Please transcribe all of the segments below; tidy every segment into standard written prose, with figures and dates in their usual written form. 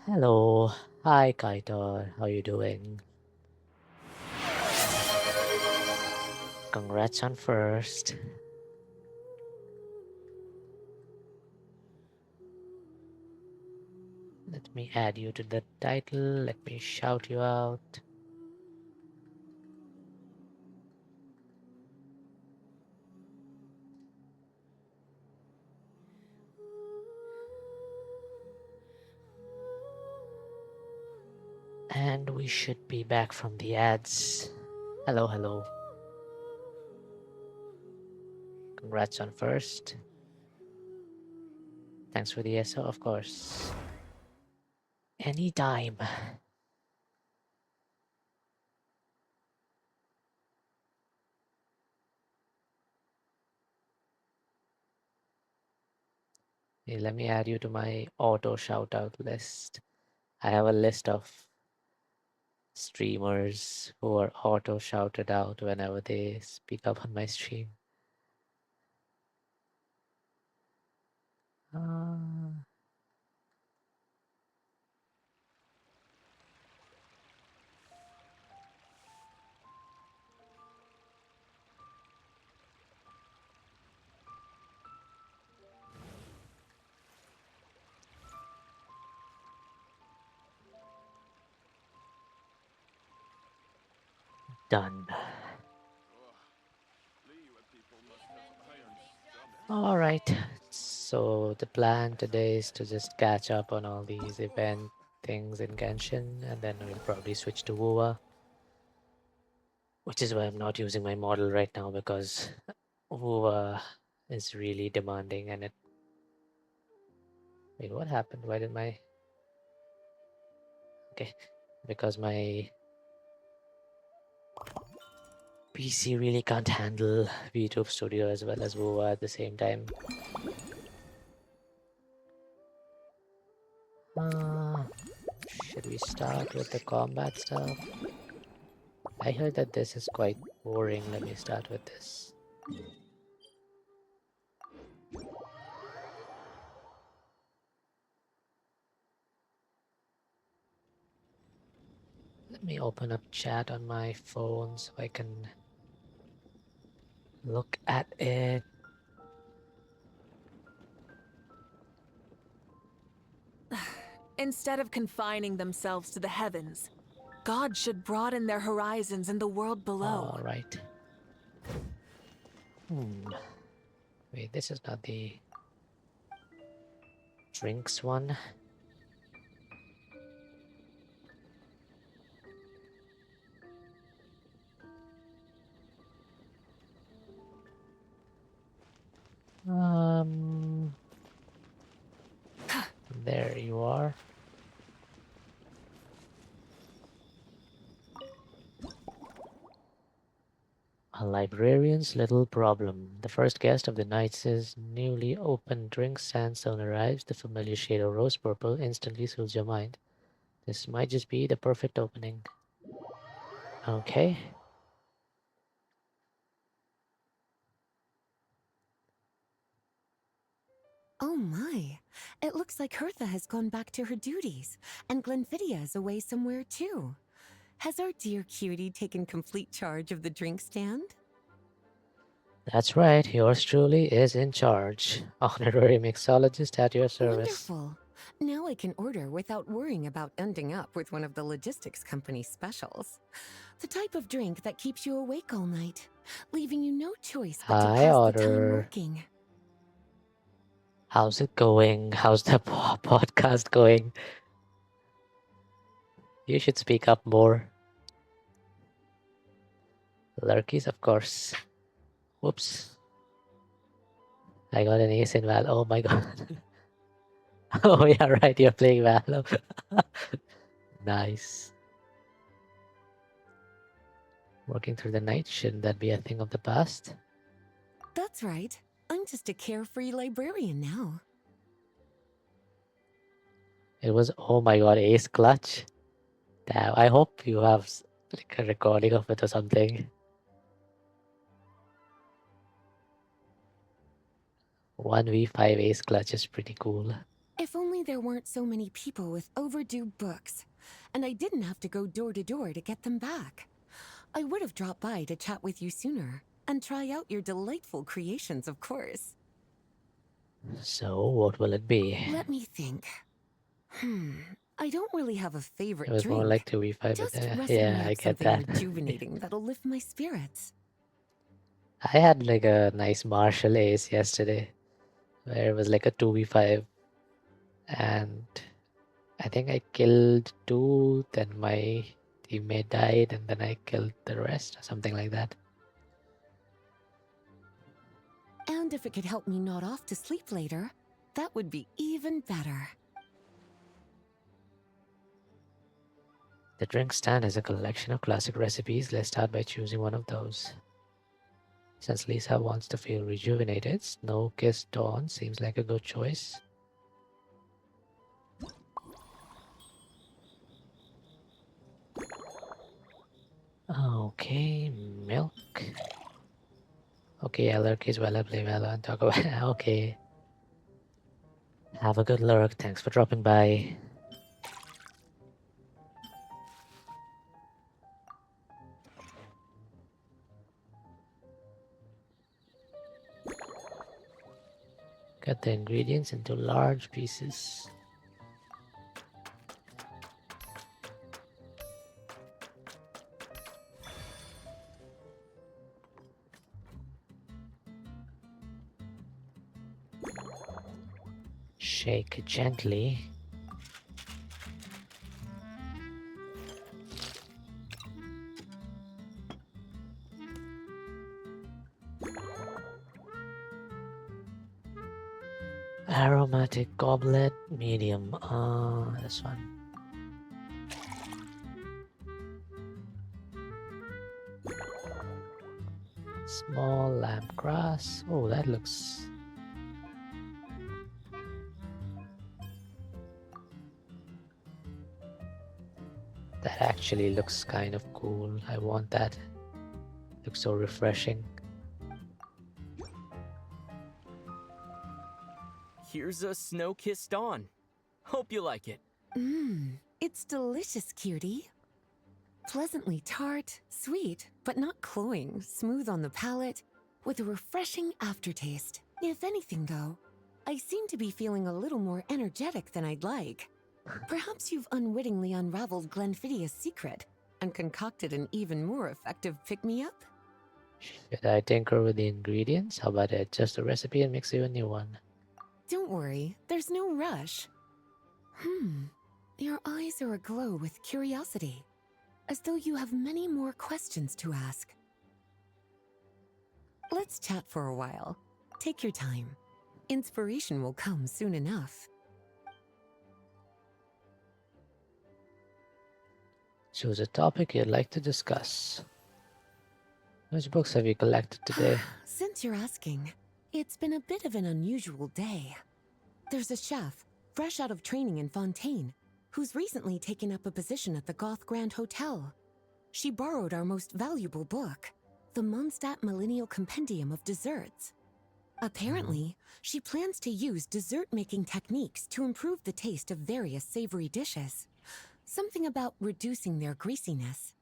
Hello. Hi, Kaito. How you doing? Congrats on first. Let me add you to the title. Let me shout you out. And we should be back from the ads. Hello, hello. Congrats on first. Thanks for the SO, of course. Anytime. Hey, let me add you to my auto shout out list. I have a list of streamers who are auto shouted out whenever they speak up on my stream. Uh, Done. All right. So the plan today is to just catch up on all these event things in Genshin, and then we'll probably switch to WoA, which is why I'm not using my model right now because WoA is really demanding and it. Wait, what happened? Why did my. Okay. Because my PC really can't handle VTube Studio as well as WoA at the same time. Should we start with the combat stuff? I heard that this is quite boring. Let me start with this. Let me open up chat on my phone so I can look at it. Instead of confining themselves to the heavens, God should broaden their horizons in the world below. All right. Wait, this is not the drinks one. There you are. A librarian's little problem. The first guest of the night's newly opened drink sandstone arrives. The familiar shade of rose purple instantly soothes your mind. This might just be the perfect opening. Okay. Oh my, it looks like Hertha has gone back to her duties, and Glenfidia is away somewhere too. Has our dear cutie taken complete charge of the drink stand? That's right, yours truly is in charge. Honorary mixologist at your service. Wonderful. Now I can order without worrying about ending up with one of the logistics company's specials. The type of drink that keeps you awake all night, leaving you no choice but to High pass the time order. working. How's it going? How's the podcast going? You should speak up more. Lurkies, of course. Whoops. I got an ace in Val. Oh my god. Oh yeah, right, you're playing Valo. Nice. Working through the night, shouldn't that be a thing of the past? That's right. I'm just a carefree librarian now. It was, oh my god, ace clutch. Damn, I hope you have like a recording of it or something. 1v5 ace clutch is pretty cool. If only only there weren't so many people with overdue books, and I didn't have to go door to door to get them back. I would have dropped by to chat with you sooner and try out your delightful creations, of course. So, what will it be? Let me think. I don't really have a It favorite was more drink. like 2v5, but Just recipe yeah, I up get something that. rejuvenating that'll lift my spirits. I had like a nice martial ace yesterday where it was like a 2v5, and I think I killed two, then my teammate died, and then I killed the rest, or something like that. And if it could help me nod off to sleep later, that would be even better. The drink stand is a collection of classic recipes. Let's start by choosing one of those. Since Lisa wants to feel rejuvenated, Snow-Kissed Dawn seems like a good choice. Okay, milk. Okay, Alark is well, I play well and talk about okay. Have a good lurk. Thanks for dropping by. Cut the ingredients into large pieces. Shake gently. Aromatic goblet, medium. This one. Small lamp grass. Oh, that looks. That actually looks kind of cool. I want that. Looks so refreshing. Here's a Snow-Kissed Dawn. Hope you like it. It's delicious, cutie. Pleasantly tart, sweet, but not cloying, smooth on the palate, with a refreshing aftertaste. If anything, though, I seem to be feeling a little more energetic than I'd like. Perhaps you've unwittingly unraveled Glenfiddia's secret and concocted an even more effective pick-me-up? Should I tinker with the ingredients? How about I adjust the recipe and mix you a new one? Don't worry, there's no rush. Your eyes are aglow with curiosity, as though you have many more questions to ask. Let's chat for a while. Take your time. Inspiration will come soon enough. Choose a topic you'd like to discuss. Which books have you collected today? Since you're asking, it's been a bit of an unusual day. There's a chef, fresh out of training in Fontaine, who's recently taken up a position at the Goth Grand Hotel. She borrowed our most valuable book, the Mondstadt Millennial Compendium of Desserts. Apparently, she plans to use dessert-making techniques to improve the taste of various savory dishes. Something about reducing their greasiness.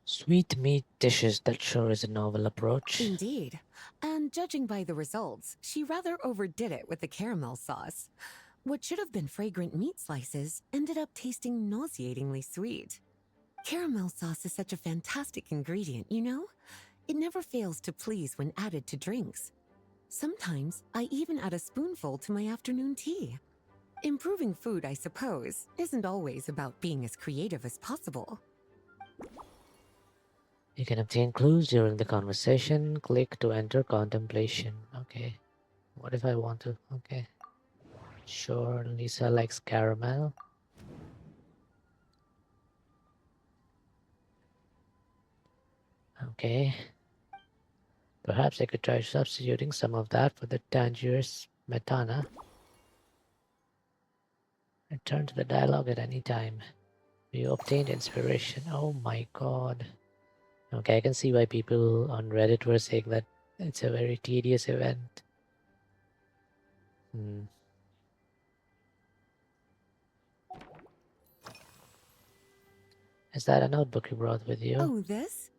Sweet meat dishes, that sure is a novel approach. Indeed. And judging by the results, she rather overdid it with the caramel sauce. What should have been fragrant meat slices ended up tasting nauseatingly sweet. Caramel sauce is such a fantastic ingredient, you know? It never fails to please when added to drinks. Sometimes I even add a spoonful to my afternoon tea. Improving food, I suppose, isn't always about being as creative as possible. You can obtain clues during the conversation. Click to enter contemplation. Okay. What if I want to? Okay. Sure, Lisa likes caramel. Okay. Perhaps I could try substituting some of that for the Tangier smetana. Return to the dialogue at any time. You obtained inspiration. Oh my god. Okay, I can see why people on Reddit were saying that it's a very tedious event. Is that a notebook you brought with you? Oh, this?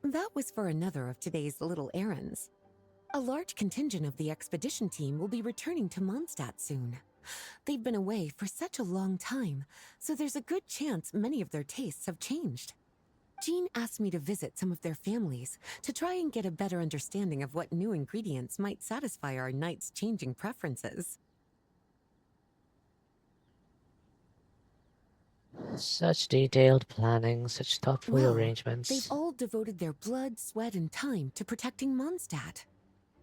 That was for another of today's little errands. A large contingent of the expedition team will be returning to Mondstadt soon. They've been away for such a long time, so there's a good chance many of their tastes have changed. Jean asked me to visit some of their families to try and get a better understanding of what new ingredients might satisfy our knights' changing preferences. Such detailed planning, such thoughtful Well, arrangements. they've all devoted their blood, sweat, and time to protecting Mondstadt.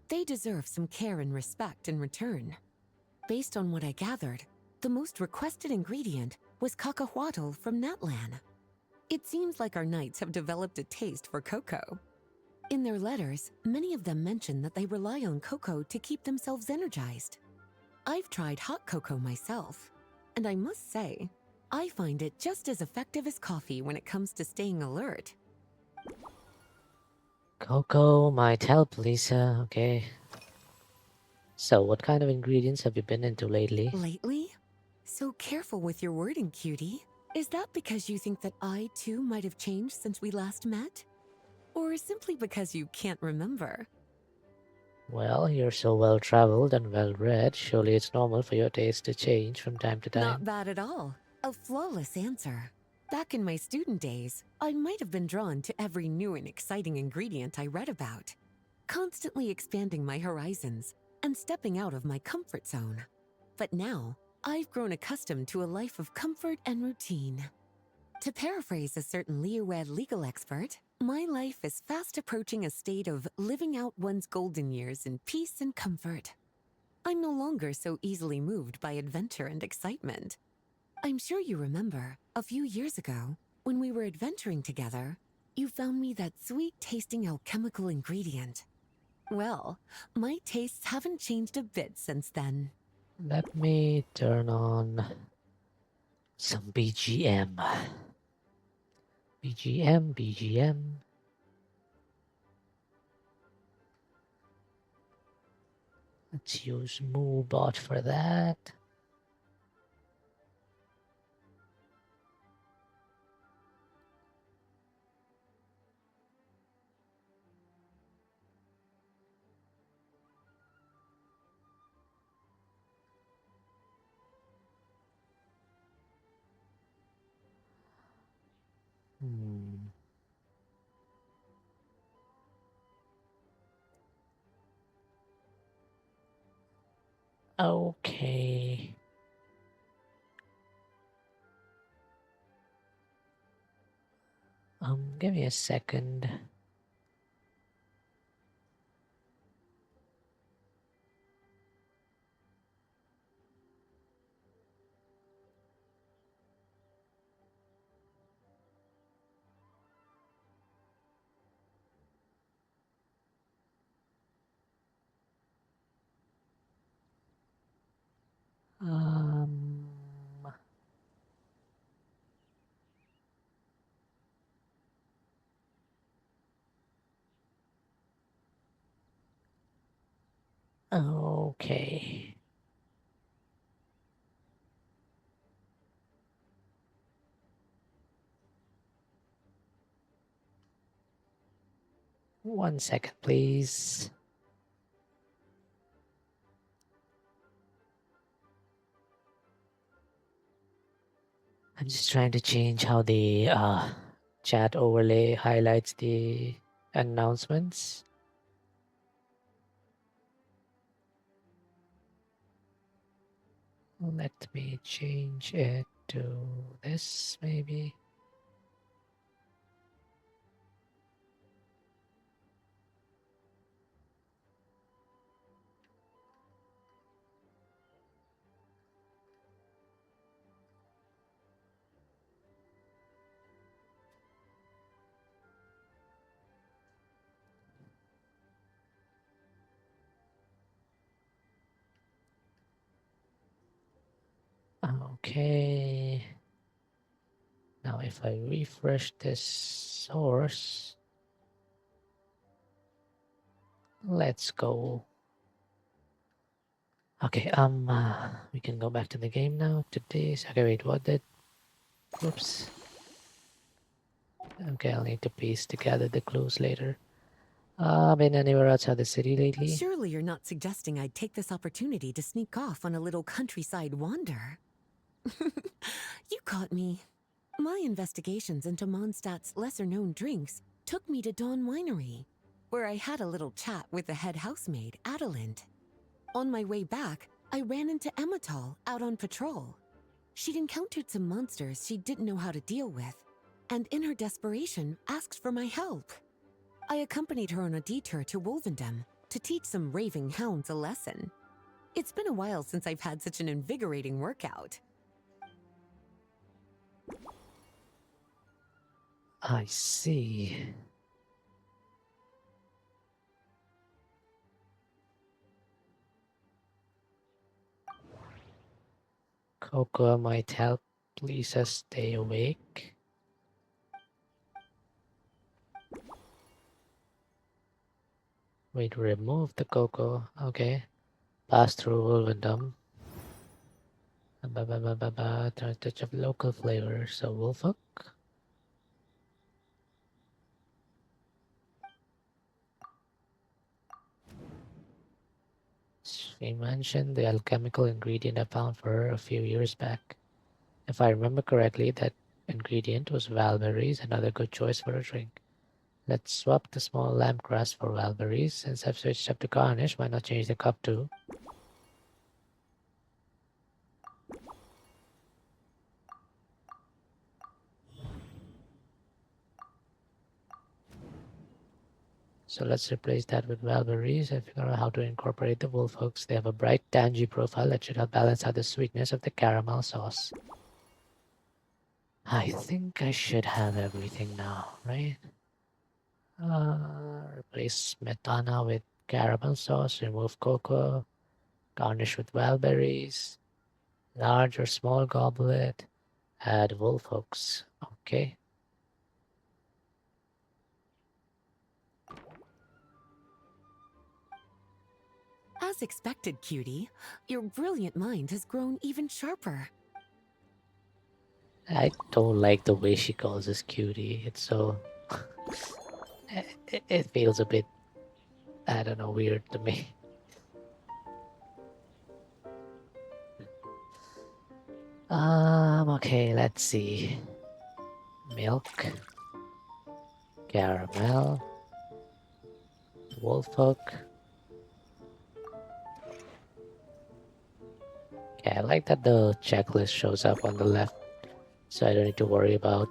They deserve some care and respect in return. Based on what I gathered, the most requested ingredient was cacahuatl from Natlan. It seems like our knights have developed a taste for cocoa. In their letters, many of them mention that they rely on cocoa to keep themselves energized. I've tried hot cocoa myself, and I must say, I find it just as effective as coffee when it comes to staying alert. Cocoa might help, Lisa. Okay. So, what kind of ingredients have you been into lately? Lately? So careful with your wording, cutie. Is that because you think that I, too, might have changed since we last met? Or simply because you can't remember? Well, you're so well traveled and well read. Surely it's normal for your taste to change from time to time. Not bad at all. A flawless answer. Back in my student days, I might have been drawn to every new and exciting ingredient I read about, constantly expanding my horizons and stepping out of my comfort zone. But now, I've grown accustomed to a life of comfort and routine. To paraphrase a certain Leowed legal expert, my life is fast approaching a state of living out one's golden years in peace and comfort. I'm no longer so easily moved by adventure and excitement. I'm sure you remember, a few years ago, when we were adventuring together, you found me that sweet-tasting alchemical ingredient. Well, my tastes haven't changed a bit since then. Let me turn on some BGM. BGM. Let's use MooBot for that. Hmm. Okay. Give me a second. Um, okay. One second, please. I'm just trying to change how the chat overlay highlights the announcements. Let me change it to this, maybe. Okay. Now if I refresh this source, let's go. Okay, we can go back to the game now. Today's, okay, wait, what did, whoops. Okay, I'll need to piece together the clues later. Been anywhere outside the city lately? Surely you're not suggesting I'd take this opportunity to sneak off on a little countryside wander. You caught me. My investigations into Mondstadt's lesser-known drinks took me to Dawn Winery, where I had a little chat with the head housemaid, Adelind. On my way back, I ran into Emmetall out on patrol. She'd encountered some monsters she didn't know how to deal with, and in her desperation, asked for my help. I accompanied her on a detour to Wolvendom to teach some raving hounds a lesson. It's been a while since I've had such an invigorating workout. I see. Cocoa might help Lisa stay awake. Wait, remove the cocoa. Okay. Pass through Wolvendom. Touch of local flavor. So Wolfhook. She mentioned the alchemical ingredient I found for her a few years back. If I remember correctly, that ingredient was valberries, another good choice for a drink. Let's swap the small lamp grass for valberries. Since I've switched up to garnish, why not change the cup too? So let's replace that with valberries and figure out how to incorporate the wolf hooks. They have a bright, tangy profile that should help balance out the sweetness of the caramel sauce. I think I should have everything now, right? Replace smetana with caramel sauce, remove cocoa, garnish with valberries, large or small goblet, add wolf hooks. Okay. As expected, cutie, your brilliant mind has grown even sharper. I don't like the way she calls us cutie. It's so... it feels a bit, I don't know, weird to me. Okay, let's see. Milk, caramel, wolf hook. Okay, I like that the checklist shows up on the left, so I don't need to worry about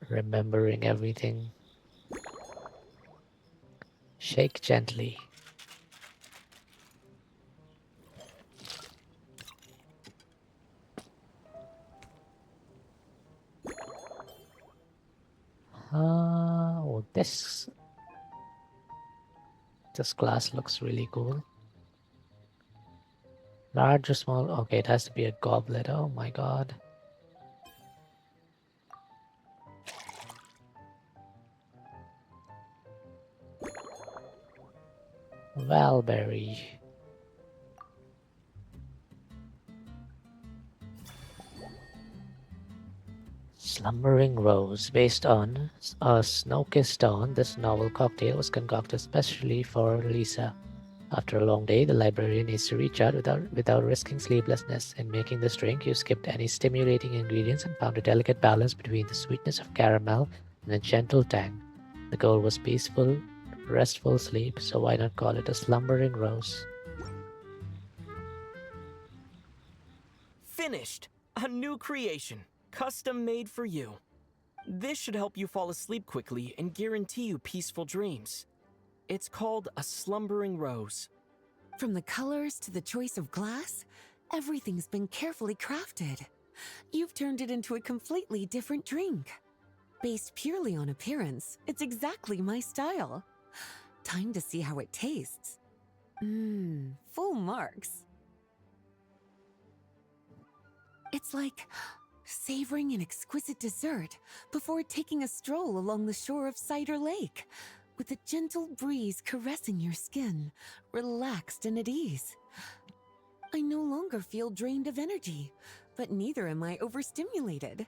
remembering everything. Shake gently. Oh, this glass looks really cool. Large or small? Okay, it has to be a goblet. Oh my god. Valberry. Slumbering Rose. Based on a snow-kissed dawn, this novel cocktail was concocted especially for Lisa. After a long day, the librarian needs to recharge without risking sleeplessness. In making this drink, you skipped any stimulating ingredients and found a delicate balance between the sweetness of caramel and a gentle tang. The goal was peaceful, restful sleep, so why not call it a slumbering rose? Finished! A new creation, custom made for you. This should help you fall asleep quickly and guarantee you peaceful dreams. It's called a slumbering rose. From the colors to the choice of glass, everything's been carefully crafted. You've turned it into a completely different drink. Based purely on appearance, it's exactly my style. Time to see how it tastes. Full marks. It's like savoring an exquisite dessert before taking a stroll along the shore of Cider Lake. with a gentle breeze caressing your skin, relaxed and at ease. I no longer feel drained of energy, but neither am I overstimulated.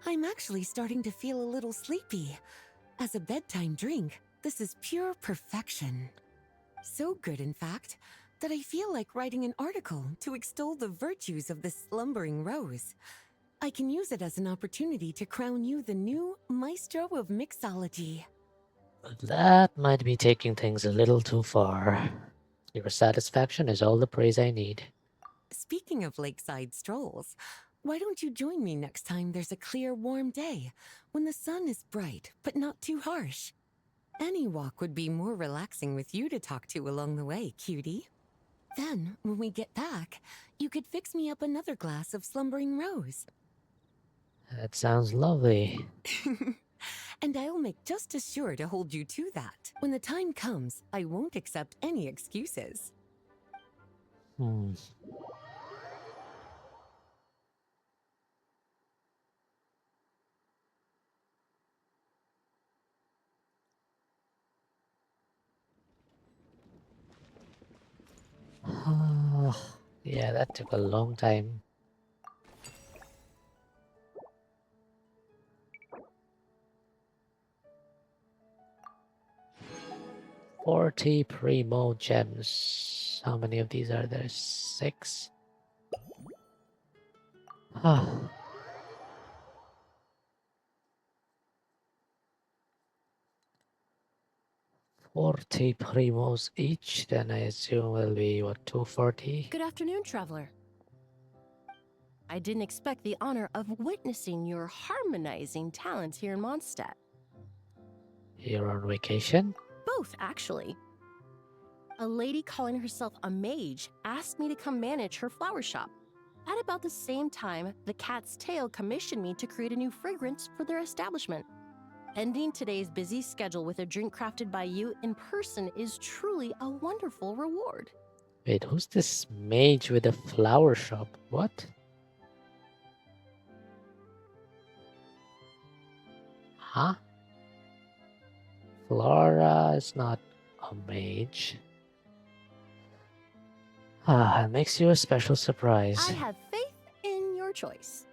I'm actually starting to feel a little sleepy. As a bedtime drink, this is pure perfection. So good, in fact, that I feel like writing an article to extol the virtues of the slumbering rose. I can use it as an opportunity to crown you the new maestro of mixology. But that might be taking things a little too far. Your satisfaction is all the praise I need. Speaking of lakeside strolls, why don't you join me next time there's a clear, warm day, when the sun is bright but not too harsh? Any walk would be more relaxing with you to talk to along the way, cutie. Then, when we get back, you could fix me up another glass of slumbering rose. That sounds lovely. And I'll make just as sure to hold you to that. When the time comes, I won't accept any excuses. Hmm. Yeah, that took a long time. "40 Primo Gems." How many of these are there? 6? Ah, 40 Primos each, then I assume will be, what, 240? Good afternoon, traveler. I didn't expect the honor of witnessing your harmonizing talents here in Mondstadt. You're on vacation? Both, actually. A lady calling herself a mage asked me to come manage her flower shop. At about the same time, the Cat's Tail commissioned me to create a new fragrance for their establishment. Ending today's busy schedule with a drink crafted by you in person is truly a wonderful reward. Wait, who's this mage with a flower shop? What? Huh? Flora is not a mage. Ah, it makes you a special surprise. I have faith in your choice.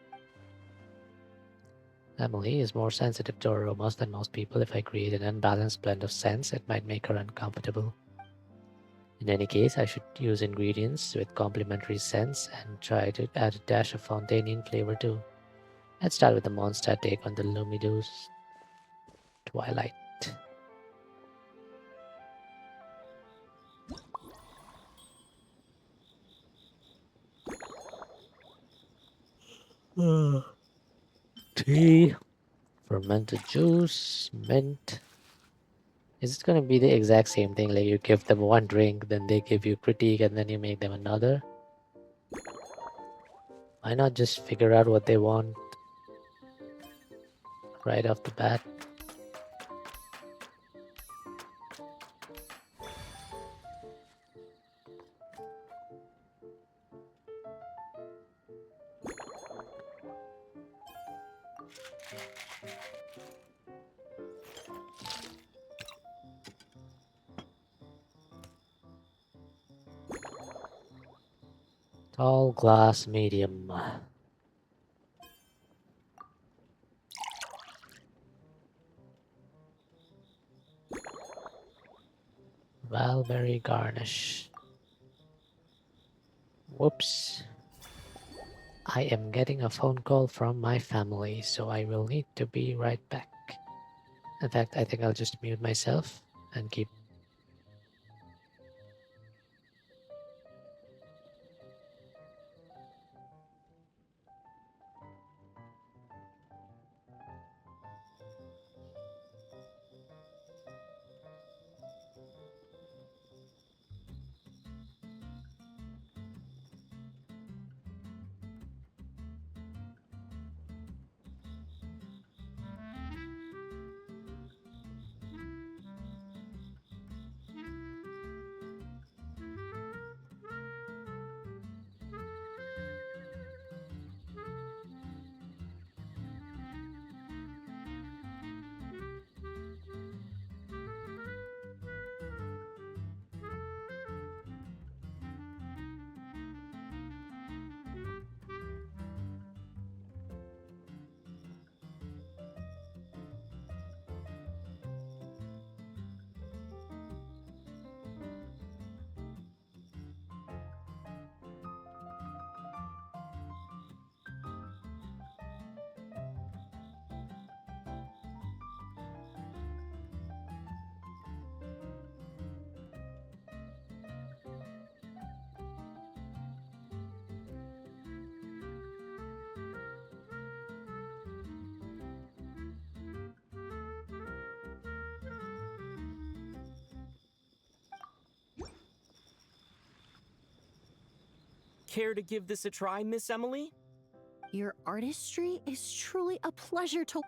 Emily is more sensitive to aromas than most people. If I create an unbalanced blend of scents, it might make her uncomfortable. In any case, I should use ingredients with complementary scents and try to add a dash of Fontanian flavor too. Let's start with the Mondstadt take on the Lumideus Twilight. Tea, fermented juice, mint. Is it gonna be the exact same thing? Like you give them one drink, then they give you critique, and then you make them another? Why not just figure out what they want right off the bat? Tall glass medium. Valberry garnish. Whoops. I am getting a phone call from my family, so I will need to be right back. In fact, I think I'll just mute myself and keep. Care to give this a try, Miss Emily? Your artistry is truly a pleasure to.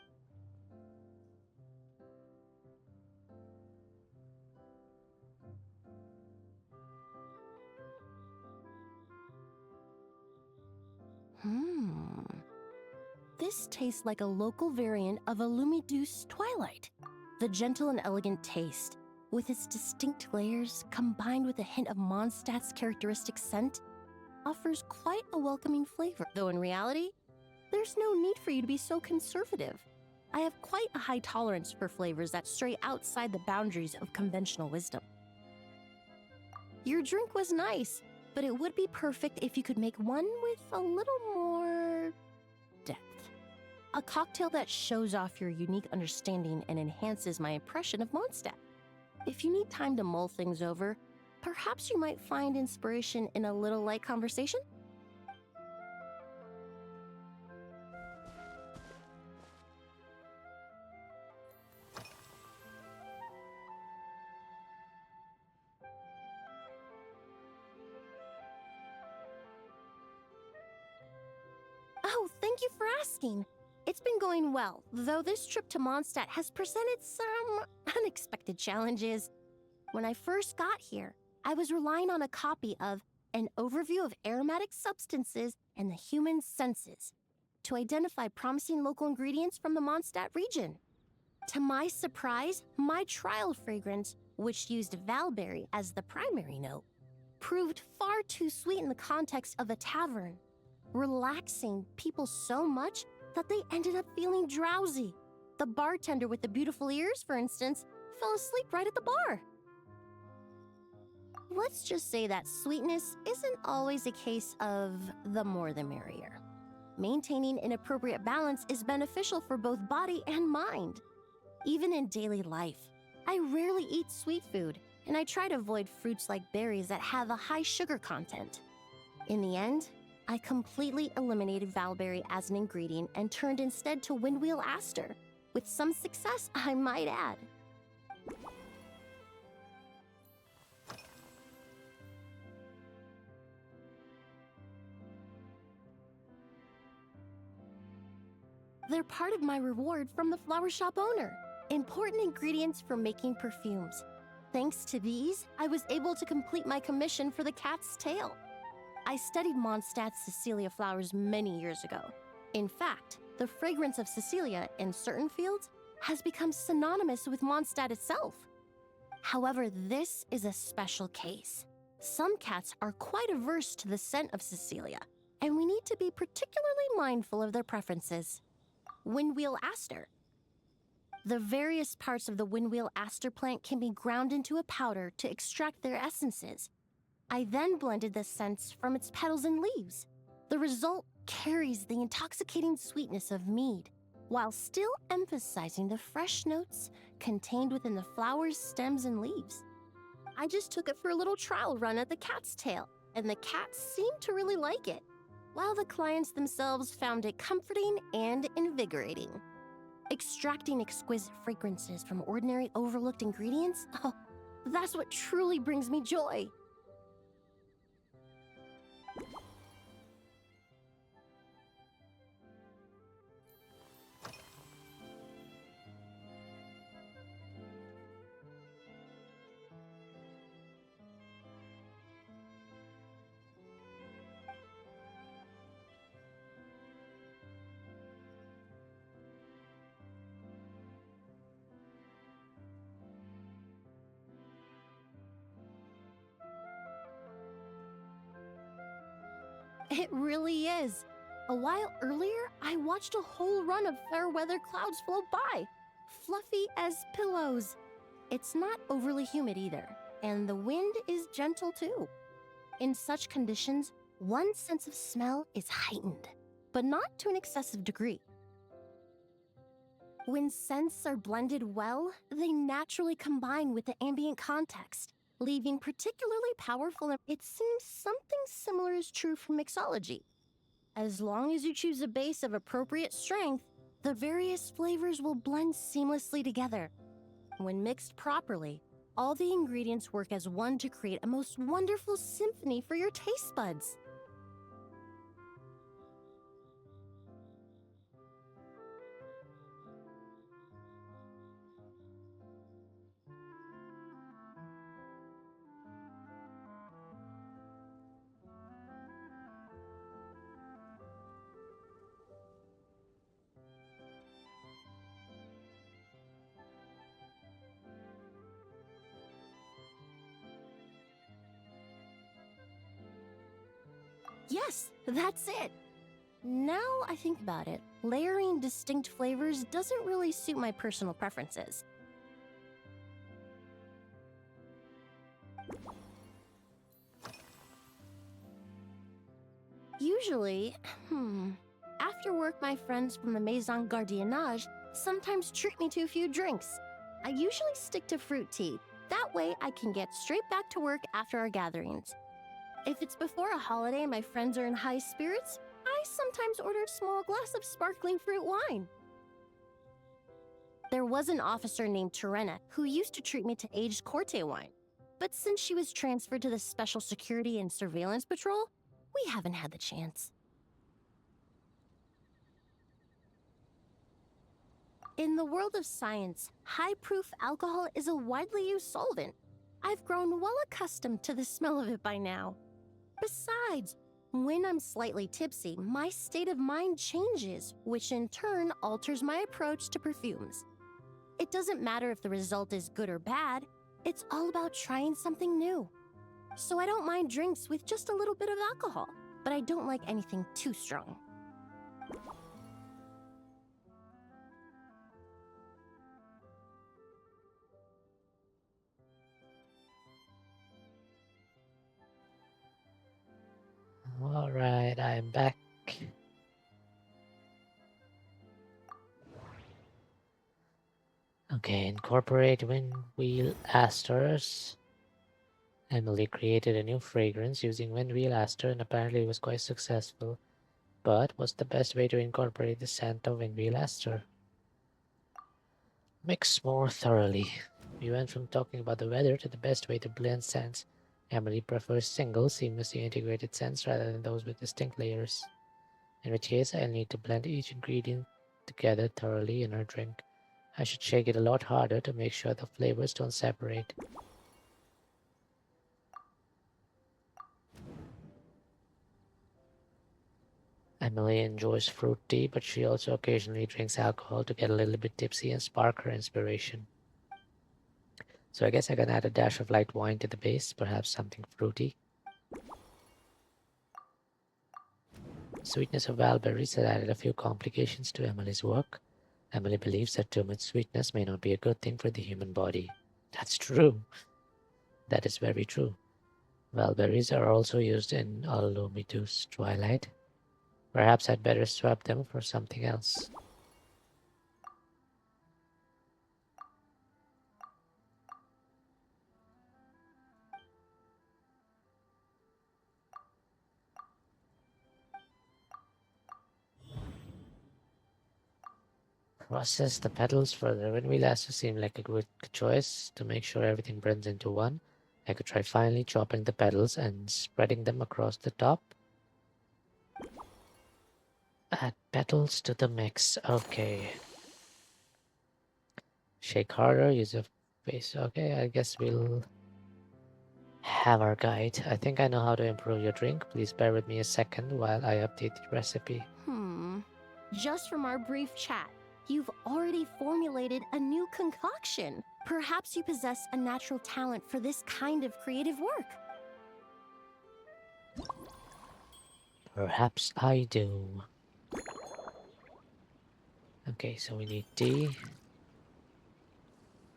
This tastes like a local variant of a Lumideuse Twilight. The gentle and elegant taste, with its distinct layers combined with a hint of Mondstadt's characteristic scent, offers quite a welcoming flavor. Though in reality, there's no need for you to be so conservative. I have quite a high tolerance for flavors that stray outside the boundaries of conventional wisdom. Your drink was nice, but it would be perfect if you could make one with a little more depth. A cocktail that shows off your unique understanding and enhances my impression of Mondstadt. If you need time to mull things over, perhaps you might find inspiration in a little light conversation? Oh, thank you for asking. It's been going well, though this trip to Mondstadt has presented some unexpected challenges. When I first got here, I was relying on a copy of An Overview of Aromatic Substances and the Human Senses to identify promising local ingredients from the Mondstadt region. To my surprise, my trial fragrance, which used Valberry as the primary note, proved far too sweet in the context of a tavern, relaxing people so much that they ended up feeling drowsy. The bartender with the beautiful ears, for instance, fell asleep right at the bar. Let's just say that sweetness isn't always a case of the more the merrier. Maintaining an appropriate balance is beneficial for both body and mind. Even in daily life, I rarely eat sweet food, and I try to avoid fruits like berries that have a high sugar content. In the end, I completely eliminated Valberry as an ingredient and turned instead to Windwheel Aster, with some success, I might add. They're part of my reward from the flower shop owner. Important ingredients for making perfumes. Thanks to these, I was able to complete my commission for the cat's tail. I studied Mondstadt's Cecilia flowers many years ago. In fact, the fragrance of Cecilia in certain fields has become synonymous with Mondstadt itself. However, this is a special case. Some cats are quite averse to the scent of Cecilia, and we need to be particularly mindful of their preferences. Windwheel Aster. The various parts of the Windwheel Aster plant can be ground into a powder to extract their essences. I then blended the scents from its petals and leaves. The result carries the intoxicating sweetness of mead, while still emphasizing the fresh notes contained within the flowers, stems, and leaves. I just took it for a little trial run at the cat's tail, and the cats seemed to really like it, while the clients themselves found it comforting and invigorating. Extracting exquisite fragrances from ordinary overlooked ingredients, oh, that's what truly brings me joy. It really is. A while earlier, I watched a whole run of fair weather clouds float by, fluffy as pillows. It's not overly humid either, and the wind is gentle too. In such conditions, one's sense of smell is heightened, but not to an excessive degree. When scents are blended well, they naturally combine with the ambient context, leaving particularly powerful. It seems something similar is true for mixology. As long as you choose a base of appropriate strength, the various flavors will blend seamlessly together. When mixed properly, all the ingredients work as one to create a most wonderful symphony for your taste buds. Yes, that's it. Now I think about it, layering distinct flavors doesn't really suit my personal preferences. Usually, after work, my friends from the Maison Gardiennage sometimes treat me to a few drinks. I usually stick to fruit tea. That way, I can get straight back to work after our gatherings. If it's before a holiday and my friends are in high spirits, I sometimes order a small glass of sparkling fruit wine. There was an officer named Terena who used to treat me to aged Corte wine. But since she was transferred to the Special Security and Surveillance Patrol, we haven't had the chance. In the world of science, high-proof alcohol is a widely used solvent. I've grown well accustomed to the smell of it by now. Besides, when I'm slightly tipsy, my state of mind changes, which in turn alters my approach to perfumes. It doesn't matter if the result is good or bad, it's all about trying something new. So I don't mind drinks with just a little bit of alcohol, but I don't like anything too strong. Alright, I'm back. Okay, incorporate windwheel asters. Emily created a new fragrance using windwheel aster and apparently was quite successful. But what's the best way to incorporate the scent of windwheel aster? Mix more thoroughly. We went from talking about the weather to the best way to blend scents. Emily prefers single, seamlessly integrated scents rather than those with distinct layers. In which case, I'll need to blend each ingredient together thoroughly in her drink. I should shake it a lot harder to make sure the flavors don't separate. Emily enjoys fruit tea, but she also occasionally drinks alcohol to get a little bit tipsy and spark her inspiration. So I guess I can add a dash of light wine to the base, perhaps something fruity. Sweetness of valberries had added a few complications to Emily's work. Emily believes that too much sweetness may not be a good thing for the human body. That's true. That is very true. Valberries are also used in Alumidu's Twilight. Perhaps I'd better swap them for something else. Process the petals further. Windwheel aster seemed like a good choice to make sure everything blends into one. I could try finely chopping the petals and spreading them across the top. Add petals to the mix. Okay. Shake harder, use a face. Okay, I guess we'll have our guide. I think I know how to improve your drink. Please bear with me a second while I update the recipe. Just from our brief chat, you've already formulated a new concoction. Perhaps you possess a natural talent for this kind of creative work. Perhaps I do. Okay, so we need tea.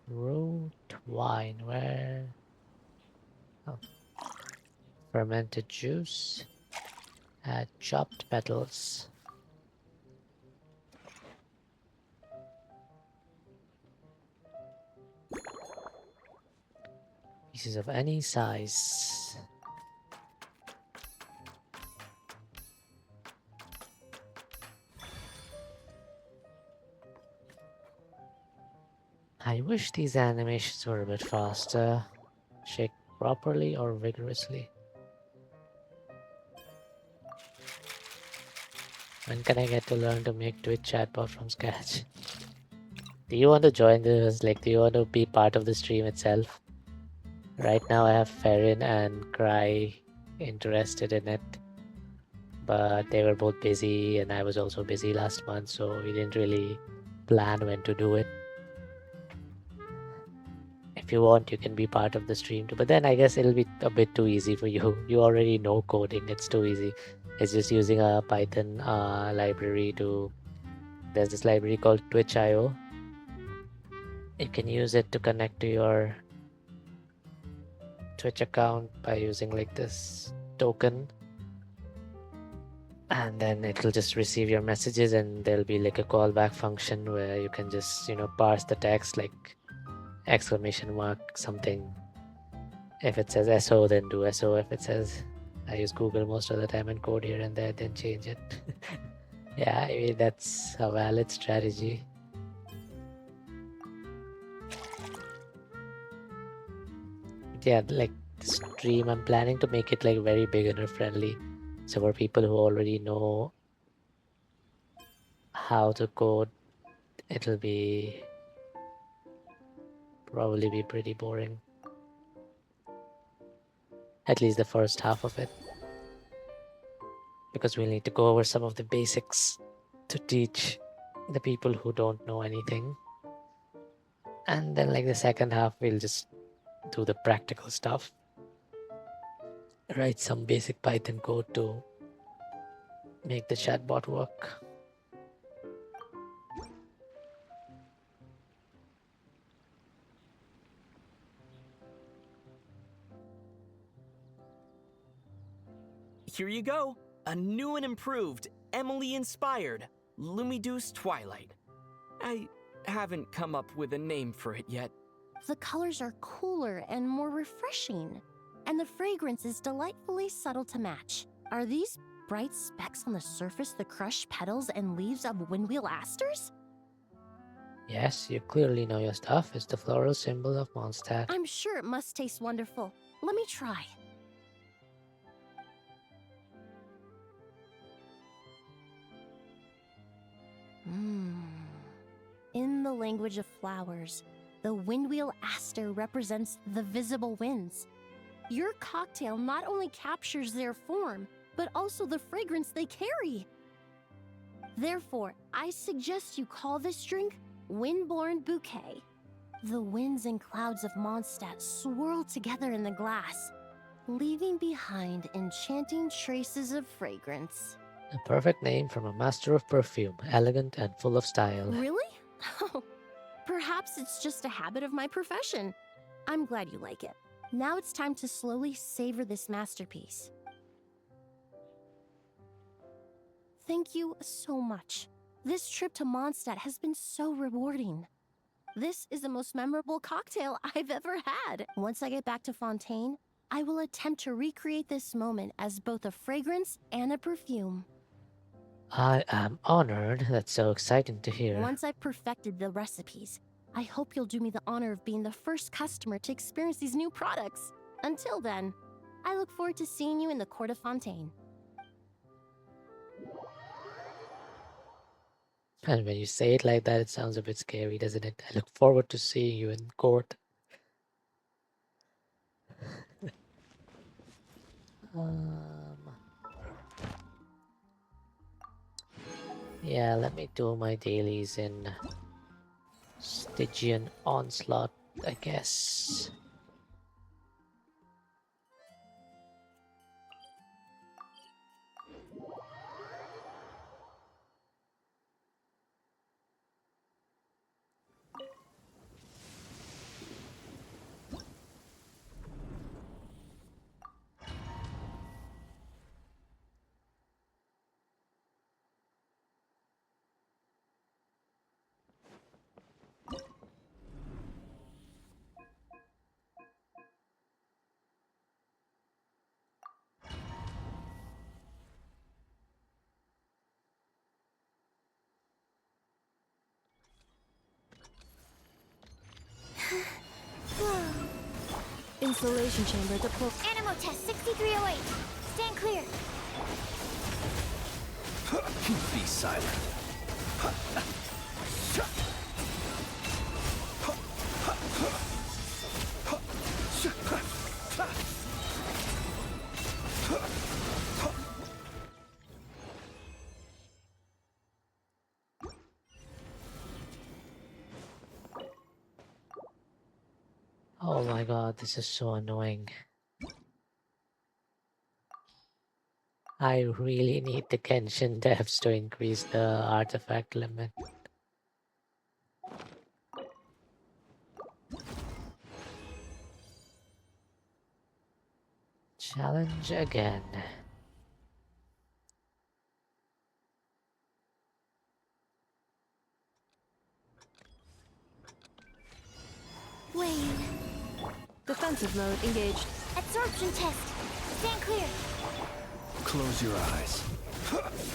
Root wine, where? Oh. Fermented juice. Add chopped petals. Pieces of any size. I wish these animations were a bit faster. Shake properly or vigorously. When can I get to learn to make Twitch chatbot from scratch? Do you want to join this? Like, do you want to be part of the stream itself? Right now I have Ferrin and Cry interested in it. But they were both busy and I was also busy last month, so we didn't really plan when to do it. If you want, you can be part of the stream too. But then I guess it'll be a bit too easy for you. You already know coding, it's too easy. It's just using a Python library to. There's this library called Twitch.io. You can use it to connect to your Twitch account by using like this token, and then it'll just receive your messages, and there'll be like a callback function where you can just parse the text like exclamation mark something. If it says SO, then do SO. If it says, I use Google most of the time and code here and there, then change it. Yeah, I mean, that's a valid strategy. Yeah, like the stream, I'm planning to make it like very beginner friendly. So for people who already know how to code, it'll be probably be pretty boring. At least the first half of it. Because we'll need to go over some of the basics to teach the people who don't know anything. And then like the second half, we'll just do the practical stuff. Write some basic Python code to make the chatbot work. Here you go. A new and improved, Emily-inspired Lumideus Twilight. I haven't come up with a name for it yet. The colors are cooler and more refreshing, and the fragrance is delightfully subtle to match. Are these bright specks on the surface the crushed petals and leaves of windwheel asters? Yes, you clearly know your stuff. It's the floral symbol of Mondstadt. I'm sure it must taste wonderful. Let me try. In the language of flowers, the windwheel aster represents the visible winds. Your cocktail not only captures their form, but also the fragrance they carry. Therefore, I suggest you call this drink Windborne Bouquet. The winds and clouds of Mondstadt swirl together in the glass, leaving behind enchanting traces of fragrance. A perfect name from a master of perfume, elegant and full of style. Really? Perhaps it's just a habit of my profession. I'm glad you like it. Now it's time to slowly savor this masterpiece. Thank you so much. This trip to Mondstadt has been so rewarding. This is the most memorable cocktail I've ever had. Once I get back to Fontaine, I will attempt to recreate this moment as both a fragrance and a perfume. I am honored. That's so exciting to hear. Once I've perfected the recipes, I hope you'll do me the honor of being the first customer to experience these new products. Until then, I look forward to seeing you in the Court of Fontaine. And when you say it like that, it sounds a bit scary, doesn't it? I look forward to seeing you in court. Yeah, let me do my dailies in Stygian Onslaught, I guess. Installation chamber deployed. Animal test 6308. Stand clear. Be silent. Oh my god, this is so annoying. I really need the Genshin devs to increase the artifact limit. Challenge again. Wayne. Defensive mode engaged. Absorption test. Stand clear. Close your eyes.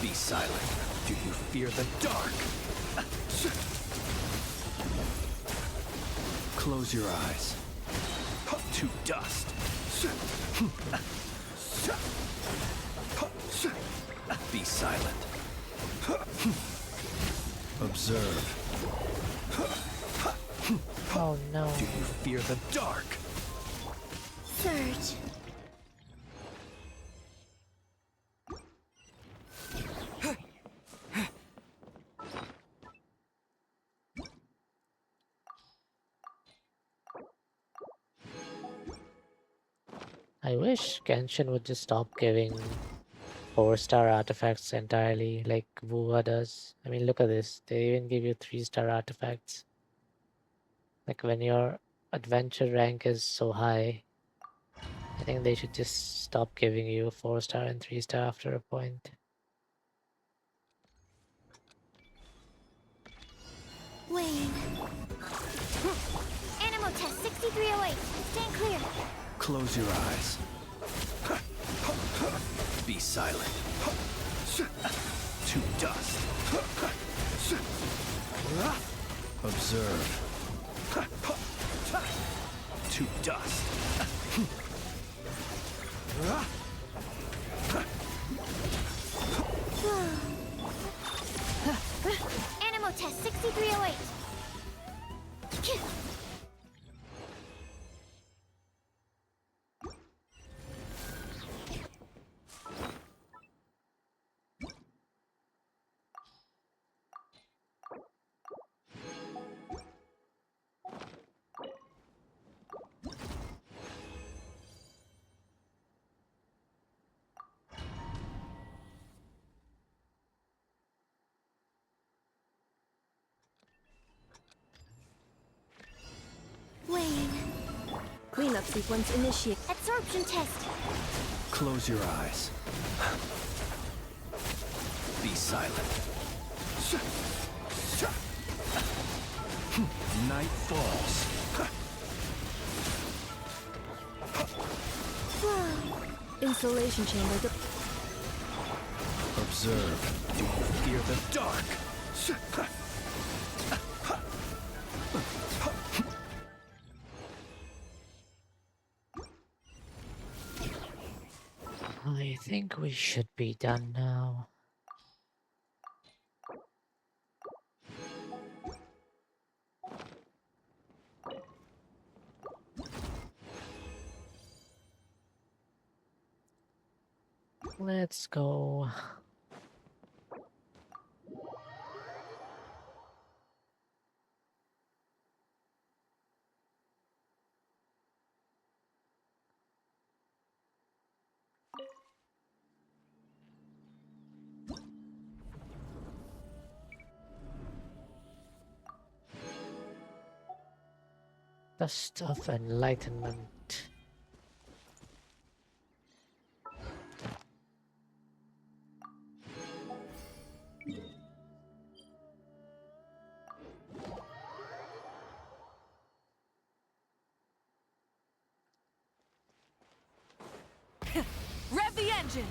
Be silent. Do you fear the dark? Close your eyes. To dust. Be silent. Observe. Oh no. Do you fear the dark? Surge. I wish Genshin would just stop giving 4-star artifacts entirely like Wuha does. I mean, look at this. They even give you 3-star artifacts. Like when your adventure rank is so high, I think they should just stop giving you 4-star and 3-star after a point. Wayne. Animal test 6308. Stand clear. Close your eyes. Be silent. To dust. Observe. To dust. Animal test 6308. Wayne. Cleanup sequence initiate. Absorption test. Close your eyes. Be silent. Night falls. Installation chamber. Observe. Do you fear the dark? I think we should be done now. Let's go. Dust of Enlightenment. Rev the engines!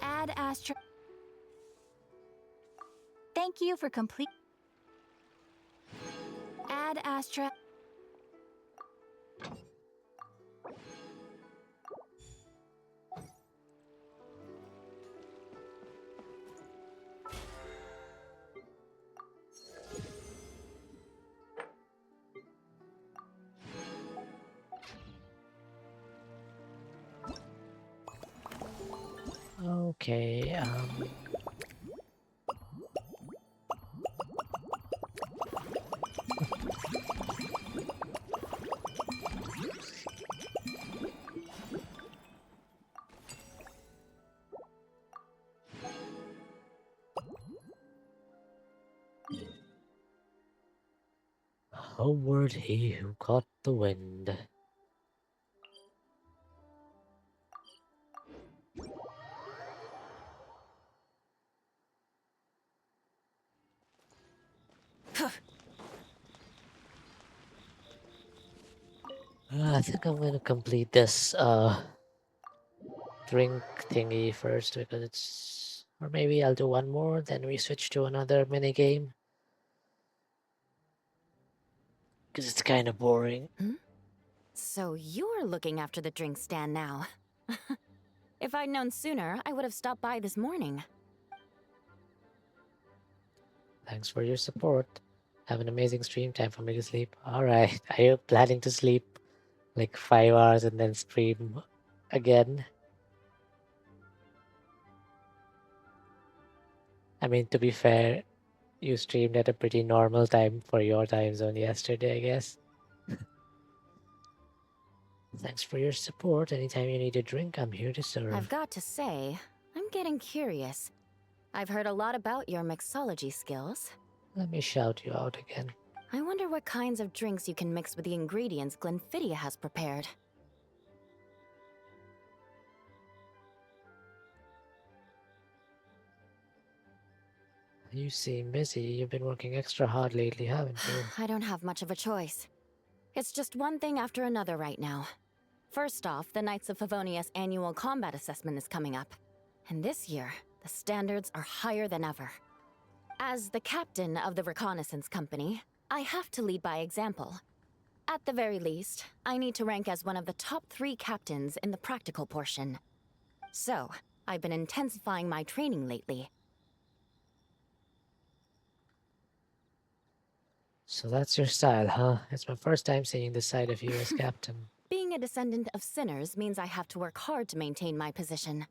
Add Astra. Thank you for complete. Add Astra. Okay, Homeward he who caught the wind. I think I'm gonna complete this drink thingy first because it's, or maybe I'll do one more, then we switch to another mini game because it's kind of boring. So you're looking after the drink stand now. If I'd known sooner, I would have stopped by this morning. Thanks for your support. Have an amazing stream. Time for me to sleep. All right. Are you planning to sleep like 5 hours and then stream again? I mean, to be fair, you streamed at a pretty normal time for your time zone yesterday, I guess. Thanks for your support. Anytime you need a drink, I'm here to serve. I've got to say, I'm getting curious. I've heard a lot about your mixology skills. Let me shout you out again. I wonder what kinds of drinks you can mix with the ingredients Glenfiddia has prepared. You seem busy. You've been working extra hard lately, haven't you? I don't have much of a choice. It's just one thing after another right now. First off, the Knights of Favonius annual combat assessment is coming up. And this year, the standards are higher than ever. As the captain of the reconnaissance company, I have to lead by example. At the very least, I need to rank as one of the top 3 captains in the practical portion. So, I've been intensifying my training lately. So that's your style, huh? It's my first time seeing this side of you as captain. Being a descendant of sinners means I have to work hard to maintain my position.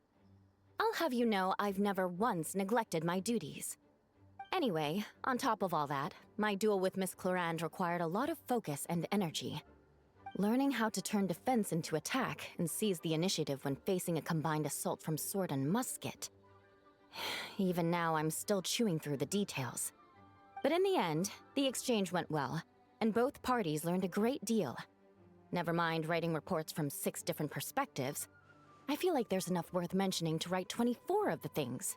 I'll have you know I've never once neglected my duties. Anyway, on top of all that, my duel with Miss Clorand required a lot of focus and energy. Learning how to turn defense into attack and seize the initiative when facing a combined assault from sword and musket. Even now, I'm still chewing through the details. But in the end, the exchange went well, and both parties learned a great deal. Never mind writing reports from 6 different perspectives. I feel like there's enough worth mentioning to write 24 of the things.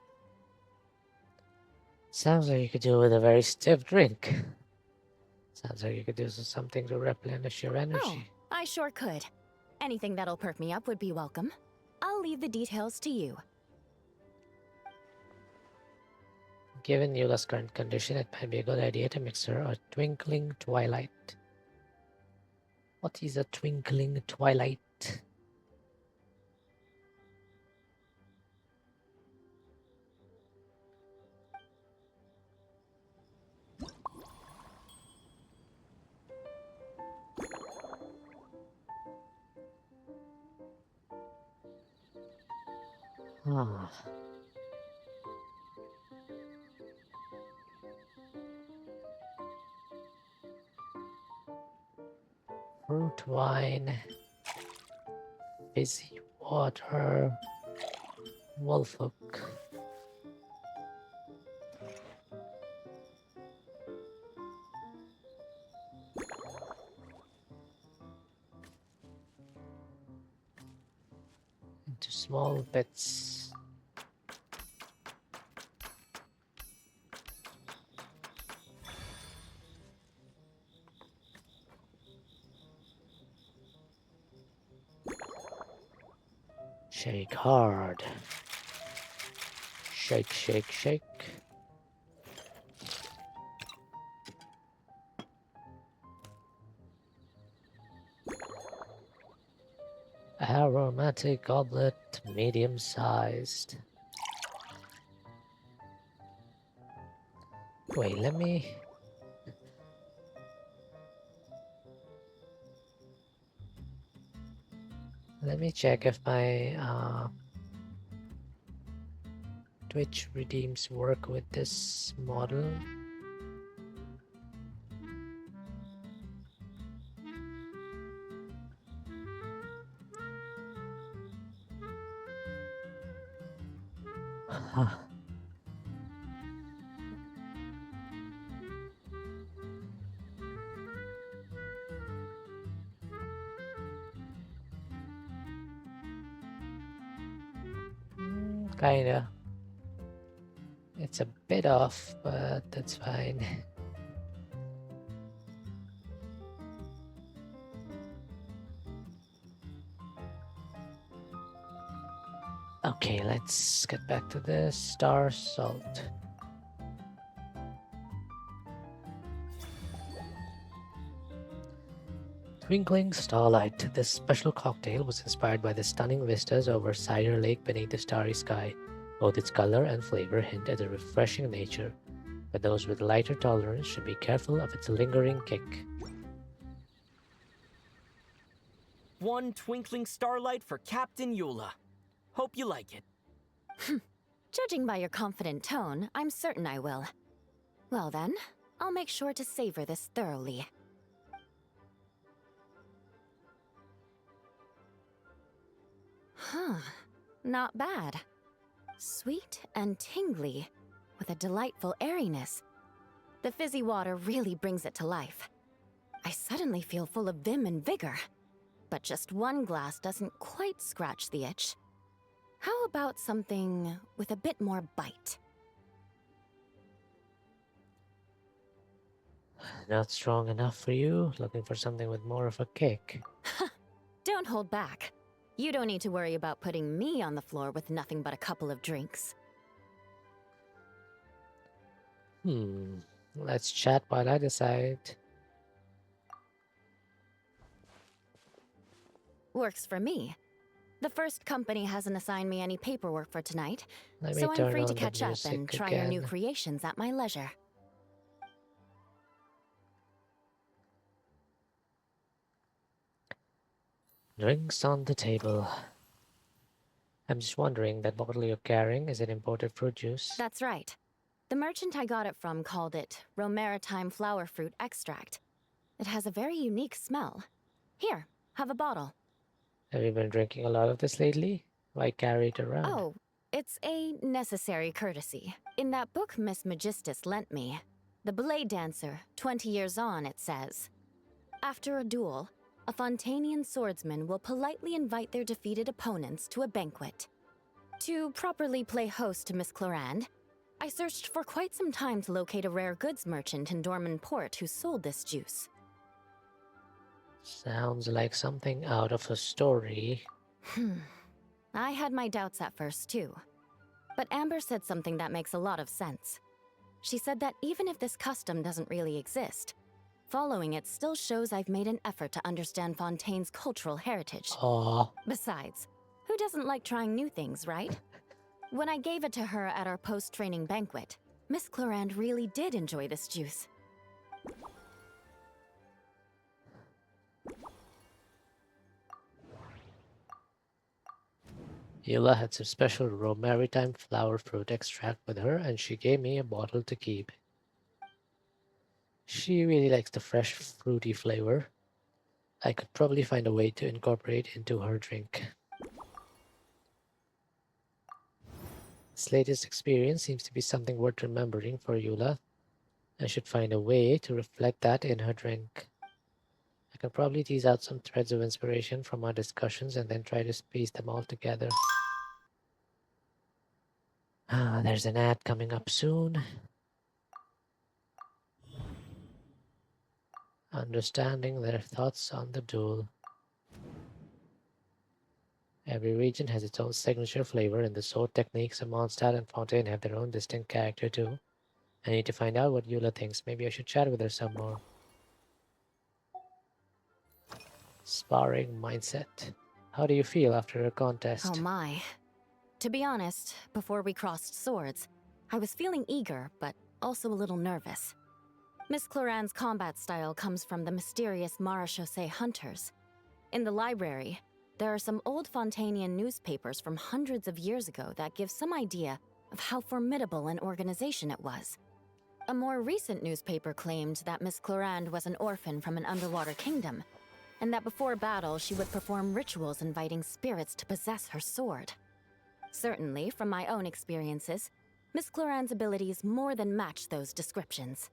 Sounds like you could do with a very stiff drink. Sounds like you could do something to replenish your energy. Oh, I sure could. Anything that'll perk me up would be welcome. I'll leave the details to you. Given Eula's current condition, it might be a good idea to mix her a twinkling twilight. What is a twinkling twilight? Ah. Fruit wine, fizzy water, wolfhook. Into small bits. Shake hard. Shake, shake, shake. Aromatic goblet, medium sized. Wait, let me check if my Twitch redeems work with this model. Huh. Kinda. It's a bit off, but that's fine. Okay, let's get back to this. Star Salt. Twinkling Starlight. This special cocktail was inspired by the stunning vistas over Cider Lake beneath the starry sky. Both its color and flavor hint at a refreshing nature, but those with lighter tolerance should be careful of its lingering kick. One twinkling starlight for Captain Eula. Hope you like it. Judging by your confident tone, I'm certain I will. Well then, I'll make sure to savor this thoroughly. Huh, not bad. Sweet and tingly, with a delightful airiness. The fizzy water really brings it to life. I suddenly feel full of vim and vigor. But just one glass doesn't quite scratch the itch. How about something with a bit more bite? Not strong enough for you? Looking for something with more of a kick? Don't hold back. You don't need to worry about putting me on the floor with nothing but a couple of drinks. Let's chat while I decide. Works for me. The first company hasn't assigned me any paperwork for tonight, Let me so I'm turn free on to the catch up and music try your new again. creations at my leisure. Drinks on the table. I'm just wondering, that bottle you're carrying, is it imported fruit juice? That's right. The merchant I got it from called it Romaritime flower fruit extract. It has a very unique smell. Here, have a bottle. Have you been drinking a lot of this lately? Why carry it around? Oh, it's a necessary courtesy. In that book Miss Magistus lent me, The Blade Dancer, 20 Years On, it says, after a duel, a Fontanian swordsman will politely invite their defeated opponents to a banquet. To properly play host to Miss Clorinde, I searched for quite some time to locate a rare goods merchant in Dorman Port who sold this juice. Sounds like something out of a story. I had my doubts at first, too. But Amber said something that makes a lot of sense. She said that even if this custom doesn't really exist, following it still shows I've made an effort to understand Fontaine's cultural heritage. Aww. Besides, who doesn't like trying new things, right? When I gave it to her at our post-training banquet, Miss Clorinde really did enjoy this juice. Eula had some special Romaritime flower fruit extract with her, and she gave me a bottle to keep. She really likes the fresh, fruity flavor. I could probably find a way to incorporate into her drink. This latest experience seems to be something worth remembering for Eula. I should find a way to reflect that in her drink. I can probably tease out some threads of inspiration from our discussions and then try to piece them all together. There's an ad coming up soon. Understanding their thoughts on the duel. Every region has its own signature flavor, and the sword techniques of Mondstadt and Fontaine have their own distinct character too. I need to find out what Eula thinks. Maybe I should chat with her some more. Sparring mindset. How do you feel after a contest? Oh my. To be honest, before we crossed swords, I was feeling eager, but also a little nervous. Miss Clorinde's combat style comes from the mysterious Marechaussee hunters. In the library, there are some old Fontanian newspapers from hundreds of years ago that give some idea of how formidable an organization it was. A more recent newspaper claimed that Miss Clorinde was an orphan from an underwater kingdom, and that before battle she would perform rituals inviting spirits to possess her sword. Certainly, from my own experiences, Miss Clorinde's abilities more than match those descriptions.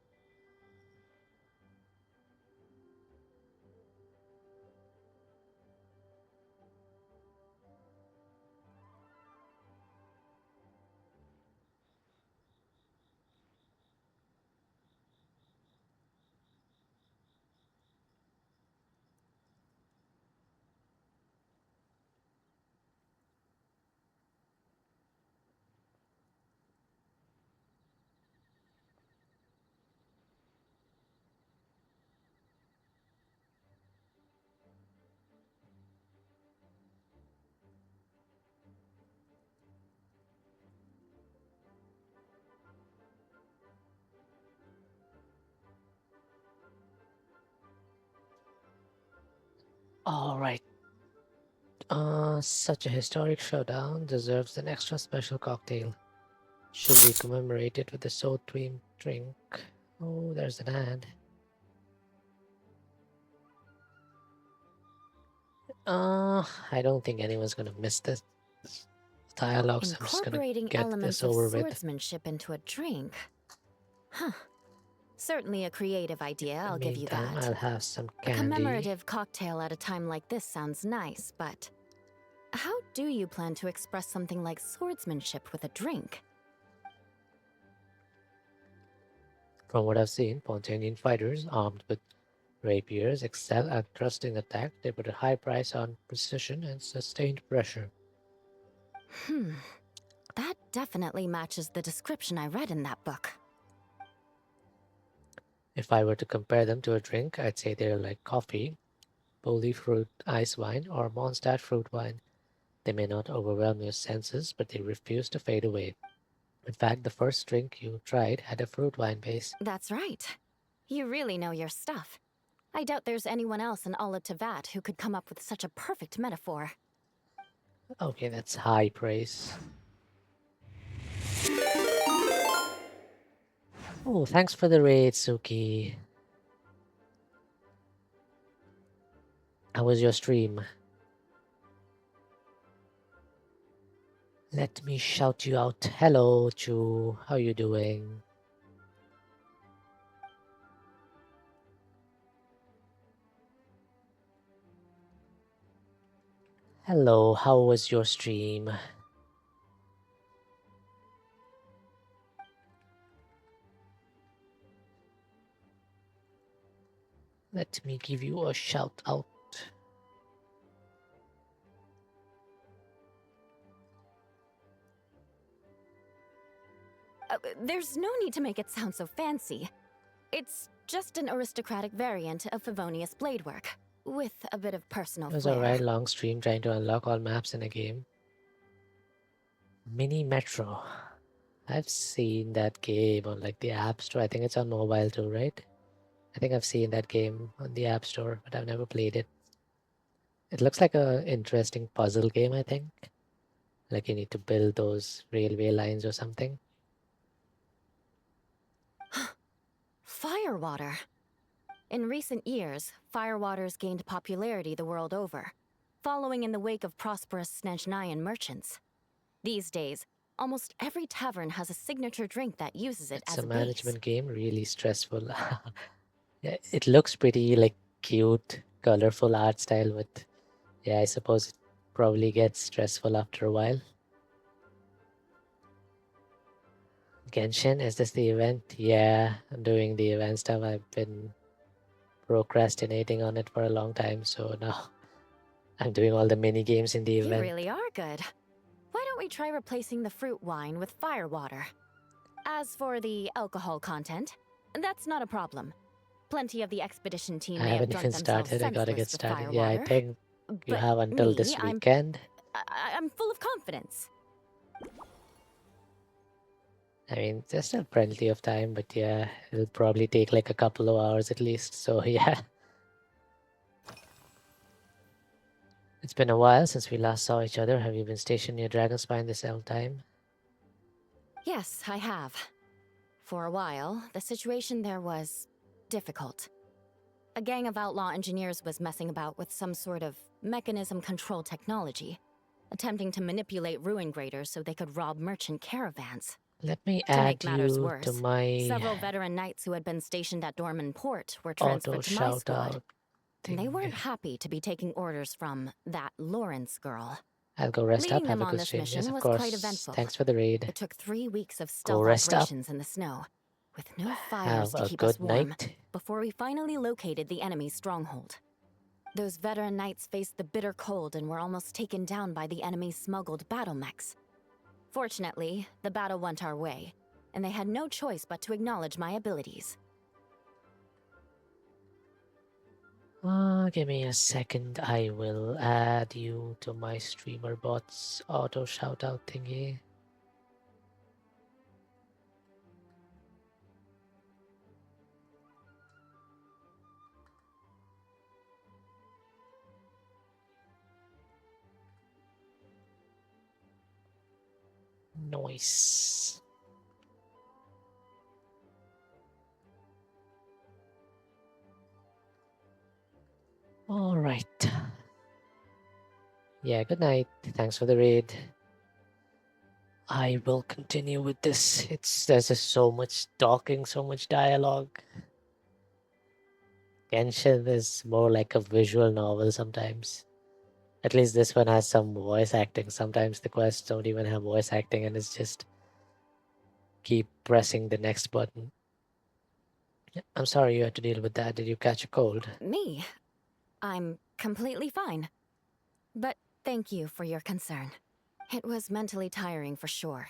All right. Such a historic showdown deserves an extra special cocktail. Should we commemorate it with a soda-themed drink? Oh, there's an ad. I don't think anyone's gonna miss this dialogue, so I'm just gonna Incorporating get elements this of over with. swordsmanship into a drink. Huh. Certainly a creative idea, I'll give you Meantime, that. I'll have some A candy. commemorative cocktail at a time like this sounds nice, but how do you plan to express something like swordsmanship with a drink? From what I've seen, Pontanian fighters armed with rapiers excel at thrusting attack. They put a high price on precision and sustained pressure. That definitely matches the description I read in that book. If I were to compare them to a drink, I'd say they're like coffee, Boli fruit ice wine, or Mondstadt fruit wine. They may not overwhelm your senses, but they refuse to fade away. In fact, the first drink you tried had a fruit wine base. That's right. You really know your stuff. I doubt there's anyone else in Ala Tevat who could come up with such a perfect metaphor. Okay, that's high praise. Oh, thanks for the raid, Suki. How was your stream? Let me shout you out. Hello, Chu. How you doing? Hello, how was your stream? Let me give you a shout out. There's no need to make it sound so fancy. It's just an aristocratic variant of Favonius Bladework, with a bit of personal It was flair. alright, long stream trying to unlock all maps in a game. Mini Metro. I've seen that game on like the App Store. I think it's on mobile too, right? I think I've seen that game on the App Store, but I've never played it. It looks like a interesting puzzle game, I think. Like you need to build those railway lines or something. Firewater. In recent years, Firewaters gained popularity the world over, following in the wake of prosperous Snezhnayan merchants. These days, almost every tavern has a signature drink that uses it It's as a a management base. game, really stressful. Yeah, it looks pretty like cute, colorful art style, but yeah, I suppose it probably gets stressful after a while. Genshin, is this the event? Yeah, I'm doing the event stuff. I've been procrastinating on it for a long time, so now I'm doing all the mini games in the You event. really are good. Why don't we try replacing the fruit wine with firewater? As for the alcohol content, that's not a problem. Plenty of the expedition team I may have haven't drunk even themselves started. I gotta get senseless with started. Yeah, I firewater. think you But have until me, this weekend. I'm full of confidence. I mean, there's still plenty of time, but yeah, it'll probably take like a couple of hours at least. So yeah. It's been a while since we last saw each other. Have you been stationed near Dragonspine this whole time? Yes, I have. For a while, the situation there was difficult. A gang of outlaw engineers was messing about with some sort of mechanism control technology, attempting to manipulate ruin graders so they could rob merchant caravans. Let me To make add matters you worse, to my several veteran knights who had been stationed at Dorman Port were auto transferred to my shout squad. out And they thing. weren't happy to be taking orders from that Lawrence girl. I'll go rest up. Leading Have them a on good this stream. Yes, mission of was course. quite eventful. Thanks for the raid. It took 3 weeks of Go stealth rest up. operations in the snow, with no fires Have to a keep us good warm, night. before we finally located the enemy's stronghold. Those veteran knights faced the bitter cold and were almost taken down by the enemy's smuggled battle mechs. Fortunately, the battle went our way, and they had no choice but to acknowledge my abilities. Give me a second. I will add you to my streamer bots auto shout out thingy. Noise. All right. Yeah, good night. Thanks for the raid. I will continue with this. There's just so much talking, so much dialogue. Genshin is more like a visual novel sometimes. At least this one has some voice acting. Sometimes the quests don't even have voice acting and it's just keep pressing the next button. I'm sorry you had to deal with that. Did you catch a cold? Me? I'm completely fine. But thank you for your concern. It was mentally tiring for sure.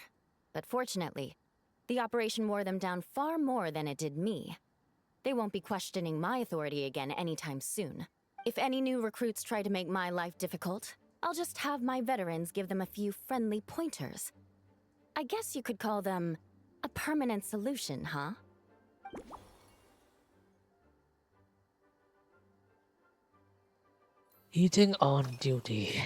But fortunately, the operation wore them down far more than it did me. They won't be questioning my authority again anytime soon. If any new recruits try to make my life difficult, I'll just have my veterans give them a few friendly pointers. I guess you could call them a permanent solution, huh? Eating on duty.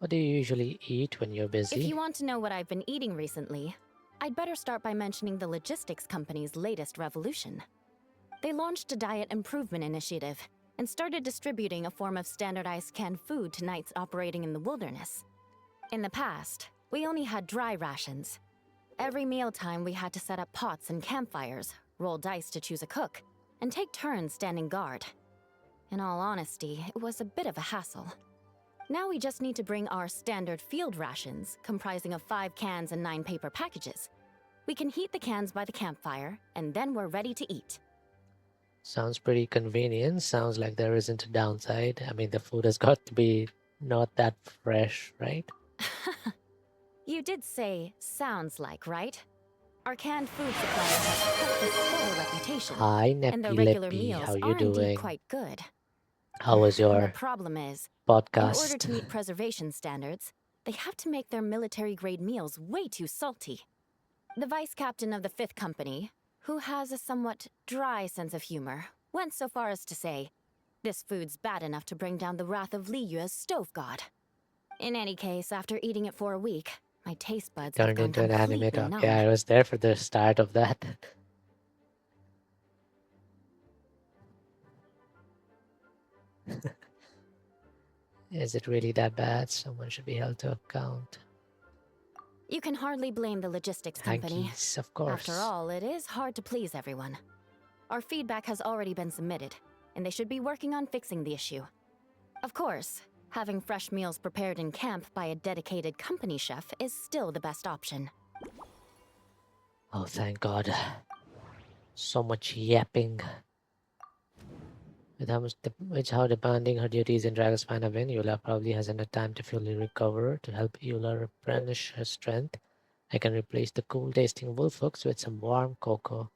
What do you usually eat when you're busy? If you want to know what I've been eating recently, I'd better start by mentioning the logistics company's latest revolution. They launched a diet improvement initiative and started distributing a form of standardized canned food to knights operating in the wilderness. In the past, we only had dry rations. Every mealtime we had to set up pots and campfires, roll dice to choose a cook, and take turns standing guard. In all honesty, it was a bit of a hassle. Now we just need to bring our standard field rations, comprising of 5 cans and 9 paper packages. We can heat the cans by the campfire, and then we're ready to eat. Sounds pretty convenient. Sounds like there isn't a downside. I mean, the food has got to be not that fresh, right? You did say sounds like, right? Our canned food supplier has quite a stellar reputation. Hi, And their regular Neppy meals how you are indeed doing? quite good. How was The your problem is, in order podcast? to meet preservation standards, they have to make their military-grade meals way too salty. The vice captain of the 5th Company, who has a somewhat dry sense of humor, went so far as to say, "This food's bad enough to bring down the wrath of Li Yue's stove god." In any case, after eating it for a week, my taste buds have Turned gone into an anime completely talk. numb. Yeah, I was there for the start of that. Is it really that bad? Someone should be held to account. You can hardly blame the logistics company. Hankies, of course. After all, it is hard to please everyone. Our feedback has already been submitted, and they should be working on fixing the issue. Of course, having fresh meals prepared in camp by a dedicated company chef is still the best option. Oh, thank God. So much yapping. With how demanding her duties in Dragonspan have been, Eula probably hasn't had time to fully recover. To help Eula replenish her strength, I can replace the cool-tasting wolf hooks with some warm cocoa.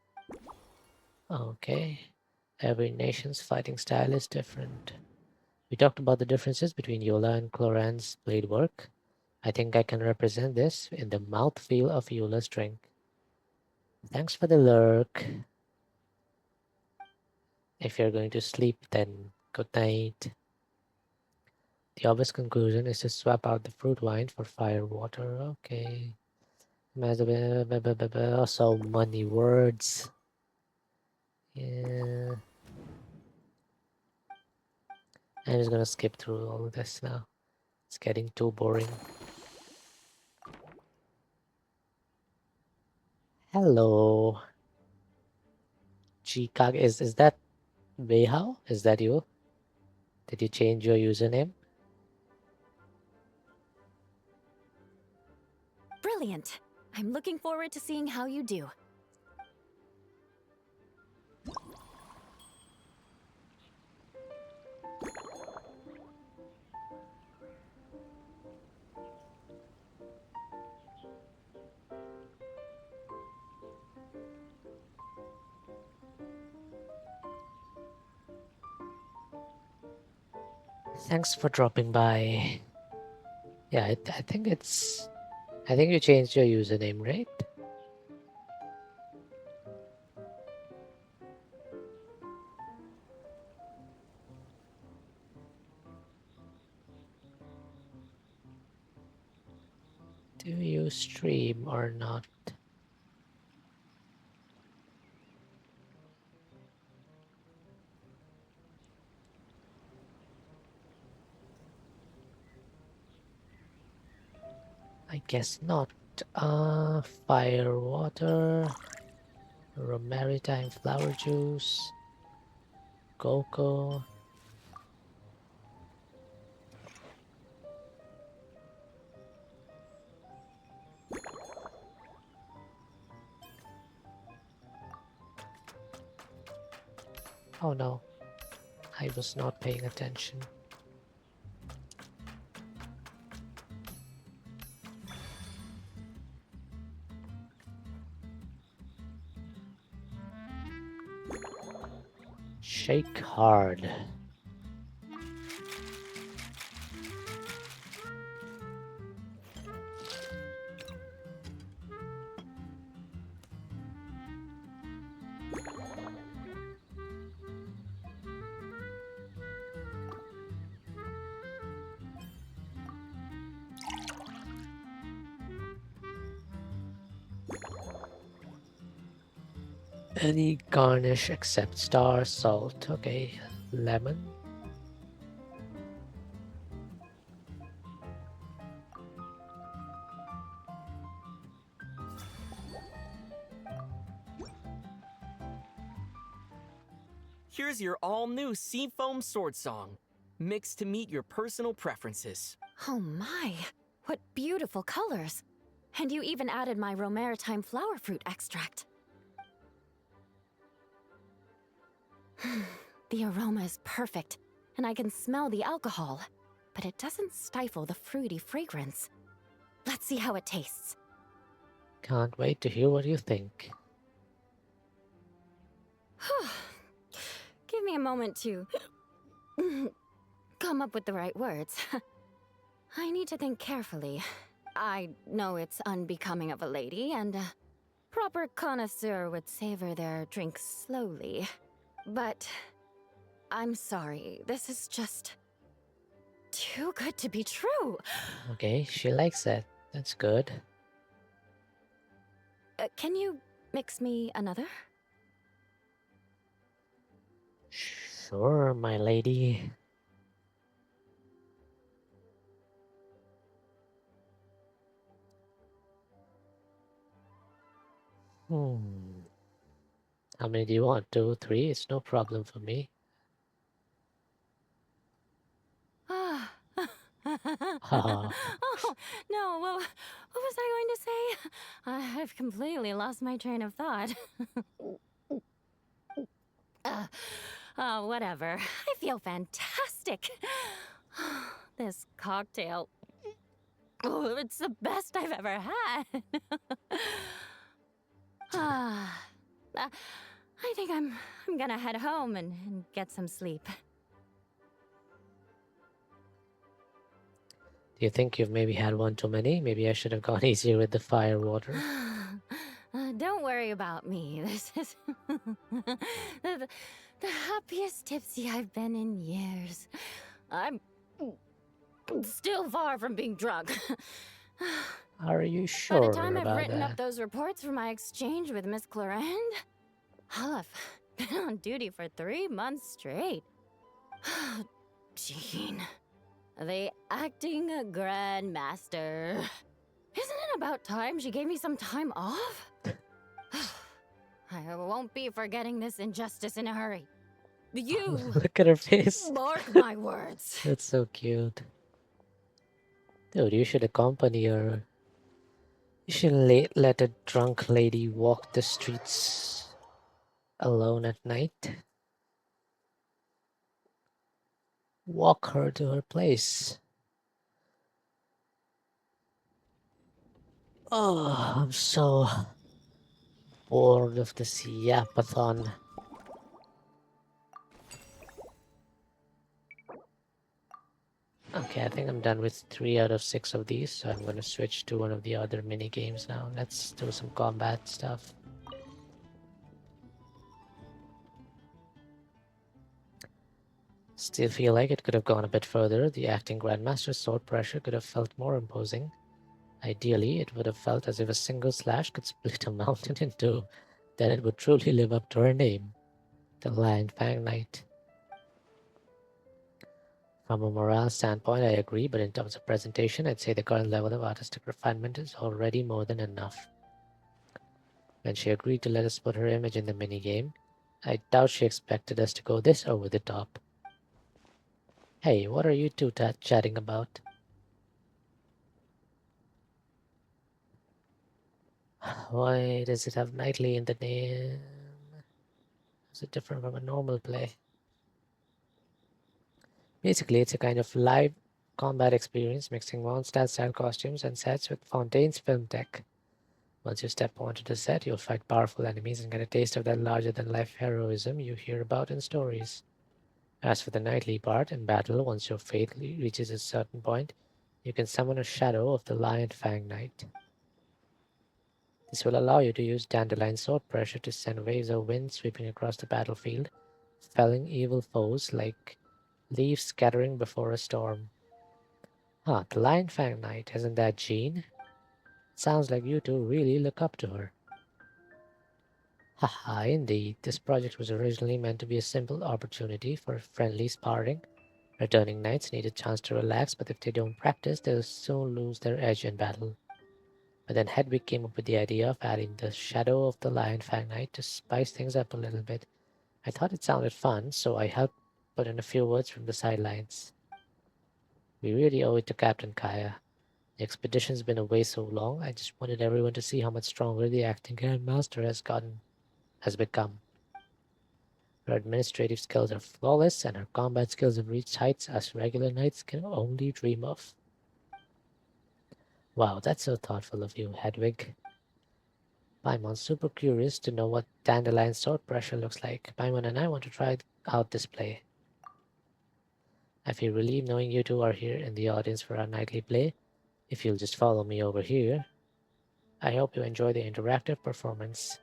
Okay. Every nation's fighting style is different. We talked about the differences between Eula and Cloran's blade work. I think I can represent this in the mouthfeel of Eula's drink. Thanks for the lurk. If you're going to sleep, then good night. The obvious conclusion is to swap out the fruit wine for fire water. Okay. So many words. Yeah. I'm just gonna skip through all of this now. It's getting too boring. Hello. Chikag, is that Beihao? Is that you? Did you change your username? Brilliant! I'm looking forward to seeing how you do. Thanks for dropping by. Yeah, I think I think you changed your username, right? Do you stream or not? I guess not. Fire water, maritime flower juice, cocoa. Oh no, I was not paying attention. Shake hard. Any garnish except star salt. Okay, lemon. Here's your all-new Seafoam Sword Song, mixed to meet your personal preferences. Oh my, what beautiful colors! And you even added my Romaritime flower fruit extract. The aroma is perfect, and I can smell the alcohol, but it doesn't stifle the fruity fragrance. Let's see how it tastes. Can't wait to hear what you think. Give me a moment to come up with the right words. I need to think carefully. I know it's unbecoming of a lady, and a proper connoisseur would savor their drinks slowly. But I'm sorry, this is just too good to be true. Okay, she likes that. That's good. Can you mix me another? Sure, my lady. How many do you want? 2, 3? It's no problem for me. Oh, no, what was I going to say? I've completely lost my train of thought. Whatever. I feel fantastic. This cocktail. Oh, it's the best I've ever had. I think I'm gonna head home and get some sleep. Do you think you've maybe had one too many? Maybe I should have gone easier with the fire water. Don't worry about me. This is the happiest tipsy I've been in years. I'm still far from being drunk. Are you By sure the time I've about written that? up those reports for my exchange with Miss Clarend, I'll have been on duty for 3 months straight. Jean, the acting grandmaster. Isn't it about time she gave me some time off? I won't be forgetting this injustice in a hurry. You Look at her face. mark my words. That's so cute. Dude, you should accompany her. You shouldn't let a drunk lady walk the streets alone at night. Walk her to her place. Oh, I'm so bored of this yapathon. Okay, I think I'm done with 3 out of 6 of these, so I'm gonna switch to one of the other mini games now. Let's do some combat stuff. Still feel like it could have gone a bit further. The acting Grandmaster's sword pressure could have felt more imposing. Ideally, it would have felt as if a single slash could split a mountain in two. Then it would truly live up to her name, the Lion Fang Knight. From a morale standpoint, I agree, but in terms of presentation, I'd say the current level of artistic refinement is already more than enough. When she agreed to let us put her image in the minigame, I doubt she expected us to go this over the top. Hey, what are you two chatting about? Why does it have Knightly in the name? Is it different from a normal play? Basically, it's a kind of live combat experience mixing Mondstadt-style costumes and sets with Fontaine's film tech. Once you step onto the set, you'll fight powerful enemies and get a taste of that larger-than-life heroism you hear about in stories. As for the Knightly part, in battle, once your faith reaches a certain point, you can summon a shadow of the Lion Fang Knight. This will allow you to use Dandelion Sword Pressure to send waves of wind sweeping across the battlefield, felling evil foes like leaves scattering before a storm. Huh, the Lion Fang Knight, isn't that Jean? Sounds like you two really look up to her. Haha, indeed. This project was originally meant to be a simple opportunity for friendly sparring. Returning knights need a chance to relax, but if they don't practice, they'll soon lose their edge in battle. But then Hedwig came up with the idea of adding the shadow of the Lion Fang Knight to spice things up a little bit. I thought it sounded fun, so I helped put in a few words from the sidelines. We really owe it to Captain Kaya. The expedition's been away so long, I just wanted everyone to see how much stronger the acting Grandmaster has become. Her administrative skills are flawless, and her combat skills have reached heights us regular knights can only dream of. Wow, that's so thoughtful of you, Hedwig. Paimon's super curious to know what Dandelion Sword Pressure looks like. Paimon and I want to try out this play. I feel relieved knowing you two are here in the audience for our nightly play. If you'll just follow me over here, I hope you enjoy the interactive performance.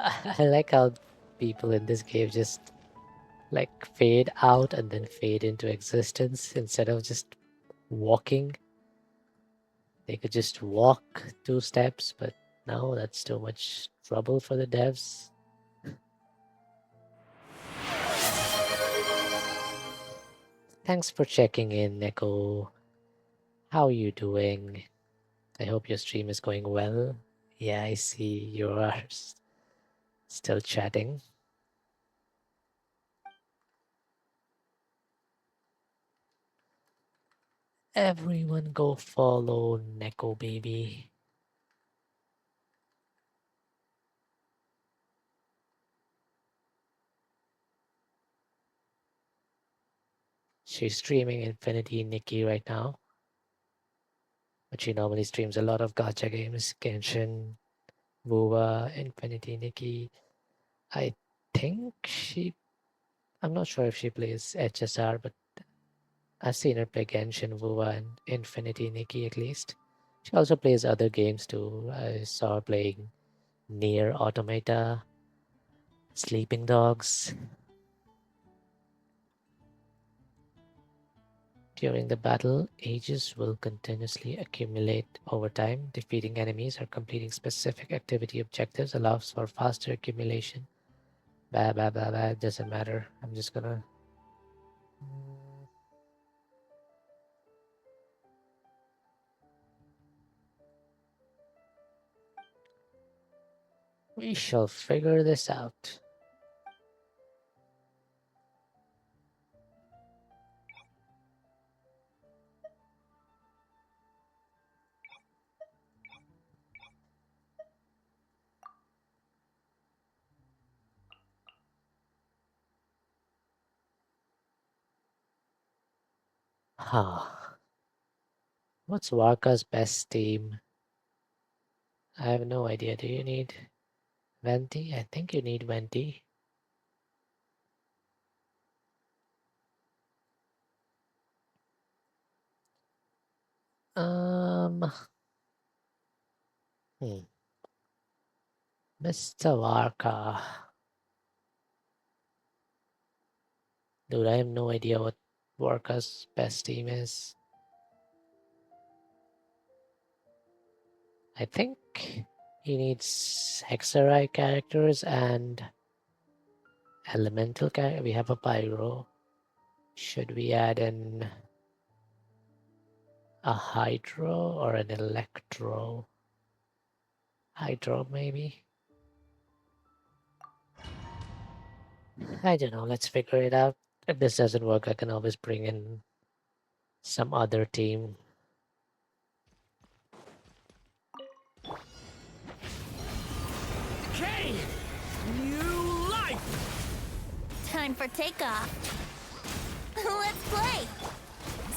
I like how people in this game just like fade out and then fade into existence instead of just walking. They could just walk 2 steps, but no, that's too much trouble for the devs. Thanks for checking in, Neko. How are you doing? I hope your stream is going well. Yeah, I see you are still chatting. Everyone go follow Neko baby. She's streaming Infinity Nikki right now. But she normally streams a lot of gacha games. Genshin, Wuwa, Infinity Nikki. I think I'm not sure if she plays HSR, but I've seen her play Genshin, Wuwa, and Infinity Nikki at least. She also plays other games too. I saw her playing Nier Automata, Sleeping Dogs. During the battle, ages will continuously accumulate over time. Defeating enemies or completing specific activity objectives allows for faster accumulation. It doesn't matter. I'm just gonna... We shall figure this out. Huh. What's Warka's best team? I have no idea. Do you need Venti? I think you need Venti. Um, Mr. Warka. Dude, I have no idea what Warca's best team is. I think he needs Hexarai characters and elemental character. We have a Pyro. Should we add in a Hydro or an Electro? Hydro, maybe? I don't know. Let's figure it out. If this doesn't work, I can always bring in some other team. Okay! New life! Time for takeoff. Let's play.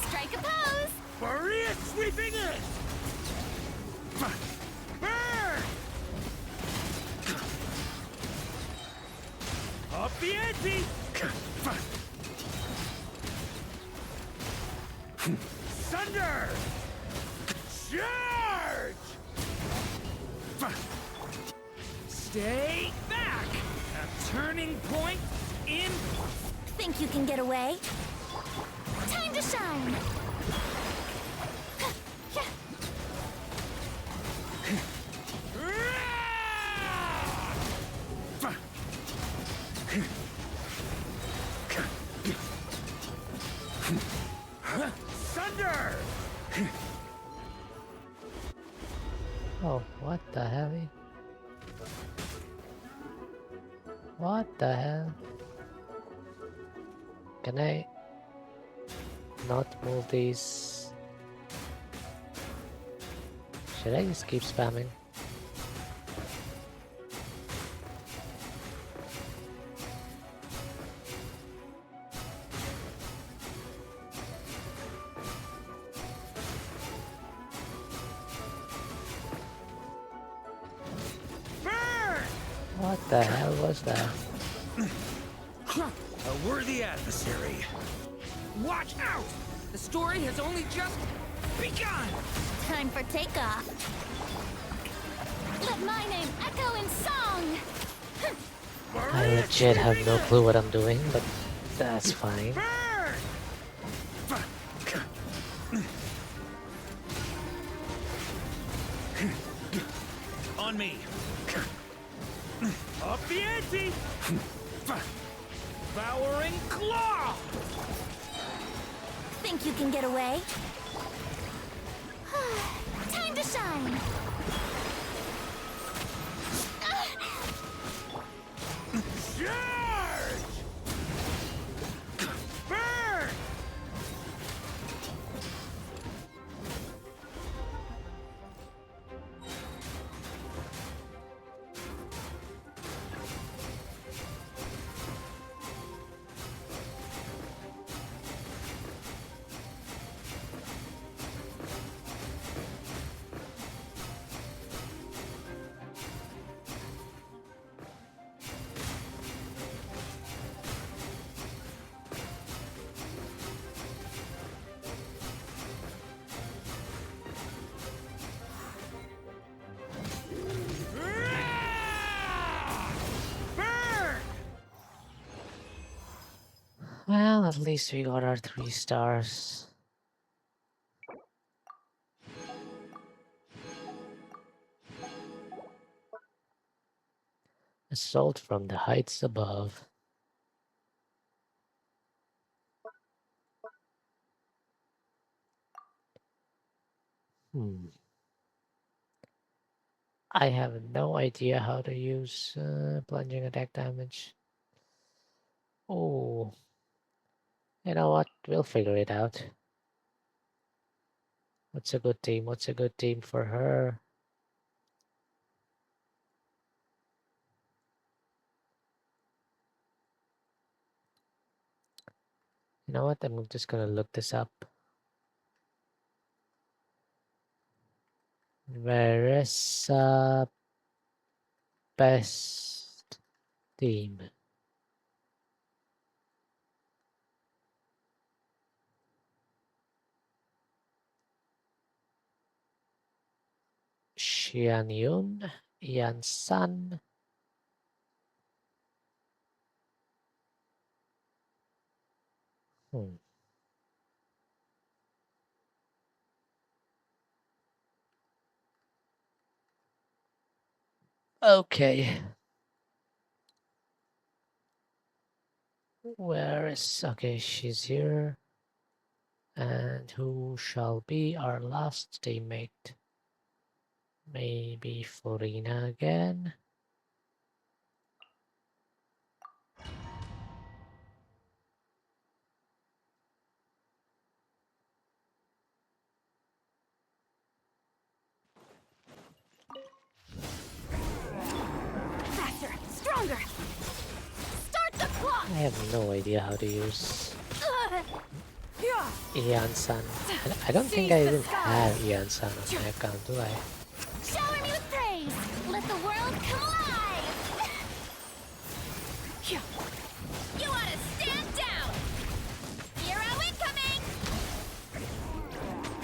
Strike a pose. Maria sweeping in! Burn! Up the ante! Thunder! Charge! Stay back! A turning point in... Think you can get away? Time to shine. Thunder! Oh, what the hell? What the hell? Can I not move these? Should I just keep spamming? What the hell was that? A worthy adversary. Watch out! The story has only just begun! Time for takeoff. Let my name echo in song. I legit have no clue what I'm doing, but that's fine. On me. Up the ante! Devouring claw! Think you can get away? Time to shine. Charge! Burn! Well, at least we got our 3 stars. Assault from the heights above. I have no idea how to use plunging attack damage. Oh, you know what? We'll figure it out. What's a good team? What's a good team for her? You know what? I'm just gonna look this up. Veresa best team. Xian Yun, Yan San, Hmm. Okay. Where is... Okay, she's here. And who shall be our last teammate? Maybe Florina again? Faster! Stronger! Start the clock! I have no idea how to use Yeah. Ian-san. I don't think I even have Ian-san on my account, do I? Shower me with praise! Let the world come alive! You ought to stand down! Hero incoming!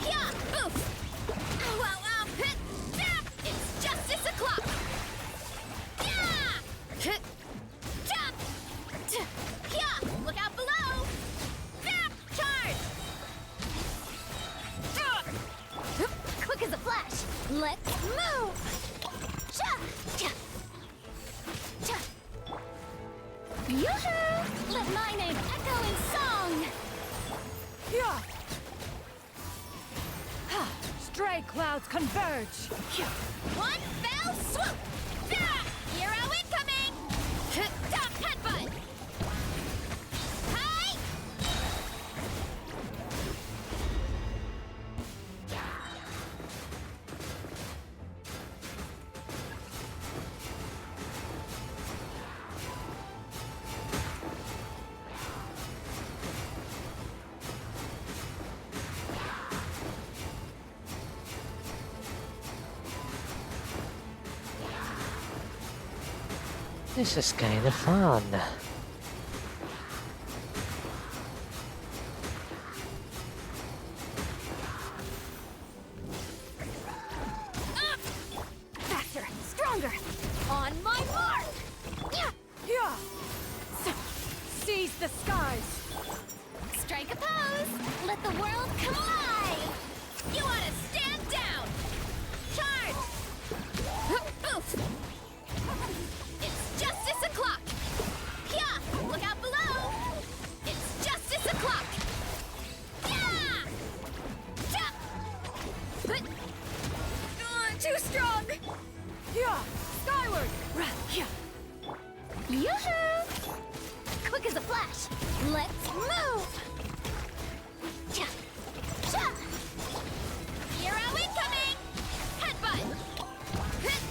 Yeah! Oof! Ow, ow, ow! Hit! Zap! It's justice o'clock! Yeah! Hit! Jump! Yeah! Look out below! Zap! Charge! Quick as a flash! Let's move! Cha! Cha! Cha! Yoo-hoo! Let my name echo in song! Yeah. Stray clouds converge. One fell swoop! Hero incoming! Top headbutt! Hi! This is kind of fun. Faster! Stronger! On my mark! Yeah! Yeah. Seize the skies. Strike a pose! Let the world come alive! You ought to stand down! Charge! Oof! It's justice o'clock! Yeah! Look out below! It's justice o'clock! Yeah! Ja! Too strong! Yeah. Skyward. Yoo-hoo! Quick as a flash! Let's move! Cha! Cha! Hero incoming! Headbutt! Hit!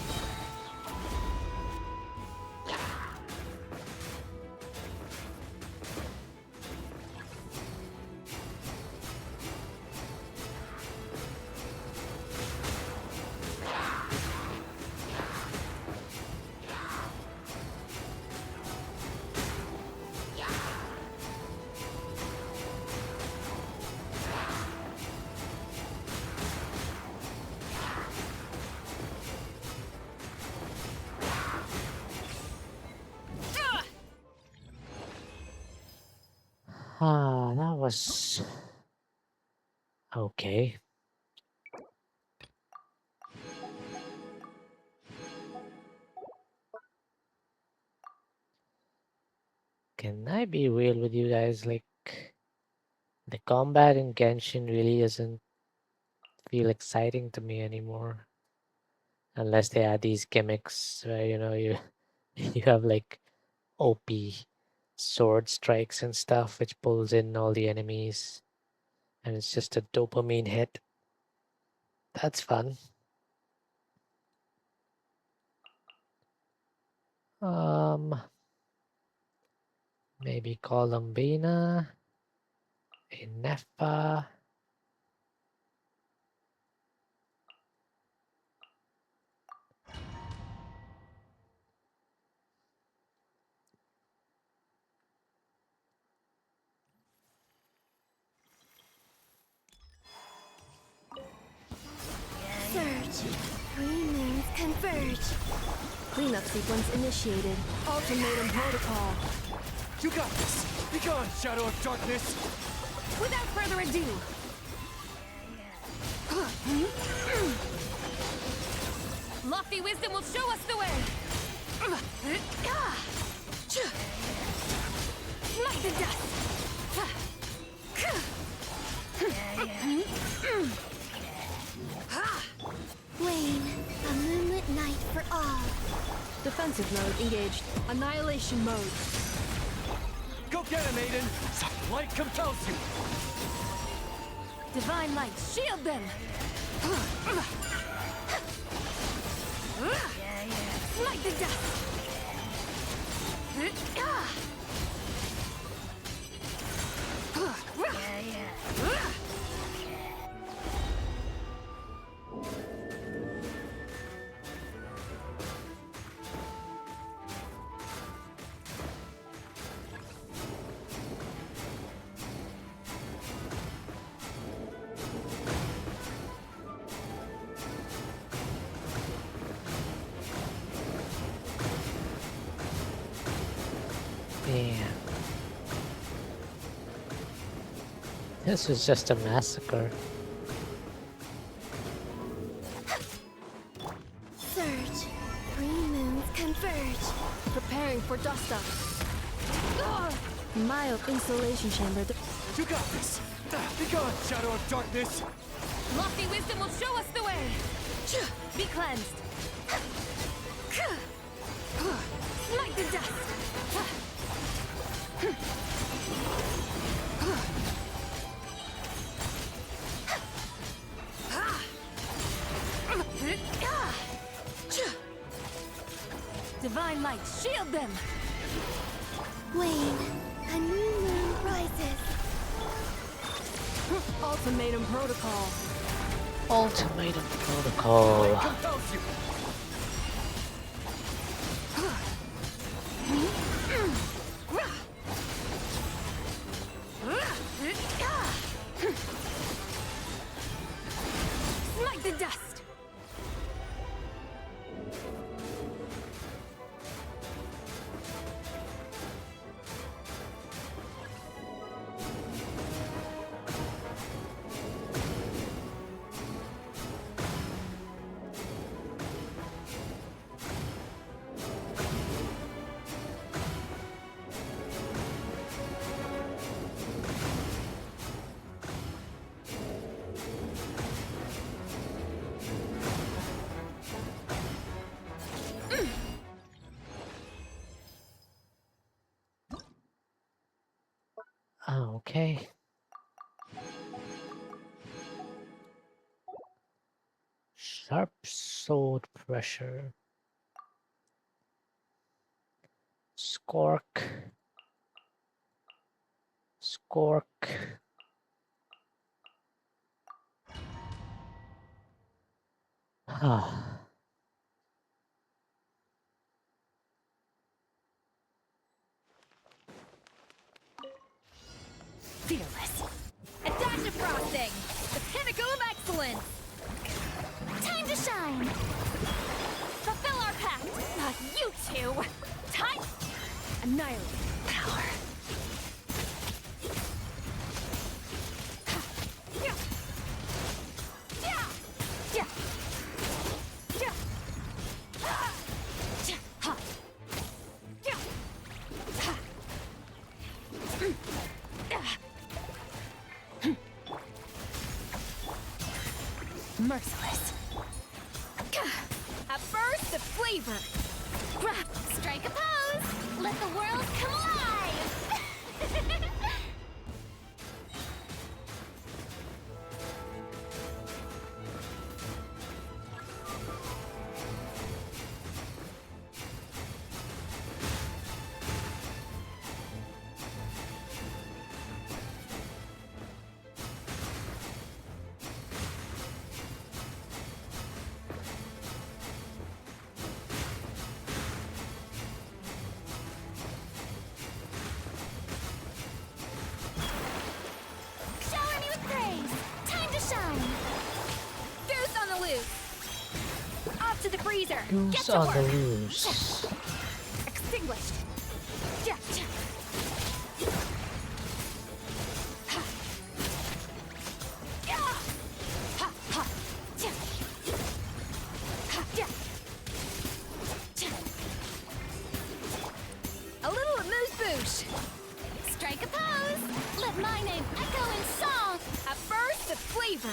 That was okay. Can I be real with you guys? Like, the combat in Genshin really doesn't feel exciting to me anymore. Unless they add these gimmicks where, you you have like OP sword strikes and stuff, which pulls in all the enemies, and it's just a dopamine hit. That's fun. Maybe Columbina, Ineffa. Surge. Green moons converge. Cleanup sequence initiated. Ultimatum protocol. You got this! Be gone, Shadow of Darkness! Without further ado, lofty wisdom will show us the way. Smite the dust. Wayne, a moonlit night for all. Defensive mode engaged. Annihilation mode. Go get him, Aiden! Light compels you! Divine light, shield them. Smite the dust. Damn. This was just a massacre. Surge. 3 moons converge. Preparing for dust up. Mild insulation chamber. You got this! Be gone, Shadow of Darkness! Lofty wisdom will show us the way. Be cleansed. Smite the dust. Divine light, shield them! Wayne, a new moon rises. Ultimatum protocol. Ultimatum protocol. Light compels you! Smite the dust! Okay. Sharp sword pressure. Skork. Skork. Ah. Fearless. A dash of frosting. The pinnacle of excellence. Time to shine. Fulfill our pact. Not you two. Time. Annihilate. Power. Merciless. A burst of flavor. Strike a pose. Let the world come alive. Shower me with praise. Time to shine. Goose on the loose. Off to the freezer. Get Goose to on work. the loose. Extinguished. flavor.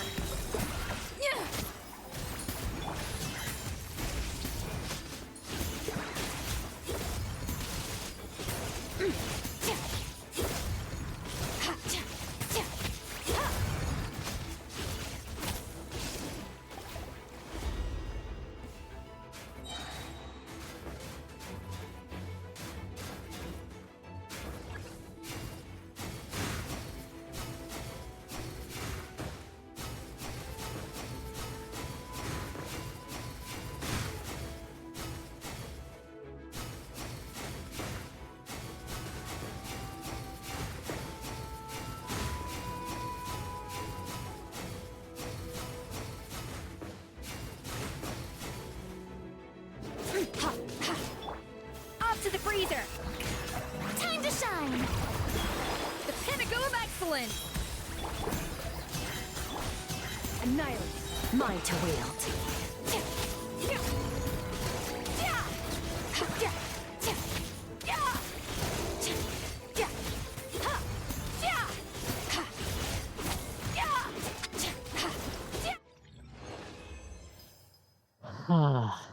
Yeah. Off to the freezer. Time to shine. The pinnacle of excellence. Annihilate. Mine to wield. Ah.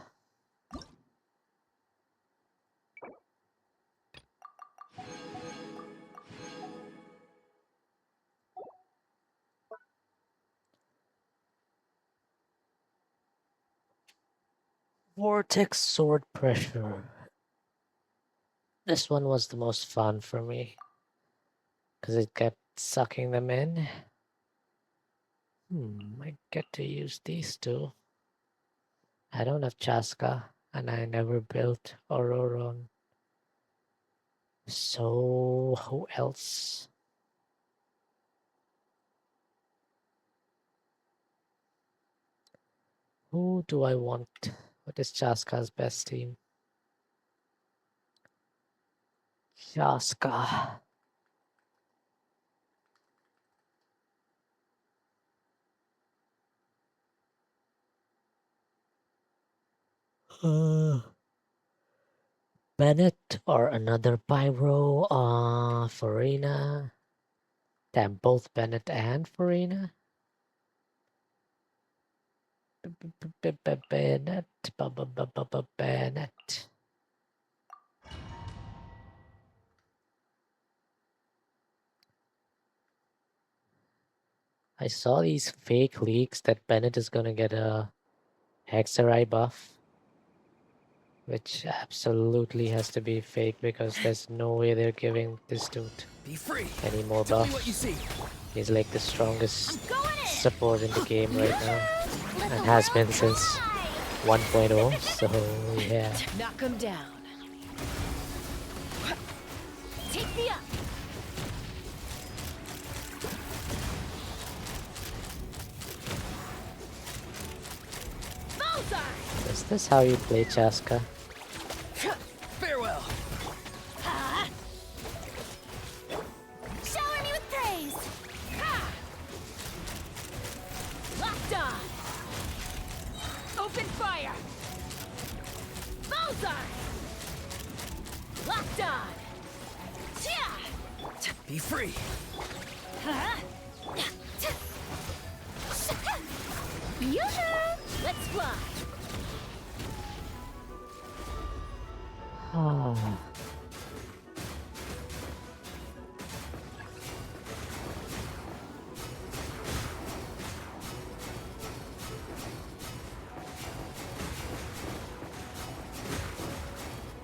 Vortex sword pressure. This one was the most fun for me because it kept sucking them in. I get to use these two. I don't have Chaska and I never built Auroron. So who else? Who do I want? What is Chaska's best team? Chaska. Bennett or another Pyro. Farina. Damn, both Bennett and Farina. Bennett. Bennett. I saw these fake leaks that Bennett is gonna get a Hexarai buff, which absolutely has to be fake because there's no way they're giving this dude Be free. any more Tell me what you buffs. see. He's like the strongest I'm going in. support in the game right now and has been since 1.0, so yeah. Knock him down. Take me up. Bullseye. Is this how you play Chaska? Farewell. Shower me with praise. Ha! Locked on. Open fire. Bullseye. Locked on. Yeah. Be free. Yoo-hoo! Let's fly. Ah.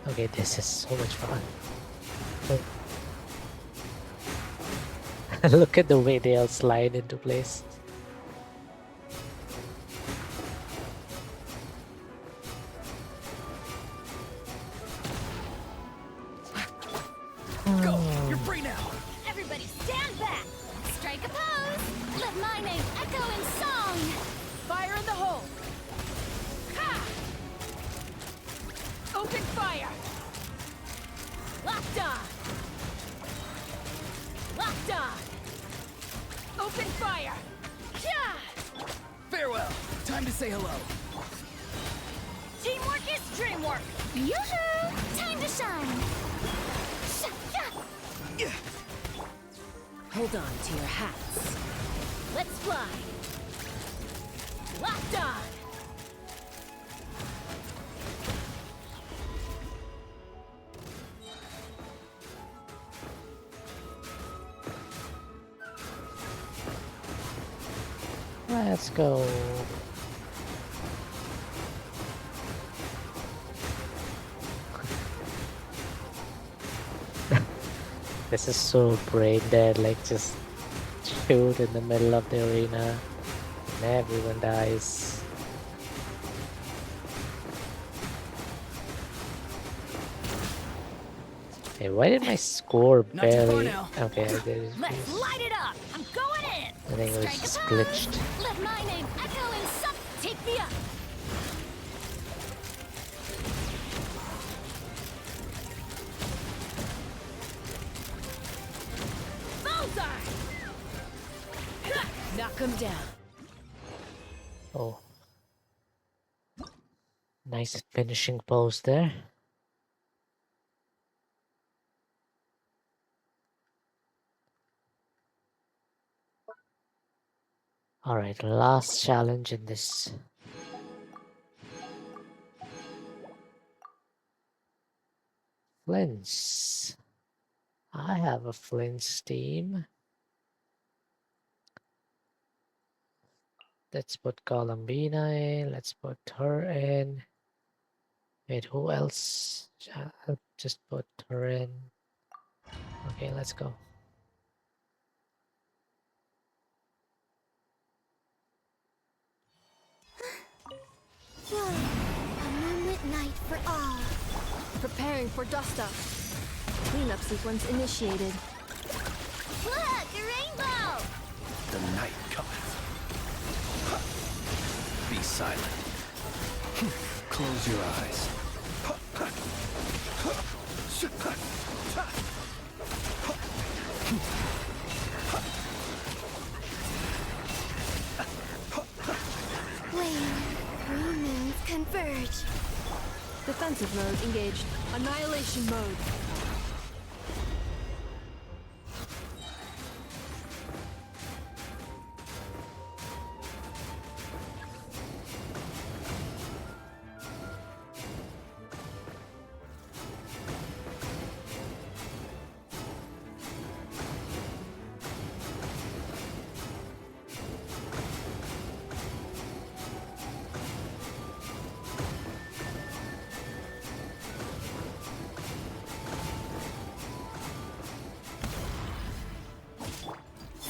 Okay, this is so much fun. Look at the way they all slide into place. Go. You're free now. Everybody stand back. Strike a pose. Let my name echo in song. Fire in the hole. Ha! Open fire. Locked on. Locked on. Open fire. Yeah! Farewell. Time to say hello. Teamwork is dreamwork. Yoo-hoo! Time to shine. Hold on to your hats. Let's fly. Locked on. Let's go. This is so brain dead, like just shoot in the middle of the arena and everyone dies. Hey, why did my score Not too far barely? now. Okay, I did. Let's light it up. I'm going in. I think it was Strike just a pose. glitched. Let my name echo in some. Take me up. Bullseye. Knock him down. Oh, nice finishing pose there. All right, last challenge in this. Flints. I have a Flints team. Let's put Columbina in. Let's put her in. Wait, who else? I'll just put her in. Okay, let's go. A moonlit night for all. Preparing for dust up. Cleanup sequence initiated. Look, a rainbow. The night cometh. Be silent. Close your eyes. When three moons converge. Defensive mode engaged. Annihilation mode.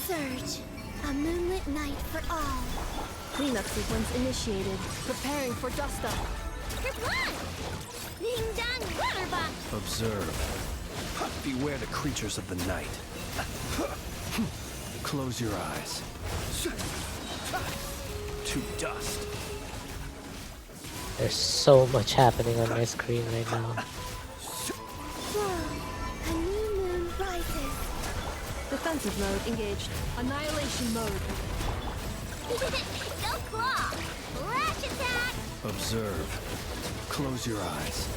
Surge. A moonlit night for all. Cleanup sequence initiated. Preparing for dust up. Kerplunk! Ding dong water bomb. Observe. Beware the creatures of the night. Close your eyes. To dust. There's so much happening on my screen right now. Whoa. A new moon rises. Defensive mode engaged. Annihilation mode. Go claw. Lash attack. Observe. Close your eyes.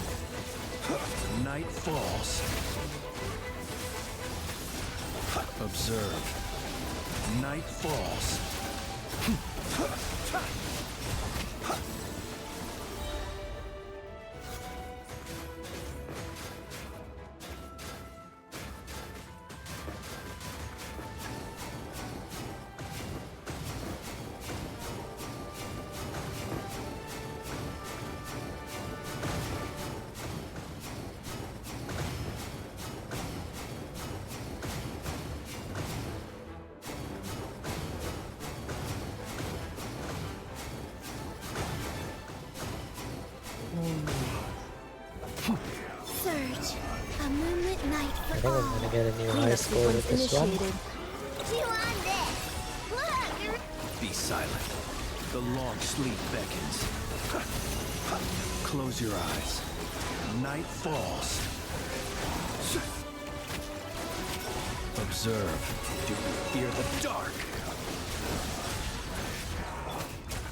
Night falls. Observe. Night falls. Surge. A moonlit night I for think I'm all. gonna get a new high Cleanup score with sequence this one. initiated. Chew on this. Look. Be silent. The long sleep beckons. Close your eyes. Night falls. Observe. Do you fear the dark?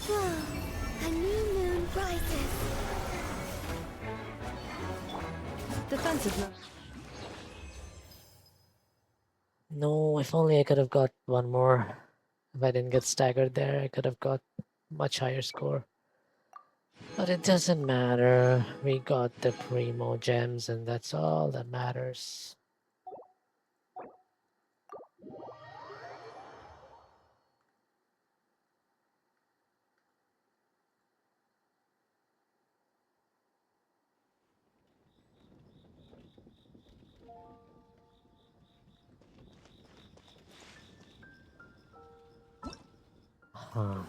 Whoa. A new moon rises. Defensive mode. No, if only I could have got one more If I didn't get staggered there, I could have got much higher score. But it doesn't matter. We got the primo gems, and that's all that matters. Huh.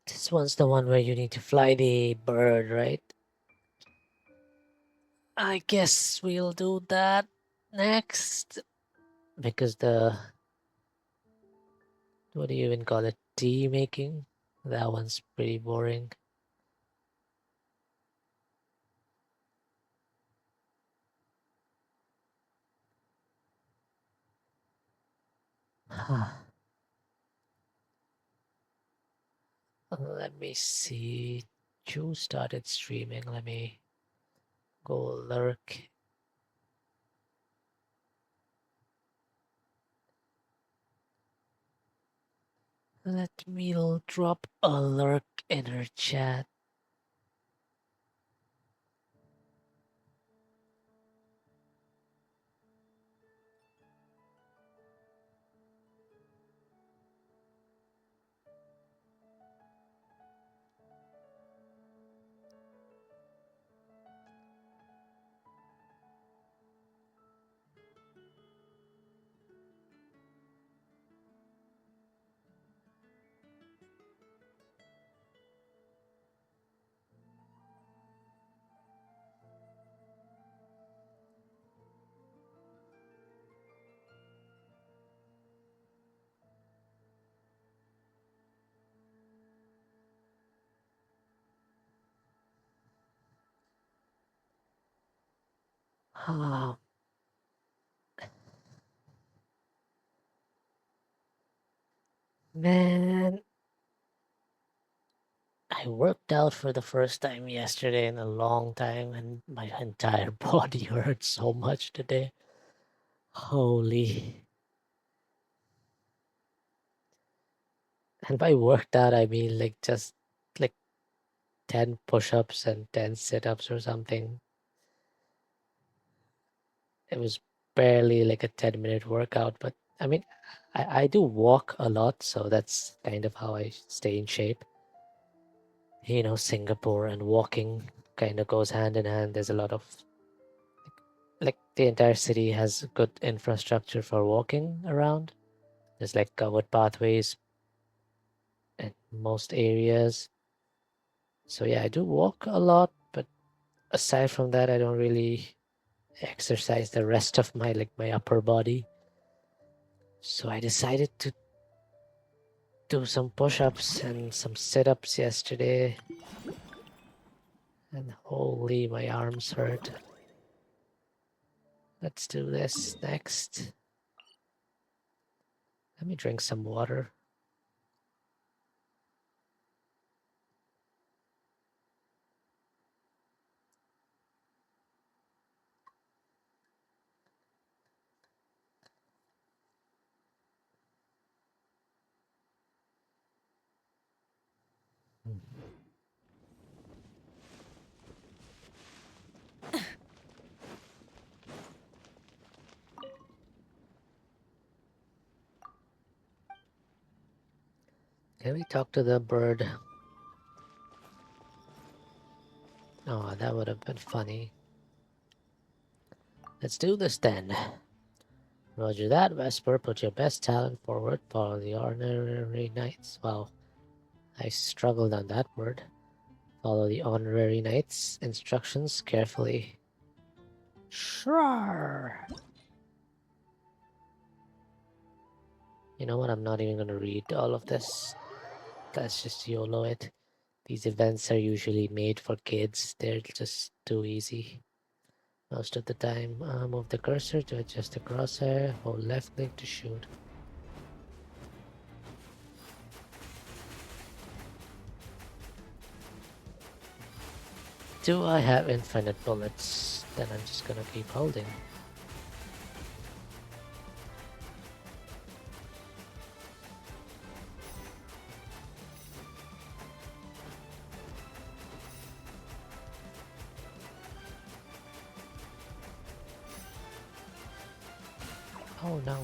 This one's the one where you need to fly the bird, right? I guess we'll do that next. Because what do you even call it? Tea making? That one's pretty boring. Let me see. Chu started streaming. Let me go lurk. Let me drop a lurk in her chat. Ah, man. I worked out for the first time yesterday in a long time, and my entire body hurts so much today. Holy. And by worked out, I mean like just like 10 push-ups and 10 sit-ups or something. It was barely like a 10-minute workout, but I mean, I do walk a lot, so that's kind of how I stay in shape. You know, Singapore and walking kind of goes hand in hand. There's a lot of like the entire city has good infrastructure for walking around. There's like covered pathways in most areas. So yeah, I do walk a lot, but aside from that, I don't really exercise the rest of my my upper body. So I decided to do some push-ups and some sit-ups yesterday. And holy, my arms hurt. Let's do this next. Let me drink some water. Can we talk to the bird? Oh, that would have been funny. Let's do this then. Roger that, Vesper. Put your best talent forward. Follow the honorary knights. Wow, I struggled on that word. Follow the honorary knights' instructions carefully. Sure. You know what? I'm not even going to read all of this. Let's just YOLO it. These events are usually made for kids. They're just too easy most of the time. Move the cursor to adjust the crosshair. Hold left click to shoot. Do I have infinite bullets? Then I'm just gonna keep holding. Oh no.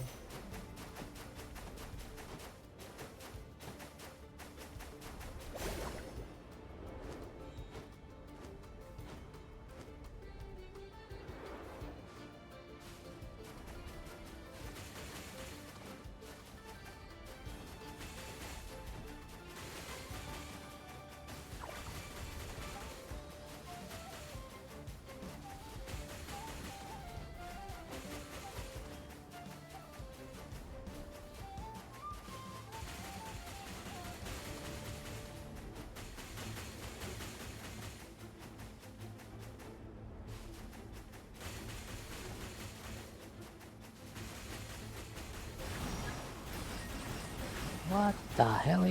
What the hell?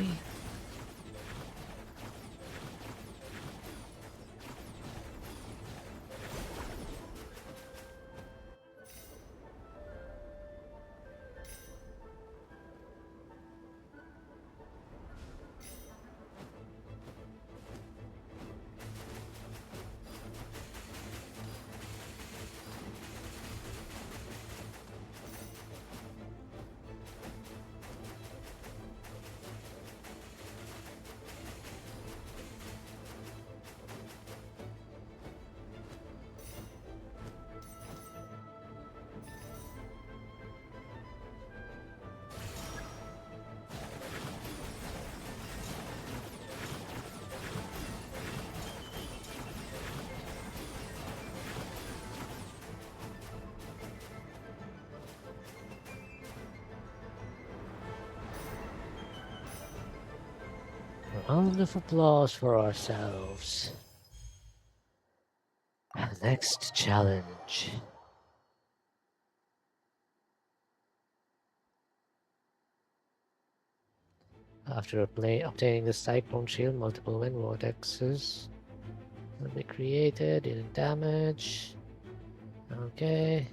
Round of applause for ourselves. Next challenge. After obtaining the Cyclone Shield, multiple wind vortexes will be created, dealing damage. Okay.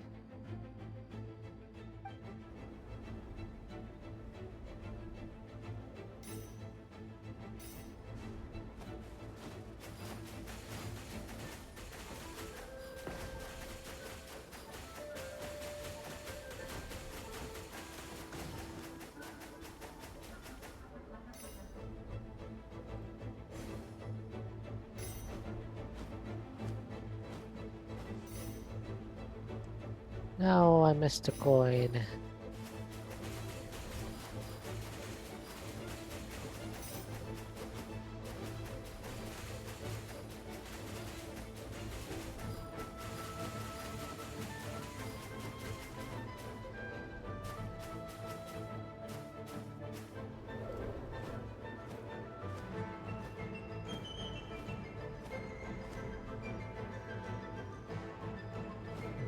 No, I missed a coin.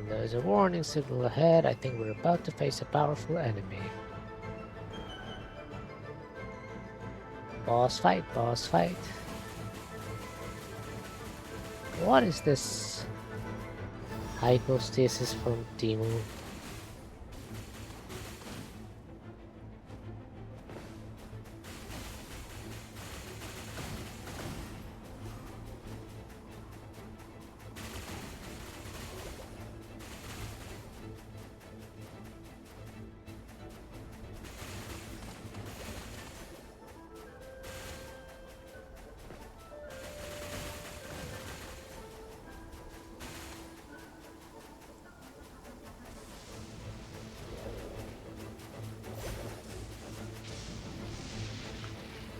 There's a warning signal ahead. I think we're about to face a powerful enemy. Boss fight, boss fight. What is this? Hypostasis from Timu.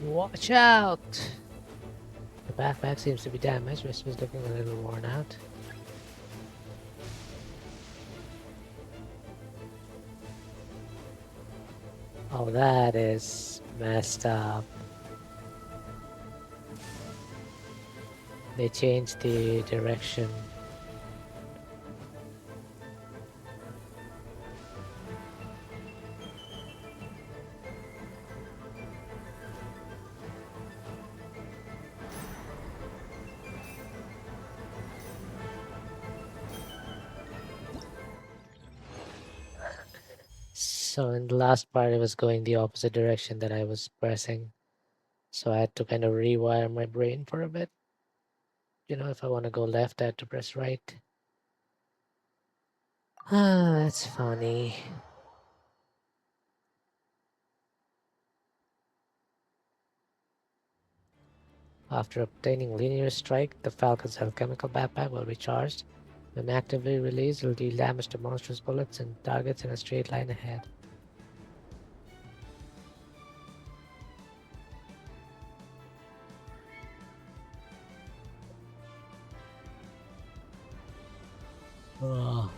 Watch out! The backpack seems to be damaged. Wisp is looking a little worn out. Oh, that is messed up. They changed the direction. So in the last part, it was going the opposite direction that I was pressing. So I had to kind of rewire my brain for a bit. You know, if I want to go left, I had to press right. Ah, that's funny. After obtaining linear strike, the Falcon's alchemical backpack will be charged. When actively released, it will deal damage to monstrous bullets and targets in a straight line ahead. Oh.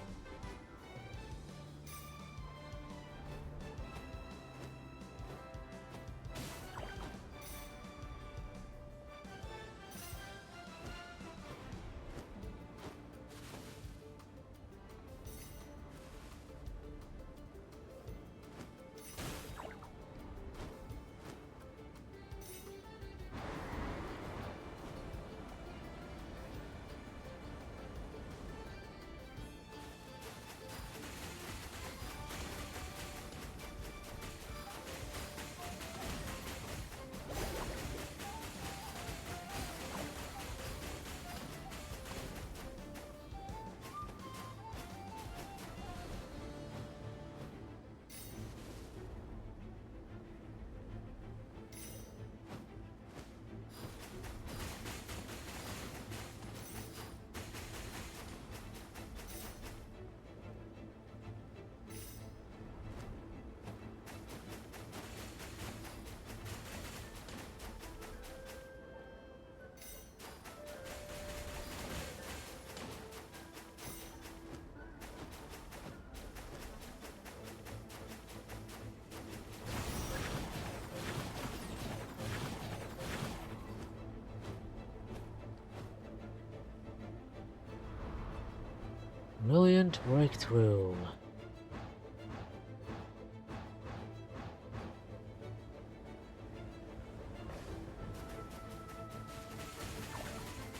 Brilliant breakthrough.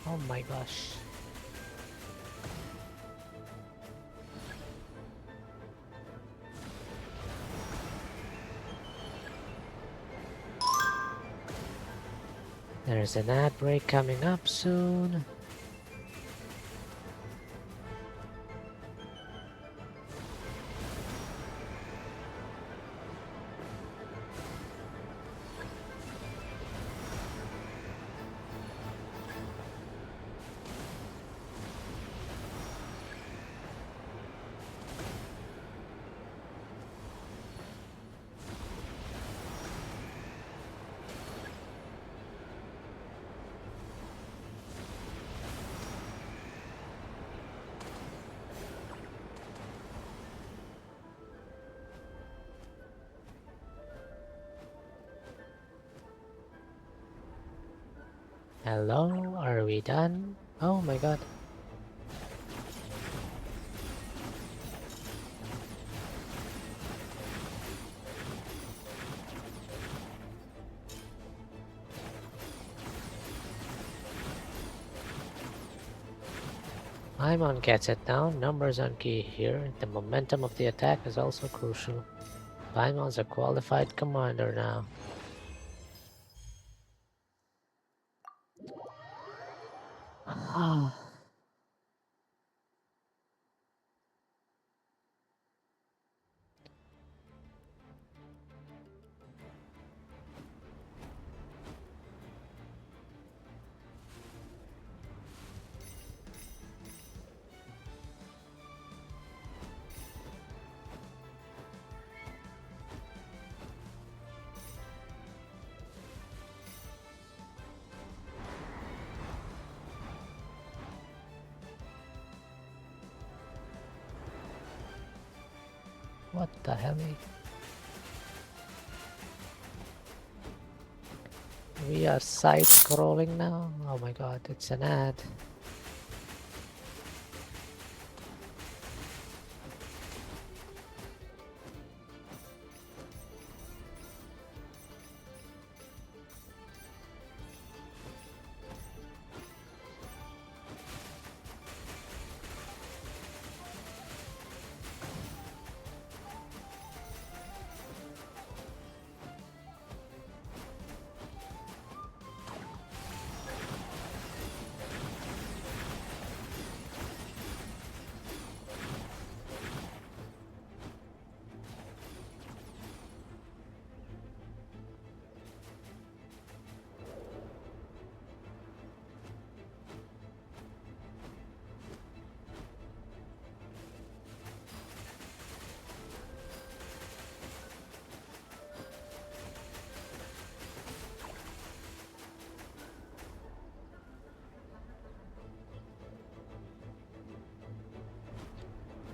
Oh my gosh. There's an ad break coming up soon. Hello, are we done? Oh my god. Paimon gets it down. Numbers aren't key here. The momentum of the attack is also crucial. Paimon's a qualified commander now. Ah. What the hell? We are side scrolling now? Oh my god, it's an ad.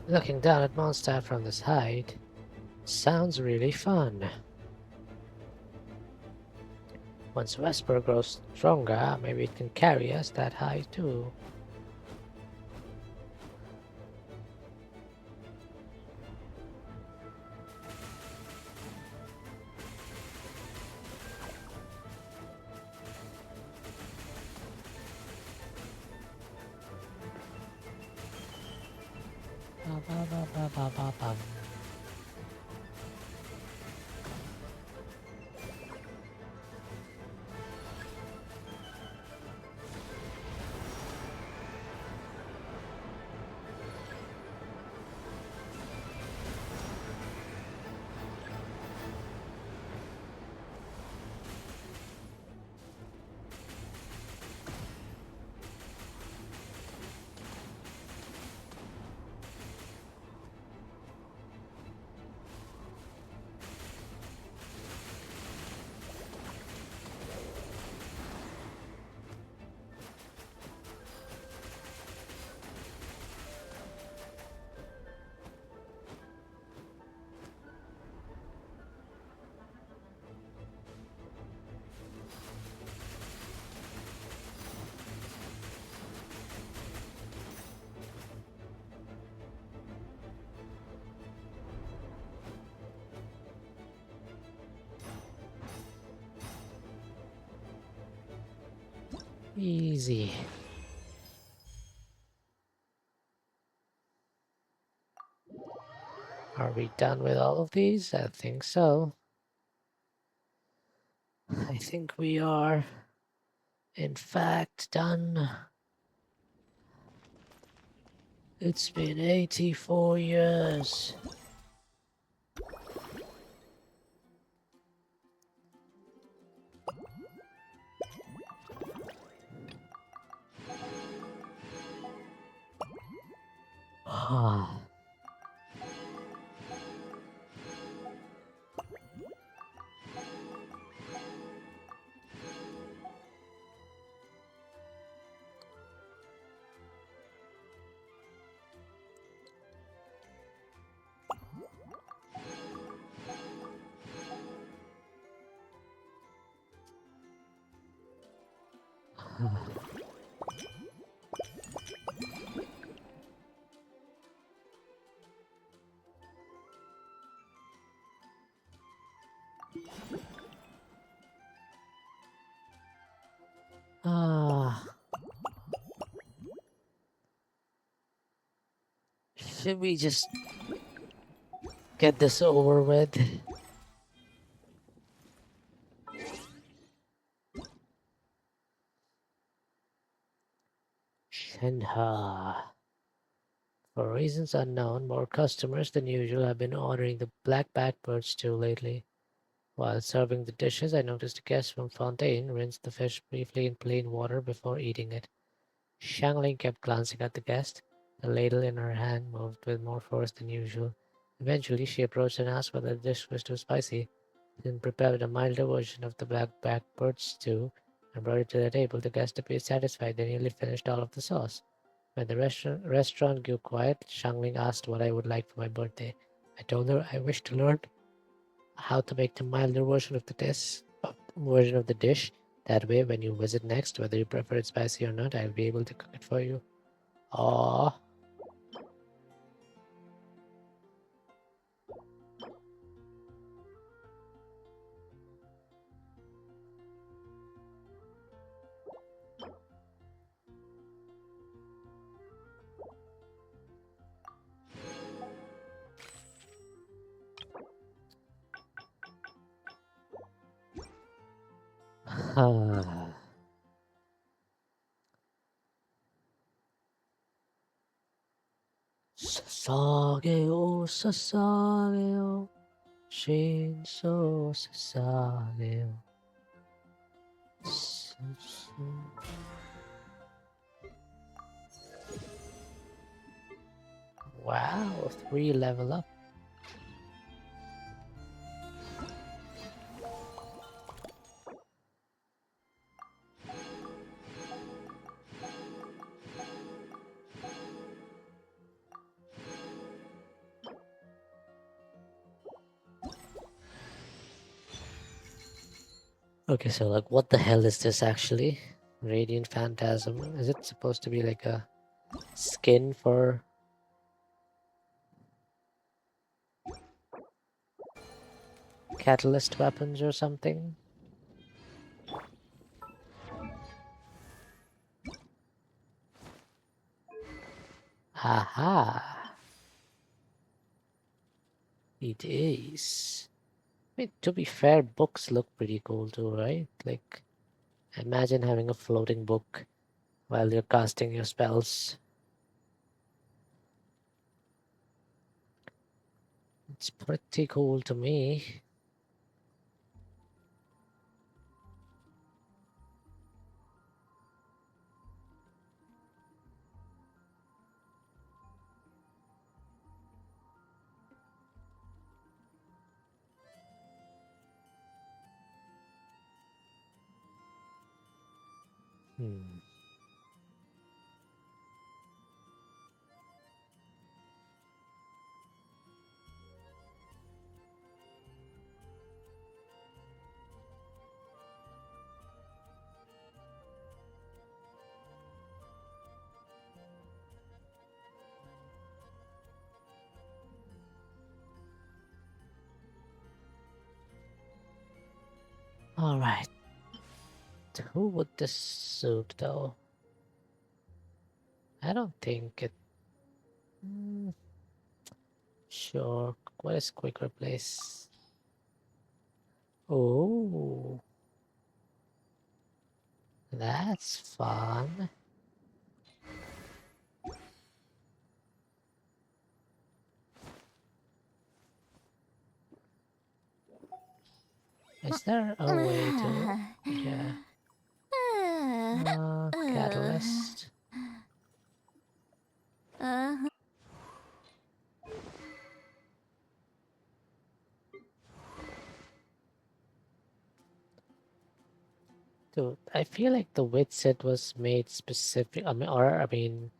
Looking down at Mondstadt from this height sounds really fun. Once Vesper grows stronger, maybe it can carry us that high too. Ba-ba-ba-ba-ba-bum. Easy. Are we done with all of these? I think so. I think we are, in fact, done. It's been 84 years. Ah. Ah. Should we just get this over with? Shenhe. For reasons unknown, more customers than usual have been ordering the black backbird stew lately. While serving the dishes, I noticed a guest from Fontaine rinsed the fish briefly in plain water before eating it. Shangling kept glancing at the guest. The ladle in her hand moved with more force than usual. Eventually, she approached and asked whether the dish was too spicy. Then prepared a milder version of the black backbird stew and brought it to the table. The guest appeared satisfied. They nearly finished all of the sauce. When the restaurant grew quiet, Shangling asked what I would like for my birthday. I told her I wished to learn how to make the milder version of the dish. That way, when you visit next, whether you prefer it spicy or not, I'll be able to cook it for you. Aww. Sasageo, Sasageo, Shinso Sasageo. Wow, 3 level up. Okay, so like, what the hell is this actually? Radiant Phantasm. Is it supposed to be like a skin for catalyst weapons or something? Aha! It is. I mean, to be fair, books look pretty cool too, right? Like, imagine having a floating book while you're casting your spells. It's pretty cool to me. Hmm. Alright. Who would this suit though? I don't think it. Hmm, sure. What is quick replace? Oh, that's fun. Is there a way to. Yeah. Catalyst. Dude, I feel like the wit set was made specific. I mean,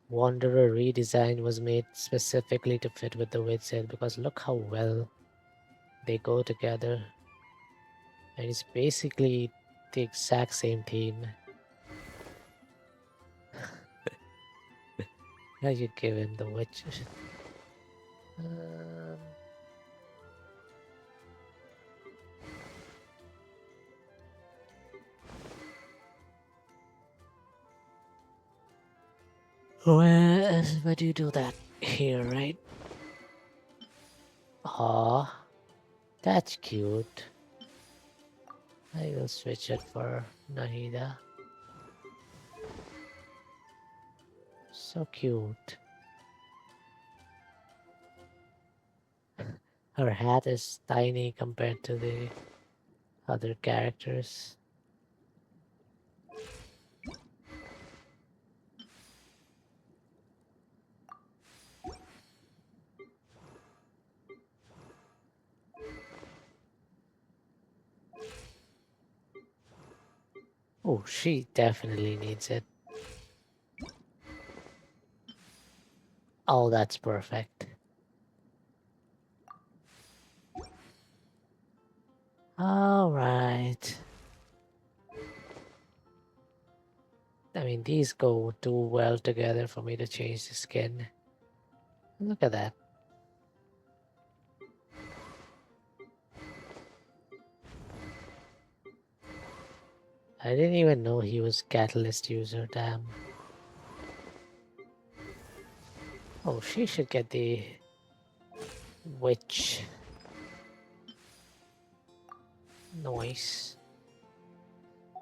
Wanderer redesign was made specifically to fit with the wit set because look how well they go together. And it's basically the exact same team. Now you give him the witch. Um, where do you do that? Here, right? Aw, that's cute. I will switch it for Nahida. So cute. Her hat is tiny compared to the other characters. Oh, she definitely needs it. Oh, that's perfect. All right. I mean, these go too well together for me to change the skin. Look at that. I didn't even know he was Catalyst user, damn. Oh, she should get the witch. Noise.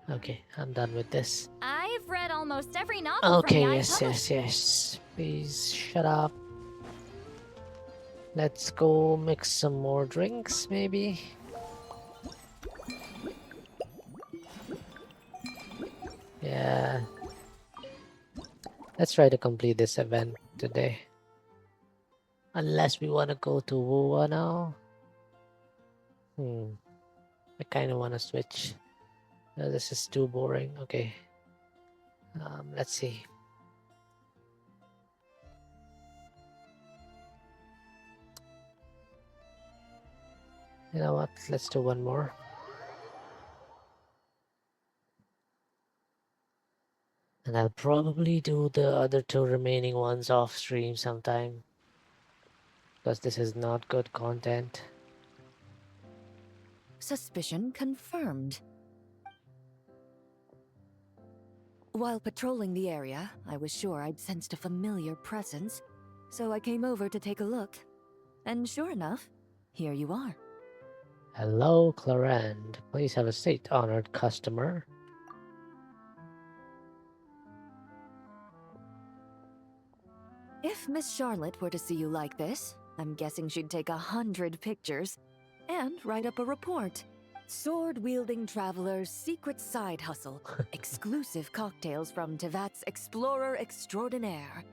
Okay, I'm done with this. I've read almost every novel from Okay, Yae yes, yes, Publishing. yes. Please shut up. Let's go mix some more drinks, maybe. Yeah. Let's try to complete this event today. Unless we want to go to Wuwa now. I kind of want to switch. No, this is too boring. Okay. Let's see. You know what? Let's do one more. And I'll probably do the other two remaining ones off stream sometime. Because this is not good content. Suspicion confirmed. While patrolling the area, I was sure I'd sensed a familiar presence, so I came over to take a look. And sure enough, here you are. Hello, Clarand. Please have a seat, honored customer. If Miss Charlotte were to see you like this, I'm guessing she'd take 100 pictures and write up a report. Sword-wielding traveler's secret side hustle. Exclusive cocktails from Tevat's Explorer Extraordinaire.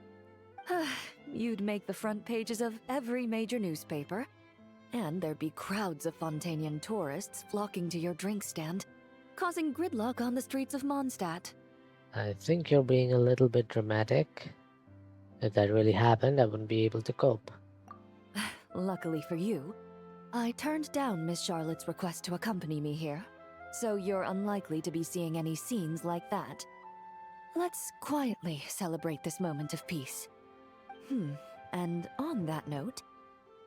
You'd make the front pages of every major newspaper. And there'd be crowds of Fontanian tourists flocking to your drink stand, causing gridlock on the streets of Mondstadt. I think you're being a little bit dramatic. If that really happened, I wouldn't be able to cope. Luckily for you, I turned down Miss Charlotte's request to accompany me here, so you're unlikely to be seeing any scenes like that. Let's quietly celebrate this moment of peace. And on that note,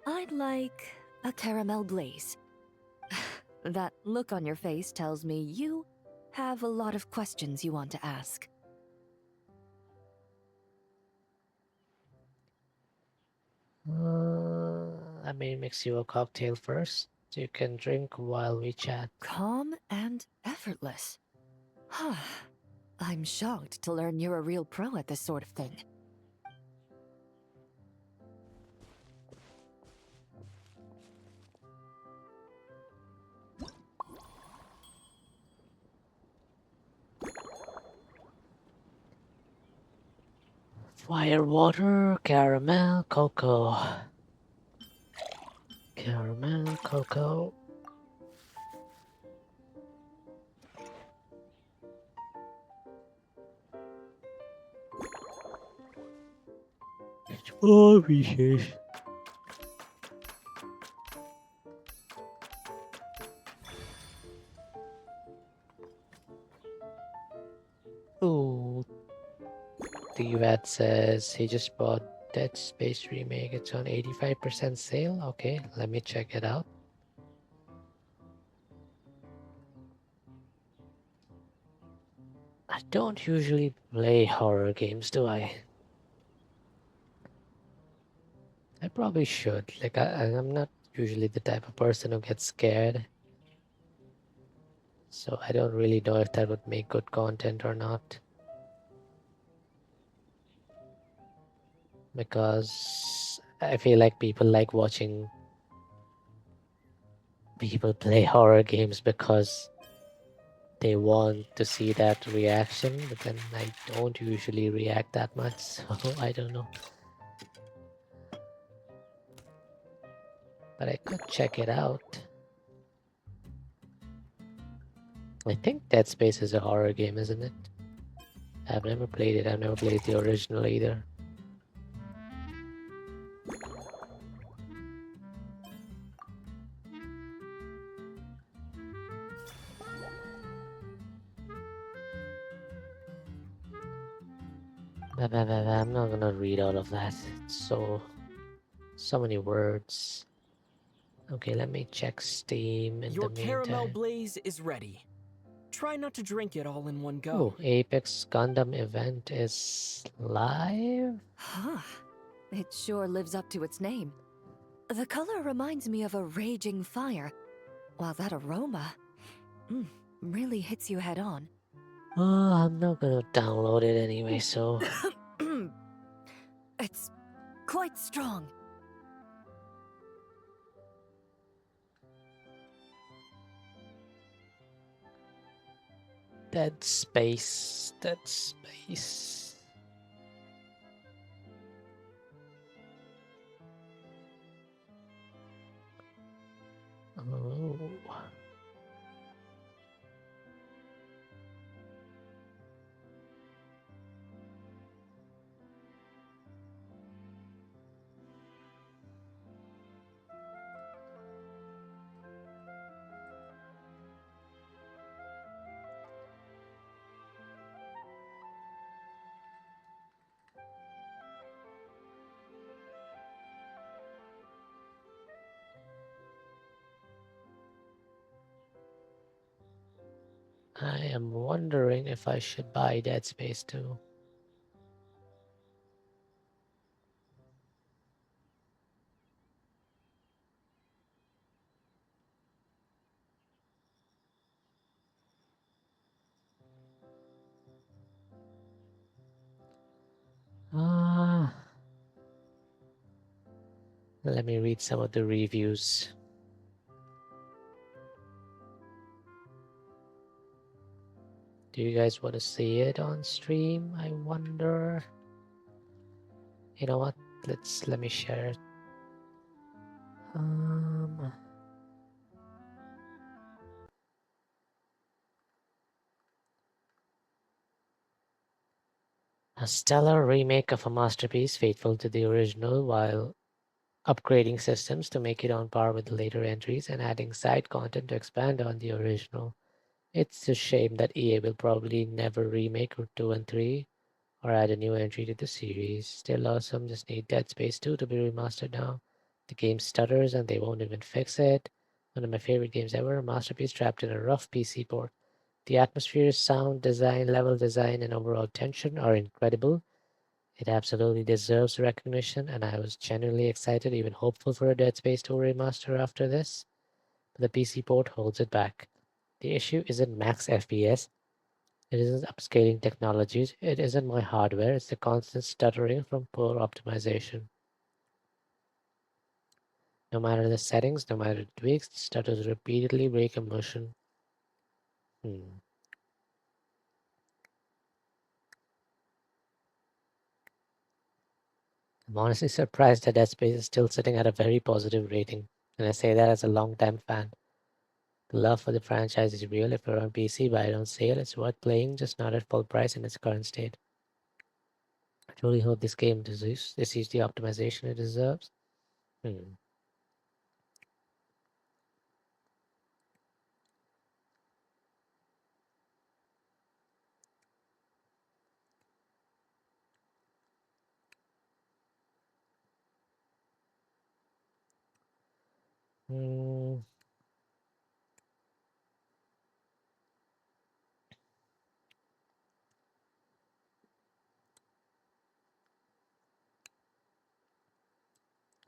I'd like a caramel blaze. That look on your face tells me you have a lot of questions you want to ask. Let me mix you a cocktail first. You can drink while we chat. Calm and effortless. I'm shocked to learn you're a real pro at this sort of thing. Fire, water, caramel, cocoa. Caramel, cocoa. Oh, wishes. Ooh. Tevat says he just bought Dead Space Remake. It's on 85% sale. Okay, let me check it out. I don't usually play horror games, do I? I probably should. Like, I'm not usually the type of person who gets scared. So I don't really know if that would make good content or not. Because I feel like people like watching people play horror games because they want to see that reaction, but then I don't usually react that much, so I don't know. But I could check it out. I think Dead Space is a horror game, isn't it? I've never played it. I've never played the original either. I'm not gonna read all of that. It's so many words. Okay, let me check Steam in Your the caramel meantime. blaze is ready. Try not to drink it all in one go. Oh, Apex Gundam event is live? It sure lives up to its name. The color reminds me of a raging fire, while that aroma really hits you head on. Oh, I'm not gonna download it anyway, so... It's quite strong. Dead Space. Dead Space. Oh. I am wondering if I should buy Dead Space 2. Let me read some of the reviews. Do you guys want to see it on stream? I wonder. You know what? Let me share it. A stellar remake of a masterpiece faithful to the original while upgrading systems to make it on par with the later entries and adding side content to expand on the original. It's a shame that EA will probably never remake Route 2 and 3 or add a new entry to the series. Still awesome, just need Dead Space 2 to be remastered now. The game stutters and they won't even fix it. One of my favorite games ever, a masterpiece trapped in a rough PC port. The atmosphere, sound design, level design, and overall tension are incredible. It absolutely deserves recognition, and I was genuinely excited, even hopeful for a Dead Space 2 remaster after this. But the PC port holds it back. The issue isn't max FPS, it isn't upscaling technologies, it isn't my hardware, it's the constant stuttering from poor optimization. No matter the settings, no matter the tweaks, the stutters repeatedly break immersion. I'm honestly surprised that Dead Space is still sitting at a very positive rating, and I say that as a long-time fan. The love for the franchise is real. If you're on PC, buy it on sale. It's worth playing, just not at full price in its current state. I truly hope this game receives the optimization it deserves.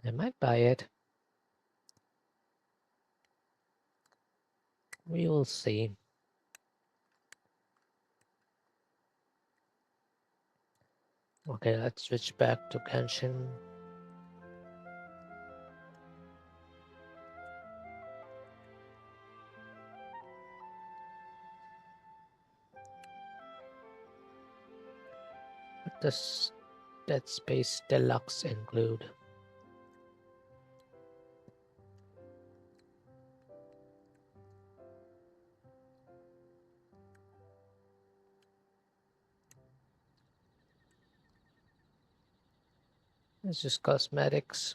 I might buy it. We will see. Okay, let's switch back to Genshin. What does Dead Space Deluxe include? It's just cosmetics.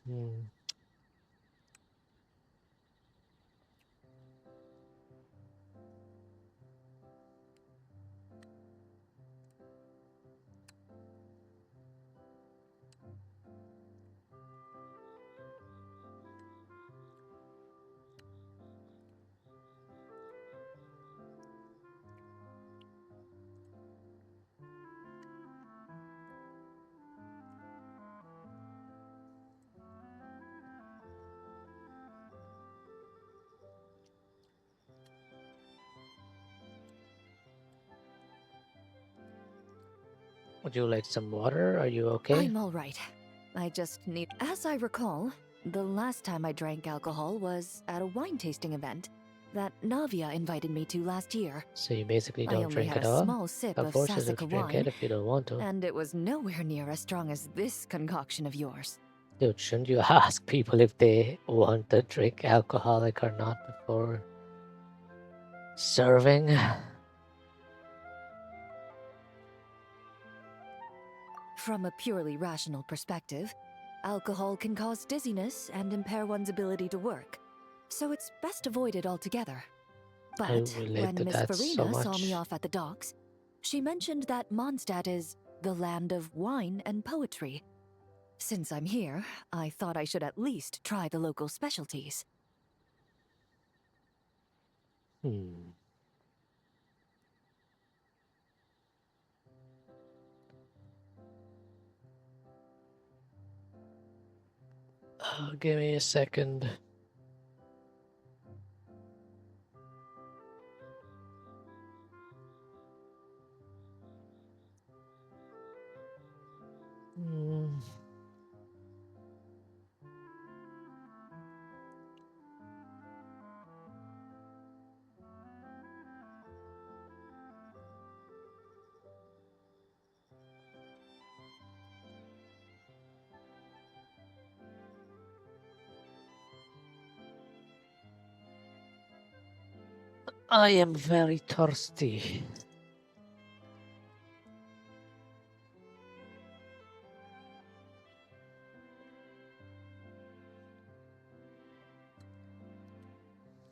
Would you like some water? Are you okay? I'm all right. I just need. As I recall, the last time I drank alcohol was at a wine tasting event that Navia invited me to last year. So you basically I don't only drink had at a all? small sip Of of course, you don't Sassica drink wine, it if you don't want to. and it was nowhere near as strong as this concoction of yours. Dude, shouldn't you ask people if they want to drink alcoholic or not before serving? From a purely rational perspective, alcohol can cause dizziness and impair one's ability to work, so it's best avoided altogether. But relate when to Miss that so Farina saw much. me off at the docks, she mentioned that Mondstadt is the land of wine and poetry. Since I'm here, I thought I should at least try the local specialties. Give me a second. Hmm. I am very thirsty.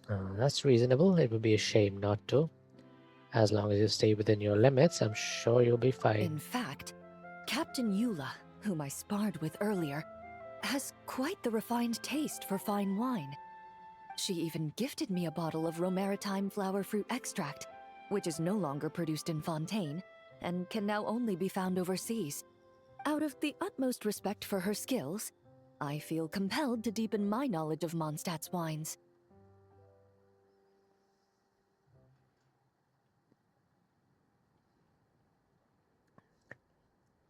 That's reasonable. It would be a shame not to. As long as you stay within your limits, I'm sure you'll be fine. In fact, Captain Eula, whom I sparred with earlier, has quite the refined taste for fine wine. She even gifted me a bottle of Romaritime flower fruit extract, which is no longer produced in Fontaine and can now only be found overseas. Out of the utmost respect for her skills, I feel compelled to deepen my knowledge of Mondstadt's wines.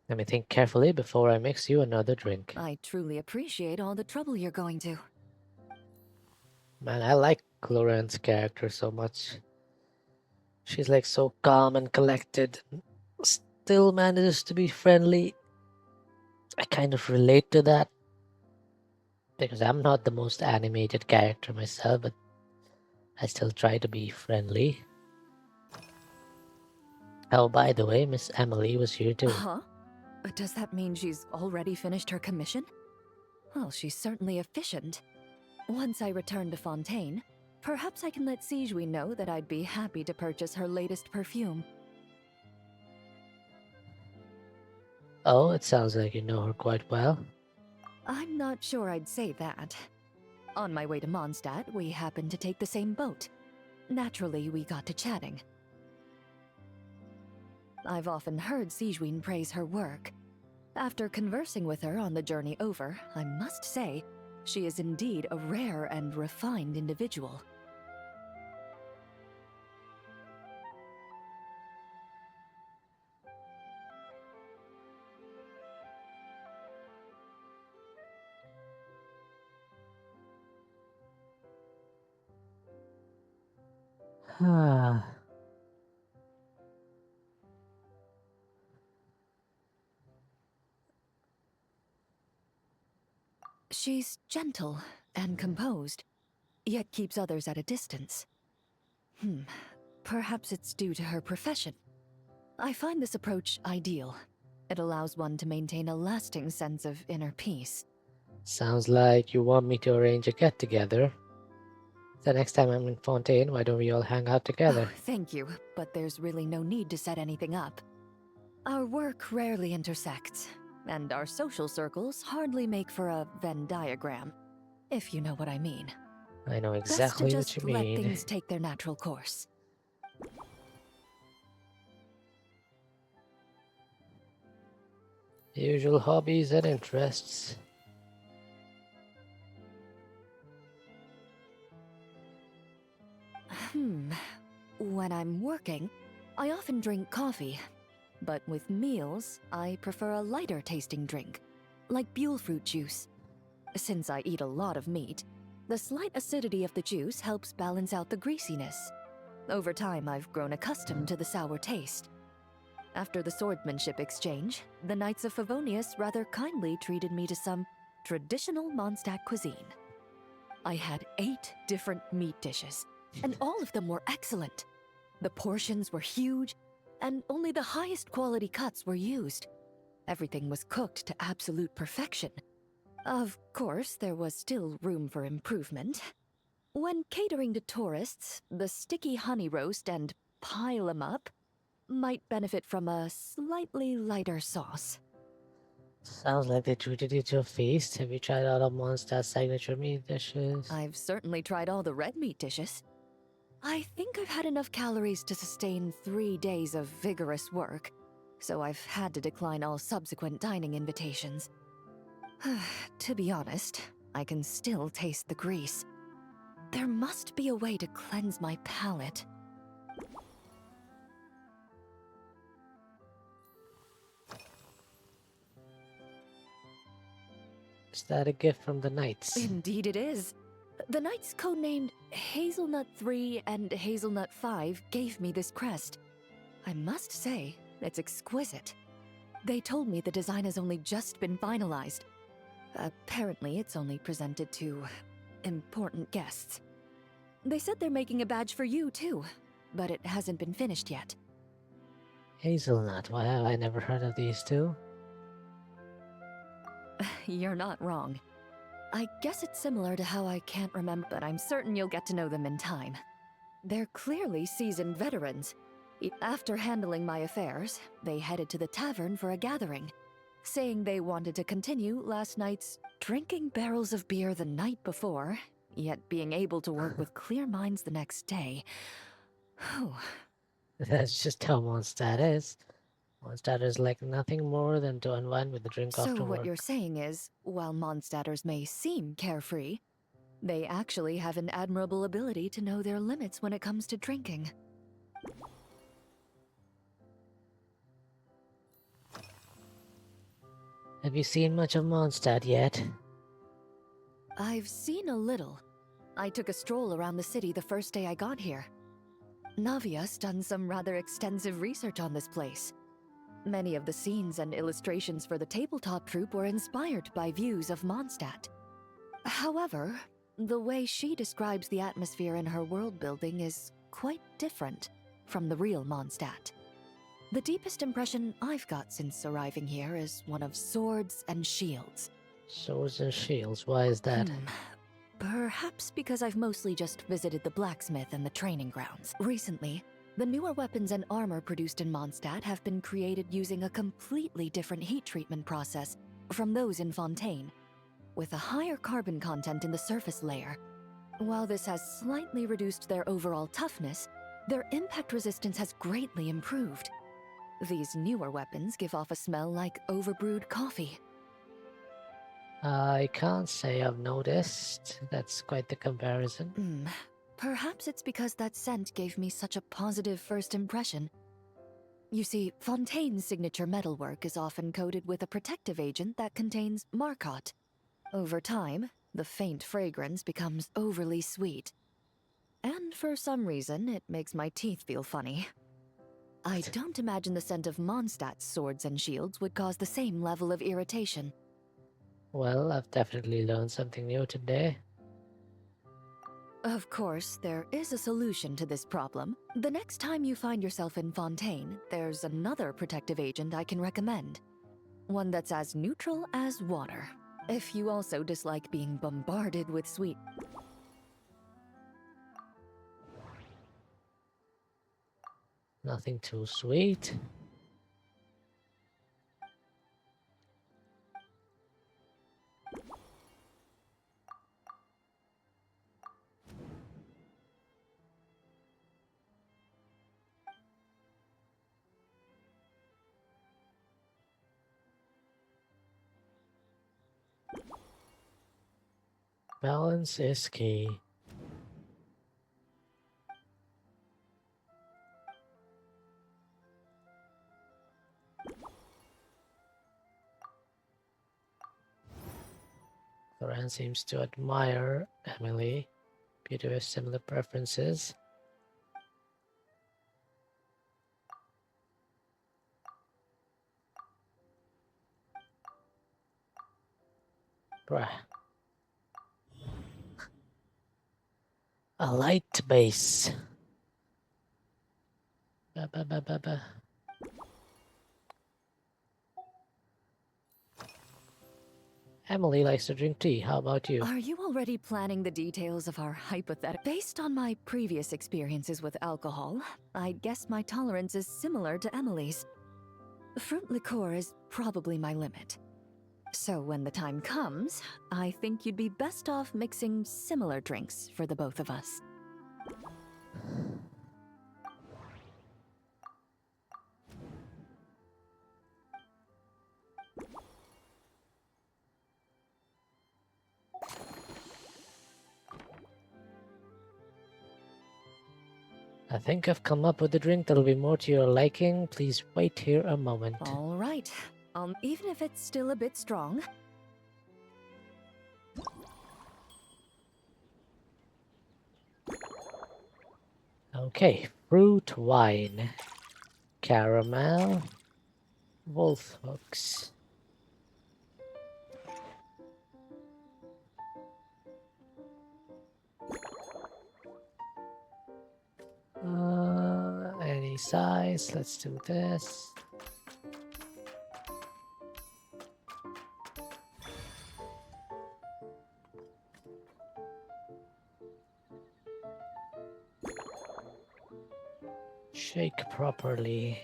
Let me think carefully before I mix you another drink. I truly appreciate all the trouble you're going to. Man, I like Cloran's character so much. She's like so calm and collected, still manages to be friendly. I kind of relate to that because I'm not the most animated character myself, but I still try to be friendly. Oh, by the way, Miss Emily was here too. Huh? Does that mean she's already finished her commission? Well, she's certainly efficient. Once I return to Fontaine, perhaps I can let Sigewinne know that I'd be happy to purchase her latest perfume. Oh, it sounds like you know her quite well. I'm not sure I'd say that. On my way to Mondstadt, we happened to take the same boat. Naturally, we got to chatting. I've often heard Sigewinne praise her work. After conversing with her on the journey over, I must say, she is indeed a rare and refined individual. Ah. She's gentle and composed, yet keeps others at a distance. Perhaps it's due to her profession. I find this approach ideal. It allows one to maintain a lasting sense of inner peace. Sounds like you want me to arrange a get-together. The next time I'm in Fontaine, why don't we all hang out together? Oh, thank you, but there's really no need to set anything up. Our work rarely intersects, and our social circles hardly make for a Venn diagram, if you know what I mean. I know Best exactly to what just you let mean. things take their natural course. Usual hobbies and interests. When I'm working, I often drink coffee. But with meals, I prefer a lighter tasting drink, like Buell fruit juice. Since I eat a lot of meat, the slight acidity of the juice helps balance out the greasiness. Over time, I've grown accustomed to the sour taste. After the swordsmanship exchange, the Knights of Favonius rather kindly treated me to some traditional Mondstadt cuisine. I had 8 different meat dishes, and all of them were excellent. The portions were huge, and only the highest quality cuts were used. Everything was cooked to absolute perfection. Of course, there was still room for improvement. When catering to tourists, the sticky honey roast and pile 'em up might benefit from a slightly lighter sauce. Sounds like they treated you to a feast. Have you tried all of Mondstadt's signature meat dishes? I've certainly tried all the red meat dishes. I think I've had enough calories to sustain 3 days of vigorous work, so I've had to decline all subsequent dining invitations. To be honest, I can still taste the grease. There must be a way to cleanse my palate. Is that a gift from the knights? Indeed it is. The knights codenamed Hazelnut 3 and Hazelnut 5 gave me this crest. I must say, it's exquisite. They told me the design has only just been finalized. Apparently, it's only presented to important guests. They said they're making a badge for you, too, but it hasn't been finished yet. Hazelnut. Why have I never heard of these two? You're not wrong. I guess it's similar to how I can't remember, but I'm certain you'll get to know them in time. They're clearly seasoned veterans. After handling my affairs, they headed to the tavern for a gathering, saying they wanted to continue last night's drinking barrels of beer the night before, yet being able to work with clear minds the next day. Whew. That's just how Mondstadt is. Mondstadt is like nothing more than to unwind with a drink So after what work. you're saying is, while Mondstadters may seem carefree, they actually have an admirable ability to know their limits when it comes to drinking. Have you seen much of Mondstadt yet? I've seen a little. I took a stroll around the city the first day I got here. Navia's done some rather extensive research on this place. Many of the scenes and illustrations for the tabletop troupe were inspired by views of Mondstadt. However, the way she describes the atmosphere in her world building is quite different from the real Mondstadt. The deepest impression I've got since arriving here is one of swords and shields. Swords and shields, why is that? Perhaps because I've mostly just visited the blacksmith and the training grounds. Recently, the newer weapons and armor produced in Mondstadt have been created using a completely different heat treatment process from those in Fontaine, with a higher carbon content in the surface layer. While this has slightly reduced their overall toughness, their impact resistance has greatly improved. These newer weapons give off a smell like overbrewed coffee. I can't say I've noticed. That's quite the comparison. Perhaps it's because that scent gave me such a positive first impression. You see, Fontaine's signature metalwork is often coated with a protective agent that contains Marcotte. Over time, the faint fragrance becomes overly sweet. And for some reason, it makes my teeth feel funny. I don't imagine the scent of Mondstadt's swords and shields would cause the same level of irritation. Well, I've definitely learned something new today. Of course, there is a solution to this problem. The next time you find yourself in Fontaine, there's another protective agent I can recommend. One that's as neutral as water. If you also dislike being bombarded with sweet... Nothing too sweet. Balance is key. Thoran seems to admire Emily. Appear to have similar preferences. Bruh. A light base. Ba. Emily likes to drink tea. How about you? Are you already planning the details of our hypothetical? Based on my previous experiences with alcohol, I'd guess my tolerance is similar to Emily's. Fruit liqueur is probably my limit. So when the time comes, I think you'd be best off mixing similar drinks for the both of us. I think I've come up with a drink that'll be more to your liking. Please wait here a moment. All right. Even if it's still a bit strong. Okay, fruit wine, caramel, wolf hooks. Any size? Let's do this. Shake properly.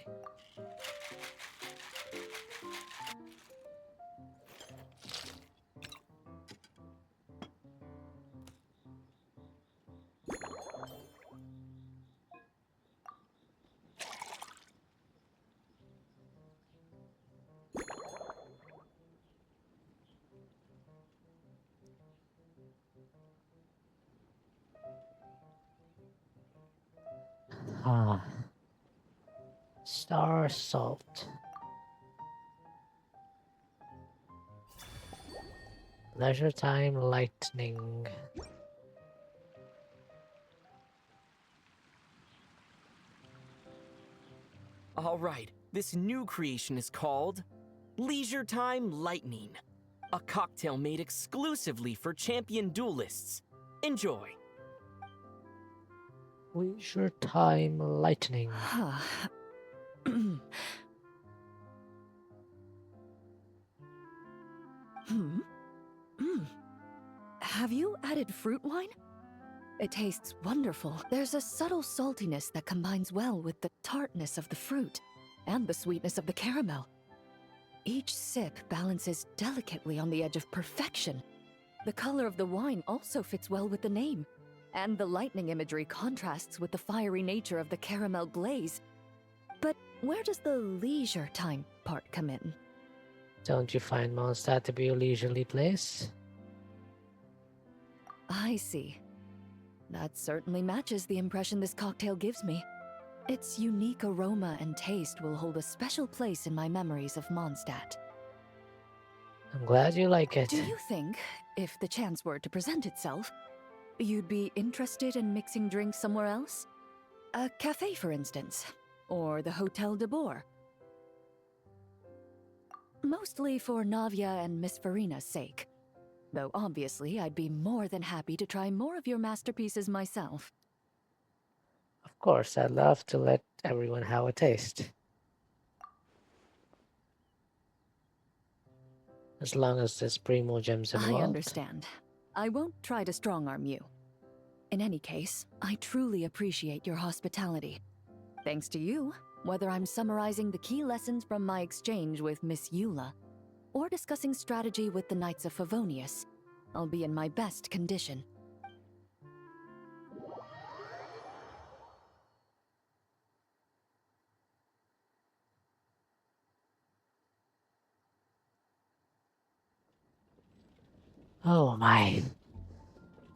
Ah. Star salt. Leisure time lightning. All right, this new creation is called Leisure Time Lightning, a cocktail made exclusively for champion duelists. Enjoy. Leisure time lightning. Have you added fruit wine? It tastes wonderful. There's a subtle saltiness that combines well with the tartness of the fruit and the sweetness of the caramel. Each sip balances delicately on the edge of perfection. The color of the wine also fits well with the name, and the lightning imagery contrasts with the fiery nature of the caramel glaze. But where does the leisure time part come in? Don't you find Mondstadt to be a leisurely place? I see. That certainly matches the impression this cocktail gives me. Its unique aroma and taste will hold a special place in my memories of Mondstadt. I'm glad you like it. Do you think, if the chance were to present itself, you'd be interested in mixing drinks somewhere else? A cafe, for instance, or the Hotel de Boer? Mostly for Navia and Miss Farina's sake. Though obviously I'd be more than happy to try more of your masterpieces myself. Of course, I'd love to let everyone have a taste. As long as there's primo gems involved. I understand. I won't try to strong-arm you. In any case, I truly appreciate your hospitality. Thanks to you, whether I'm summarizing the key lessons from my exchange with Miss Eula, or discussing strategy with the Knights of Favonius, I'll be in my best condition. Oh my.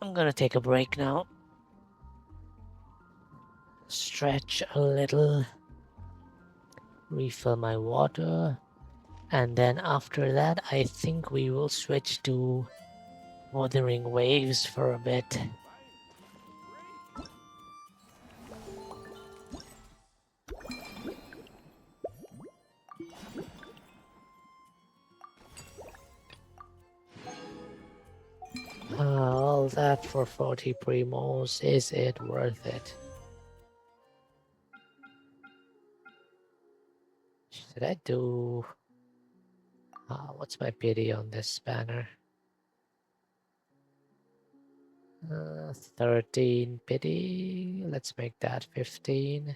I'm gonna take a break now. Stretch a little. Refill my water. And then after that, I think we will switch to Wuthering Waves for a bit. All that for 40 primos, is it worth it? Should I do... what's my pity on this banner? 13 pity. Let's make that 15.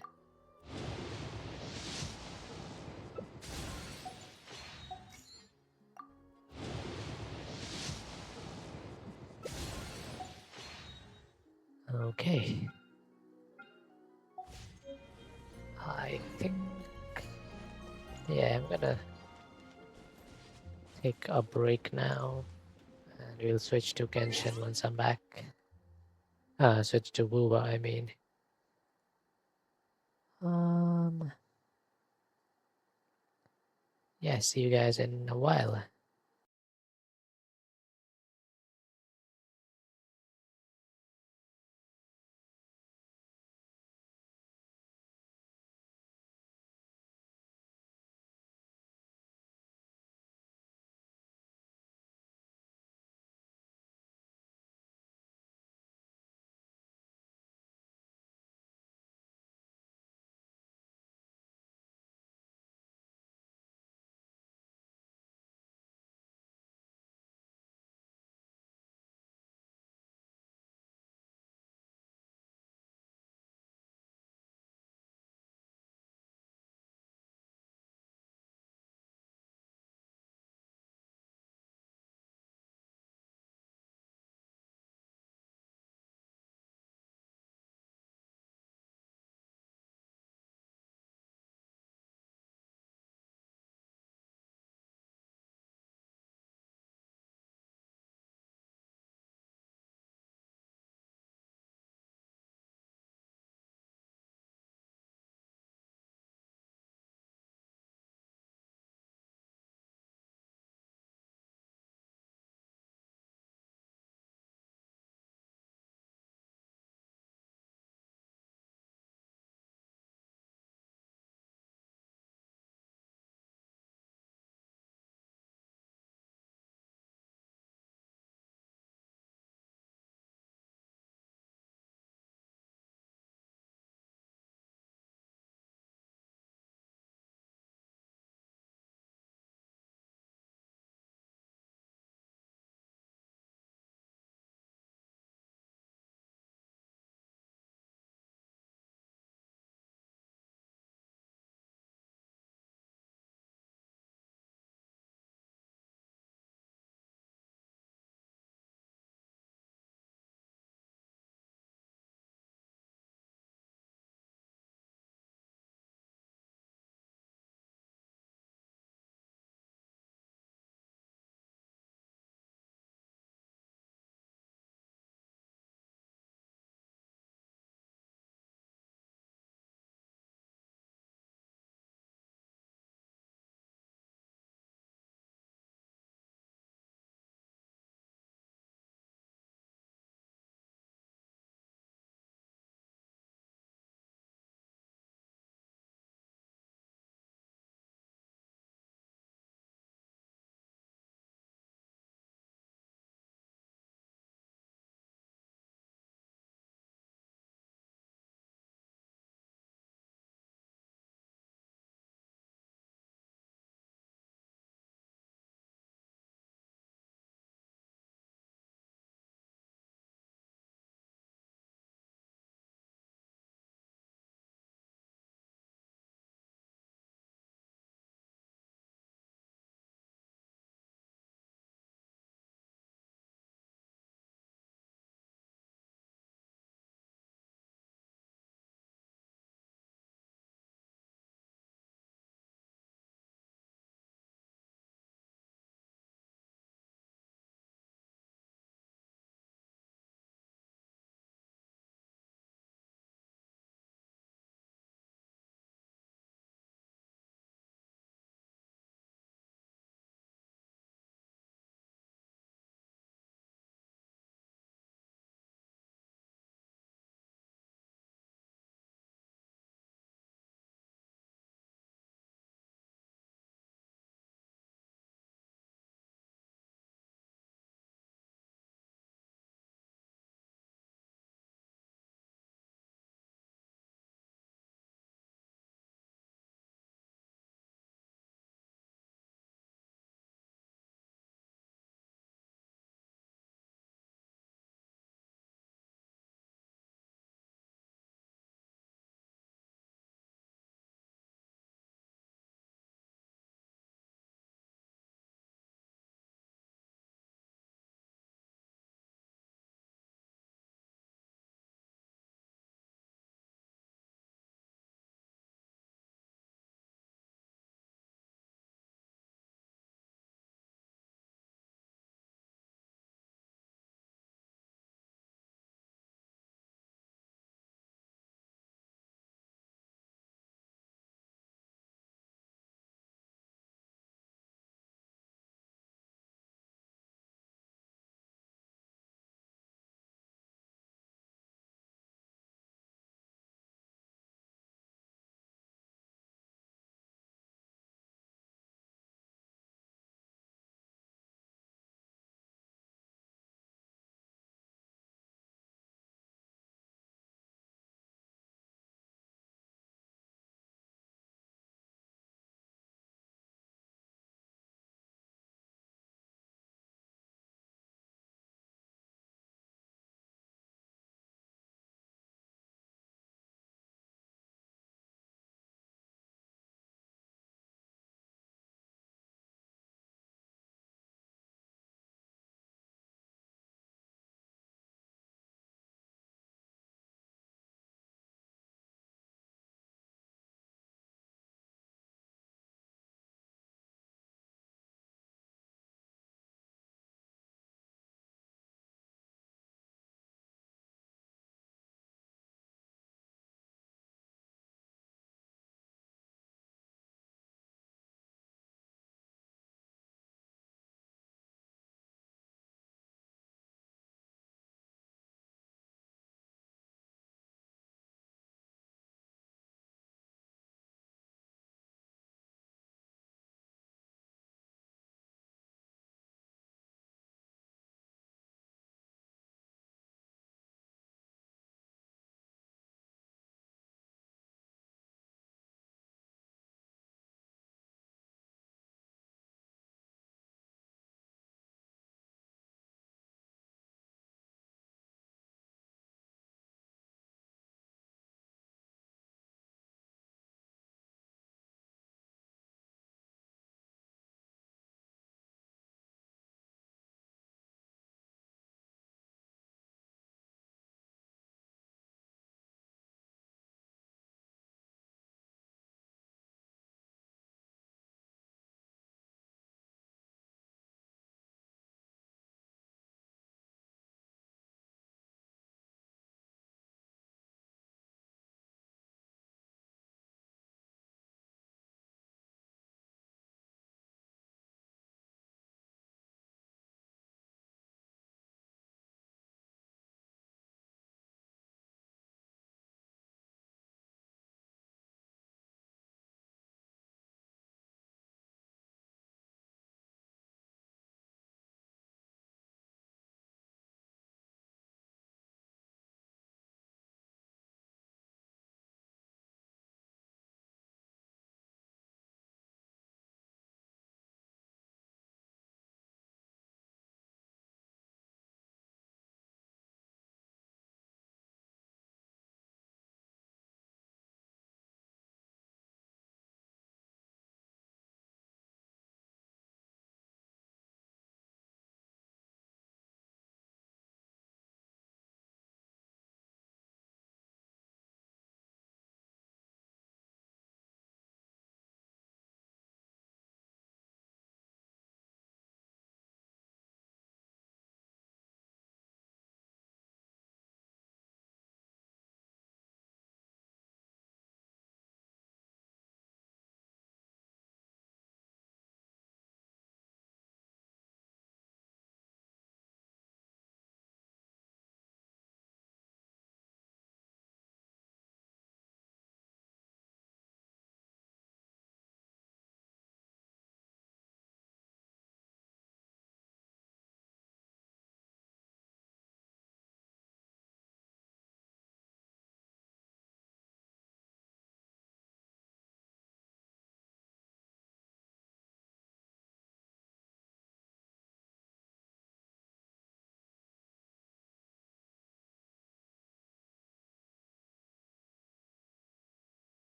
Okay. I think... yeah, I'm gonna take a break now. And we'll switch to Genshin once I'm back. Switch to Wuwa, I mean. yeah, see you guys in a while.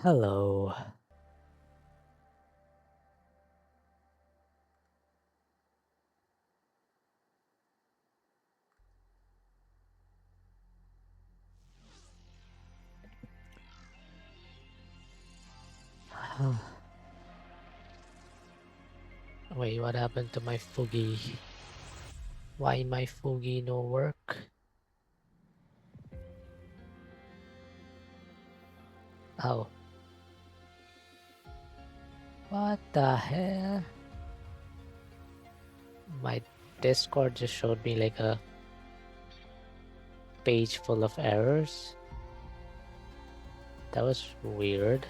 Hello. Wait, what happened to my Fugi? Why my Fugi no work? Oh. What the hell? My Discord just showed me like a page full of errors. That was weird.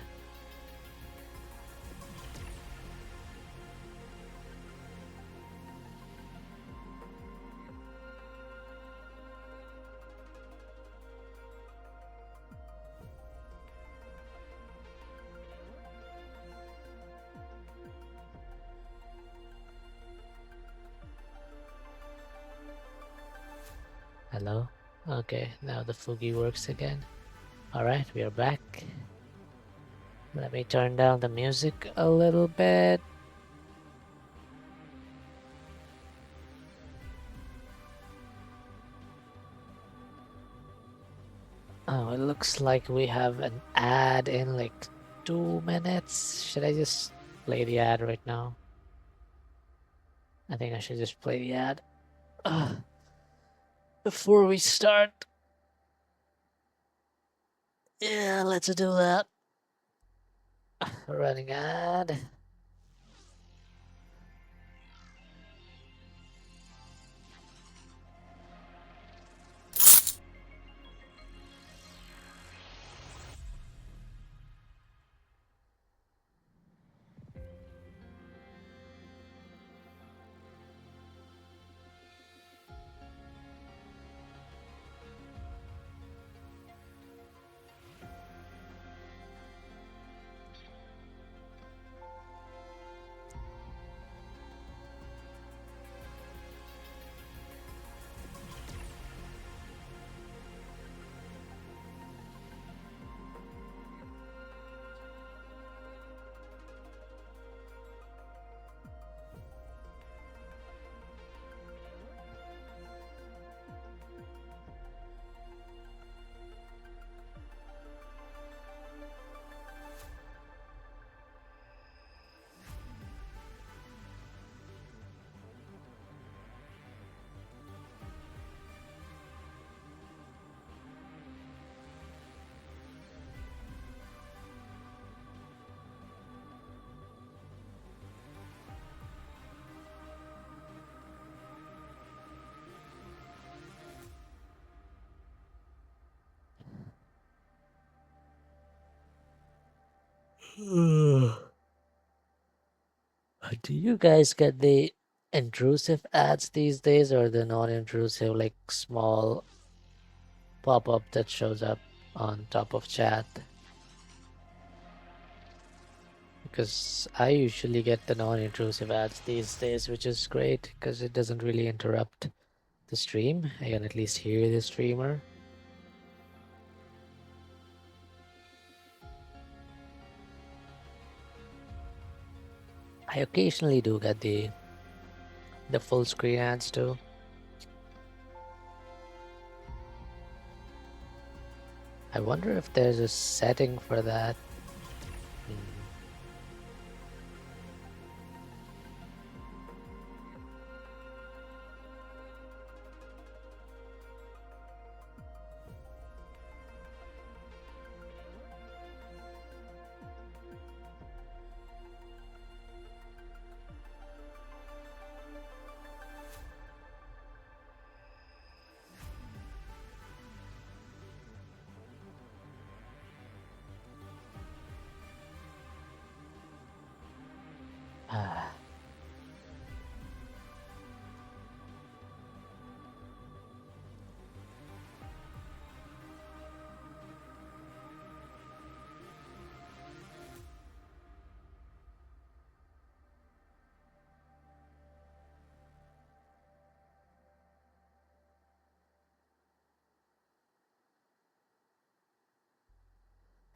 Hello? Okay, now the Fugi works again. Alright, we are back. Let me turn down the music a little bit. Oh, it looks like we have an ad in like 2 minutes. Should I just play the ad right now? I think I should just play the ad. Before we start. Yeah, let's do that. Running ad. Do you guys get the intrusive ads these days or the non-intrusive, like small pop-up that shows up on top of chat? Because I usually get the non-intrusive ads these days, which is great because it doesn't really interrupt the stream. I can at least hear the streamer. I occasionally do get the full screen ads too. I wonder if there's a setting for that.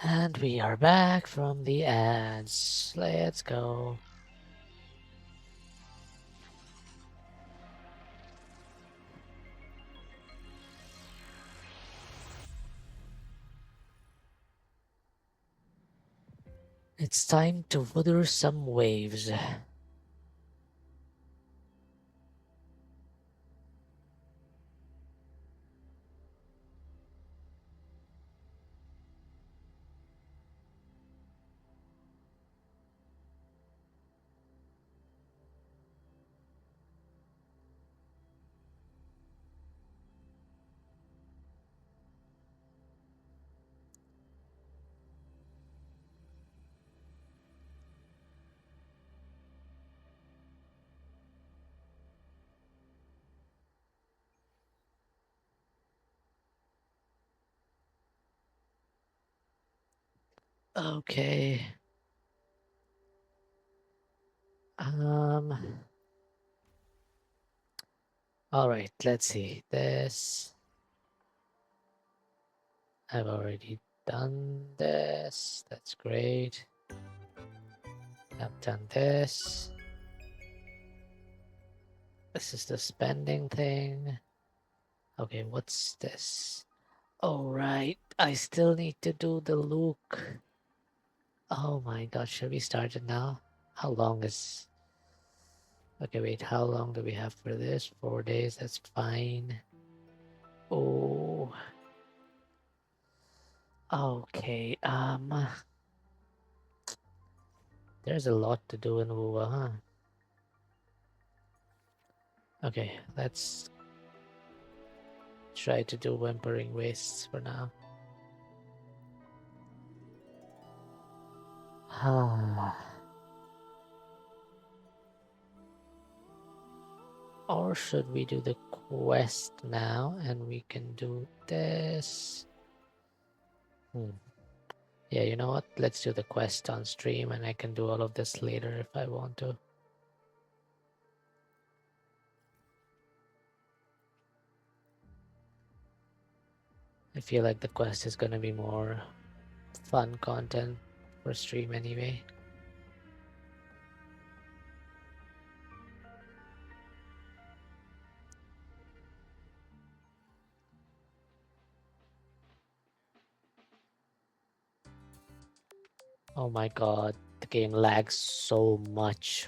And we are back from the ads. Let's go. It's time to wither some waves. Okay. All right, let's see. This I've already done this. That's great. I've done this. This is the spending thing. Okay, what's this? Oh, right. I still need to do the Luke. Oh my god, should we start it now? How long is... Okay, wait, how long do we have for this? 4 days, that's fine. Oh. Okay, there's a lot to do in Wuwa, huh? Okay, let's try to do Whimpering Wastes for now. Or should we do the quest now and we can do this? Yeah, you know what? Let's do the quest on stream and I can do all of this later if I want to. I feel like the quest is gonna be more fun content for stream anyway. Oh my god, the game lags so much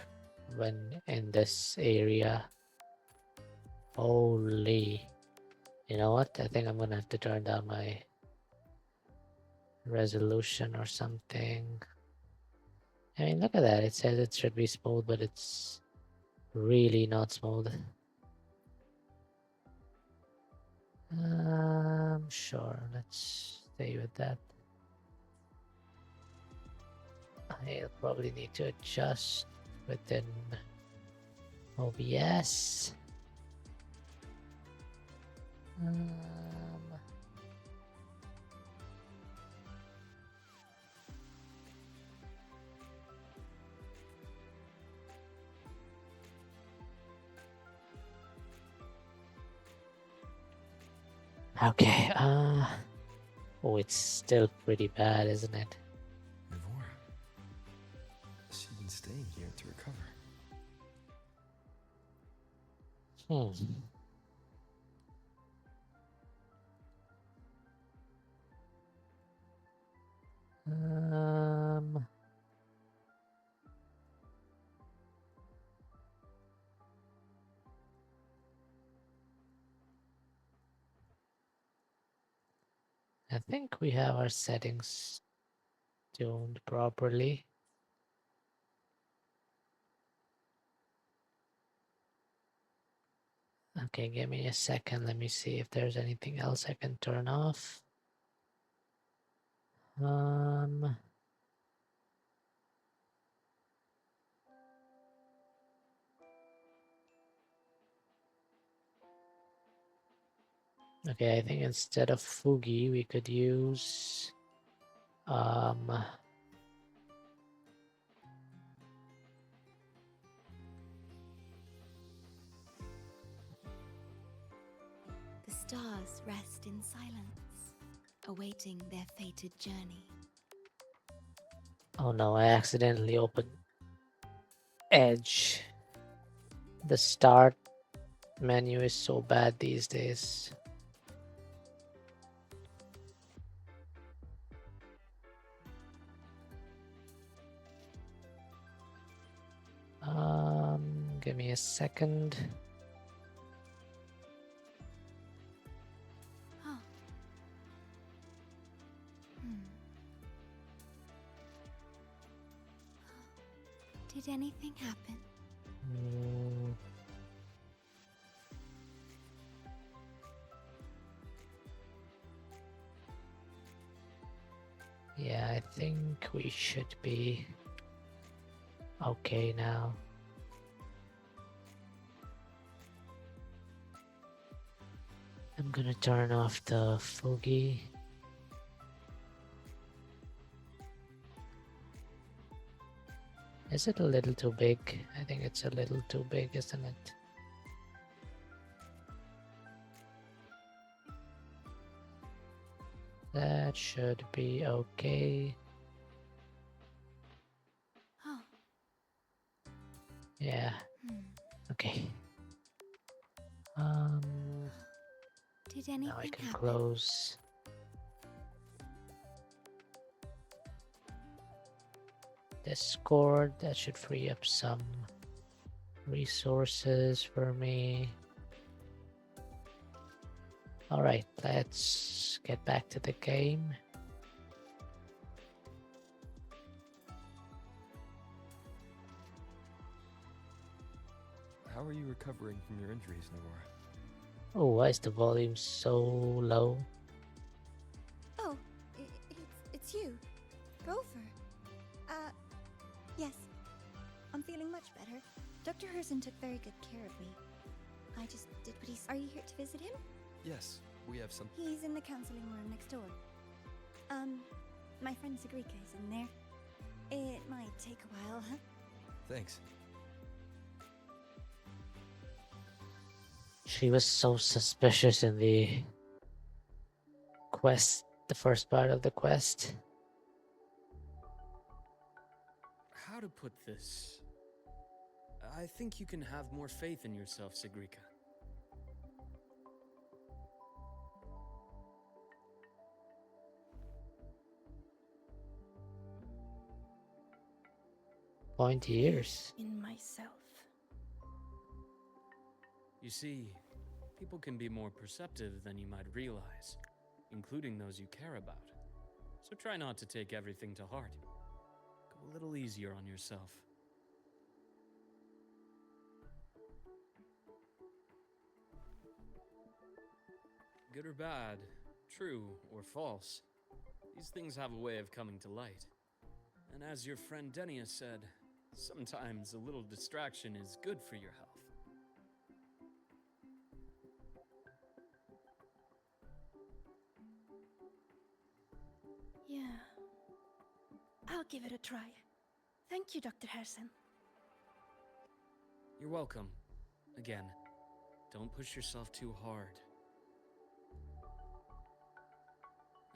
when in this area. Holy. You know what? I think I'm gonna have to turn down my resolution or something. I mean, look at that. It says it should be smooth, but it's really not smooth. Sure. Let's stay with that. I'll probably need to adjust within OBS. Okay, oh, it's still pretty bad, isn't it? Ivor. She's been staying here to recover. I think we have our settings tuned properly. Okay, give me a second. Let me see if there's anything else I can turn off. Okay, I think instead of Fugi, we could use The stars rest in silence, awaiting their fated journey. Oh no, I accidentally opened Edge. The start menu is so bad these days. Give me a second. Oh. Did anything happen? Mm, yeah, I think we should be okay now. I'm gonna turn off the Fugi. Is it a little too big? I think it's a little too big, isn't it? That should be okay. Oh. Yeah, Hmm. okay. Did Now I anything can happen? close. Discord, that should free up some resources for me. Alright, let's get back to the game. How are you recovering from your injuries, Nora? Oh, why is the volume so low? Oh, it's you, Gopher. Yes. I'm feeling much better. Dr. Herson took very good care of me. I just did what he's... Are you here to visit him? Yes, we have some. He's in the counseling room next door. My friend Sigrika is in there. It might take a while, huh? Thanks. She was so suspicious in the quest, the first part of the quest. How to put this? I think you can have more faith in yourself, Sigrika. Pointy ears. In myself. You see, people can be more perceptive than you might realize, including those you care about. So try not to take everything to heart. Go a little easier on yourself. Good or bad, true or false, these things have a way of coming to light. And as your friend Denia said, sometimes a little distraction is good for your health. Yeah. I'll give it a try. Thank you, Dr. Harrison. You're welcome. Again, don't push yourself too hard.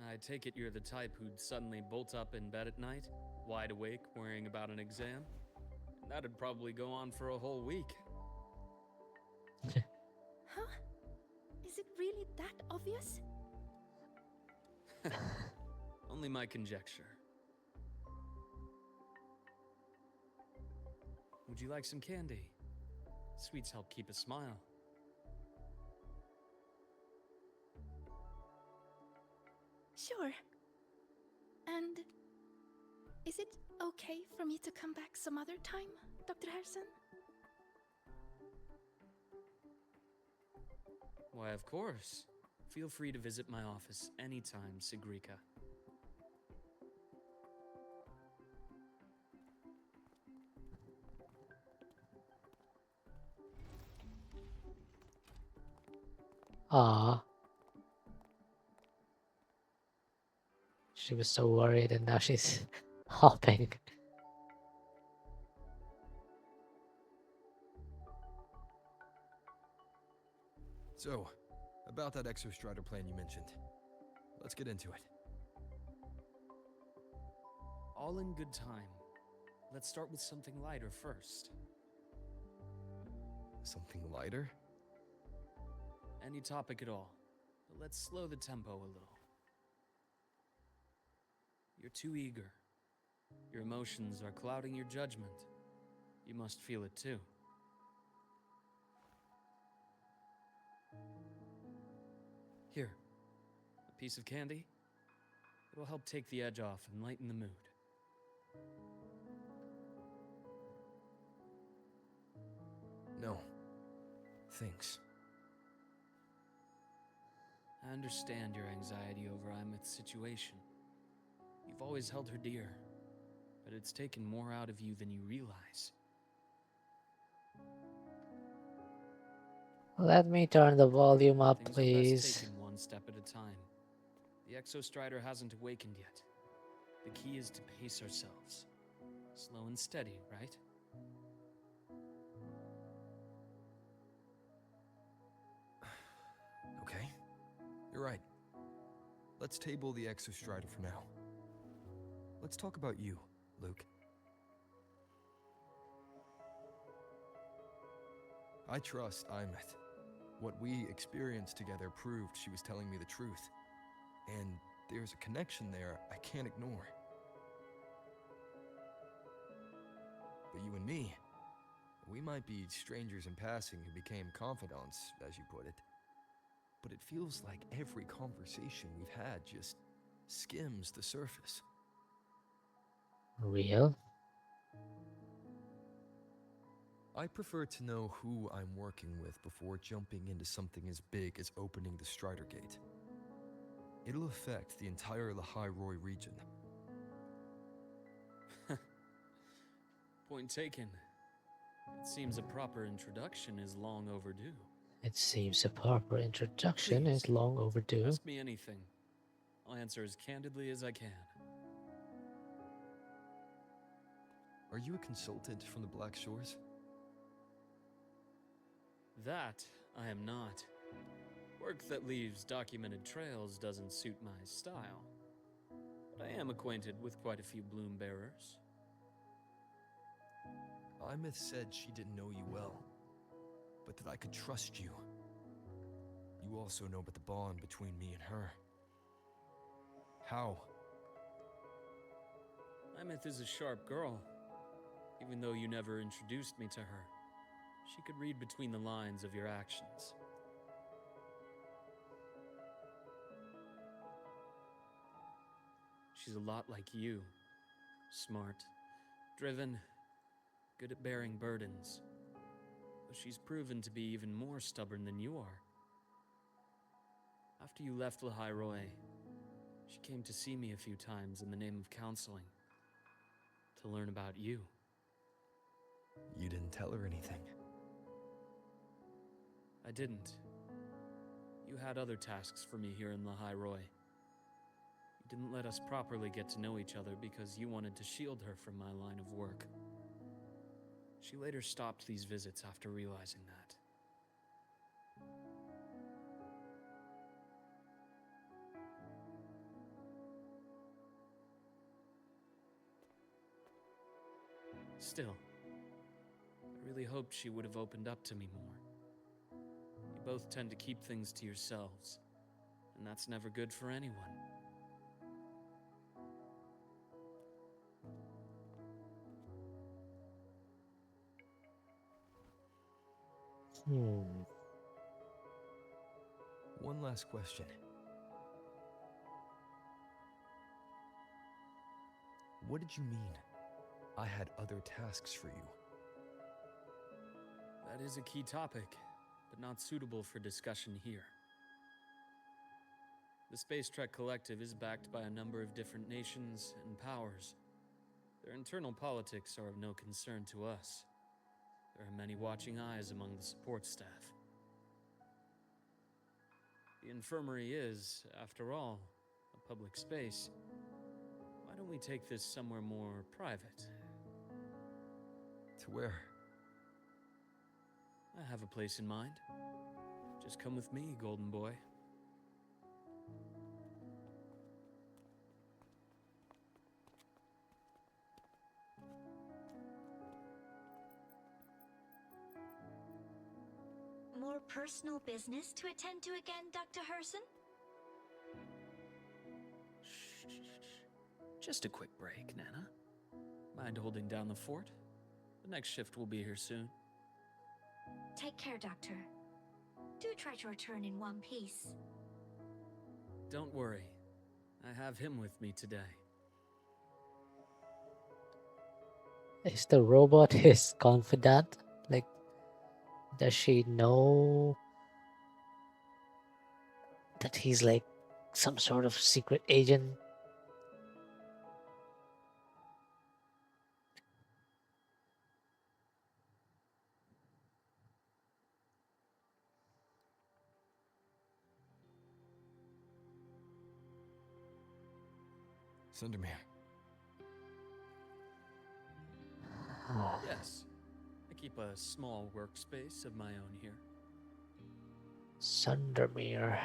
I take it you're the type who'd suddenly bolt up in bed at night, wide awake, worrying about an exam? That'd probably go on for a whole week. Huh? Is it really that obvious? Only my conjecture. Would you like some candy? Sweets help keep a smile. Sure. And is it okay for me to come back some other time, Dr. Harrison? Why, of course. Feel free to visit my office anytime, Sigrika. Ah. She was so worried and now she's hopping. So, about that Exostrider plan you mentioned. Let's get into it. All in good time. Let's start with something lighter first. Something lighter? Any topic at all. But let's slow the tempo a little. You're too eager. Your emotions are clouding your judgment. You must feel it too. Here, a piece of candy. It'll help take the edge off and lighten the mood. No. Thanks. I understand your anxiety over Imeth's situation. You've always held her dear, but it's taken more out of you than you realize. Let me turn the volume up, Things are best please. taken one step at a time. The Exostrider hasn't awakened yet. The key is to pace ourselves. Slow and steady, right? Okay. You're right. Let's table the Exostrider for now. Let's talk about you, Luke. I trust Imeth. What we experienced together proved she was telling me the truth. And there's a connection there I can't ignore. But you and me, we might be strangers in passing who became confidants, as you put it. But it feels like every conversation we've had just skims the surface. Real? I prefer to know who I'm working with before jumping into something as big as opening the Strider Gate. It'll affect the entire Lahai Roi region. Point taken. It seems a proper introduction is long overdue. It seems a proper introduction Please, is long overdue. Ask me anything. I'll answer as candidly as I can. Are you a consultant from the Black Shores? That I am not. Work that leaves documented trails doesn't suit my style. But I am acquainted with quite a few bloom bearers. Imeth said she didn't know you well, but that I could trust you. You also know about the bond between me and her. How? Imeth is a sharp girl. Even though you never introduced me to her, she could read between the lines of your actions. She's a lot like you. Smart, driven, good at bearing burdens. But she's proven to be even more stubborn than you are. After you left Lahai Roi, she came to see me a few times in the name of counseling, to learn about you. You didn't tell her anything. I didn't. You had other tasks for me here in Lahai Roi. You didn't let us properly get to know each other because you wanted to shield her from my line of work. She later stopped these visits after realizing that. Still, I really hoped she would have opened up to me more. You both tend to keep things to yourselves, and that's never good for anyone. One last question. What did you mean? I had other tasks for you. That is a key topic, but not suitable for discussion here. The Space Trek Collective is backed by a number of different nations and powers. Their internal politics are of no concern to us. There are many watching eyes among the support staff. The infirmary is, after all, a public space. Why don't we take this somewhere more private? To where? I have a place in mind. Just come with me, Golden Boy. more personal business to attend to again, Dr. Herson? Just a quick break, Nana. Mind holding down the fort? The next shift will be here soon. Take care, Doctor. Do try to return in one piece. Don't worry. I have him with me today. Is the robot his confidant? Like, does she know that he's like some sort of secret agent? Sundermere. Yes. I keep a small workspace of my own here. Sundermere.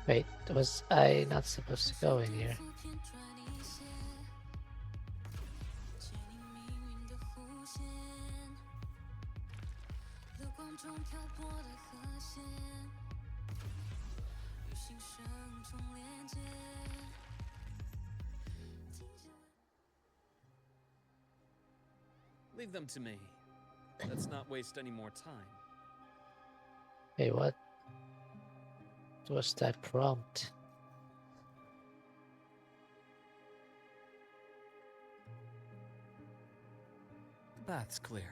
Wait, was I not supposed to go in here? Leave them to me. Let's not waste any more time. Hey, what? What's that prompt? The bath's clear.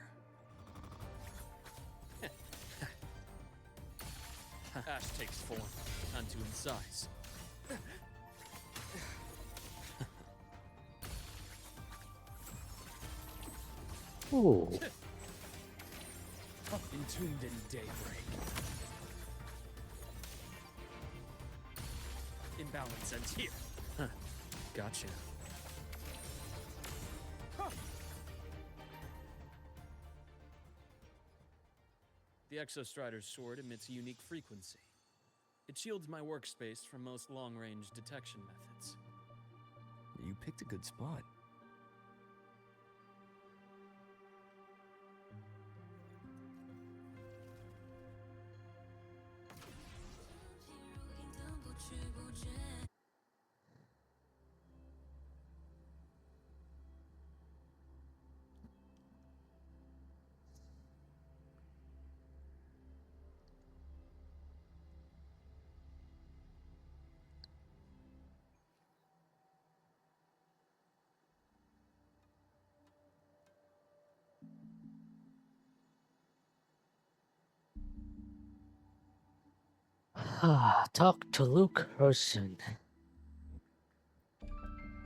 Ash takes form. Time to incise. Ooh. Entombed in daybreak. Imbalance ends here. Huh. Gotcha. The Exostrider's sword emits a unique frequency. It shields my workspace from most long-range detection methods. You picked a good spot. Talk to Luke Herson.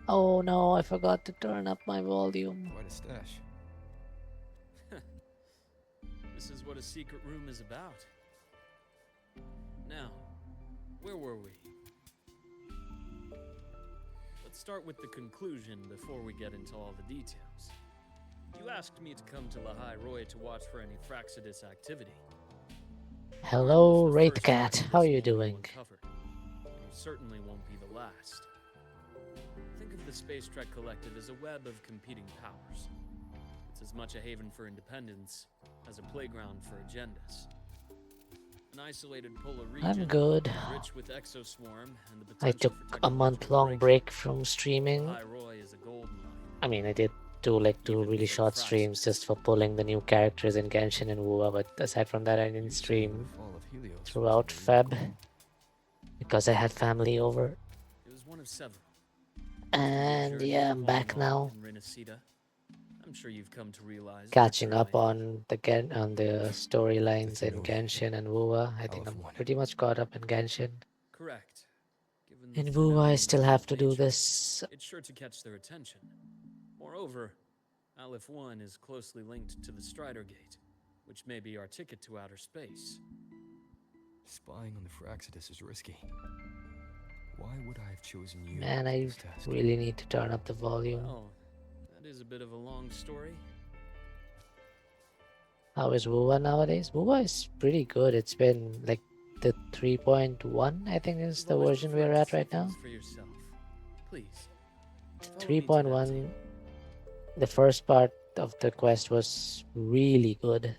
Oh no, I forgot to turn up my volume. Quite a stash. This is what a secret room is about. Now, where were we? Let's start with the conclusion before we get into all the details. You asked me to come to Lahai Roy to watch for any Fraxidus activity. Hello, Wraithcat. How are you doing? You certainly won't be the last. Think of the Space Trek Collective as a web of competing powers. It's as much a haven for independence as a playground for agendas. An isolated polar region, I'm good. rich with exoswarm and the I potential took for a month-long break from streaming. Lahai Roy is a gold mine. I mean, I did do like two really short streams just for pulling the new characters in Genshin and Wuwa, but aside from that, I didn't stream throughout Feb because I had family over. It was one of several. And yeah, I'm back now, In Renacida. I'm sure you've come to realize catching up on the storylines in Genshin and Wuwa. I think I'm pretty much caught up in Genshin. Correct. Given In the Wuwa, I finale still of have to nature, do this. It's sure to catch their attention. Moreover, Aleph 1 is closely linked to the Strider Gate, which may be our ticket to outer space. Spying on the Fraxidus is risky. Why would I have chosen you? Man, for I this task? really need to turn up the volume. Well, that is a bit of a long story. How is Wuwa nowadays? Wuwa is pretty good. It's been like the 3.1, I think, is the Well, let's version we're at right now. For yourself. Please. Follow me to that 3.1, table. the first part of the quest was really good.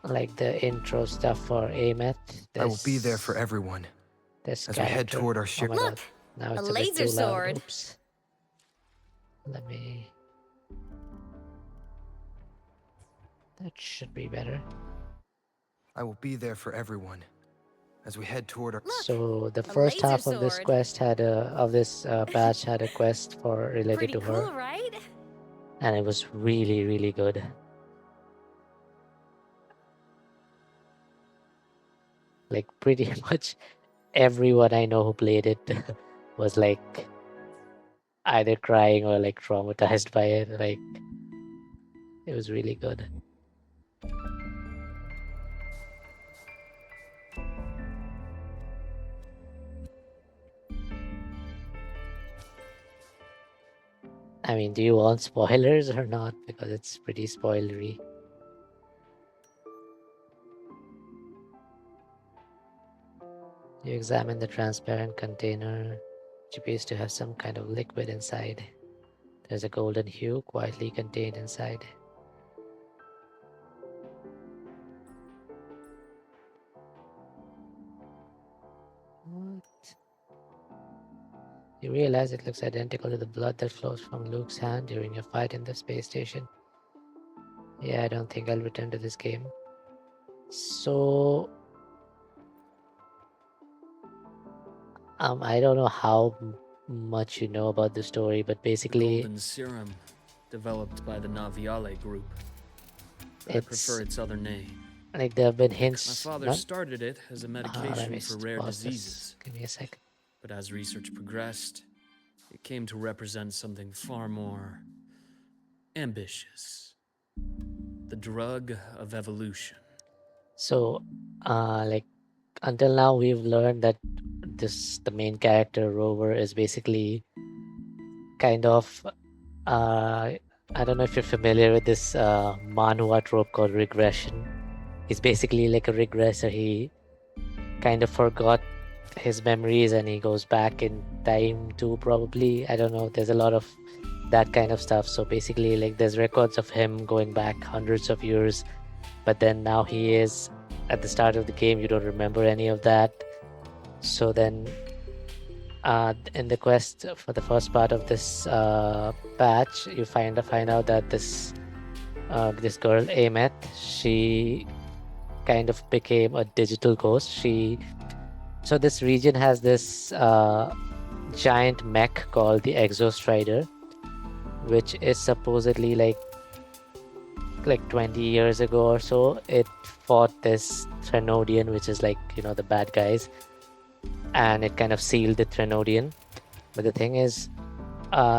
Like the intro stuff for Amet. I will be there for everyone. This as we head character. toward our Oh ship. my Look, god. Now a it's a bit laser too loud. sword. Oops. Let me... That should be better. I will be there for everyone as we head toward our. So the a first laser half of this sword. quest had a patch had a quest for related Pretty to cool, her, right? and it was really, really good. Like pretty much everyone I know who played it was like either crying or like traumatized by it. Like it was really good. I mean, do you want spoilers or not? Because it's pretty spoilery. You examine the transparent container, which appears to have some kind of liquid inside. There's a golden hue quietly contained inside. What? You realize it looks identical to the blood that flows from Luke's hand during your fight in the space station. Yeah, I don't think I'll return to this game. So, I don't know how much you know about the story, but The basically, golden serum, developed by the Naviale group. But I It's- prefer its other name. like there have been My hints. father no? started it as a Let medication me for rare pause this. diseases. Give me a sec. But as research progressed, it came to represent something far more ambitious. The drug of evolution. So, like until now, we've learned that the main character Rover is basically kind of I don't know if you're familiar with this manhwa trope called regression. He's basically like a regressor. He kind of forgot his memories and he goes back in time too, probably. I don't know. There's a lot of that kind of stuff. So basically, like there's records of him going back hundreds of years, but then now he is at the start of the game. You don't remember any of that. So then in the quest for the first part of this patch, you find out that this girl Amet, she kind of became a digital ghost. So this region has this giant mech called the Exostrider, which is supposedly like 20 years ago or so, it fought this Threnodian, which is like, you know, the bad guys, and it kind of sealed the Threnodian. But the thing is,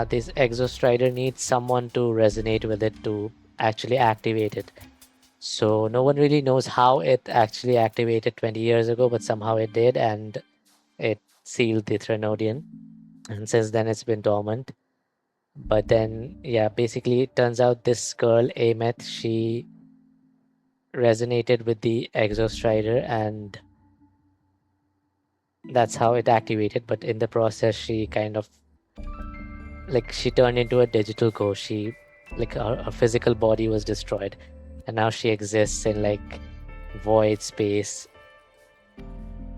this Exostrider needs someone to resonate with it to actually activate it. So no one really knows how it actually activated 20 years ago, but somehow it did, and it sealed the Threnodian. And since then it's been dormant. But then, yeah, basically it turns out this girl, Amet, she resonated with the Exostrider and that's how it activated. But in the process, she kind of, like, she turned into a digital ghost. She, like, her physical body was destroyed. And now she exists in, like, void space.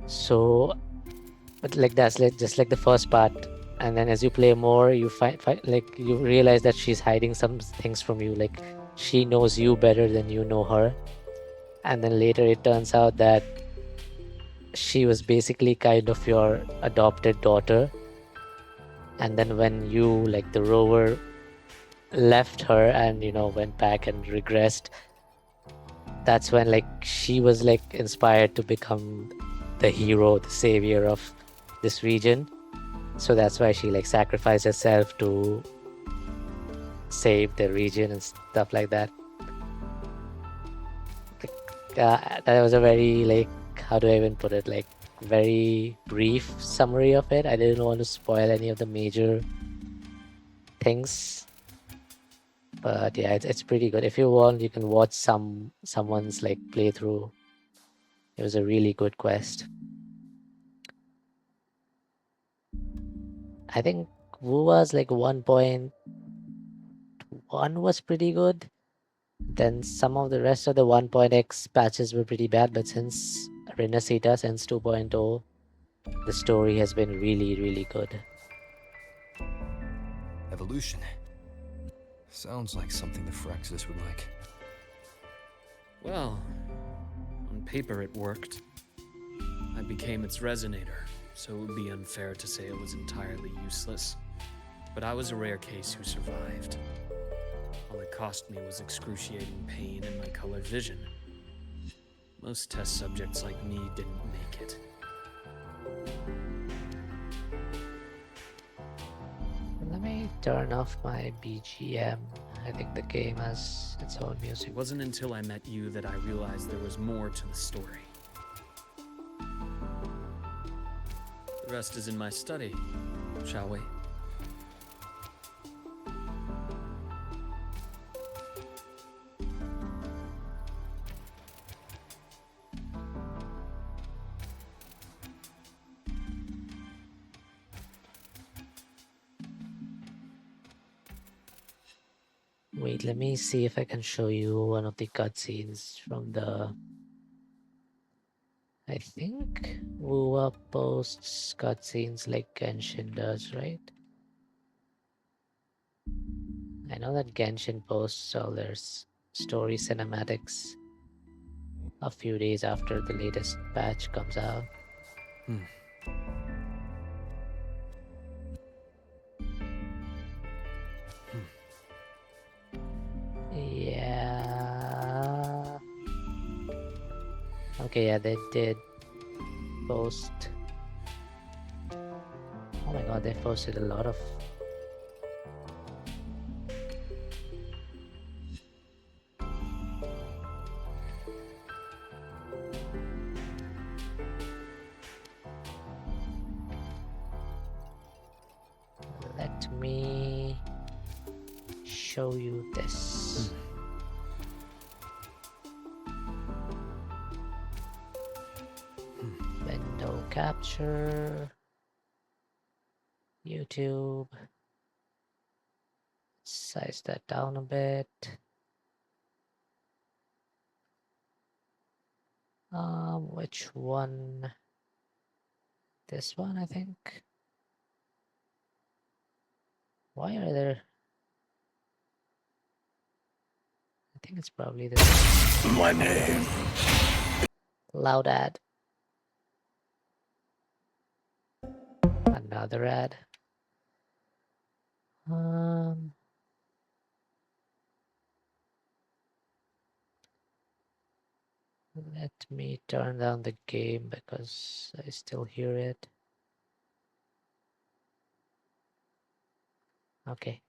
So, but like that's like just like the first part. And then as you play more, you find like you realize that she's hiding some things from you. Like she knows you better than you know her. And then later it turns out that she was basically kind of your adopted daughter. And then when you, like the rover, left her and, you know, went back and regressed, that's when like she was like inspired to become the hero, the savior of this region. So that's why she like sacrificed herself to save the region and stuff like that. That was a very, like, how do I even put it, like, very brief summary of it. I didn't want to spoil any of the major things, but yeah, it's pretty good. If you want, you can watch someone's like playthrough. It was a really good quest. I think Wuwa's like 1.1 was pretty good. Then some of the rest of the 1.x patches were pretty bad, but since Renacita, since 2.0, the story has been really, really good. Evolution. Sounds like something the Phyrexis would like. Well, on paper it worked. I became its resonator, so it would be unfair to say it was entirely useless. But I was a rare case who survived. All it cost me was excruciating pain and my colored vision. Most test subjects like me didn't make it. Let me turn off my BGM. I think the game has its own music. It wasn't until I met you that I realized there was more to the story. The rest is in my study, shall we? Wait, let me see if I can show you one of the cutscenes from the... I think Wuwa posts cutscenes like Genshin does, right? I know that Genshin posts all their story cinematics a few days after the latest patch comes out. Yeah. Okay, yeah, they did post. Oh my god, they posted a lot of. Let me show you this. Window capture, YouTube, size that down a bit. Which one? This one, I think. Why are there? I think it's probably this. My name. Loud ad. Another ad. Let me turn down the game because I still hear it. Okay.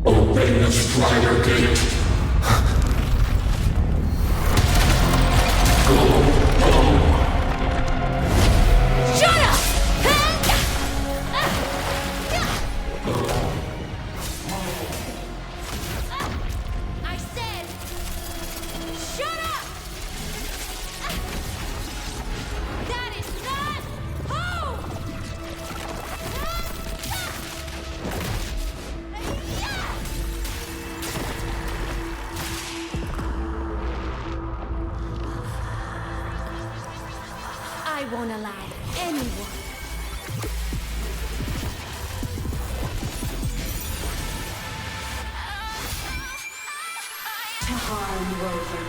Open the Strider Gate. Shut up! I said, shut up! That is not home! I won't allow anyone. To harm Rover.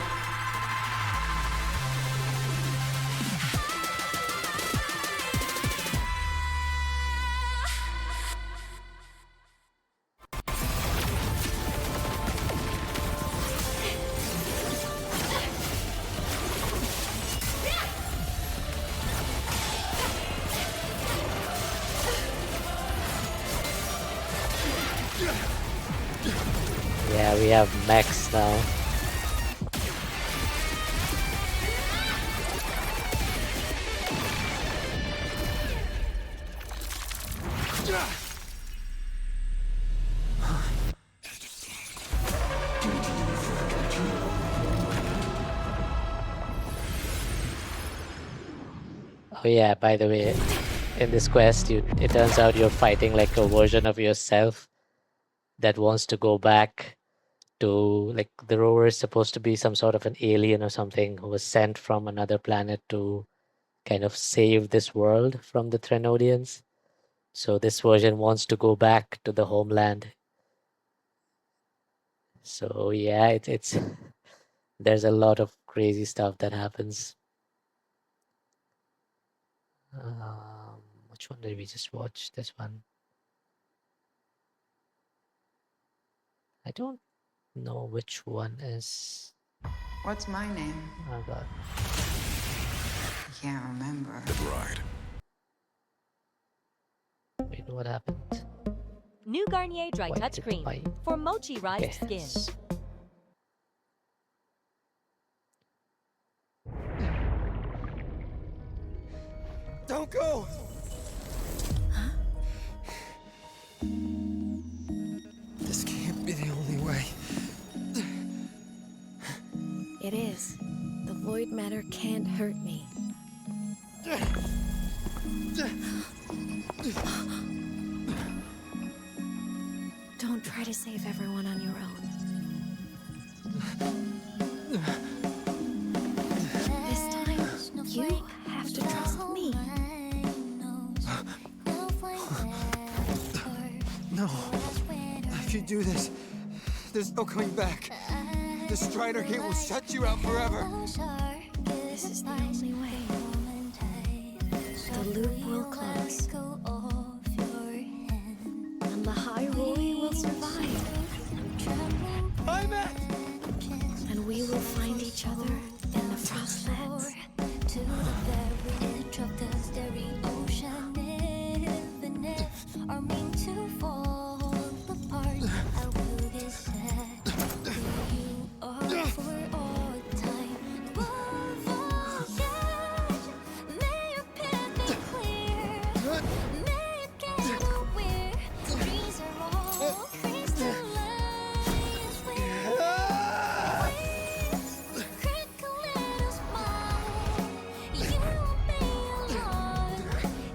we have mechs now. Oh yeah, by the way, in this quest, it turns out you're fighting like a version of yourself that wants to go back to, like, the rover is supposed to be some sort of an alien or something who was sent from another planet to kind of save this world from the Threnodians. So this version wants to go back to the homeland. So yeah, it's there's a lot of crazy stuff that happens. Which one did we just watch? This one. I don't know which one is. What's my name? Oh god. Can't remember. Right. Wait, what happened? New Garnier Dry Why Touch did Cream I- for mochi-rised skin. Yes. Don't go! This can't be the only way. It is. The void matter can't hurt me. Don't try to save everyone on your own. This time, you have to trust me. No. If you do this, there's no coming back. The Strider Gate will shut you out forever. This is the only way. The loop will close. And the Hyrule will survive. I'm at. And we will find each other in the Frostlands. To the very edge of the starry ocean, infinite are meant to fall apart. I will get sad where you are for all time. Voyage, may your path be clear. May you get where dreams are all crystallized. Crinkle little smile. You won't be alone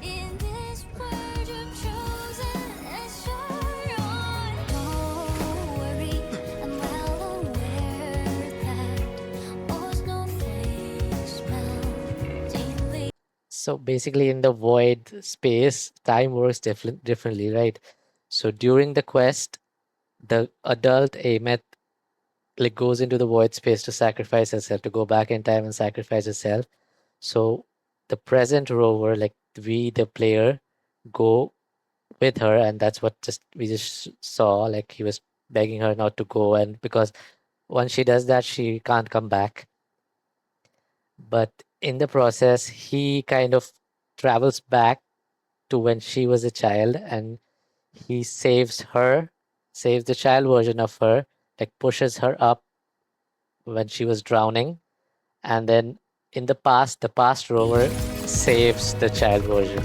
in this world you've chosen as your own. Don't worry, I'm well aware that all snowflakes melt daily. So basically, in the void space, time works differently, right? So during the quest, the adult Ameth like goes into the void space to sacrifice herself, to go back in time and sacrifice herself. So the present rover, like we, the player, go with her, and that's what we just saw. Like he was begging her not to go, and because once she does that, she can't come back. But in the process, he kind of travels back to when she was a child, and he saves the child version of her, like pushes her up when she was drowning, and then in the past rover saves the child version.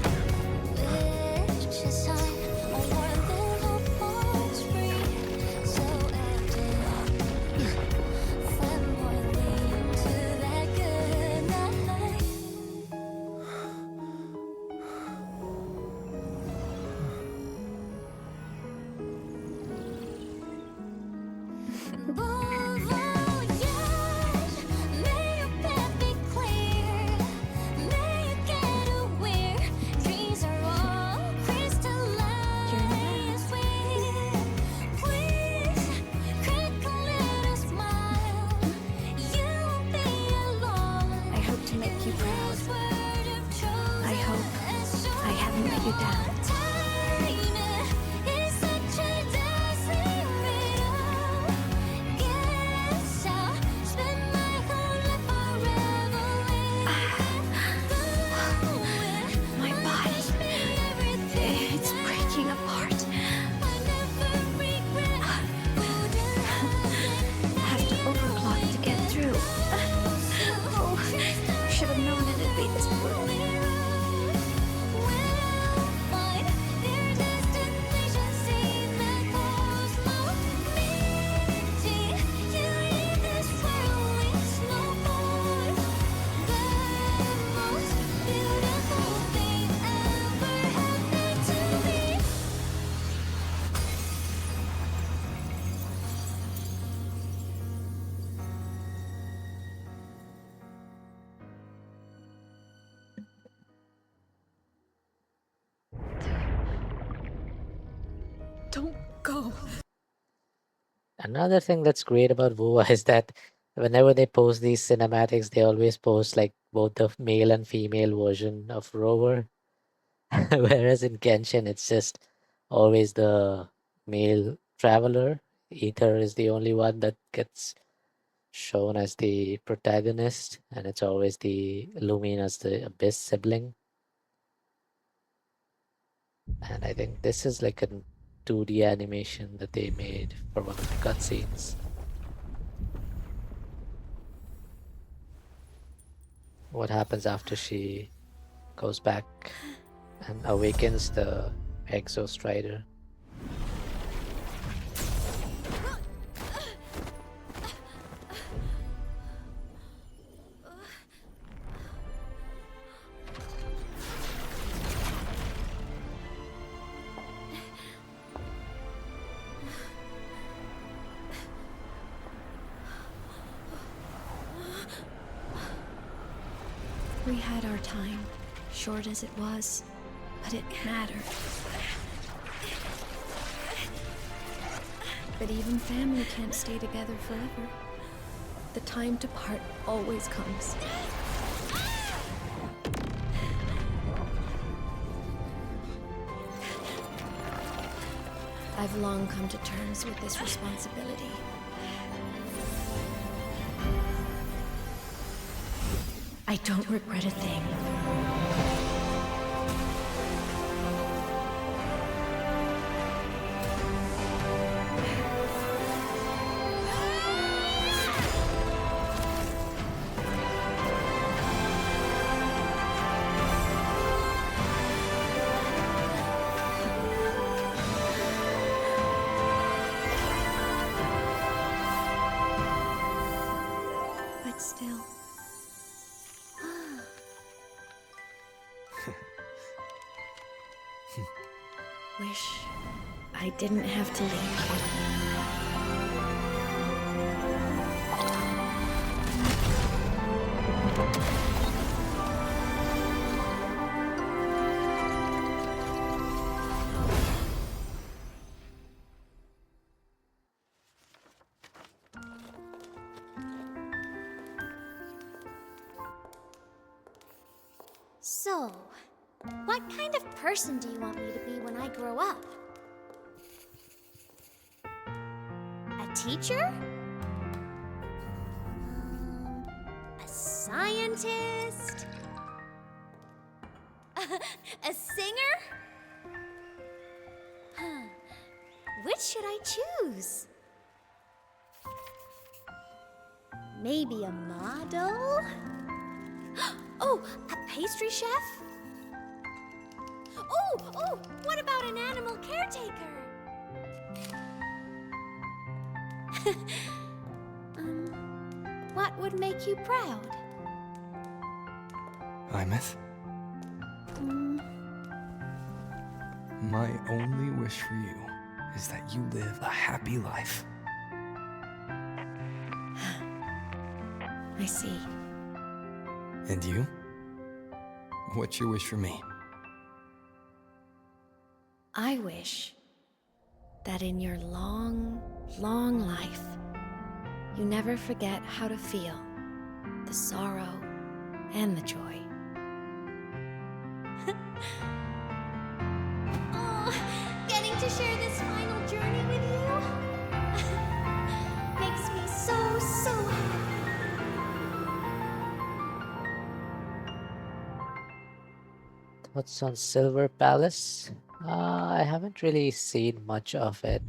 I hope to make you proud. I hope I haven't let you down. My body, it's breaking apart. Go. Another thing that's great about WoA is that whenever they post these cinematics, they always post like both the male and female version of Rover. Whereas in Genshin, it's just always the male traveler. Ether is the only one that gets shown as the protagonist, and it's always the Lumine as the Abyss sibling. And I think this is like a 2D animation that they made for one of the cutscenes. What happens after she goes back and awakens the Exostrider? We had our time, short as it was, but it mattered. But even family can't stay together forever. The time to part always comes. I've long come to terms with this responsibility. I don't regret a thing. But still. Wish I didn't have to leave you. So, what kind of person do you want me to be when I grow up? A teacher? A scientist? A singer? Huh. Which should I choose? Maybe a model? Oh, a pastry chef? Oh, what about an animal caretaker? What would make you proud? Imeth, my only wish for you is that you live a happy life. I see. And you? What's your wish for me? I wish that in your long, long life, you never forget how to feel the sorrow and the joy. Oh, getting to share this final journey with you makes me so happy. What's on Silver Palace? I haven't really seen much of it.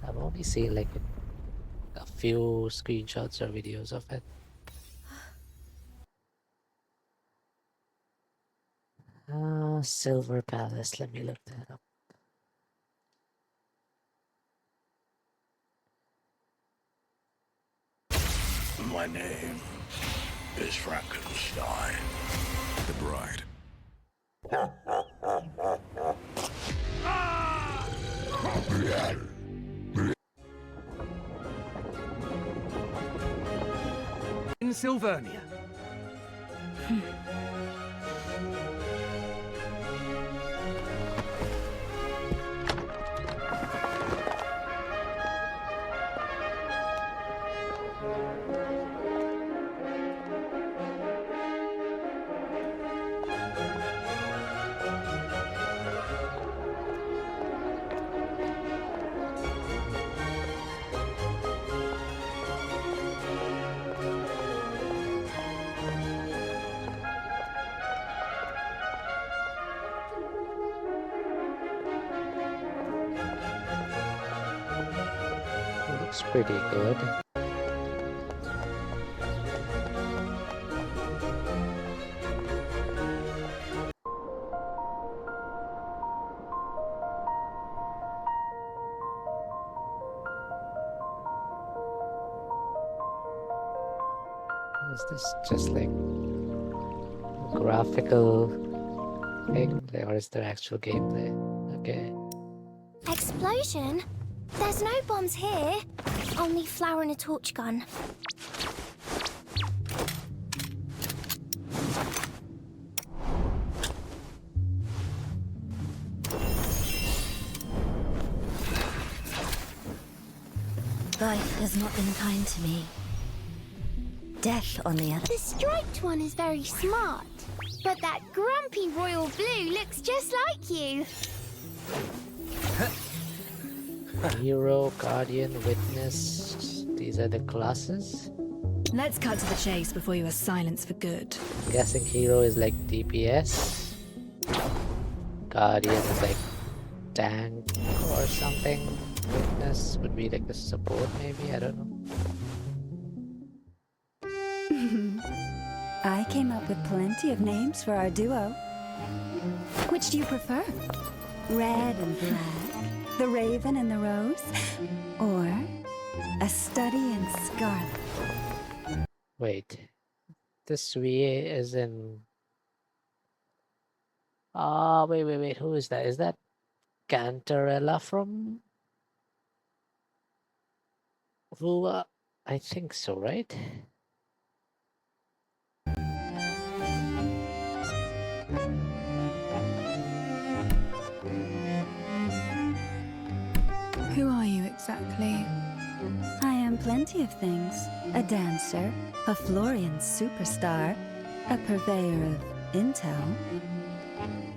I've only seen like a few screenshots or videos of it. Silver Palace, let me look that up. My name is Frankenstein. The bride. In Silvernia. Looks pretty good. Is this just like graphical thing, or is there actual gameplay? Okay. Explosion? There's no bombs here. Only flour and a torch gun. Life has not been kind to me. Death, on the other. The striped one is very smart, but that grumpy royal blue looks just like you. Hero, Guardian, Witness. These are the classes. Let's cut to the chase before you are silenced for good. I'm guessing Hero is like DPS. Guardian is like tank or something. Witness would be like the support, maybe. I don't know. I came up with plenty of names for our duo. Which do you prefer? Red and black, the raven and the rose, or a study in scarlet? Wait. This VA is in... Ah, wait. Who is that? Is that Cantarella from... Rua? I think so, right? Who are you exactly? I am plenty of things. A dancer, a Florian superstar, a purveyor of intel.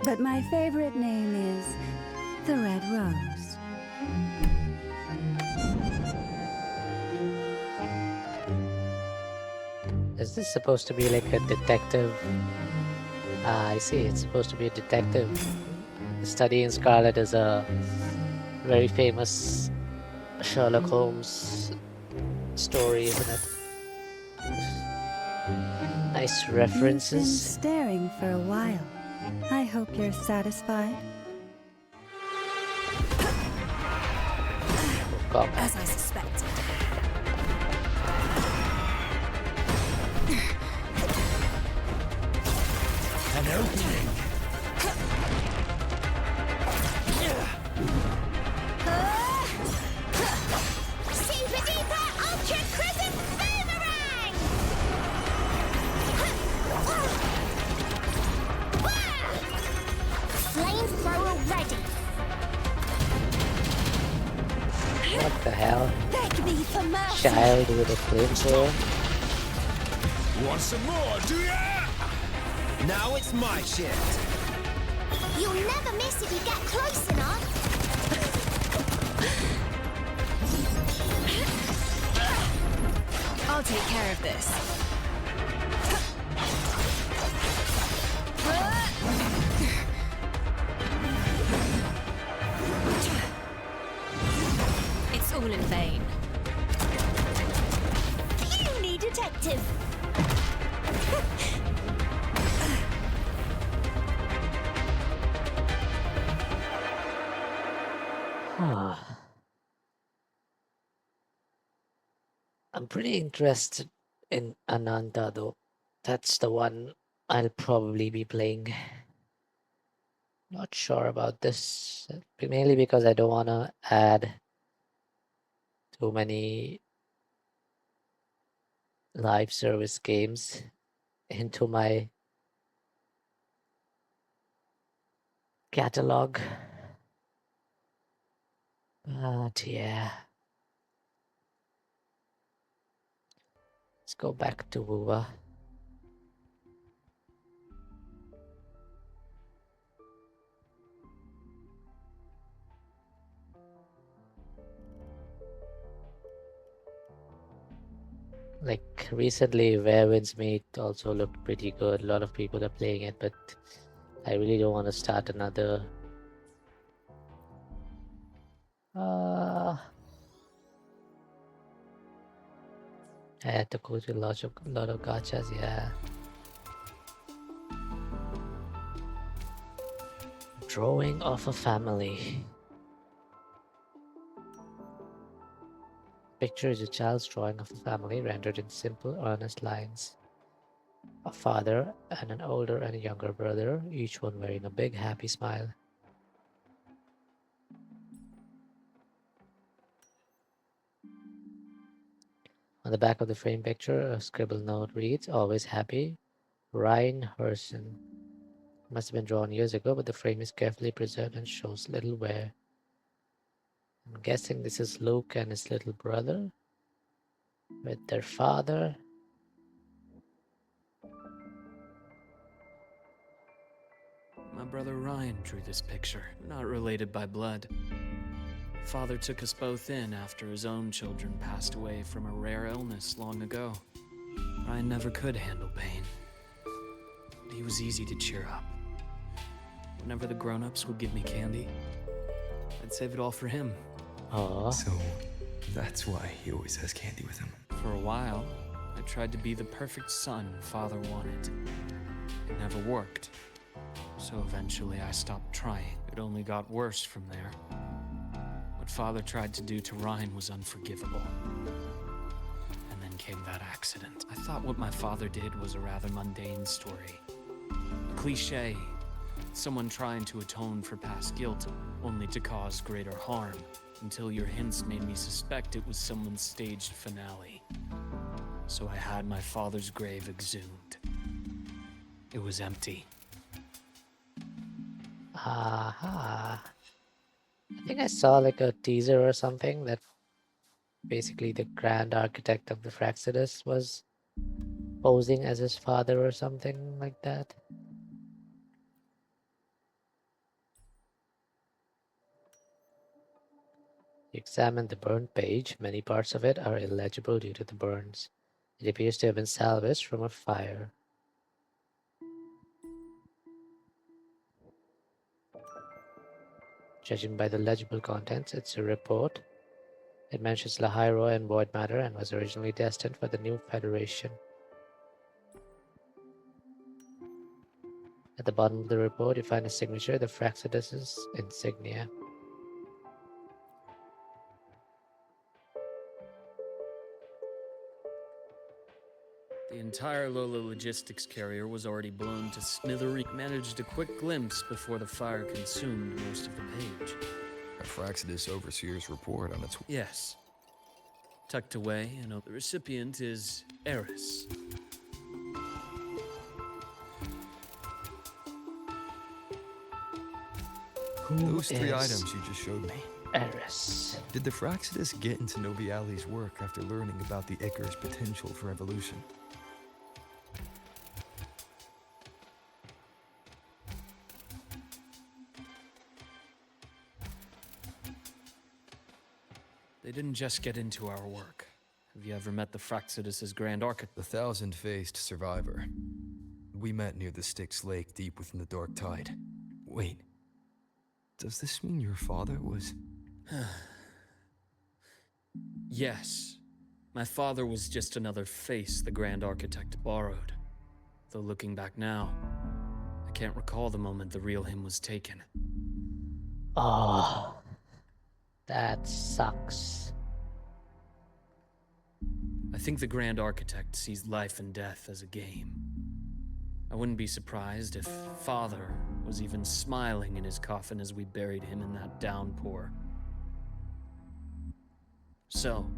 But my favorite name is the Red Rose. Is this supposed to be like a detective? Ah, I see. It's supposed to be a detective. Study in Scarlet is a very famous Sherlock Holmes story, isn't it? Nice references. You've been staring for a while. I hope you're satisfied. As I suspected. An opening. Super Duper Ultra Crescent Boomerang! Flamethrower ready. What the hell? Beg me for mercy. Child with a flamethrower? Want some more, do ya? Now it's my shift. You'll never miss if you get close enough. I'll take care of this. It's all in vain. Puny detective. I'm pretty interested in Ananta though. That's the one I'll probably be playing. Not sure about this, mainly because I don't want to add too many live service games into my catalog. But yeah. Let's go back to Wuwa. Like recently, Where Winds Meet also looked pretty good. A lot of people are playing it, but I really don't want to start another. I had to go to a lot of gachas, yeah. Drawing of a family. Picture is a child's drawing of a family rendered in simple, earnest lines. A father and an older and a younger brother, each one wearing a big, happy smile. On the back of the frame picture, a scribbled note reads, "Always happy, Ryan Herson." Must have been drawn years ago, but the frame is carefully preserved and shows little wear. I'm guessing this is Luke and his little brother with their father. My brother Ryan drew this picture. We're not related by blood. Father took us both in after his own children passed away from a rare illness long ago. Ryan never could handle pain. But he was easy to cheer up. Whenever the grown-ups would give me candy, I'd save it all for him. Aww. So, that's why he always has candy with him. For a while, I tried to be the perfect son Father wanted. It never worked. So eventually I stopped trying. It only got worse from there. What Father tried to do to Ryan was unforgivable. And then came that accident. I thought what my father did was a rather mundane story. A cliché. Someone trying to atone for past guilt, only to cause greater harm, until your hints made me suspect it was someone's staged finale. So I had my father's grave exhumed. It was empty. Aha. I think I saw like a teaser or something that basically the grand architect of the Fraxidus was posing as his father or something like that. You examine the burnt page. Many parts of it are illegible due to the burns. It appears to have been salvaged from a fire. Judging by the legible contents, it's a report. It mentions Lahairo and Void Matter and was originally destined for the new Federation. At the bottom of the report, you find a signature, the Fraxidus' insignia. The entire Lola logistics carrier was already blown to smithereens. Managed a quick glimpse before the fire consumed most of the page. A Fraxidus Overseer's report on its... Yes. Tucked away, and the recipient is Eris. Those three items you just showed me. Eris. Did the Fraxidus get into Noviali's work after learning about the Icar's potential for evolution? They didn't just get into our work. Have you ever met the Fraxidus' Grand Architect? The thousand-faced survivor. We met near the Styx Lake deep within the Dark Tide. Wait. Does this mean your father was... Yes. My father was just another face the Grand Architect borrowed. Though looking back now, I can't recall the moment the real him was taken. Oh, that sucks. I think the Grand Architect sees life and death as a game. I wouldn't be surprised if Father was even smiling in his coffin as we buried him in that downpour. So,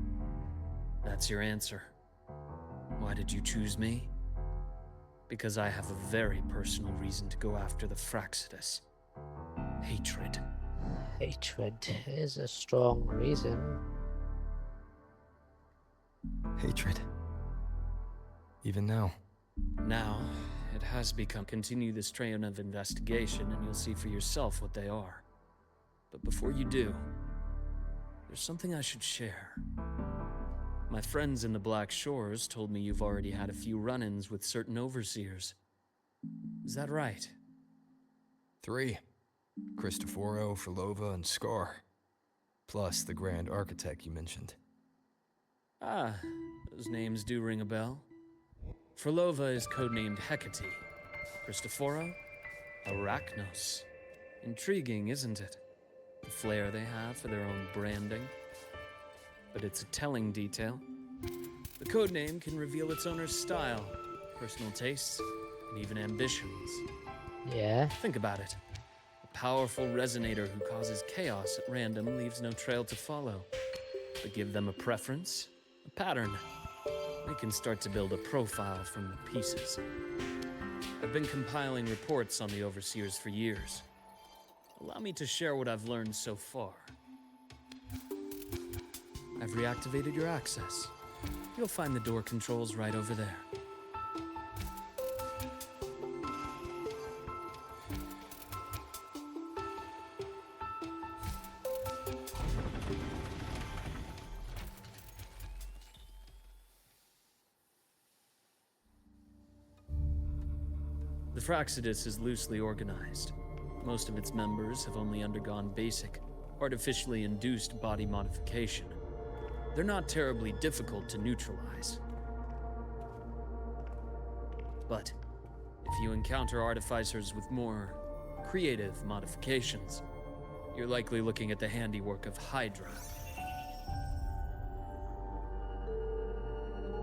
that's your answer. Why did you choose me? Because I have a very personal reason to go after the Fraxidus. Hatred. Hatred is a strong reason. Hatred. Even now. Now, it has become. Continue this train of investigation and you'll see for yourself what they are. But before you do, there's something I should share. My friends in the Black Shores told me you've already had a few run-ins with certain overseers. Is that right? 3. Cristoforo, Frolova, and Scar. Plus the Grand Architect you mentioned. Ah, those names do ring a bell. Frolova is codenamed Hecate. Cristoforo, Arachnos. Intriguing, isn't it? The flair they have for their own branding. But it's a telling detail. The codename can reveal its owner's style, personal tastes, and even ambitions. Yeah. Think about it. A powerful resonator who causes chaos at random leaves no trail to follow. But give them a preference, a pattern. They can start to build a profile from the pieces. I've been compiling reports on the Overseers for years. Allow me to share what I've learned so far. I've reactivated your access. You'll find the door controls right over there. The Fraxidus is loosely organized. Most of its members have only undergone basic, artificially induced body modification. They're not terribly difficult to neutralize. But if you encounter artificers with more creative modifications, you're likely looking at the handiwork of Hydra.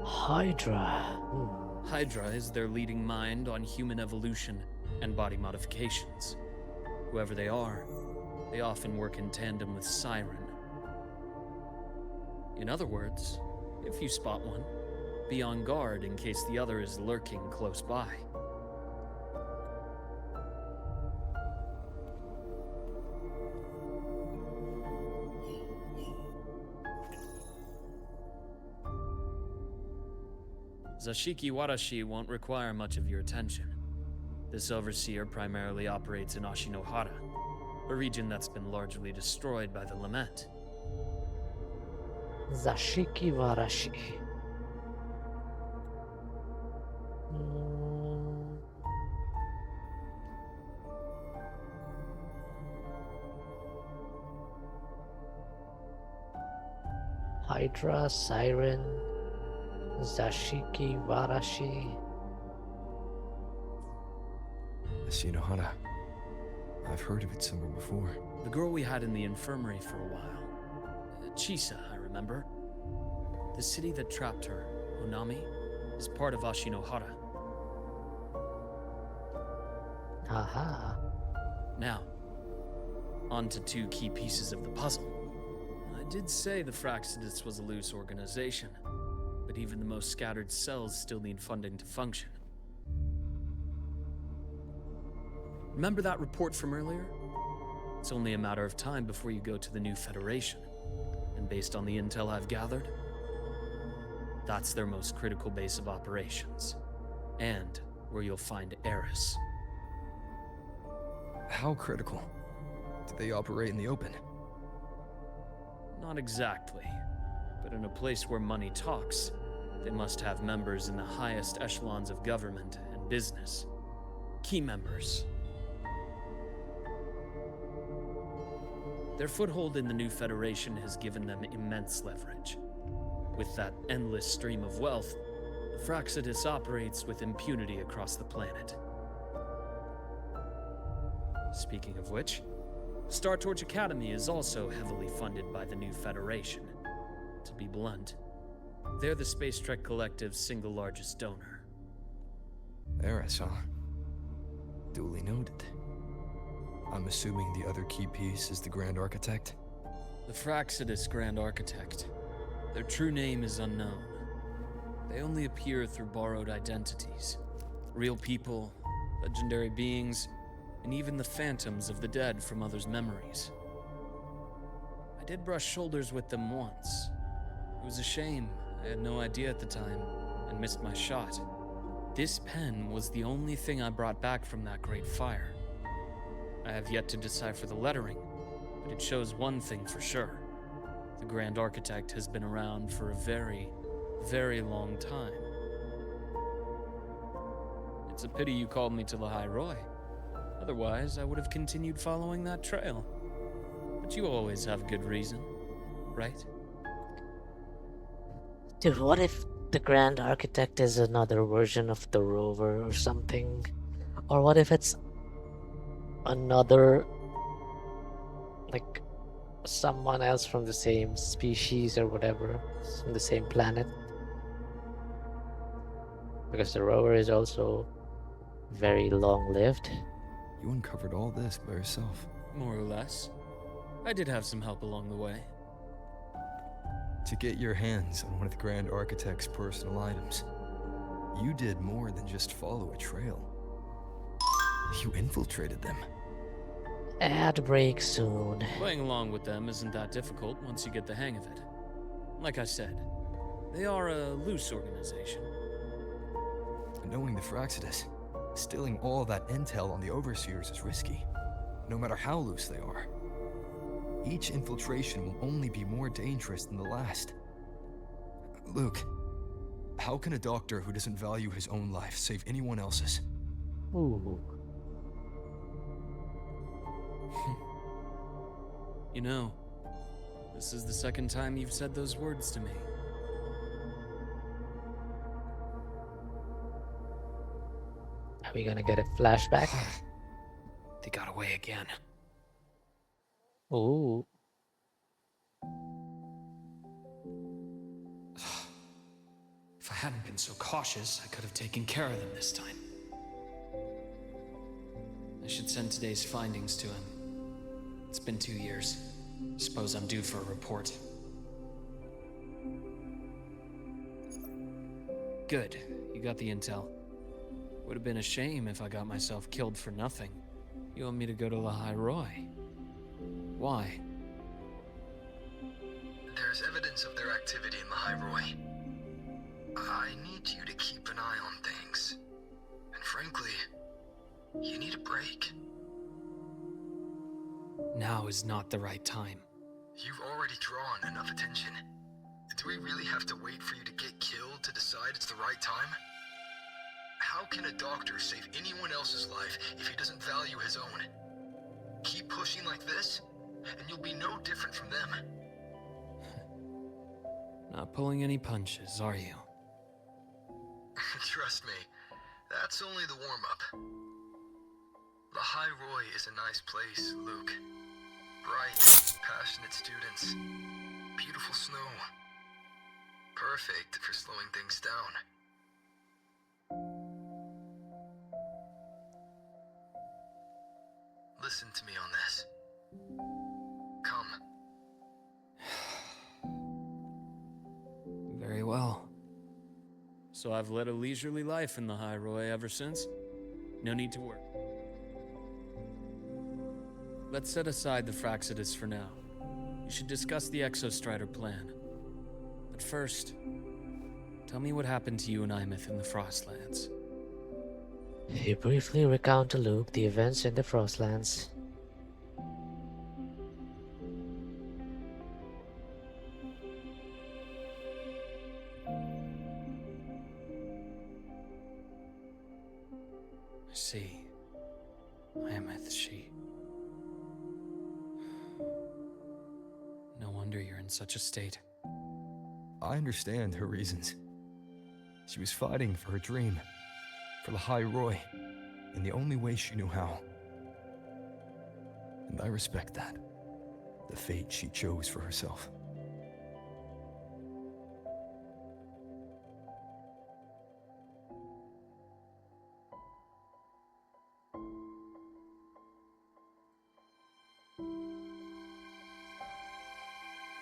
Hydra. Hydra is their leading mind on human evolution and body modifications. Whoever they are, they often work in tandem with Siren. In other words, if you spot one, be on guard in case the other is lurking close by. Zashiki Warashi won't require much of your attention. This overseer primarily operates in Ashinohara, a region that's been largely destroyed by the Lament. Zashiki Warashi. Hydra, Siren, Zashiki Warashi. Ashinohara. I've heard of it somewhere before. The girl we had in the infirmary for a while. Chisa, I remember. The city that trapped her, Onami, is part of Ashinohara. Aha. Now, on to two key pieces of the puzzle. I did say the Fraxidus was a loose organization, but even the most scattered cells still need funding to function. Remember that report from earlier? It's only a matter of time before you go to the new Federation. And based on the intel I've gathered, that's their most critical base of operations. And where you'll find Eris. How critical? Do they operate in the open? Not exactly. But in a place where money talks, they must have members in the highest echelons of government and business. Key members. Their foothold in the new Federation has given them immense leverage. With that endless stream of wealth, the Fraxidus operates with impunity across the planet. Speaking of which, Star Torch Academy is also heavily funded by the new Federation. To be blunt, they're the Space Trek Collective's single largest donor. Eris, huh? Duly noted. I'm assuming the other key piece is the Grand Architect? The Fraxidus Grand Architect. Their true name is unknown. They only appear through borrowed identities. Real people, legendary beings, and even the phantoms of the dead from others' memories. I did brush shoulders with them once. It was a shame. I had no idea at the time, and missed my shot. This pen was the only thing I brought back from that great fire. I have yet to decipher the lettering, but it shows one thing for sure. The Grand Architect has been around for a very, very long time. It's a pity you called me to the High Roy. Otherwise, I would have continued following that trail. But you always have good reason, right? Dude, what if the Grand Architect is another version of the rover or something? Or what if it's another, like, someone else from the same species or whatever, from the same planet? Because the rover is also very long-lived. You uncovered all this by yourself. More or less. I did have some help along the way. To get your hands on one of the Grand Architect's personal items, you did more than just follow a trail. You infiltrated them. Ad break soon. Playing along with them isn't that difficult once you get the hang of it. Like I said, they are a loose organization. Knowing the Fraxidus, stealing all that intel on the Overseers is risky, no matter how loose they are. Each infiltration will only be more dangerous than the last. Luke, how can a doctor who doesn't value his own life save anyone else's? Ooh. You know, this is the second time you've said those words to me. Are we gonna get a flashback? They got away again. Ooh. If I hadn't been so cautious, I could have taken care of them this time. I should send today's findings to him. It's been 2 years. Suppose I'm due for a report. Good. You got the intel. Would have been a shame if I got myself killed for nothing. You want me to go to Lahai Roy? Why? There's evidence of their activity in Lahai Roy. I need you to keep an eye on things. And frankly, you need a break. Now is not the right time. You've already drawn enough attention. Do we really have to wait for you to get killed to decide it's the right time? How can a doctor save anyone else's life if he doesn't value his own? Keep pushing like this, and you'll be no different from them. Not pulling any punches, are you? Trust me, that's only the warm-up. Lahai Roy is a nice place, Luke. Bright, passionate students. Beautiful snow. Perfect for slowing things down. Listen to me on this. Come. Very well. So I've led a leisurely life in the High Roy ever since? No need to worry. Let's set aside the Fraxidus for now. You should discuss the Exostrider plan. But first, tell me what happened to you and Imeth in the Frostlands. You briefly recount to Luke the events in the Frostlands. I see. Imeth, she... No wonder you're in such a state. I understand her reasons. She was fighting for her dream, for Lahai Roy, in the only way she knew how. And I respect that. The fate she chose for herself.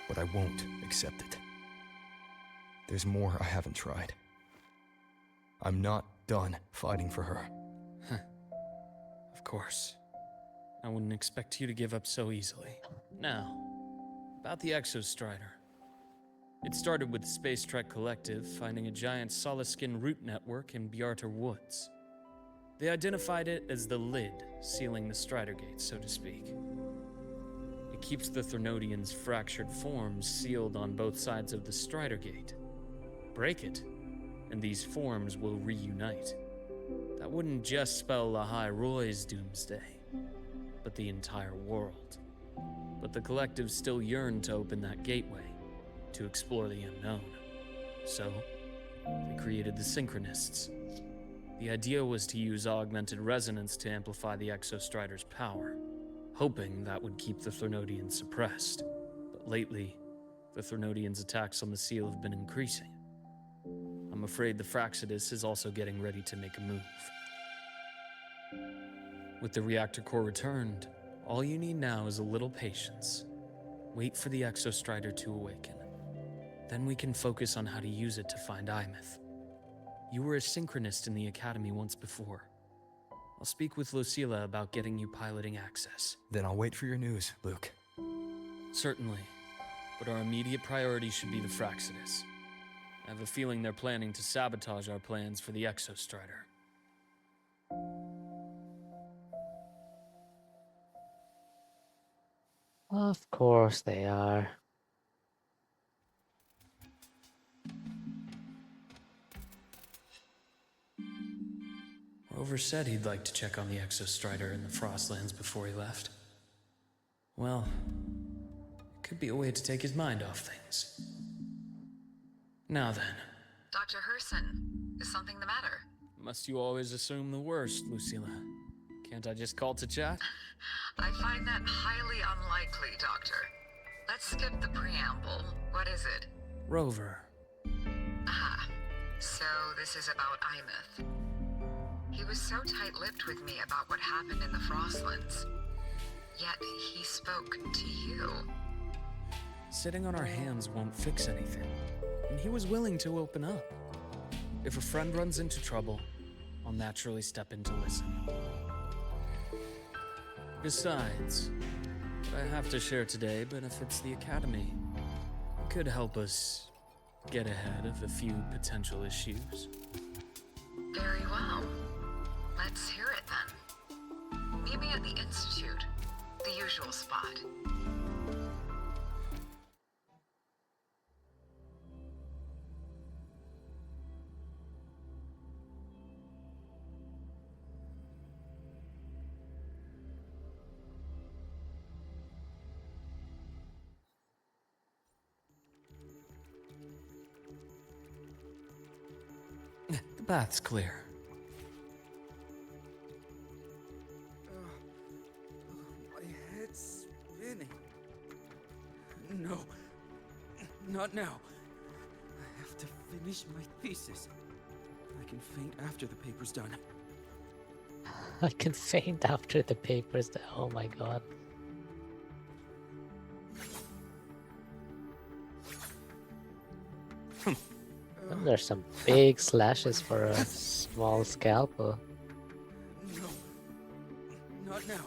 But I won't accept it. There's more I haven't tried. I'm not done fighting for her. Of course. I wouldn't expect you to give up so easily. Now, about the Exostrider. It started with the Space Trek Collective finding a giant Soliskin root network in Bjartar Woods. They identified it as the lid sealing the Strider Gate, so to speak. It keeps the Threnodians' fractured forms sealed on both sides of the Strider Gate. Break it, and these forms will reunite. That wouldn't just spell Lahai Roy's doomsday, but the entire world. But the Collective still yearned to open that gateway, to explore the unknown. So, we created the Synchronists. The idea was to use augmented resonance to amplify the Exostrider's power, hoping that would keep the Threnodians suppressed. But lately, the Threnodians' attacks on the seal have been increasing. I'm afraid the Fraxidus is also getting ready to make a move. With the reactor core returned, all you need now is a little patience. Wait for the Exostrider to awaken. Then we can focus on how to use it to find Imeth. You were a Synchronist in the Academy once before. I'll speak with Lucilla about getting you piloting access. Then I'll wait for your news, Luke. Certainly. But our immediate priority should be the Fraxidus. I have a feeling they're planning to sabotage our plans for the Exostrider. Of course they are. Rover said he'd like to check on the Exostrider in the Frostlands before he left. Well, it could be a way to take his mind off things. Now then. Dr. Herson, is something the matter? Must you always assume the worst, Lucilla? Can't I just call to chat? I find that highly unlikely, Doctor. Let's skip the preamble. What is it? Rover. Ah, so this is about Imeth. He was so tight-lipped with me about what happened in the Frostlands. Yet he spoke to you. Sitting on our hands won't fix anything. And he was willing to open up. If a friend runs into trouble, I'll naturally step in to listen. Besides, what I have to share today benefits the Academy. It could help us get ahead of a few potential issues. Very well. Let's hear it then. Meet me at the Institute, the usual spot. The bath's clear. My head's spinning. No, not now. I have to finish my thesis. I can faint after the paper's done. I can faint after the papers. Oh my god. There's some big slashes for a small scalpel. No, not now.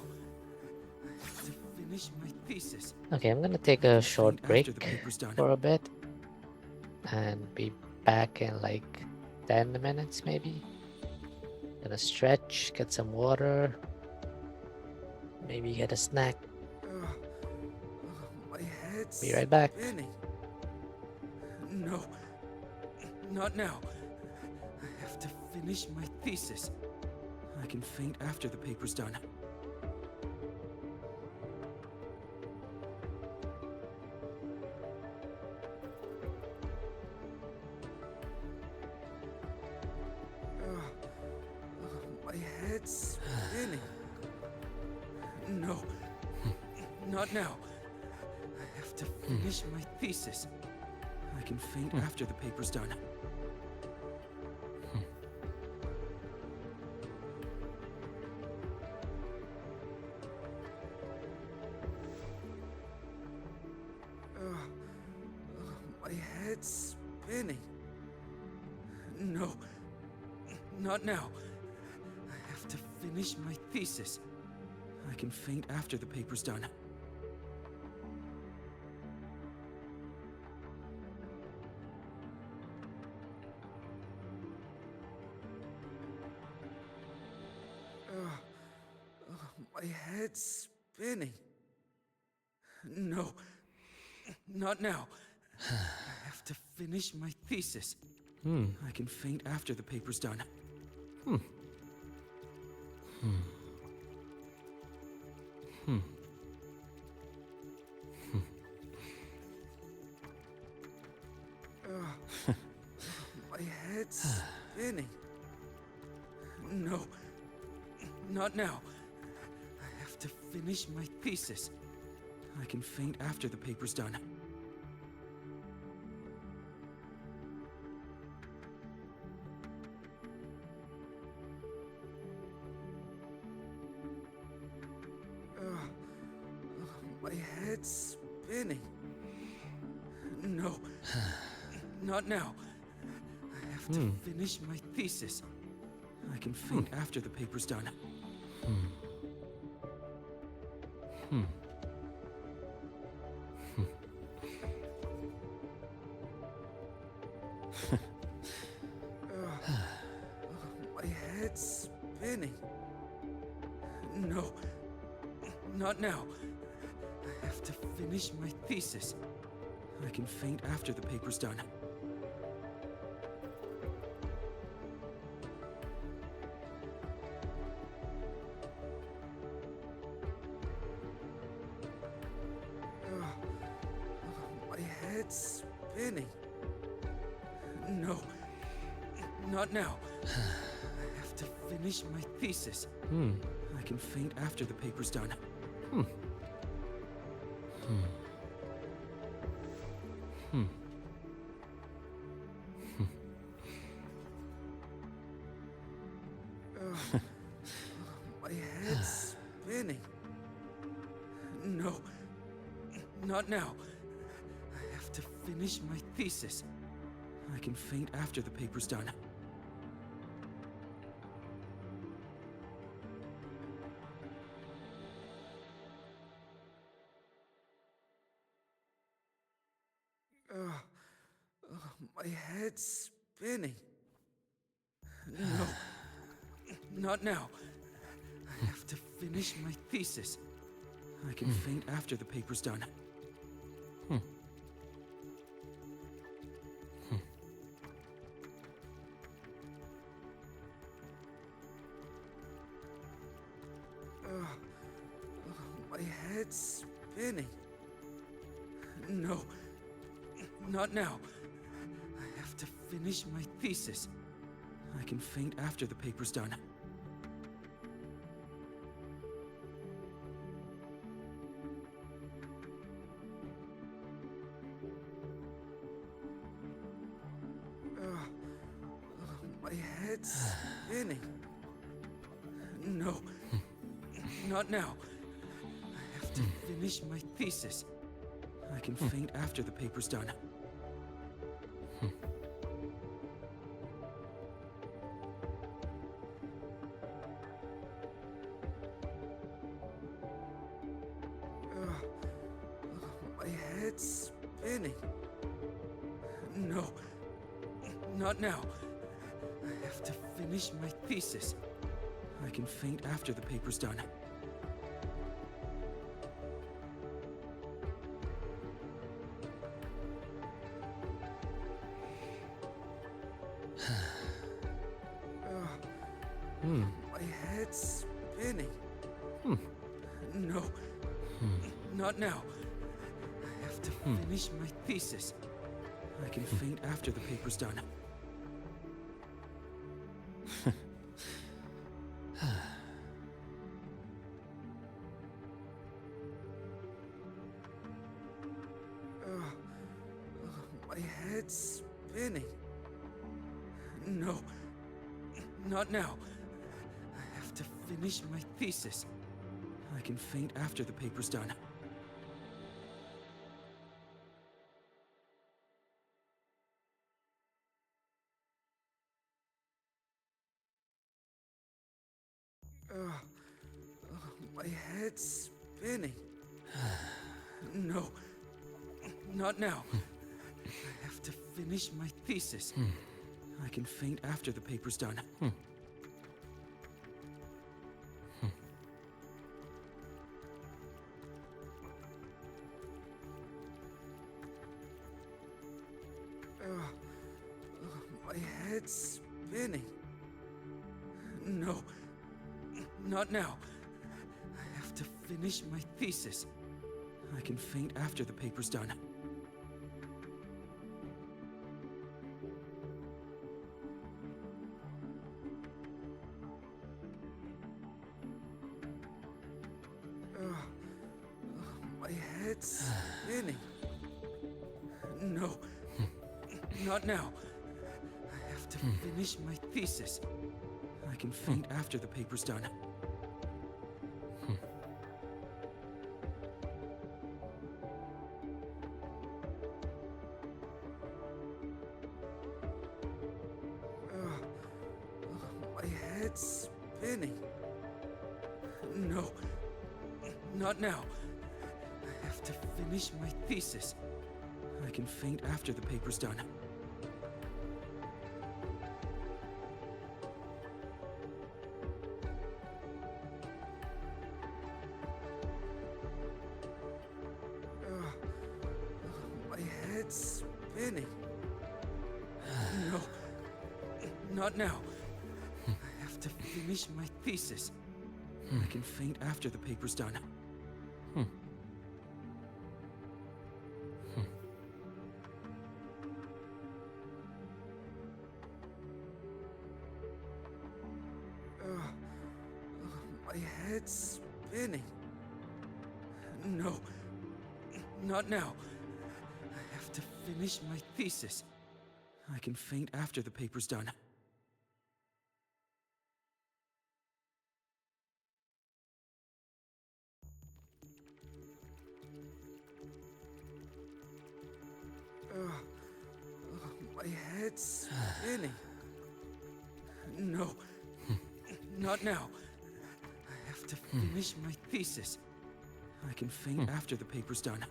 I have to finish my thesis. Okay, I'm gonna take a short After break the paper's done. for a bit and be back in like 10 minutes maybe. Gonna stretch, get some water, maybe get a snack. My head's Be right back. spinning. No, not now. I have to finish my thesis. I can faint after the paper's done. My head's spinning. No, not now. I have to finish my thesis. I can faint after the paper's done. My head's spinning. No, not now. I have to finish my thesis. I can faint after the paper's done. My head's spinning. No, not now. I have to finish my thesis. I can faint after the paper's done. head's spinning. No, not now. I have to finish my thesis. I can faint after the paper's done. My head's spinning. No, not now. I have to finish my thesis. I can faint after the paper's done. My head's spinning. No, not now. I have to finish my thesis. I can faint after the paper's done. My head's spinning. No, not now. I have to finish my thesis. I can faint after the paper's done. My head's spinning. No, not now. I have to finish my thesis. I can faint after the paper's done. My head's spinning. No, not now. I have to finish my thesis. I can faint after the paper's done. My head's spinning. No, not now. I have to finish my thesis. I can faint after the paper's done. My head's spinning. No, not now. I have to finish my thesis. I can faint after the paper's done. My head's spinning. No, not now. I have to finish my thesis. I can faint after the paper's done. My head's spinning. No, not now. I have to finish my thesis. I can faint after the paper's done. My head's spinning. No, not now. I have to finish my thesis. I can faint after the paper's done. My head's spinning. No, not now. I have to finish my thesis. I can faint after the paper's done. My head's spinning. No, not now. I have to finish my thesis. I can faint after the paper's done. head's spinning. No, not now. I have to finish my thesis. I can faint after the paper's done. My head's spinning. No, not now. I have to finish my thesis. I can faint after the paper's done. My head's spinning. No, not now. I have to finish my thesis. I can faint after the paper's done. My head's spinning. No, not now. I have to finish my thesis. I can faint after the paper's done. My head's spinning. No, not now. I have to finish my thesis. I can faint after the paper's done.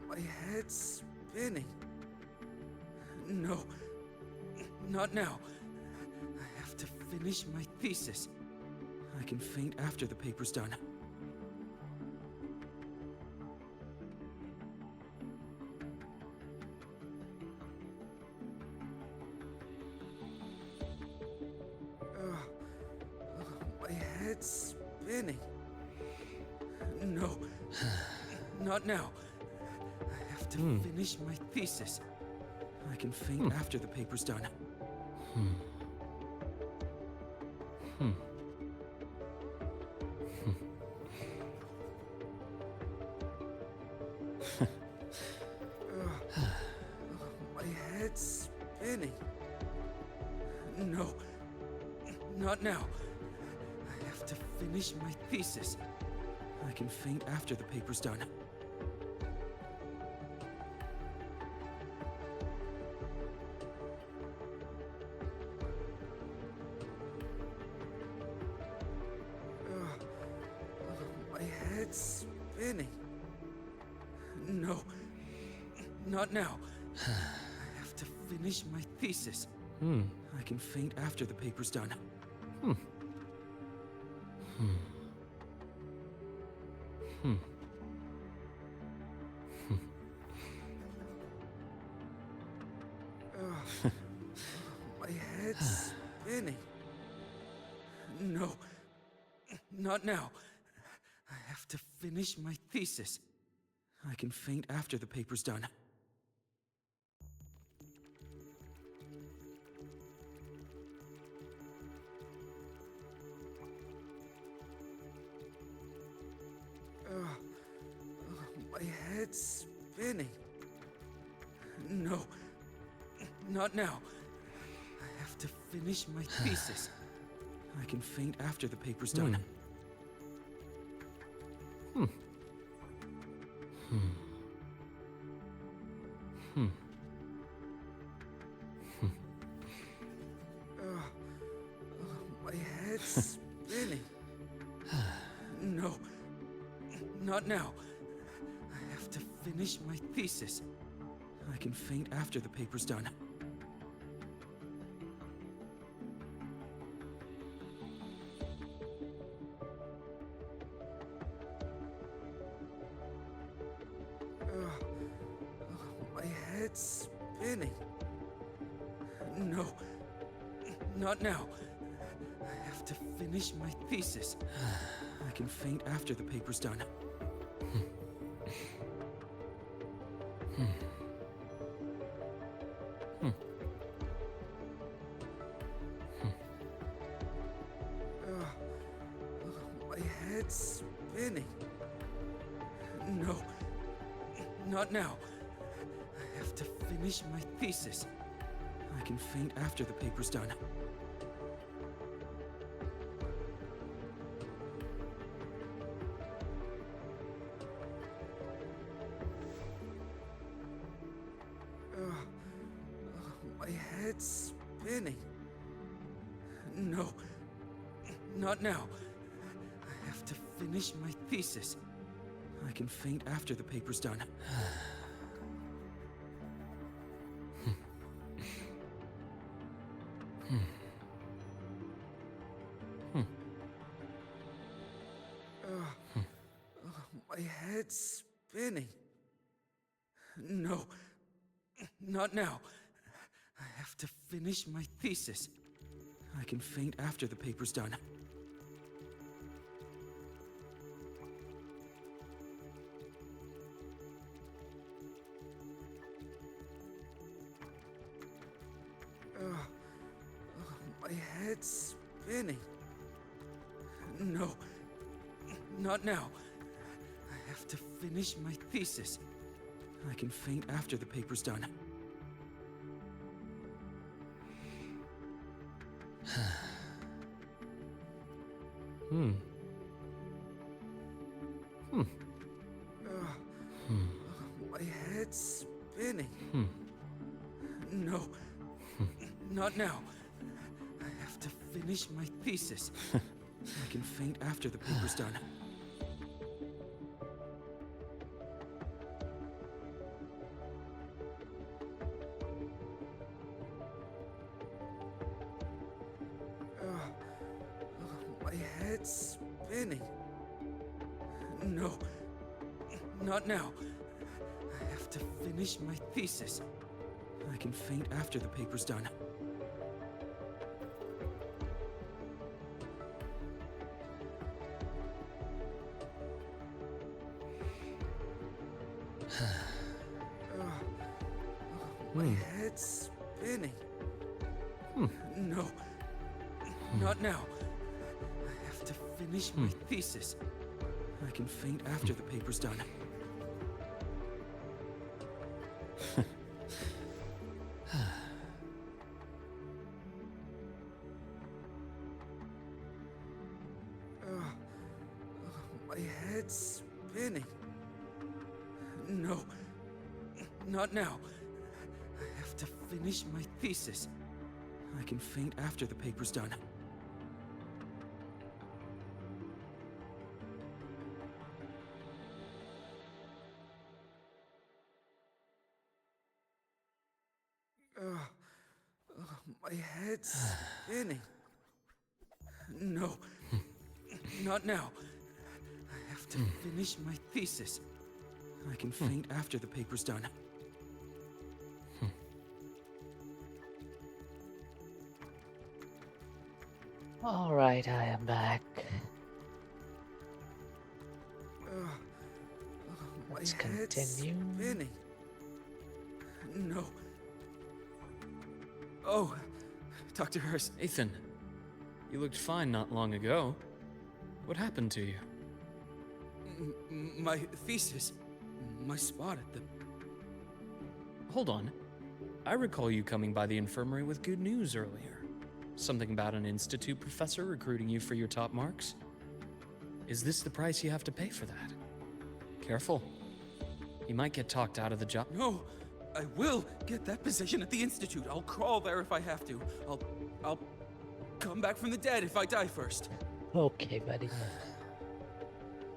My head's spinning. No, not now. I have to finish my thesis. I can faint after the paper's done. My head's spinning. No, not now. I have to finish my thesis. I can faint after the paper's done. My head's spinning. No, not now. I have to finish my thesis. I can faint after the paper's done. My head's spinning. No, not now. I have to finish my thesis. I can faint after the paper's done. My head's spinning. No, not now. I have to finish my thesis. I can faint after the paper's done. My head's spinning. No, not now. I have to finish my thesis. I can faint after the paper's done. My head's spinning. No, not now. I have to finish my thesis. I can faint after the paper's done. My head's spinning. No, not now. I have to finish my thesis. I can faint after the paper's done. head's spinning. No, not now. I have to finish my thesis. I can faint after the paper's done. My head's spinning. No, not now. I have to finish my thesis. I can faint after the paper's done. My head's spinning. No, not now. I have to finish my thesis. I can faint after the paper's done. My head's spinning. No, not now. I have to finish my thesis. I can faint after the paper's done. My head's spinning. No, not now. I have to finish my thesis. I can faint after the paper's done. My head's spinning. No, not now. I have to finish my thesis. I can faint after the paper's done. My head's spinning. No, not now. I have to finish my thesis. I can faint after the paper's done. My head's spinning. No, not now. I have to finish my thesis. I can faint after the paper's done. My head's spinning. No, not now. I have to finish my thesis. I can faint after the paper's done. All right, I am back. Let's continue. Spinning. No. Oh, Dr. Hurst. Ethan, you looked fine not long ago. What happened to you? My thesis. My spot at the... Hold on. I recall you coming by the infirmary with good news earlier. Something about an institute professor recruiting you for your top marks? Is this the price you have to pay for that? Careful. You might get talked out of the job. No, I will get that position at the institute. I'll crawl there if I have to. I'll come back from the dead if I die first. Okay, buddy.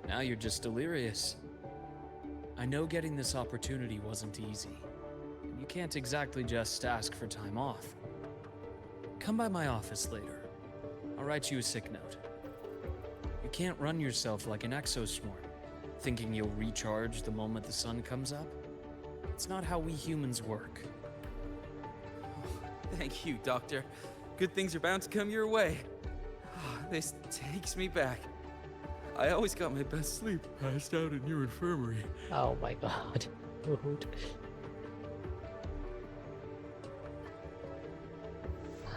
Now you're just delirious. I know getting this opportunity wasn't easy. You can't exactly just ask for time off. Come by my office later. I'll write you a sick note. You can't run yourself like an exoswarm, thinking you'll recharge the moment the sun comes up. It's not how we humans work. Thank you, Doctor. Good things are bound to come your way. This takes me back. I always got my best sleep passed out in your infirmary. Oh my god. Dude.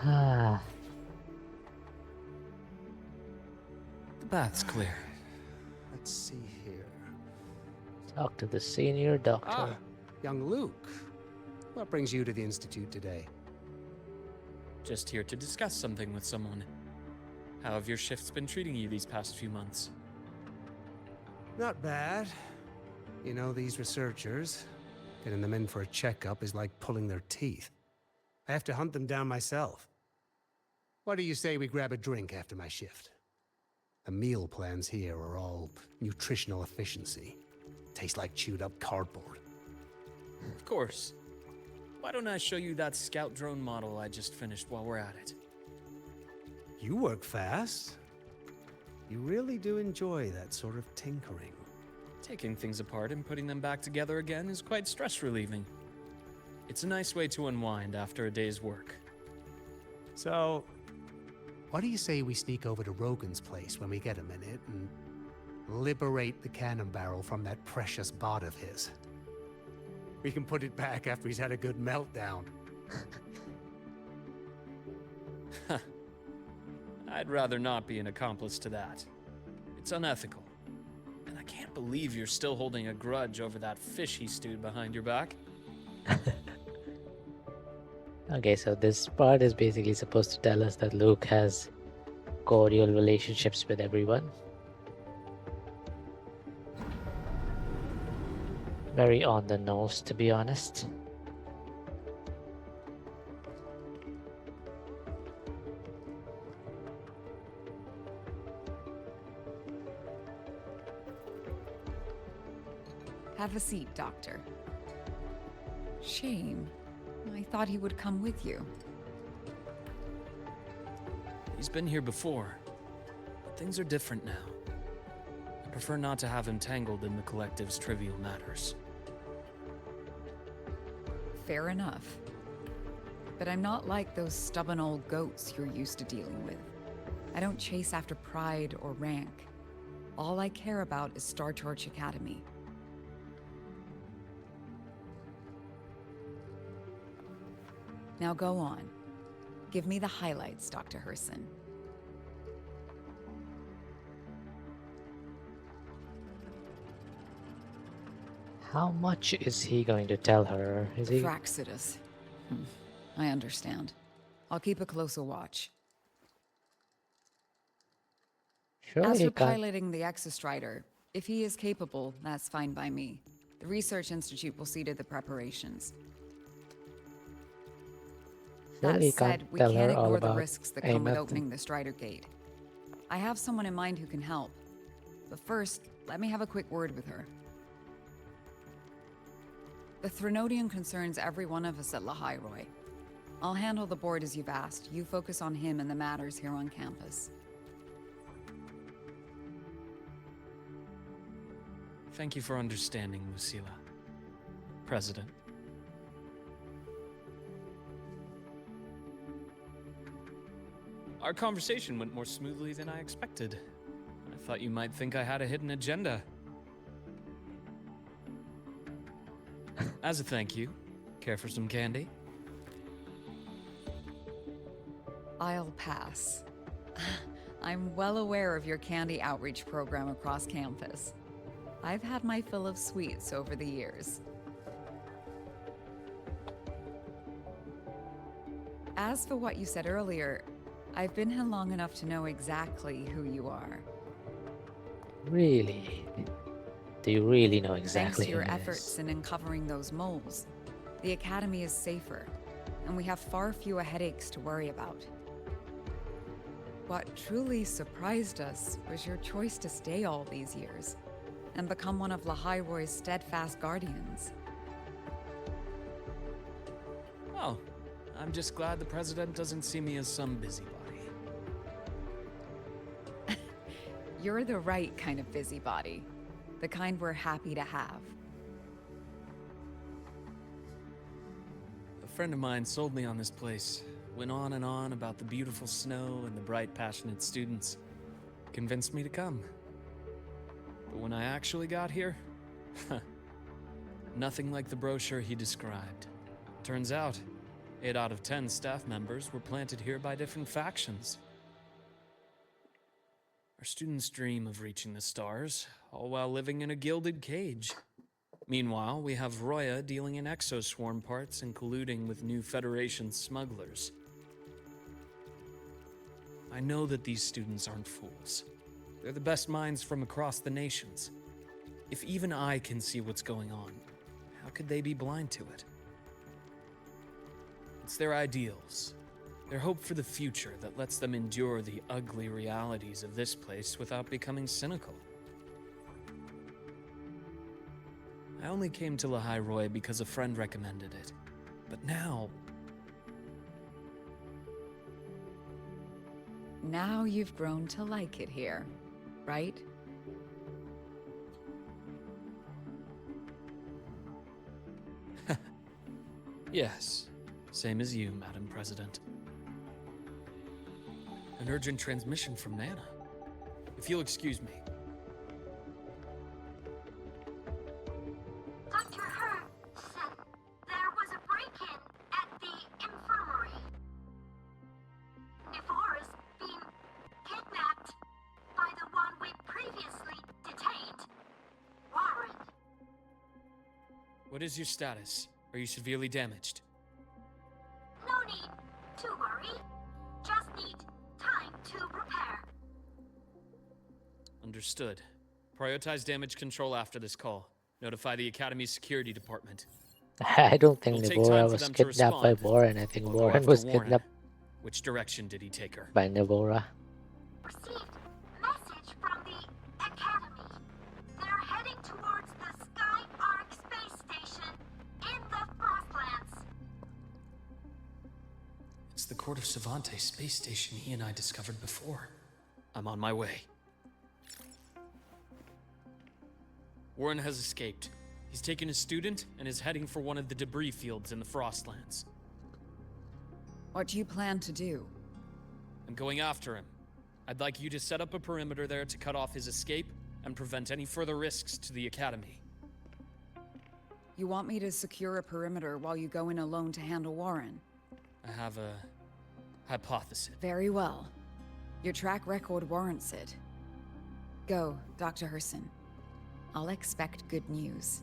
The bath's clear. Let's see here. Talk to the senior doctor. Ah, young Luke. What brings you to the Institute today? Just here to discuss something with someone. How have your shifts been treating you these past few months? Not bad. You know, these researchers, getting them in for a checkup is like pulling their teeth. I have to hunt them down myself. What do you say we grab a drink after my shift? The meal plans here are all nutritional efficiency. Taste like chewed up cardboard. Of course. Why don't I show you that scout drone model I just finished while we're at it? You work fast. You really do enjoy that sort of tinkering. Taking things apart and putting them back together again is quite stress relieving. It's a nice way to unwind after a day's work. So, what do you say we sneak over to Rogan's place when we get a minute and liberate the cannon barrel from that precious bot of his? We can put it back after he's had a good meltdown. I'd rather not be an accomplice to that. It's unethical. And I can't believe you're still holding a grudge over that fish he stewed behind your back. Okay, so this part is basically supposed to tell us that Luke has cordial relationships with everyone. Very on the nose, to be honest. Have a seat, Doctor. Shame. I thought he would come with you. He's been here before, but things are different now. I prefer not to have him tangled in the collective's trivial matters. Fair enough. But I'm not like those stubborn old goats you're used to dealing with. I don't chase after pride or rank. All I care about is Star Torch Academy. Now go on. Give me the highlights, Dr. Herson. How much is he going to tell her? Is he? Praxidus. I understand. I'll keep a closer watch. Surely As he for can't. piloting the Exostrider, if he is capable, that's fine by me. The Research Institute will see to the preparations. Surely That he said, can't we tell can't her all ignore the about risks that come with Ameth. opening the Strider Gate. I have someone in mind who can help. But first, let me have a quick word with her. The Threnodian concerns every one of us at Lahairoi. I'll handle the board as you've asked. You focus on him and the matters here on campus. Thank you for understanding, Lucilla. President. Our conversation went more smoothly than I expected. I thought you might think I had a hidden agenda. As a thank you, care for some candy? I'll pass. I'm well aware of your candy outreach program across campus. I've had my fill of sweets over the years. As for what you said earlier, I've been here long enough to know exactly who you are. Really? Do you really know Thanks exactly to who your it is? efforts in uncovering those moles, the Academy is safer, and we have far fewer headaches to worry about. What truly surprised us was your choice to stay all these years and become one of Lahairoi's steadfast guardians. Oh, I'm just glad the President doesn't see me as some busybody. You're the right kind of busybody, the kind we're happy to have. A friend of mine sold me on this place. Went on and on about the beautiful snow and the bright, passionate students. Convinced me to come. But when I actually got here, nothing like the brochure he described. Turns out, 8 out of 10 staff members were planted here by different factions. Our Our students dream of reaching the stars, all while living in a gilded cage. Meanwhile, we have Roya dealing in exoswarm parts and colluding with new Federation smugglers. I know that these students aren't fools. They're the best minds from across the nations. If even I can see what's going on, how could they be blind to it? It's their ideals, their hope for the future that lets them endure the ugly realities of this place without becoming cynical. I only came to Lahai Roy because a friend recommended it. But now... Now you've grown to like it here, right? Yes, same as you, Madam President. An urgent transmission from Nana. If you'll excuse me. Dr. Hurson, there was a break-in at the infirmary. Nevora's been kidnapped by the one we previously detained, Warren. What is your status? Are you severely damaged? No need to worry. Just need time to repair. Understood. Prioritize damage control after this call. Notify the Academy's security department. I don't think It'll take Navora time for was them to kidnapped by respond. Warren. I think We'll go Warren after was Warren. kidnapped Which direction did he take her? by Navora. Received message from the Academy. They're heading towards the Sky Arc space station in the Frostlands. It's the Court of Savante space station he and I discovered before. I'm on my way. Warren has escaped. He's taken a student and is heading for one of the debris fields in the Frostlands. What do you plan to do? I'm going after him. I'd like you to set up a perimeter there to cut off his escape and prevent any further risks to the Academy. You want me to secure a perimeter while you go in alone to handle Warren? I have a hypothesis. Very well. Your track record warrants it. Go, Dr. Hurson. I'll expect good news.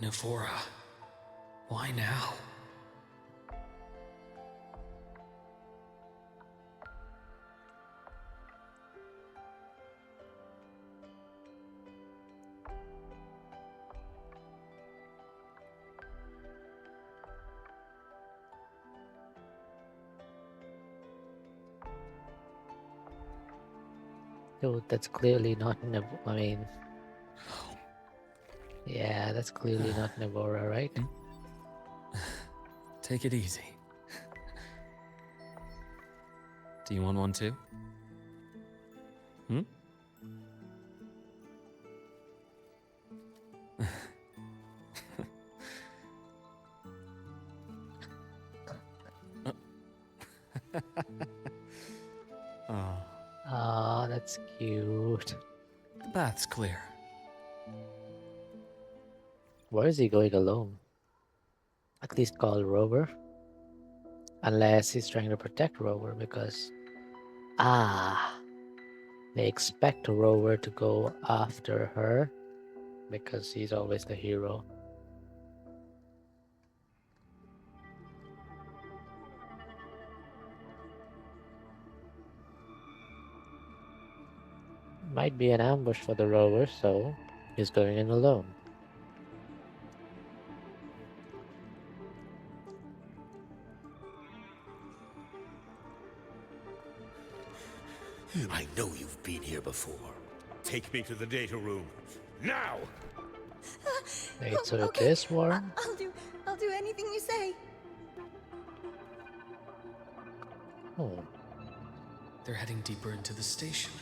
Navora. Why now? Dude, that's clearly not I mean... Yeah, that's clearly not Navora, right? Take it easy. Do you want one too? Hmm? Oh. Ah, that's cute. The bath's clear. Where is he going alone? At least call Rover. Unless he's trying to protect Rover because... Ah! They expect Rover to go after her because he's always the hero. Might be an ambush for the Rover, so he's going in alone. I know you've been here before. Take me to the data room. Now! Wait, so it is Warren? I'll do anything you say. Oh. They're heading deeper into the station.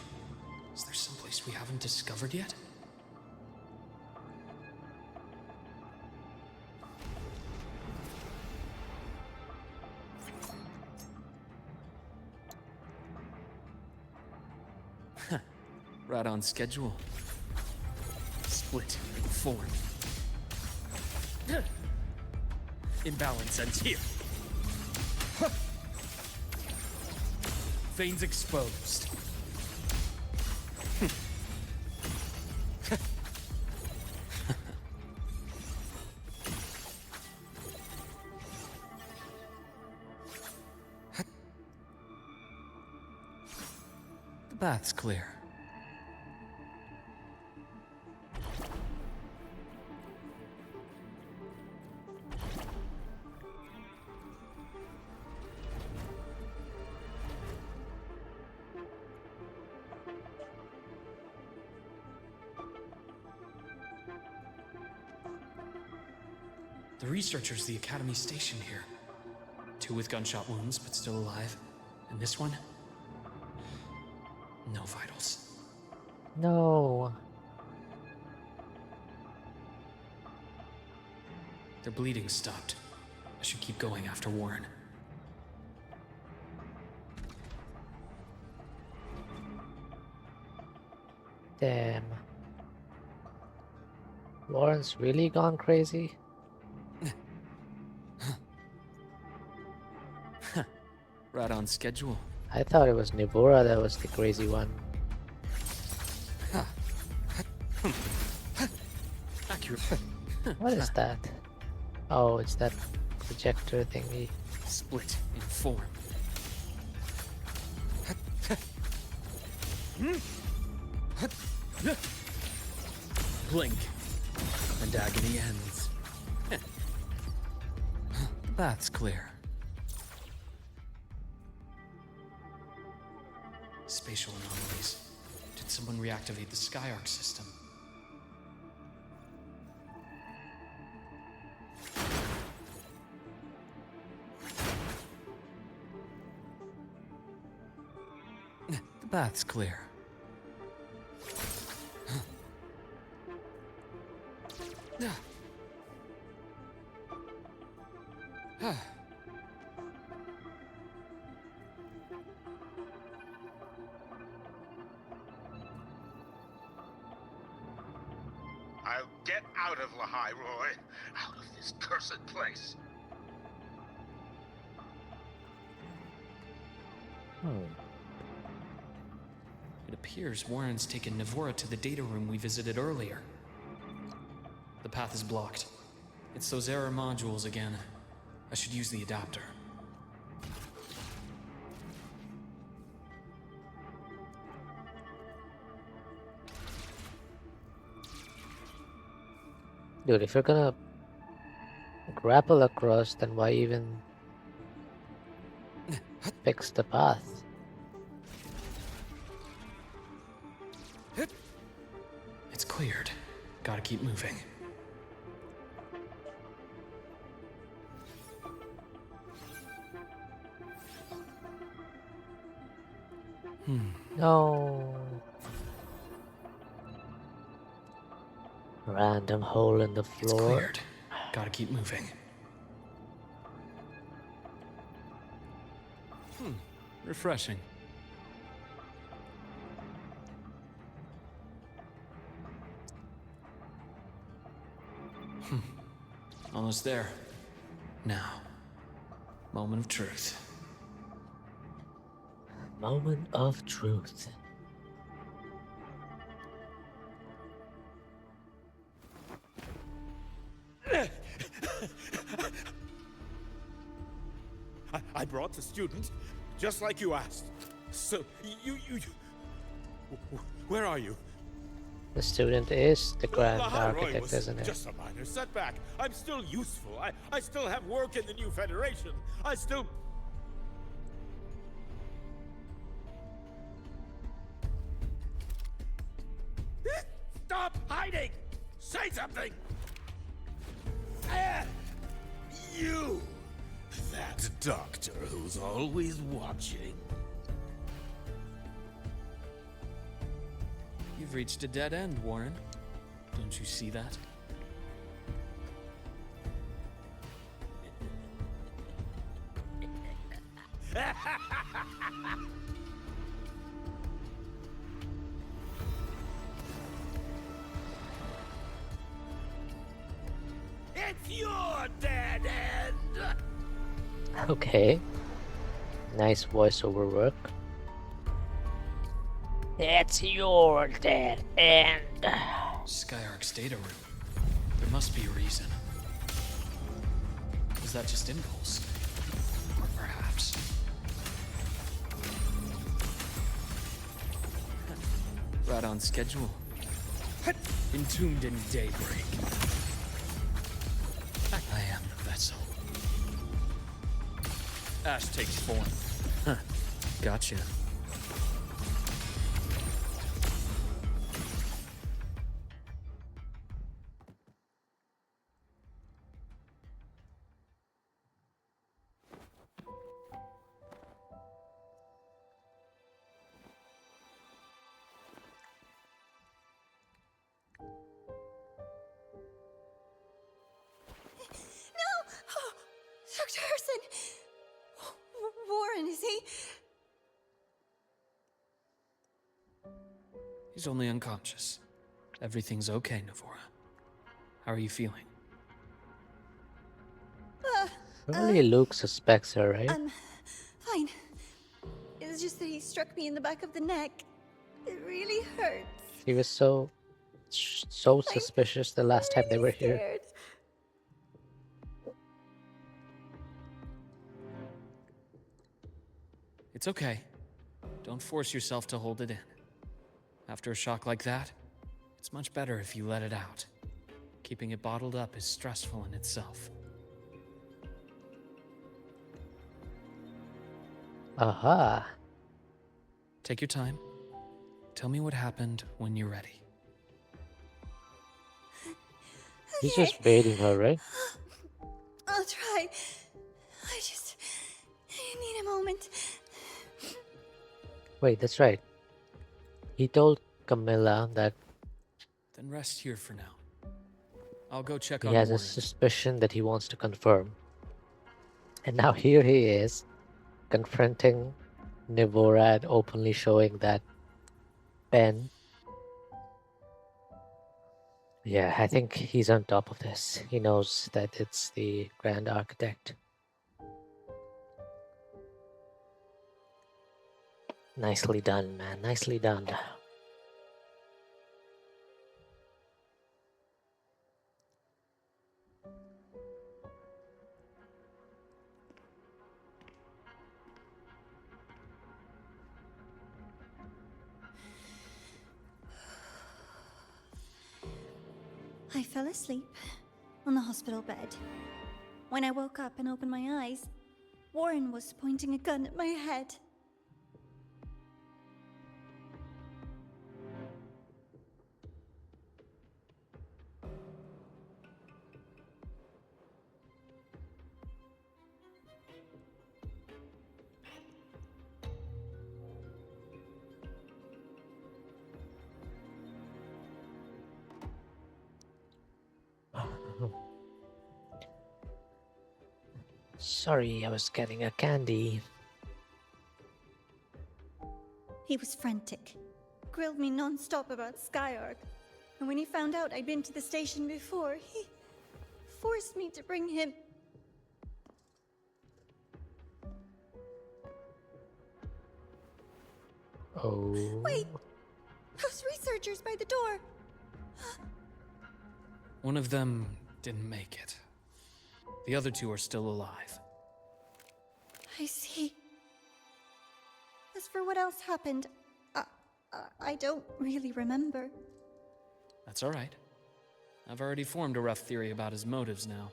Is there someplace we haven't discovered yet? Right on schedule. Split, form. Imbalance ends here. Veins exposed. The bath's clear. The researchers the Academy stationed here. 2 with gunshot wounds, but still alive. And this one? No vitals. No. Their bleeding stopped. I should keep going after Warren. Damn. Warren's really gone crazy? Right on schedule. I thought it was Nibora that was the crazy one. Accurate. What is that? Oh, it's that projector thingy. Split in form. Blink, and agony ends. The bath's clear. Spatial anomalies. Did someone reactivate the Skyark system? The bath's clear. I'll get out of Lahai, Roy. Out of this cursed place. It appears Warren's taken Navora to the data room we visited earlier. The path is blocked. It's those error modules again. I should use the adapter. Dude, if you're gonna grapple across, then why even fix the path? It's cleared. Gotta keep moving. No. Random hole in the It's floor. cleared. Gotta keep moving. Refreshing. Almost there. Now, moment of truth. Moment of truth. I brought the student, just like you asked. So, you... Where are you? The student is the Grand Lahai Roy Architect, was isn't it? just a minor setback. I'm still useful. I still have work in the new Federation. I still... Stop hiding! Say something! doctor who's always watching. You've reached a dead end, Warren. Don't you see that? It's your dead end! Okay. Nice voiceover work. It's your dead end. Skyark's data room. There must be a reason. Was that just impulse? Or perhaps... right on schedule. Entombed in daybreak. I am the vessel. Ash takes form. Huh. Gotcha. Dr. Harrison! Warren, is he? He's only unconscious. Everything's okay, Navora. How are you feeling? Only Luke suspects her, right? I'm fine. It's just that he struck me in the back of the neck. It really hurts. He was so suspicious the last time they were here. Scared. It's okay. Don't force yourself to hold it in. After a shock like that, it's much better if you let it out. Keeping it bottled up is stressful in itself. Aha. Take your time. Tell me what happened when you're ready. He's just baiting her, right? I'll try. I just need a moment. Wait, that's right. He told Camilla that Then rest here for now. I'll go check he on has a Warren. suspicion that he wants to confirm. And now here he is, confronting Navora and openly showing that pen. Yeah, I think he's on top of this. He knows that it's the Grand Architect. Nicely done, man. Nicely done. I fell asleep on the hospital bed. When I woke up and opened my eyes, Warren was pointing a gun at my head. Sorry, I was getting a candy. He was frantic, grilled me non-stop about Skyark, and when he found out I'd been to the station before, he forced me to bring him. Oh. Wait! Those researchers by the door! One of them didn't make it. The other two are still alive. I see. As for what else happened, I don't really remember. That's all right. I've already formed a rough theory about his motives now.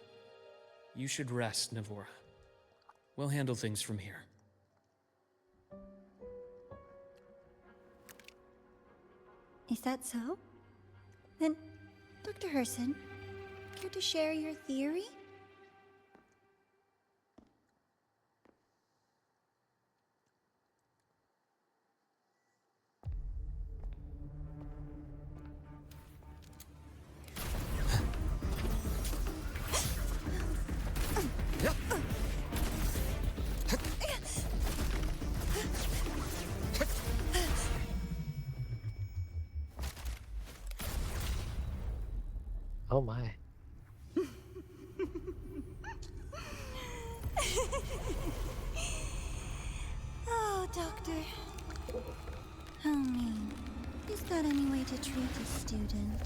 You should rest, Navora. We'll handle things from here. Is that so? Then, Dr. Herson, care to share your theory? Oh my. Oh, Doctor. How mean. Is that any way to treat a student?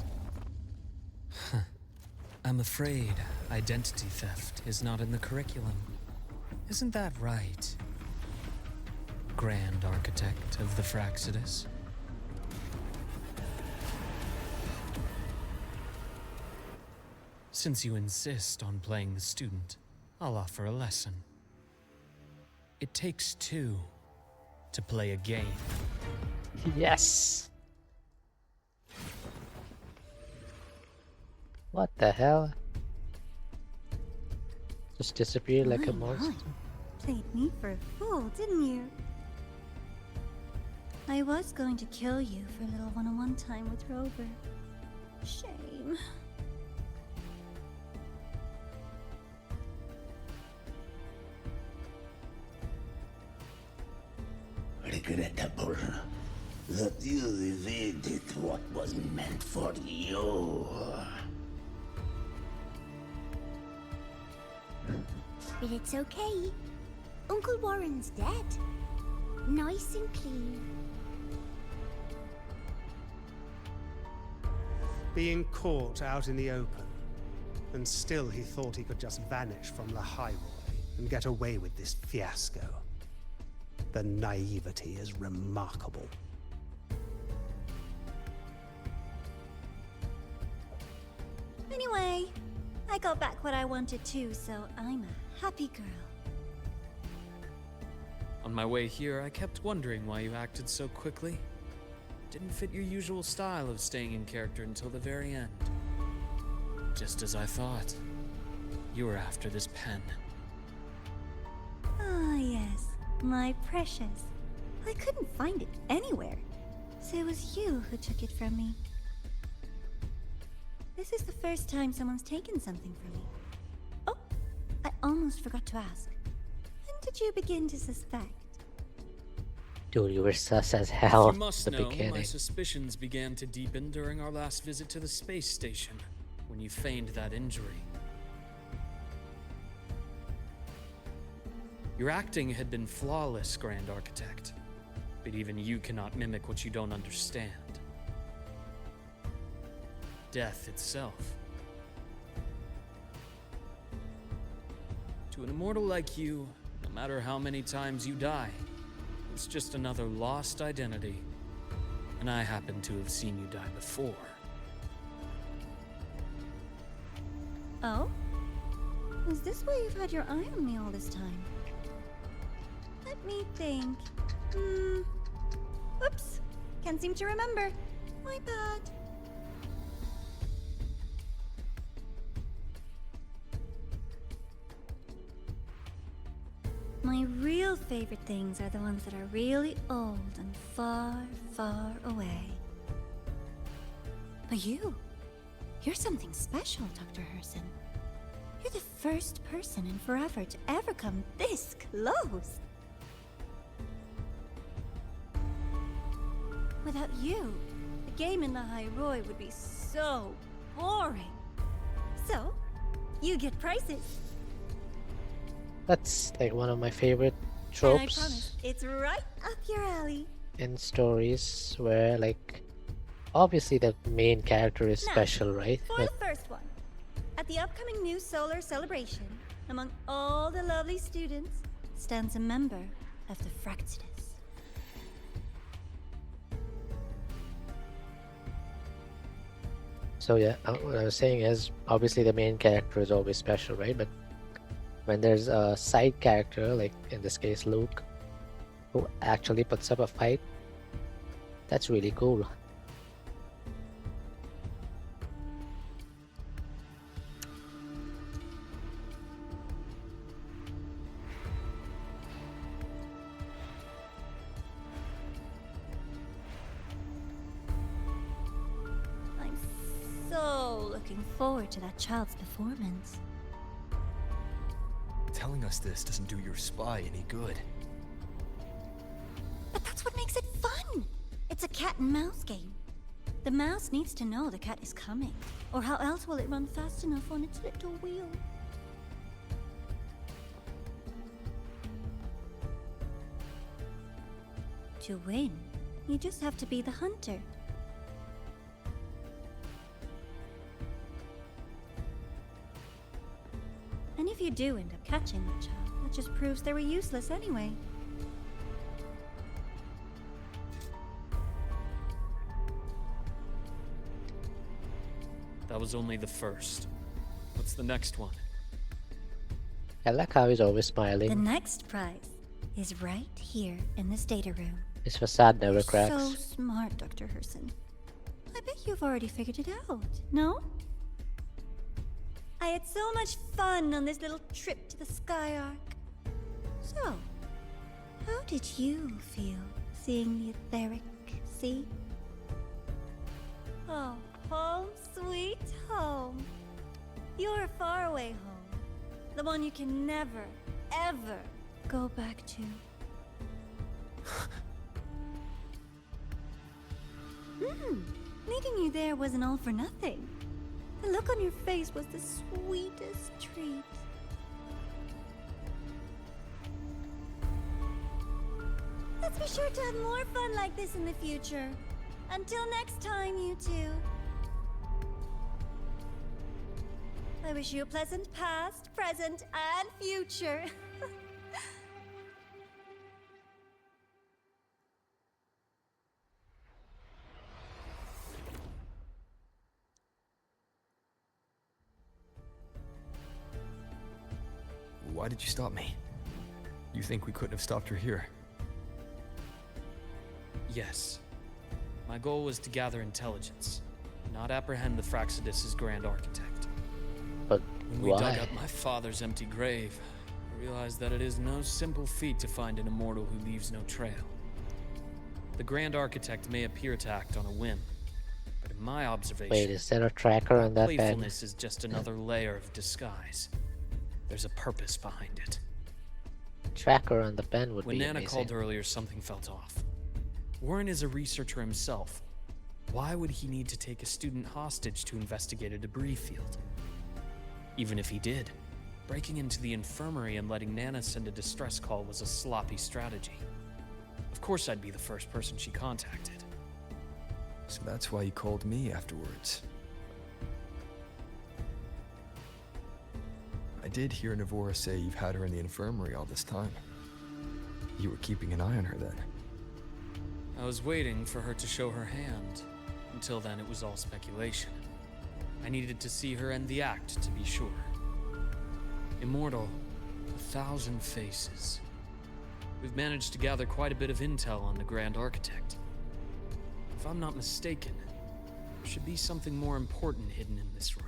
I'm afraid identity theft is not in the curriculum. Isn't that right, Grand Architect of the Fraxidus? Since you insist on playing the student, I'll offer a lesson. It takes two to play a game. Yes. What the hell? Just disappeared like a monster. Played me for a fool, didn't you? I was going to kill you for a little one-on-one time with Rover. Shame. Regrettable that you evaded what was meant for you. But it's okay. Uncle Warren's dead. Nice and clean. Being caught out in the open, and still he thought he could just vanish from the highway and get away with this fiasco. The naivety is remarkable. Anyway, I got back what I wanted too, so I'm a happy girl. On my way here, I kept wondering why you acted so quickly. Didn't fit your usual style of staying in character until the very end. Just as I thought. You were after this pen. Ah, yes. My precious. I couldn't find it anywhere. So it was you who took it from me. This is the first time someone's taken something from me. Oh, I almost forgot to ask. When did you begin to suspect? Dude, you were sus as hell You must at the know, my beginning. suspicions began to deepen during our last visit to the space station, when you feigned that injury. Your acting had been flawless, Grand Architect. But even you cannot mimic what you don't understand. Death itself. To an immortal like you, no matter how many times you die, it's just another lost identity. And I happen to have seen you die before. Oh? Is this why you've had your eye on me all this time? Let me think. Oops. Can't seem to remember. My bad. My real favorite things are the ones that are really old and far, far away. But you're something special, Dr. Herson. You're the first person in forever to ever come this close. Without you, the game in the High Roy would be so boring. So, you get prizes. That's like one of my favorite And I tropes promise, it's right up your alley. in stories where, like, obviously the main character is Now, special, right? For But the first one, at the upcoming new solar celebration, among all the lovely students, stands a member of the Fraxidus. so yeah, what I was saying is obviously the main character is always special, right? But when there's a side character, like in this case Luke, who actually puts up a fight, that's really cool. I'm so looking forward to that child's performance. Telling us this doesn't do your spy any good. But that's what makes it fun! It's a cat and mouse game. The mouse needs to know the cat is coming, Or how else will it run fast enough on its little wheel? To win, you just have to be the hunter. And if you do end up catching the child, that just proves they were useless anyway. That was only the first. What's the next one? I like how he's always The smiling. next prize is right here in this data room. His facade never So cracks. smart, Dr. Herson. I bet you've already figured it out, no? I had so much fun on this little trip to the Skyark. So, how did you feel seeing the etheric sea? Oh, home sweet home. Your faraway home. The one you can never, ever go back to. Meeting you there wasn't all for nothing. The look on your face was the sweetest treat. Let's be sure to have more fun like this in the future. Until next time, you two. I wish you a pleasant past, present, and future. Why did you stop me? You think we couldn't have stopped her here? Yes. My goal was to gather intelligence, not apprehend the Fraxidus' Grand Architect. But when we why? dug up my father's empty grave, I realized that it is no simple feat to find an immortal who leaves no trail. The Grand Architect may appear to act on a whim, but in my observation, Wait, is there a tracker on that pen? playfulness is just another layer of disguise. There's a purpose behind it. Tracker on the pen would When be Nana amazing. called earlier, something felt off. Warren is a researcher himself. Why would he need to take a student hostage to investigate a debris field? Even if he did, breaking into the infirmary and letting Nana send a distress call was a sloppy strategy. Of course I'd be the first person she contacted. So that's why you called me afterwards. I did hear Navora say you've had her in the infirmary all this time. You were keeping an eye on her then. I was waiting for her to show her hand. Until then, it was all speculation. I needed to see her end the act to be sure. Immortal, 1,000 faces. We've managed to gather quite a bit of intel on the Grand Architect. If I'm not mistaken, there should be something more important hidden in this room.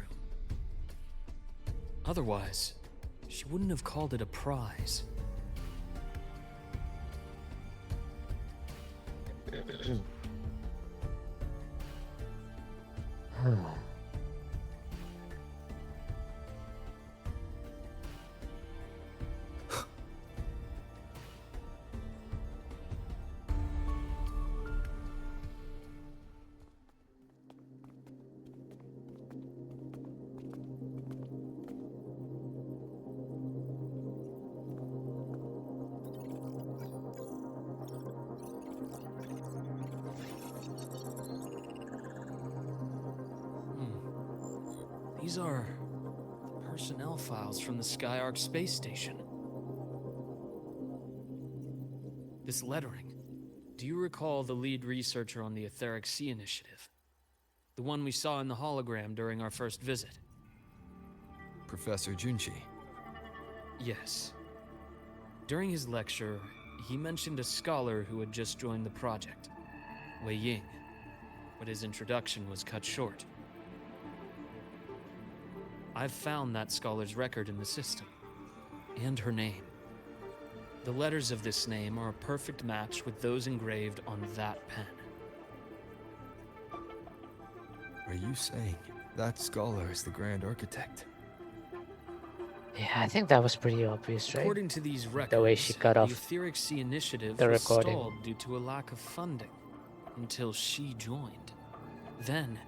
Otherwise, she wouldn't have called it a prize. These are personnel files from the Skyark space station. This lettering. Do you recall the lead researcher on the Etheric Sea Initiative? The one we saw in the hologram during our first visit? Professor Junchi. Yes. During his lecture, he mentioned a scholar who had just joined the project, Wei Ying, but his introduction was cut short. I've found that scholar's record in the system, and her name. The letters of this name are a perfect match with those engraved on that pen. Are you saying that scholar is the Grand Architect? Yeah, I think that was pretty obvious, right? According to these records, the way she cut the off Etheric Sea Initiative the was recording. stalled due to a lack of funding until she joined. Then,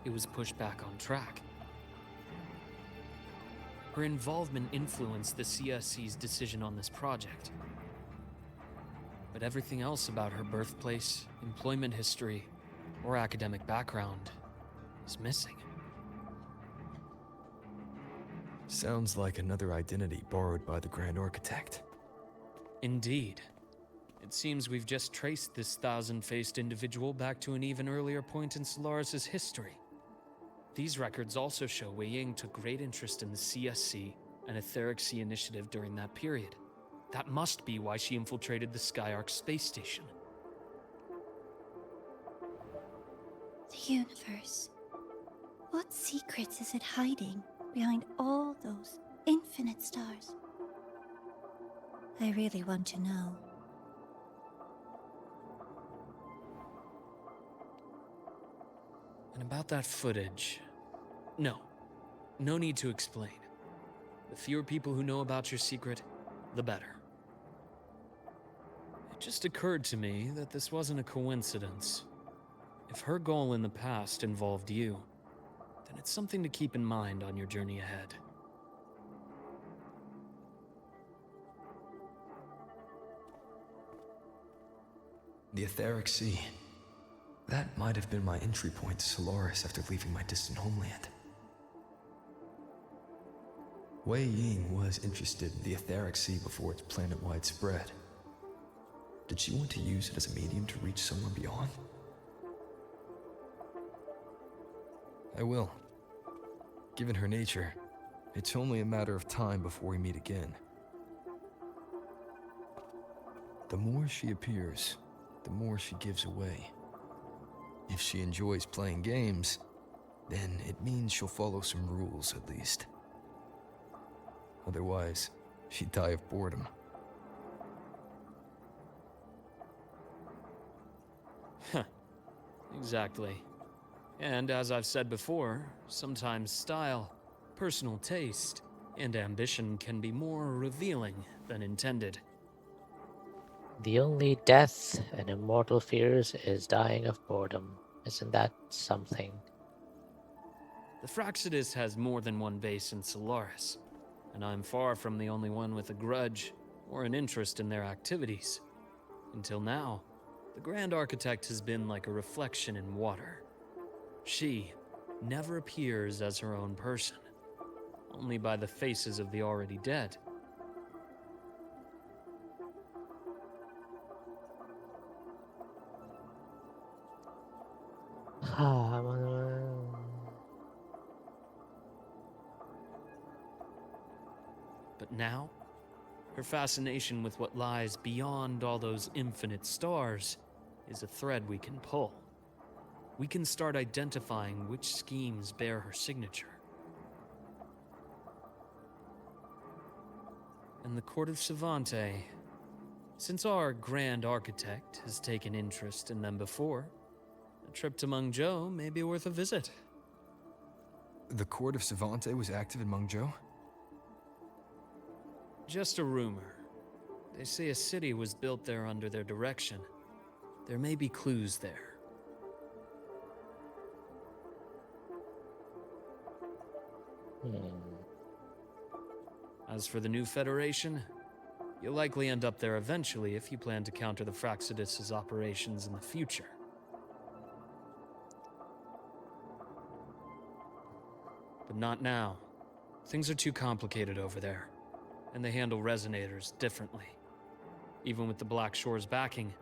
it was pushed back on track. Her involvement influenced the CSC's decision on this project. But everything else about her birthplace, employment history, or academic background is missing. Sounds like another identity borrowed by the Grand Architect. Indeed. It seems we've just traced this thousand-faced individual back to an even earlier point in Solaris' history. These records also show Wei Ying took great interest in the CSC and Etheric Sea Initiative during that period. That must be why she infiltrated the Skyark space station. The universe. What secrets is it hiding behind all those infinite stars? I really want to know. And about that footage... No need to explain. The fewer people who know about your secret, the better. It just occurred to me that this wasn't a coincidence. If her goal in the past involved you, then it's something to keep in mind on your journey ahead. The Etheric Sea. That might have been my entry point to Solaris after leaving my distant homeland. Wei Ying was interested in the Etheric Sea before its planet-wide spread. Did she want to use it as a medium to reach someone beyond? I will. Given her nature, it's only a matter of time before we meet again. The more she appears, the more she gives away. If she enjoys playing games, then it means she'll follow some rules at least. Otherwise, she'd die of boredom. Exactly. And as I've said before, sometimes style, personal taste, and ambition can be more revealing than intended. The only death an immortal fears is dying of boredom. Isn't that something? The Fraxidus has more than one base in Solaris, and I'm far from the only one with a grudge or an interest in their activities. Until now, the Grand Architect has been like a reflection in water. She never appears as her own person, only by the faces of the already dead. But now, her fascination with what lies beyond all those infinite stars is a thread we can pull. We can start identifying which schemes bear her signature. And the Court of Savante, since our Grand Architect has taken interest in them before, a trip to Mengzhou may be worth a visit. The Court of Savante was active in Mengzhou? Just a rumor. They say a city was built there under their direction. There may be clues there. As for the new Federation, you'll likely end up there eventually if you plan to counter the Fraxidus' operations in the future. But not now. Things are too complicated over there, and they handle resonators differently. Even with the Black Shore's backing,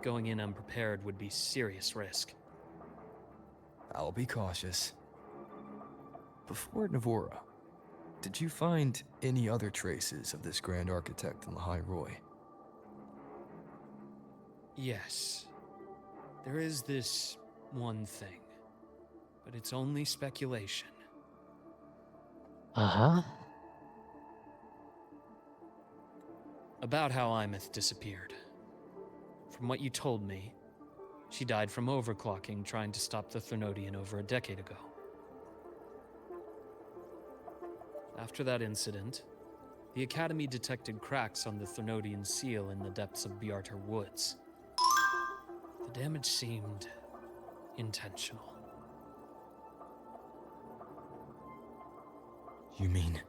going in unprepared would be serious risk. I'll be cautious. Before Navora, did you find any other traces of this Grand Architect in Lahai Roi? Yes. There is this one thing, but it's only speculation. Uh-huh. About how Imeth disappeared. From what you told me, she died from overclocking trying to stop the Threnodian over a decade ago. After that incident, the Academy detected cracks on the Threnodian seal in the depths of Biarter Woods. The damage seemed intentional. You mean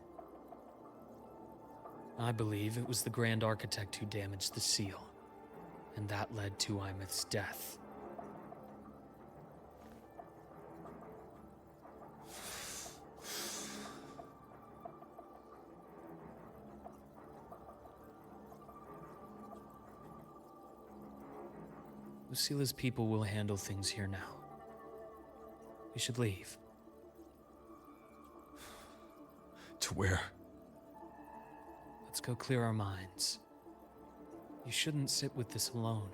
I believe it was the Grand Architect who damaged the seal, and that led to Imeth's death. Lucila's people will handle things here now. We should leave. To where? Let's go clear our minds. You shouldn't sit with this alone.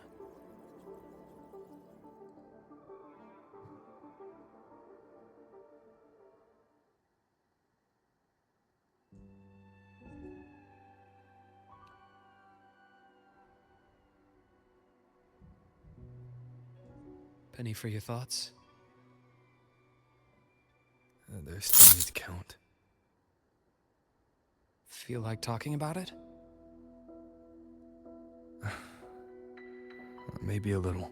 Penny for your thoughts? There's still need to count. Feel like talking about it? Maybe a little.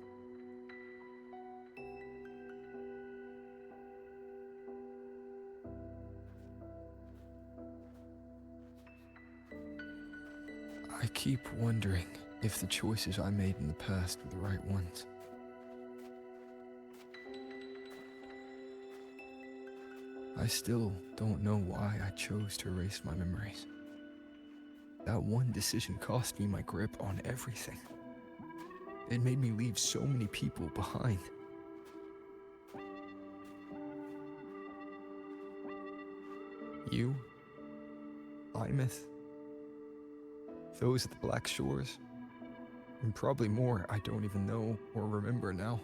I keep wondering if the choices I made in the past were the right ones. I still don't know why I chose to erase my memories. That one decision cost me my grip on everything. It made me leave so many people behind. You, Imeth, those at the Black Shores, and probably more I don't even know or remember now.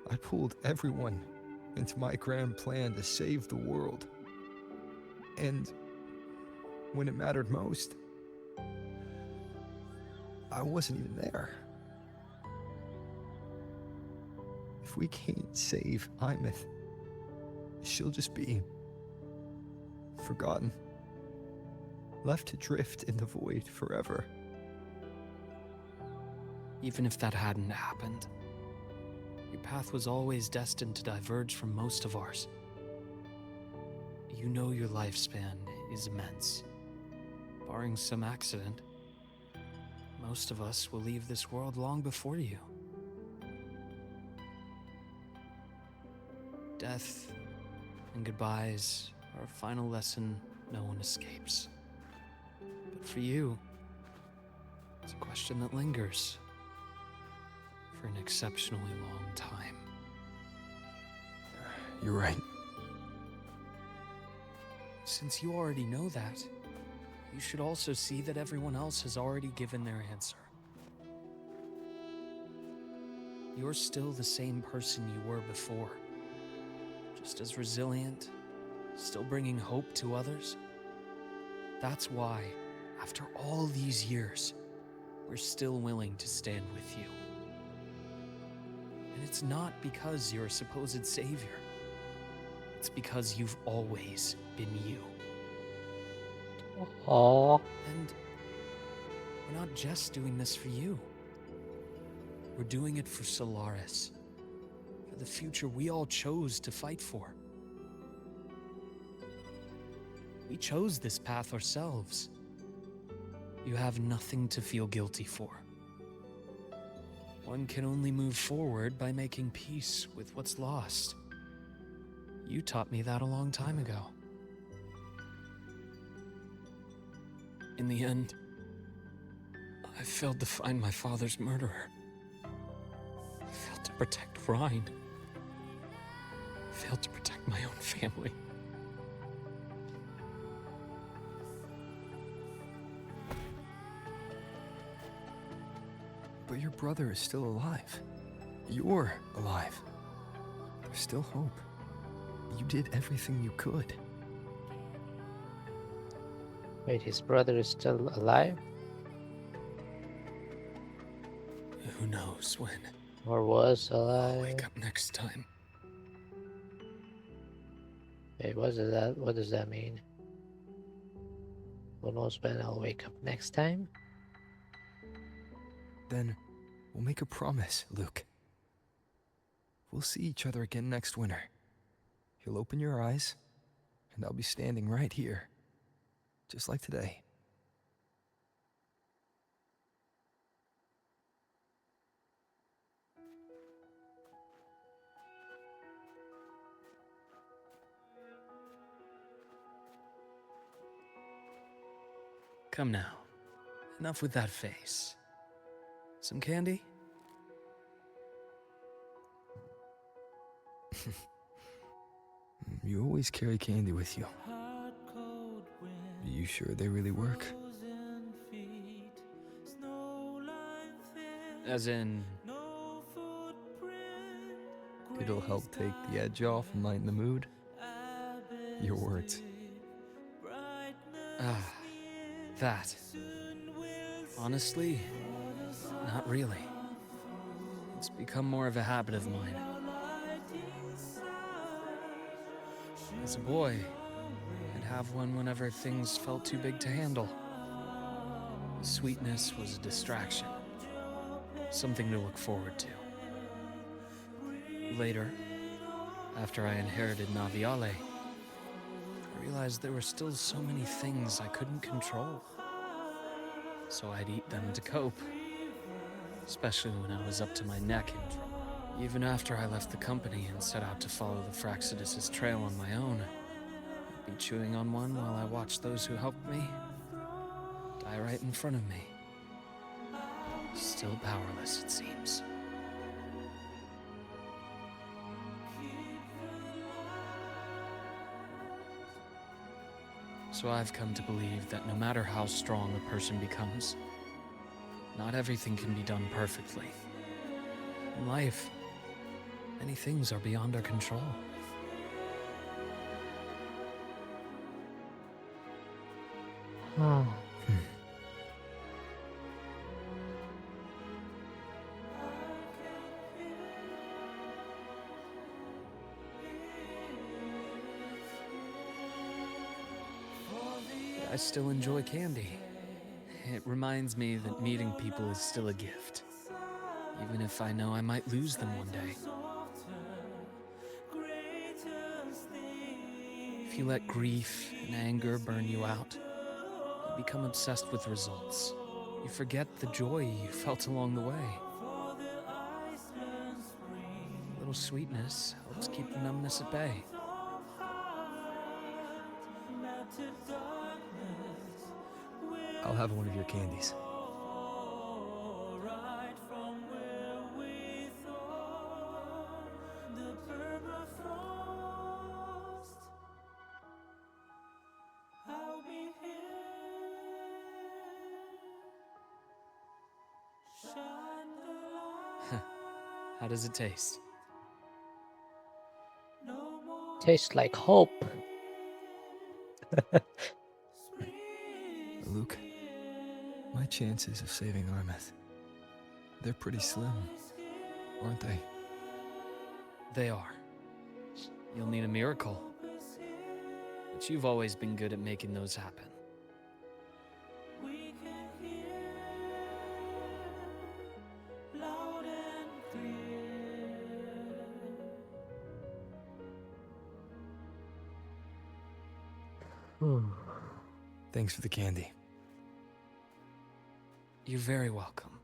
I pulled everyone into my grand plan to save the world. And when it mattered most, I wasn't even there. If we can't save Imeth, she'll just be forgotten, left to drift in the void forever. Even if that hadn't happened, your path was always destined to diverge from most of ours. You know your lifespan is immense. Barring some accident, most of us will leave this world long before you. Death and goodbyes are a final lesson no one escapes. But for you, it's a question that lingers for an exceptionally long time. You're right. Since you already know that, you should also see that everyone else has already given their answer. You're still the same person you were before. Just as resilient, still bringing hope to others. That's why, after all these years, we're still willing to stand with you. And it's not because you're a supposed savior. It's because you've always been you. Aww. And we're not just doing this for you. We're doing it for Solaris. For the future we all chose to fight for. We chose this path ourselves. You have nothing to feel guilty for. One can only move forward by making peace with what's lost. You taught me that a long time ago. In the end, I failed to find my father's murderer. I failed to protect Rhine. I failed to protect my own family. But your brother is still alive. You're alive. There's still hope. You did everything you could. Wait, his brother is still alive? Who knows when? Or was alive? I'll wake up next time. Wait, what does that mean? Who knows when I'll wake up next time? Then we'll make a promise, Luke. We'll see each other again next winter. You'll open your eyes, and I'll be standing right here, just like today, Come now. Enough with that face. Some candy? You always carry candy with you. Are you sure they really work? As in... It'll help take the edge off and lighten the mood? Your words. Ah, that. Honestly, not really. It's become more of a habit of mine. As a boy, I'd have one whenever things felt too big to handle. The sweetness was a distraction, something to look forward to. Later, after I inherited Naviale, I realized there were still so many things I couldn't control. So I'd eat them to cope, especially when I was up to my neck in trouble. Even after I left the company and set out to follow the Fraxidus' trail on my own, I'd be chewing on one while I watched those who helped me die right in front of me. Still powerless, it seems. So I've come to believe that no matter how strong a person becomes, not everything can be done perfectly. In life, many things are beyond our control. I still enjoy candy. It reminds me that meeting people is still a gift, even if I know I might lose them one day. If you let grief and anger burn you out, you become obsessed with results. You forget the joy you felt along the way. A little sweetness helps keep the numbness at bay. I'll have one of your candies. How does it taste? Tastes like hope. Luke, my chances of saving Armeth, they're pretty slim, aren't they? They are. You'll need a miracle. But you've always been good at making those happen. Thanks for the candy. You're very welcome.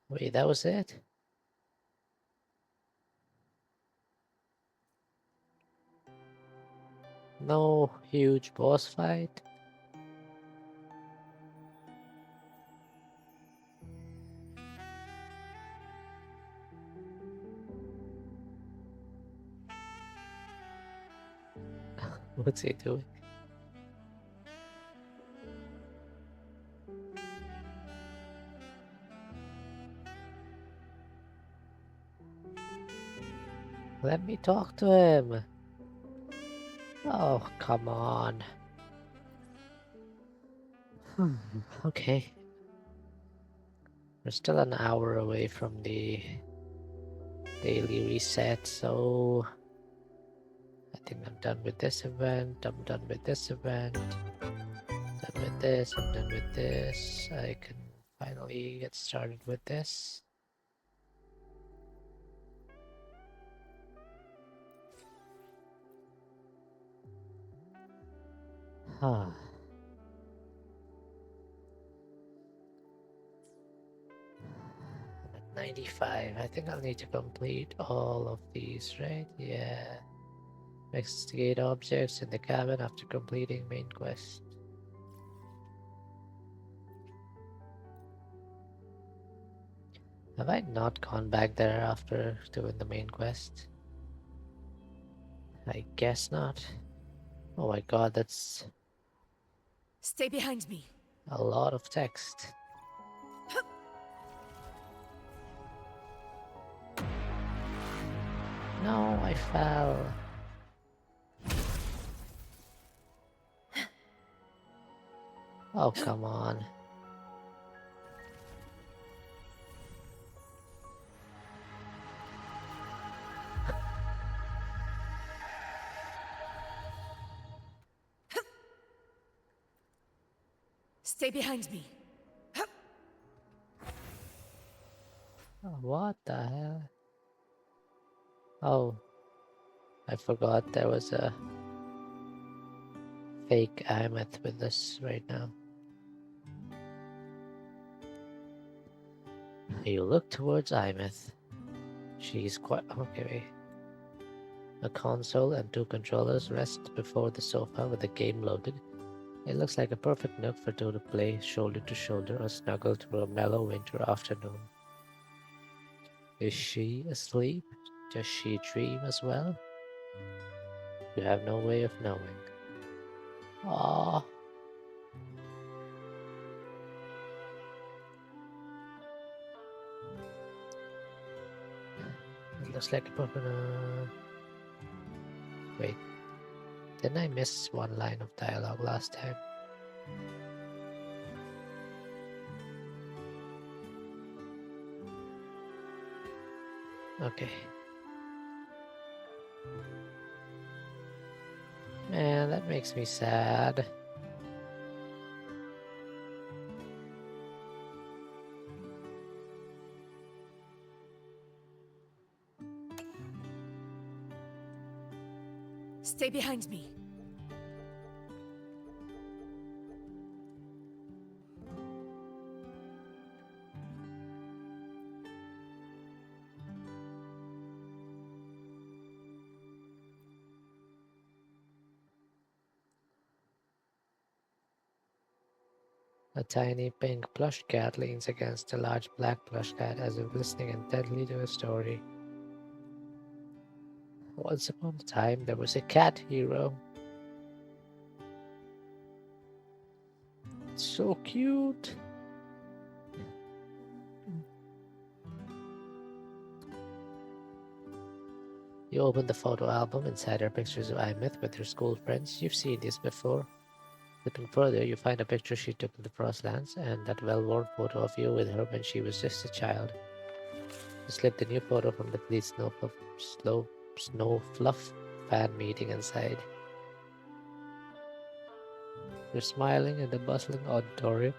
Wait, that was it? No huge boss fight? What's he doing? Let me talk to him. Oh, come on. Okay. We're still an hour away from the daily reset, so I think I'm done with this event. I'm done with this event. Done with this. I'm done with this. I can finally get started with this. Huh. 95. I think I'll need to complete all of these, right? Yeah. Investigate objects in the cabin after completing main quest. Have I not gone back there after doing the main quest? I guess not. Oh my god, that's Stay behind me. a lot of text. No, I fell. Oh, come on. Stay behind me. Oh, what the hell? Oh, I forgot there was a fake Ameth with us right now. You look towards Imeth. She's quite okay. Wait. A console and 2 controllers rest before the sofa with the game loaded. It looks like a perfect nook for two to play shoulder to shoulder or snuggle through a mellow winter afternoon. Is she asleep? Does she dream as well? You have no way of knowing. Ah. It looks like a perfect. Wait. Didn't I miss one line of dialogue last time? Okay. Man, that makes me sad. Stay behind me. A tiny pink plush cat leans against a large black plush cat as if listening intently to a story. Once upon a time, there was a cat hero. It's so cute. You open the photo album. Inside are pictures of Imeth with her school friends. You've seen this before. Looking further, you find a picture she took in the Frostlands and that well-worn photo of you with her when she was just a child. You slip the new photo from the police snow fluff fan meeting inside. You're smiling in the bustling auditorium.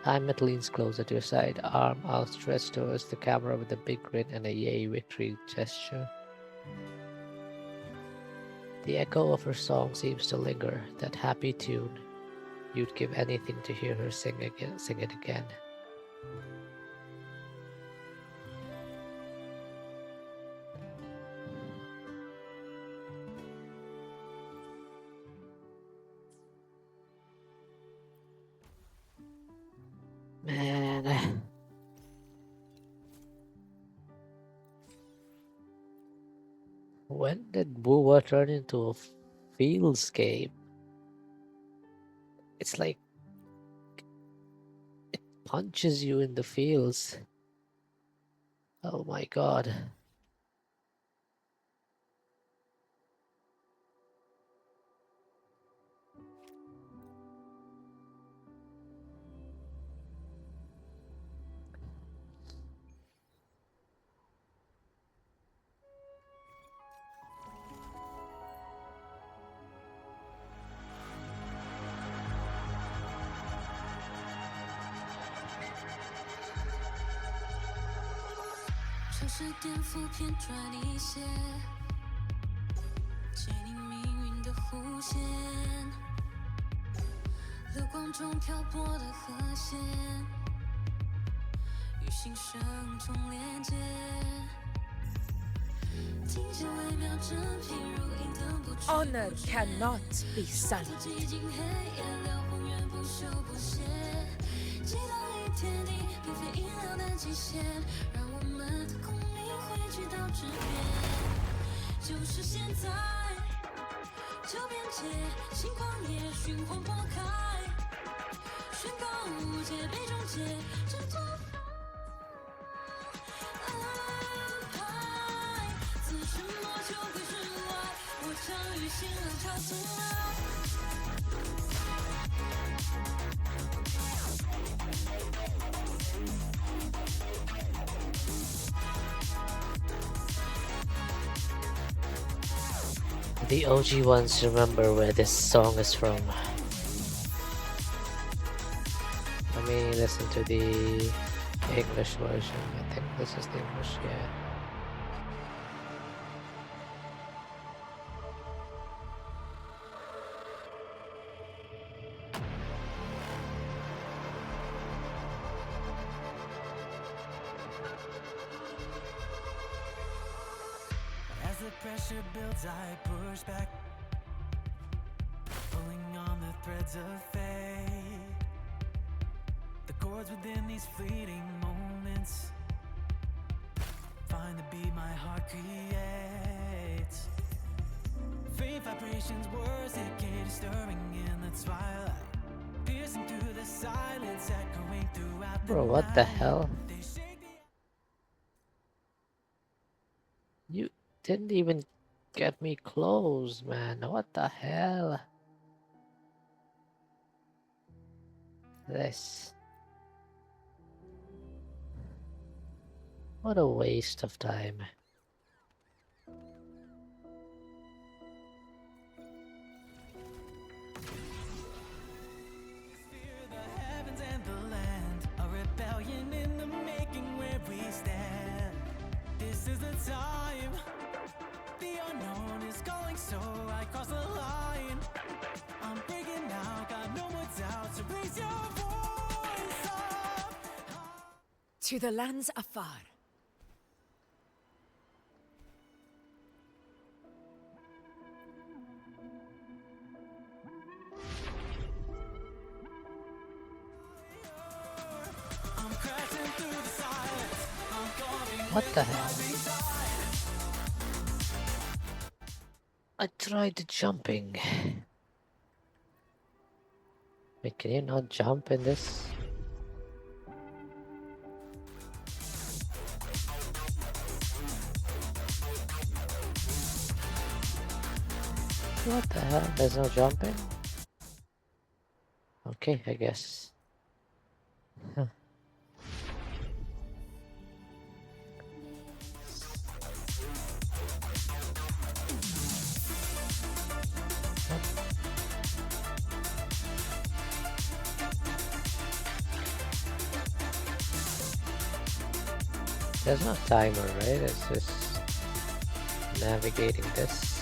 Imeth leans closer to your side, arm outstretched towards the camera with a big grin and a yay victory gesture. The echo of her song seems to linger, that happy tune. You'd give anything to hear her sing it again. Man. When did Buwa turn into a fieldscape? It's like it punches you in the fields. Oh my god. 心生重连接。听见微妙振频如影灯不去 Honor cannot be sent. 寂静黑夜撩拨远不休不歇，激荡于天地，并非音量的极限，让我们的共鸣汇聚到纸面，就是现在。就边界，星光夜，循环破开，宣告无界被终结，挣脱安排。自沉默就会是爱，我将与新浪潮从The OG ones remember where this song is from. Let me listen to the English version. I think this is the English, yeah. As the pressure builds, I push back, pulling on the threads of fate. The chords within these fleeting moments find the beat my heart creates. Faint vibrations, words decay, stirring in the twilight, piercing through the silence, echoing throughout the Bro, what the hell? You didn't even get me close, man. What the hell? This. What a waste of time. The heavens and the land, a rebellion in the making where we stand. This is the time. The unknown is calling, so I cross the line. I'm breaking out, got no more doubt, so raise your voice up. To the lands afar. I'm crashing through the silence. I'm going What the hell? I tried jumping. Wait, can you not jump in this? What the hell? There's no jumping? Okay, I guess. Huh. There's no timer, right? It's just navigating this.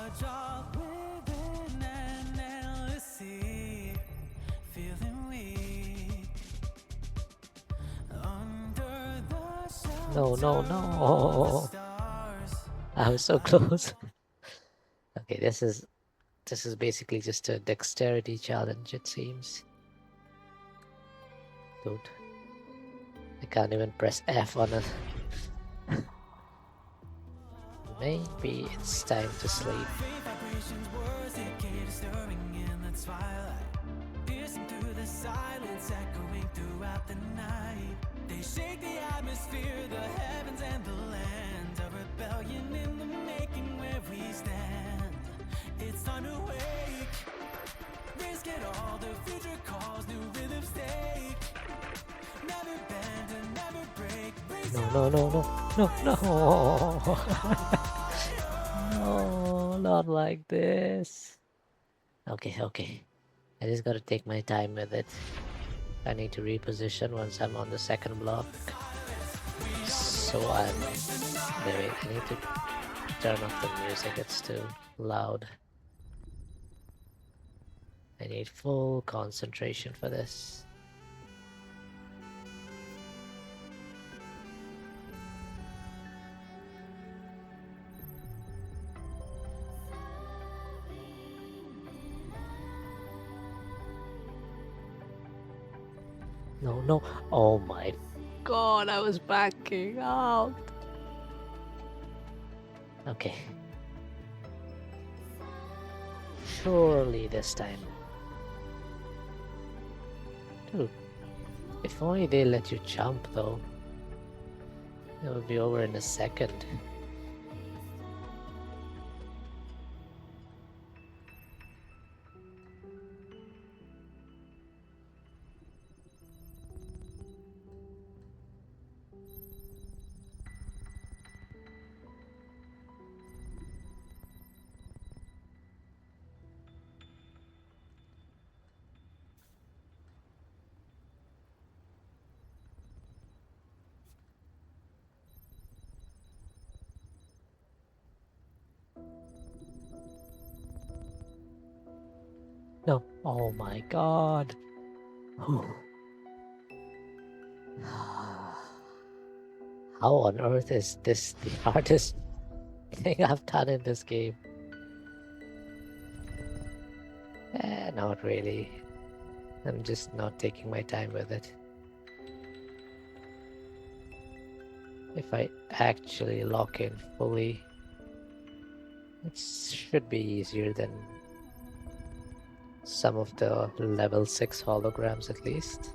a drop within an endless sea, feeling weak under the No, no, shelter no. of the stars. I was so close. Okay, this is basically just a dexterity challenge, it seems. Dude, I can't even press F on it. Maybe it's time to sleep. Faint vibrations, words decay, stirring in the twilight, piercing through the silence, echoing throughout the night. They shake the atmosphere, the heavens and the land, a rebellion in the making where we stand. It's time to wake, risk it all, the future calls, new rhythms take. Never bend and never break. No, no, no, no, no, no. No, not like this. Okay, okay. I just gotta take my time with it. I need to reposition once I'm on the second block. So wait, I need to turn off the music, it's too loud. I need full concentration for this. No, no. Oh my god, I was backing out. Okay. Surely this time. Dude, if only they let you jump though. It would be over in a second. No. Oh my god. Whew. How on earth is this the hardest thing I've done in this game? Not really. I'm just not taking my time with it. If I actually lock in fully, it should be easier than some of the level 6 holograms at least.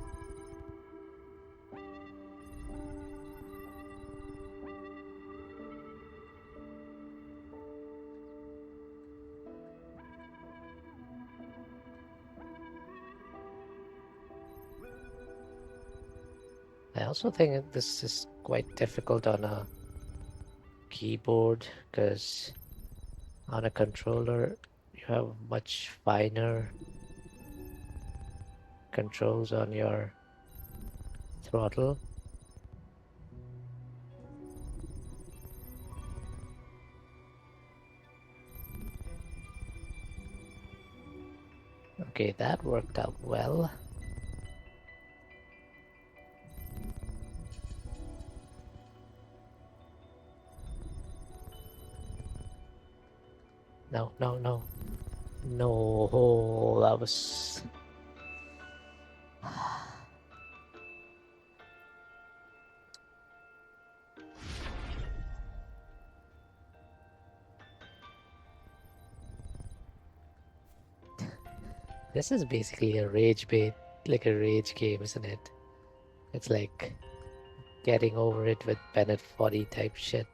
I also think this is quite difficult on a keyboard because on a controller you have much finer controls on your throttle. Okay, that worked out well. No, no, no. No, that was... This is basically a rage bait, like a rage game, isn't it? It's like getting over it with Bennett 40 type shit.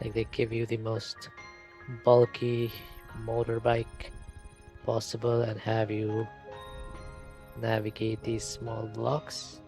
Like they give you the most bulky motorbike possible and have you navigate these small blocks.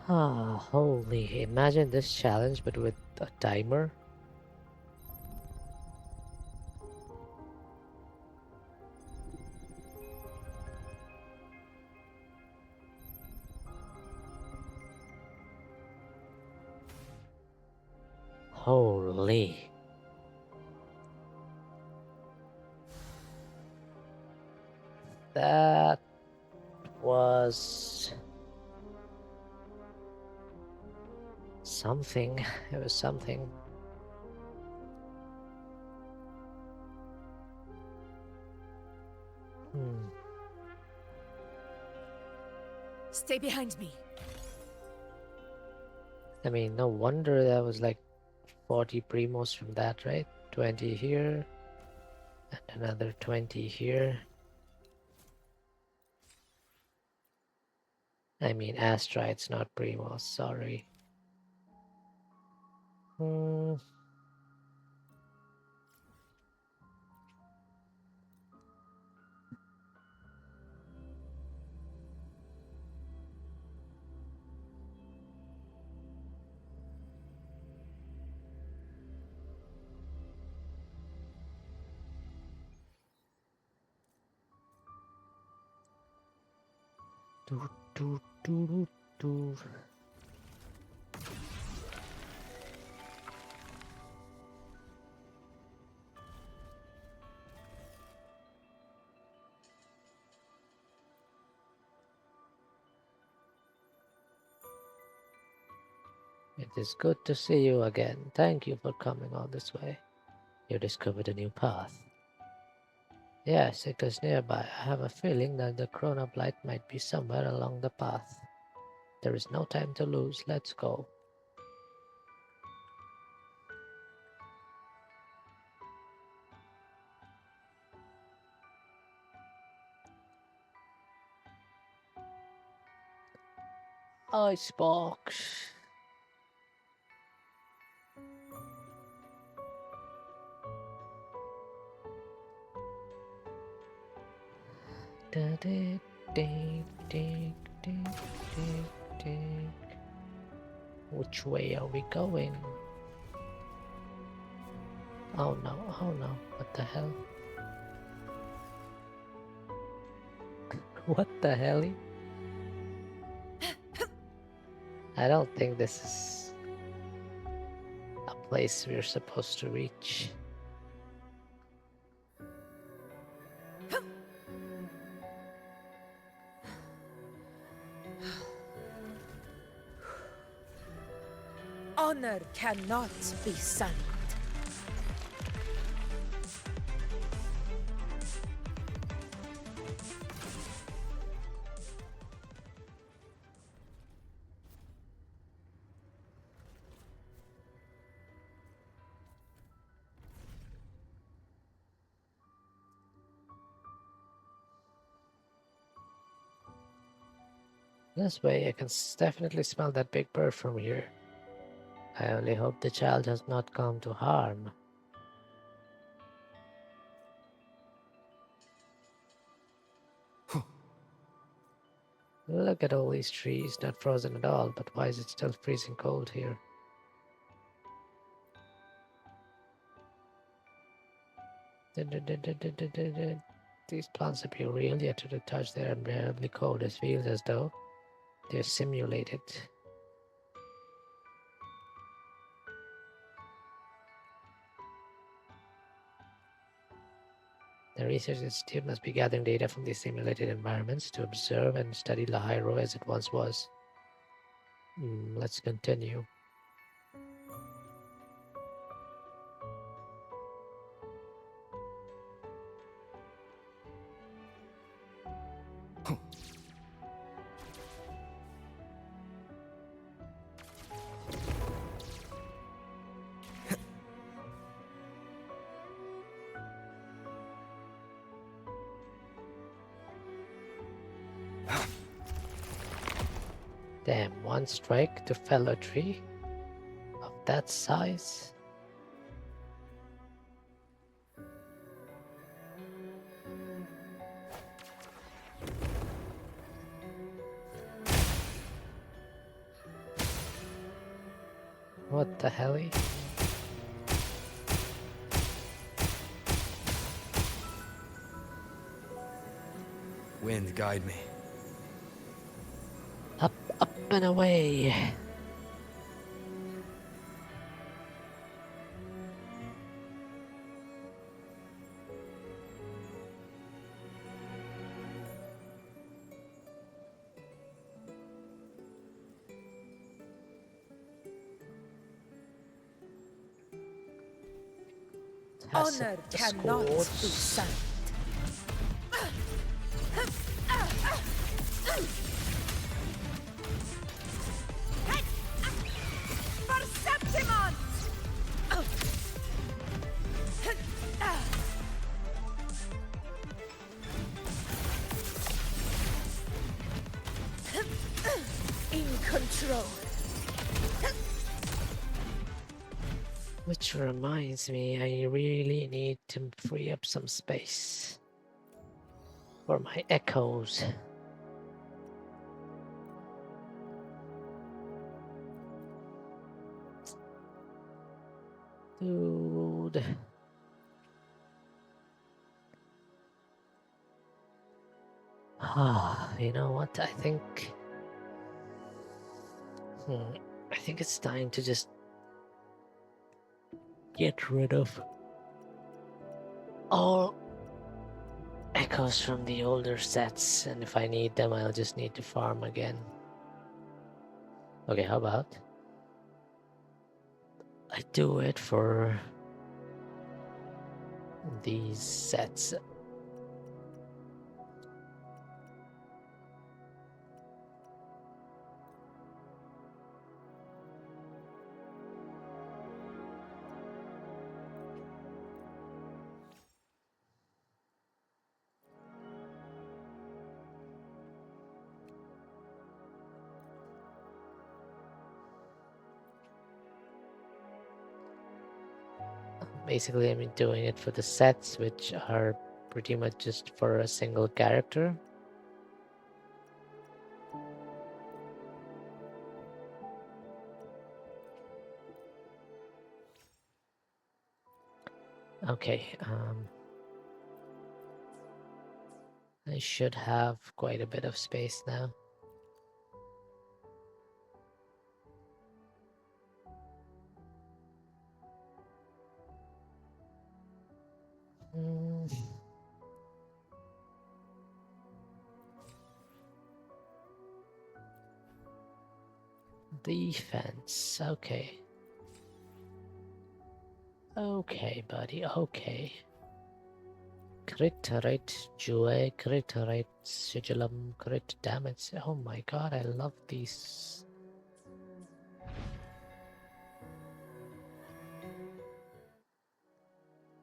Ah, holy, imagine this challenge but with a timer. Holy. That was something. It was something. Stay behind me. I mean, no wonder that was like 40 primos from that, right? 20 here, and another 20 here. I mean, astrites, not primos, sorry. Do. It is good to see you again. Thank you for coming all this way. You discovered a new path. Yes, it is nearby. I have a feeling that the Chrono Blight might be somewhere along the path. There is no time to lose. Let's go. Icebox. Which way are we going? Oh no, what the hell? What the hell? I don't think this is a place we're supposed to reach. Honor cannot be sullied. This way, I can definitely smell that big bird from here. I only hope the child has not come to harm. Look at all these trees, not frozen at all, but why is it still freezing cold here? These plants appear real, yet to the touch they are unbearably cold. It feels as though they're simulated. The Research Institute must be gathering data from these simulated environments to observe and study Lahairo as it once was. Let's continue. Damn, one strike to fell a tree of that size? What the hell? Wind, guide me. Up and away. massive Honor cannot be squads. signed. Perceptimon! In control. Which reminds me, I really need to free up some space for my echoes. Dude. You know what? I think it's time to just get rid of all echoes from the older sets, and if I need them, I'll just need to farm again. Okay, how about I do it for these sets? Basically, I'm doing it for the sets, which are pretty much just for a single character. Okay, I should have quite a bit of space now. Defense, okay. Okay, buddy, okay. Crit rate, Jue, crit rate, Sigilum, crit damage. Oh my god, I love these.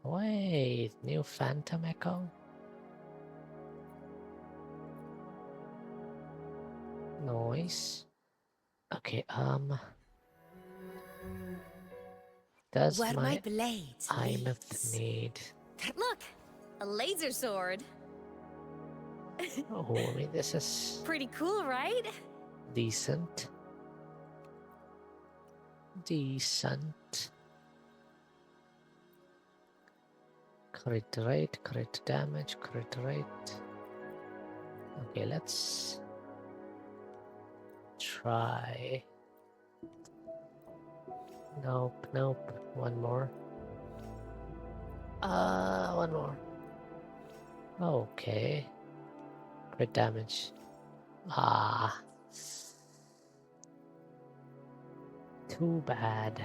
Wait, new Phantom Echo? Noise. Okay, does Where my blades Imeth need? Look, a laser sword. Oh, I mean, this is Pretty cool, right? decent. Decent. Crit rate, crit damage, crit rate. Okay, let's try. Nope, nope. One more. One more. Okay. Crit damage. Ah. Too bad.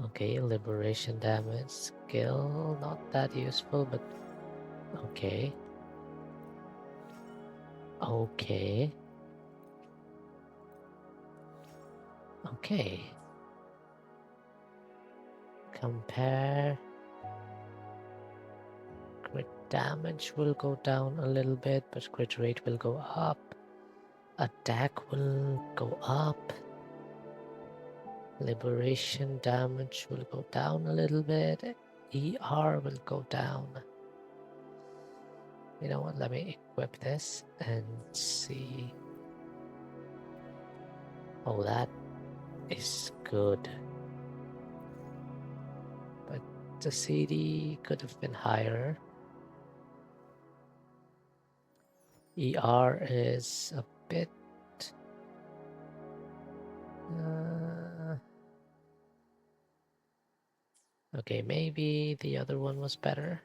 Okay, liberation damage skill, not that useful, but okay. Okay. Okay. Compare. Crit damage will go down a little bit, but crit rate will go up. Attack will go up. Liberation damage will go down a little bit. ER will go down. You know what? Let me equip this and see. Oh, that is good. But the CD could have been higher. ER is a bit. Okay, maybe the other one was better.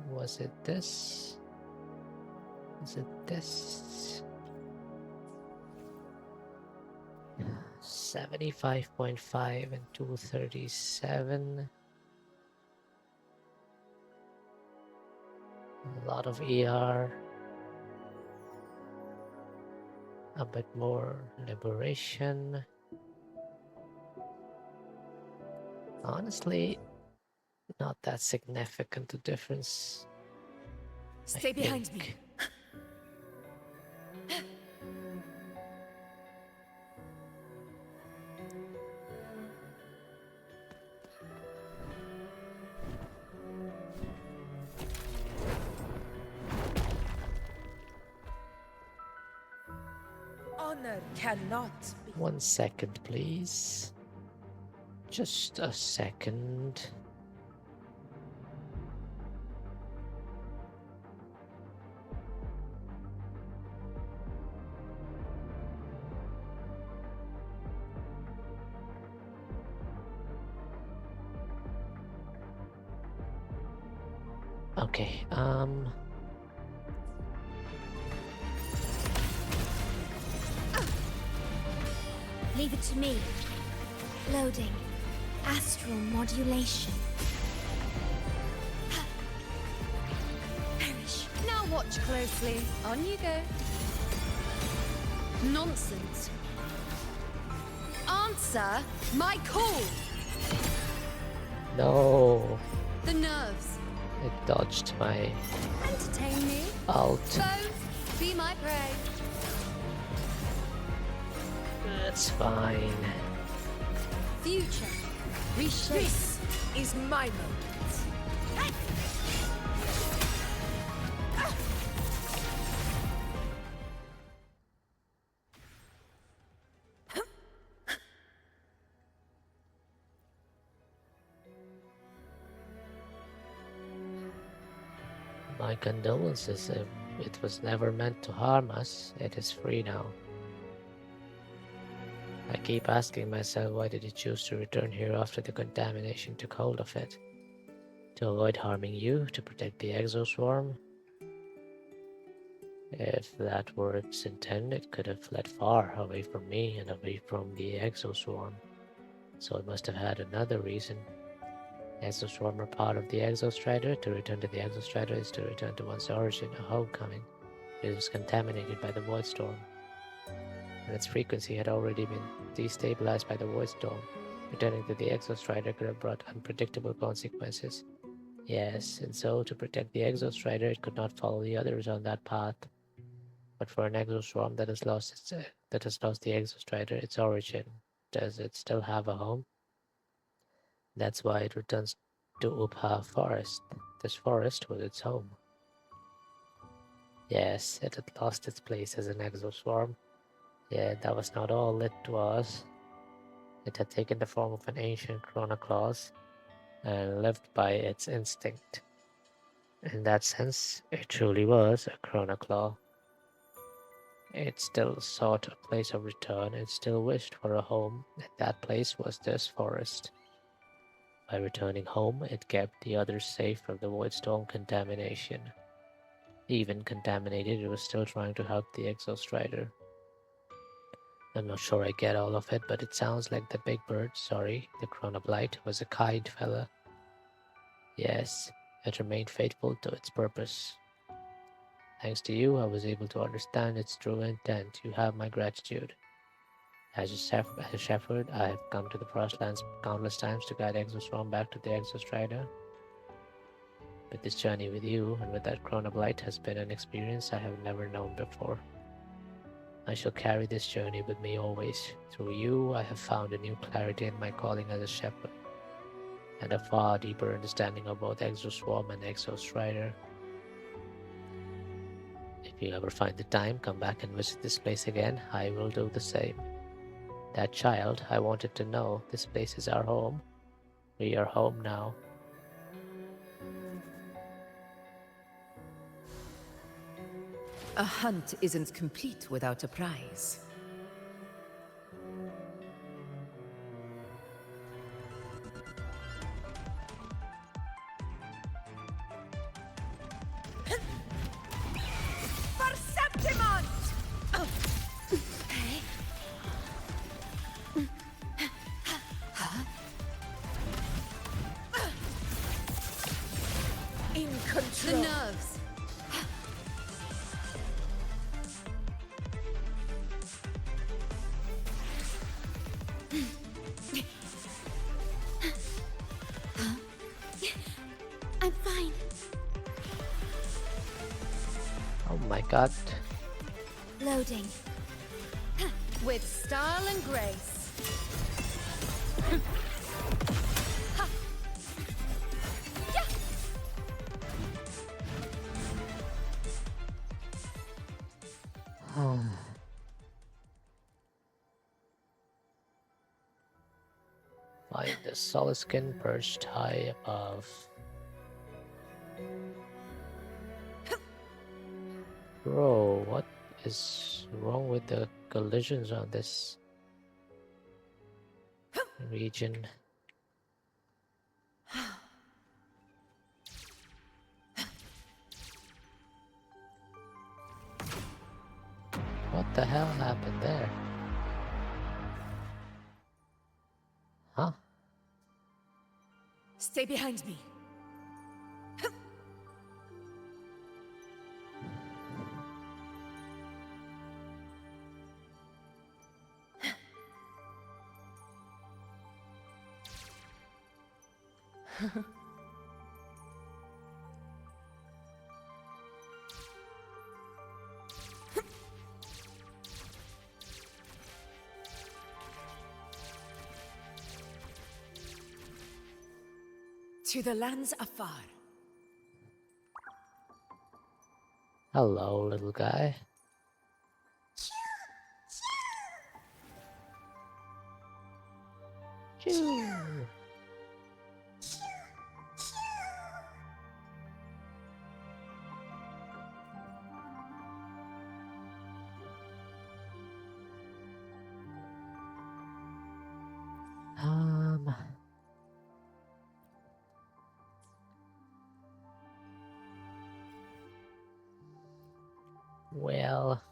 Was it this? Is it this? 75.5 and 237. A lot of ER. A bit more liberation. Honestly, not that significant a difference. Stay behind me. Honor cannot be. 1 second, please. Just a second. Okay, Leave it to me. Loading. Astral modulation. Perish. Now watch closely. On you go. Nonsense. Answer my call. no, The nerves. it dodged my Entertain me. alt. Both be my prey. That's fine. Future. Reshape. This is my moment. My condolences. It was never meant to harm us. It is free now. I keep asking myself, why did it choose to return here after the contamination took hold of it? To avoid harming you, to protect the exoswarm? If that were its intent, it could have fled far away from me and away from the exoswarm. So it must have had another reason. Exoswarm are part of the Exostrider. To return to the Exostrider is to return to one's origin, a homecoming. It was contaminated by the Void Storm, and its frequency had already been destabilized by the Void Storm. Returning to the Exostrider could have brought unpredictable consequences. Yes, and so to protect the Exostrider, it could not follow the others on that path. But for an Exoswarm that has lost the Exostrider, its origin, does it still have a home? That's why it returns to Upha Forest. This forest was its home. Yes, it had lost its place as an Exoswarm. Yet that was not all it was. It had taken the form of an ancient Chronoclaws and lived by its instinct. In that sense, it truly was a Chronoclaw. It still sought a place of return, it still wished for a home, and that place was this forest. By returning home, it kept the others safe from the Void Storm contamination. Even contaminated, it was still trying to help the Exostrider. I'm not sure I get all of it, but it sounds like the big bird, the Chronoblight, was a kind fella. Yes, it remained faithful to its purpose. Thanks to you, I was able to understand its true intent. You have my gratitude. As a shepherd, I have come to the Frostlands countless times to guide Exoswarm back to the Exostrider. But this journey with you and with that Chronoblight has been an experience I have never known before. I shall carry this journey with me always. Through you, I have found a new clarity in my calling as a shepherd, and a far deeper understanding of both Exoswarm and Exostrider. If you ever find the time, come back and visit this place again. I will do the same. That child, I wanted to know, this place is our home. We are home now. A hunt isn't complete without a prize. got. Loading. With style and grace. Find the Soliskin perched high above. Bro, what is wrong with the collisions on this region? What the hell happened there? Huh? Stay behind me. To the lands afar. Hello, little guy. Choo. Well,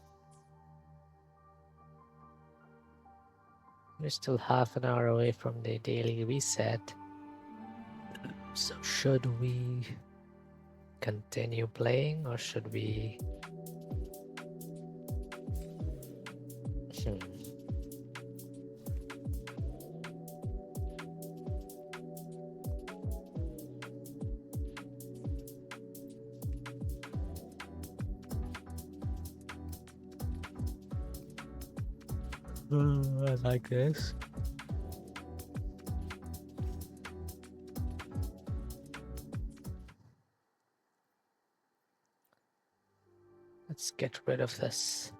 we're still half an hour away from the daily reset. So should we continue playing or should we... I like this. Let's get rid of this.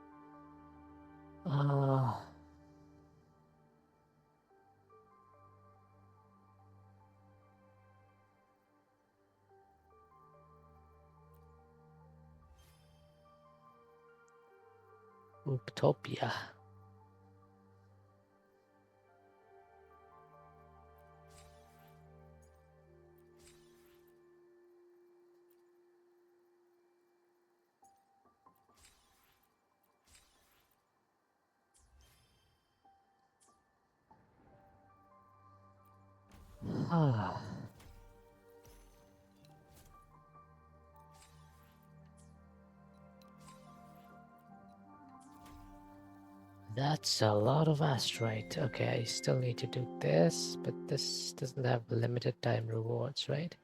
Utopia. That's a lot of asteroid. Okay, I still need to do this, but this doesn't have limited time rewards, right?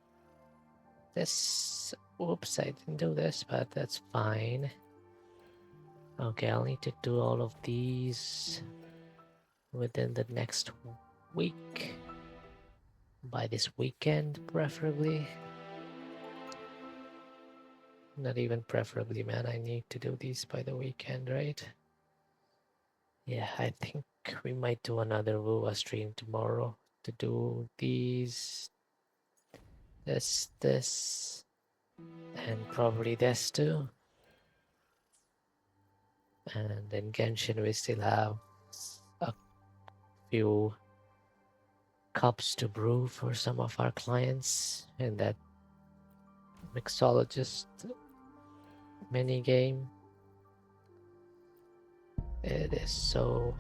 This, oops, I didn't do this, but that's fine. Okay, I'll need to do all of these within the next week. By this weekend, preferably. Not even preferably, man. I need to do these by the weekend, right? Yeah, I think we might do another WUA stream tomorrow to do these, this, and probably this too. And in Genshin we still have a few cups to brew for some of our clients in that mixologist mini game. It is so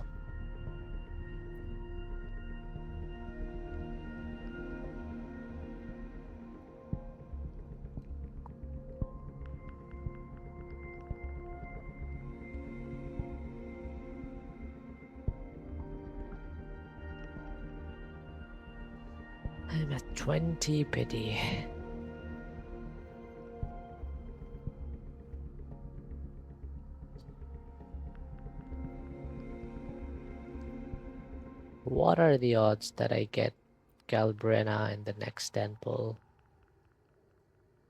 I'm at 20 pity. What are the odds that I get Galbrena in the next temple?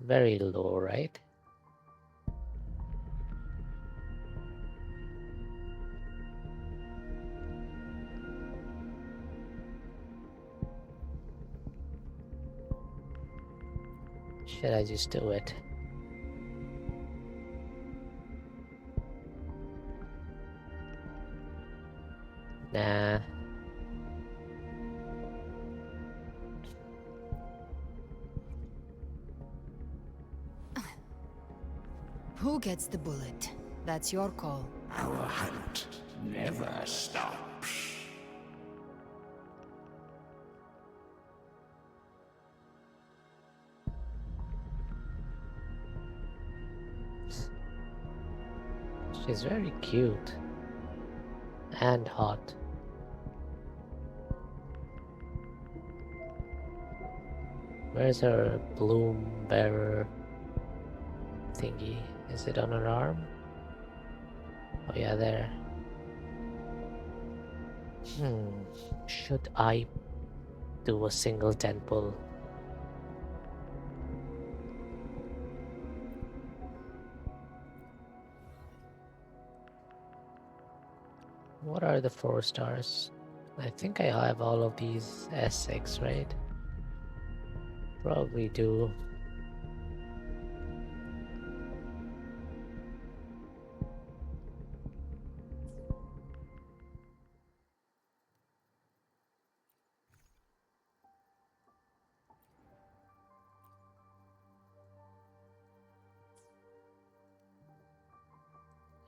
Very low, right? Should I just do it? Nah. Who gets the bullet? That's your call. Our hunt never stops. She's very cute and hot. Where's her bloom bearer thingy? Is it on her arm? Oh yeah, there. Should I do a single temple? What are the 4 stars? I think I have all of these S6, right? Probably do.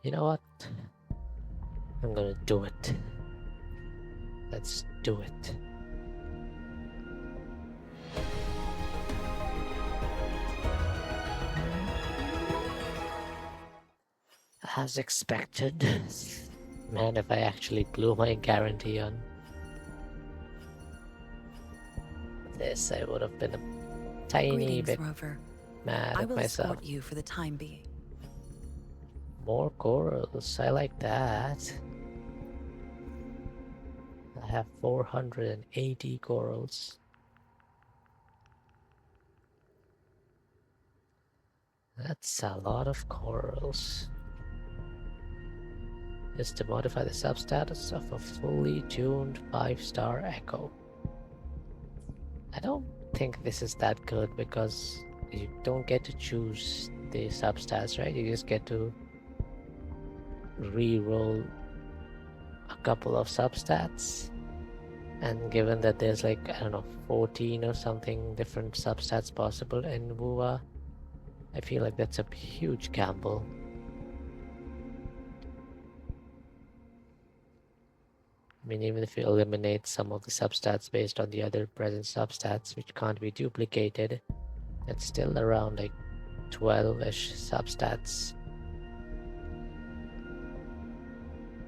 You know what? I'm gonna do it. Let's do it. As expected. Man, if I actually blew my guarantee on this, I would have been a tiny bit mad I at will myself. escort you for the time being. More corals, I like that. I have 480 corals. That's a lot of corals. Is to modify the substatus of a fully tuned 5-star echo. I don't think this is that good because you don't get to choose the substats, right? You just get to re-roll a couple of substats, and given that there's like, I don't know, 14 or something different substats possible in WUA, I feel like that's a huge gamble. I mean, even if you eliminate some of the substats based on the other present substats which can't be duplicated, it's still around like 12-ish substats,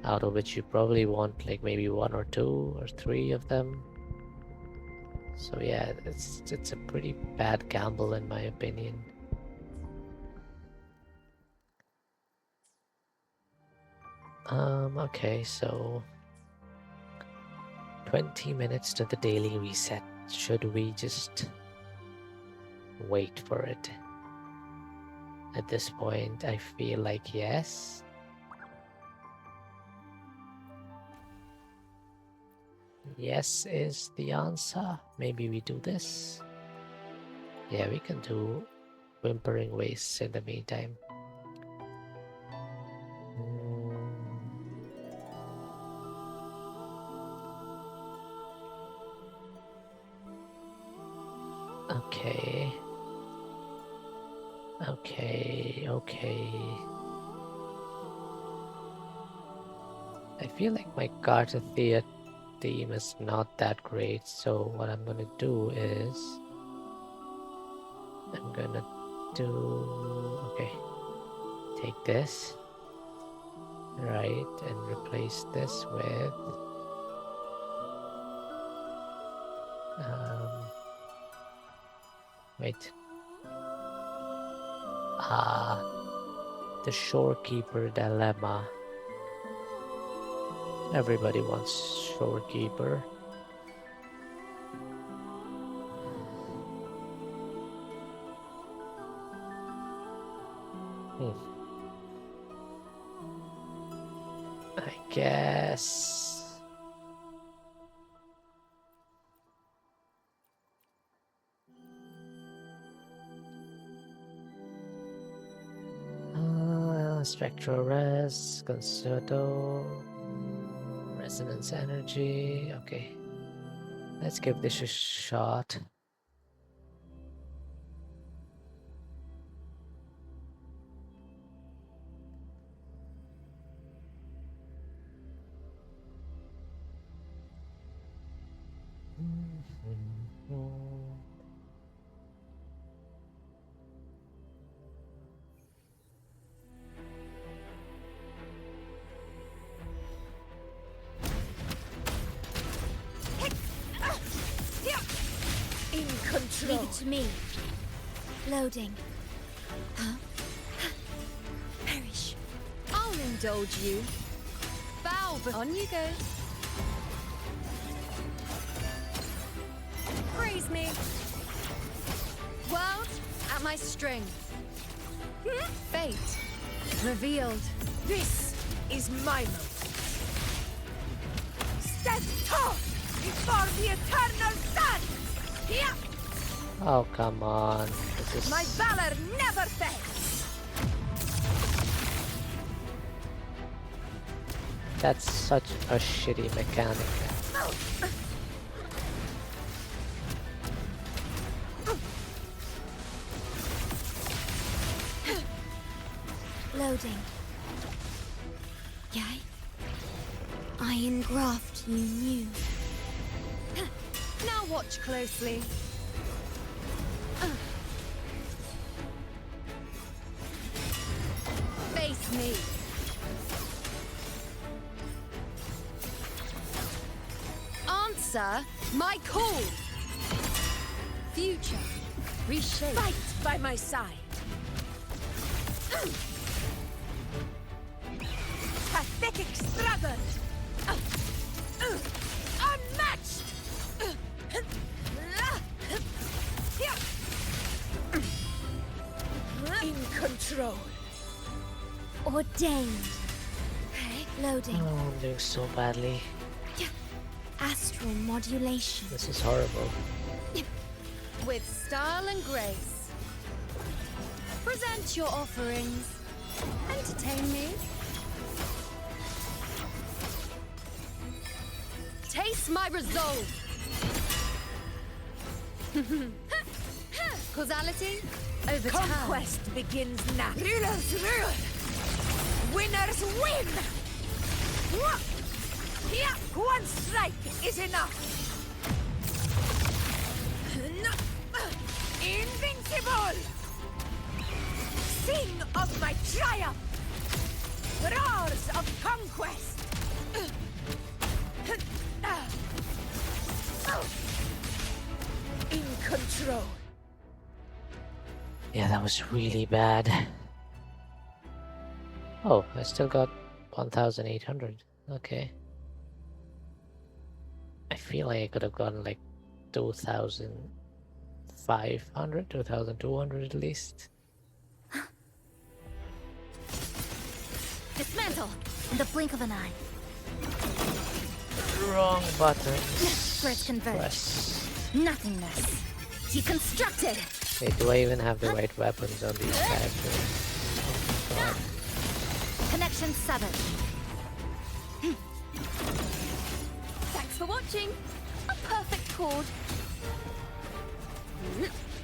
out of which you probably want like maybe 1 or 2 or 3 of them. So yeah, it's a pretty bad gamble in my opinion. Okay, so 20 minutes to the daily reset. Should we just wait for it? At this point, I feel like yes. Yes is the answer. Maybe we do this. Yeah, we can do Whimpering Wastes in the meantime. Okay. I feel like my Cartathea theme is not that great, so what I'm gonna do is I'm gonna do, okay, take this, right, and replace this with wait, the Shorekeeper Dilemma. Everybody wants Shorekeeper. I guess. Spectral Res, Concerto, Resonance Energy. Okay, let's give this a shot. In control. Leave it to me. Loading. Huh? Perish. I'll indulge you. Bow, but on you go. Praise me. World at my string. Fate revealed. This is my moment. Stand tall before the eternal sun! Here! Oh, come on. This is... My valor never fails! That's such a shitty mechanic. Loading. Yay? I engraft you new. Now watch closely. Face me. Answer my call. Future reshape. Fight by my side. Pathetic struggle. Unmatched. In control. Ordained. Loading. Oh, I'm doing so badly. Astral modulation. This is horrible. With style and grace. Present your offerings. Entertain me. Taste my resolve. Causality over Conquest begins now. Rulers rule. Winners win. Here, one strike is enough. Invincible. Sing of my triumph. Roars of conquest. In control. Yeah, that was really bad. Oh, I still got 1,800. Okay. I feel like I could have gotten like 2,500, 2,200 at least. Dismantle in the blink of an eye. Wrong button. First converge. Nothingness. Deconstructed. Wait, do I even have the right weapons on these characters? Oh, God. Connection severed. Thanks for watching. A perfect chord.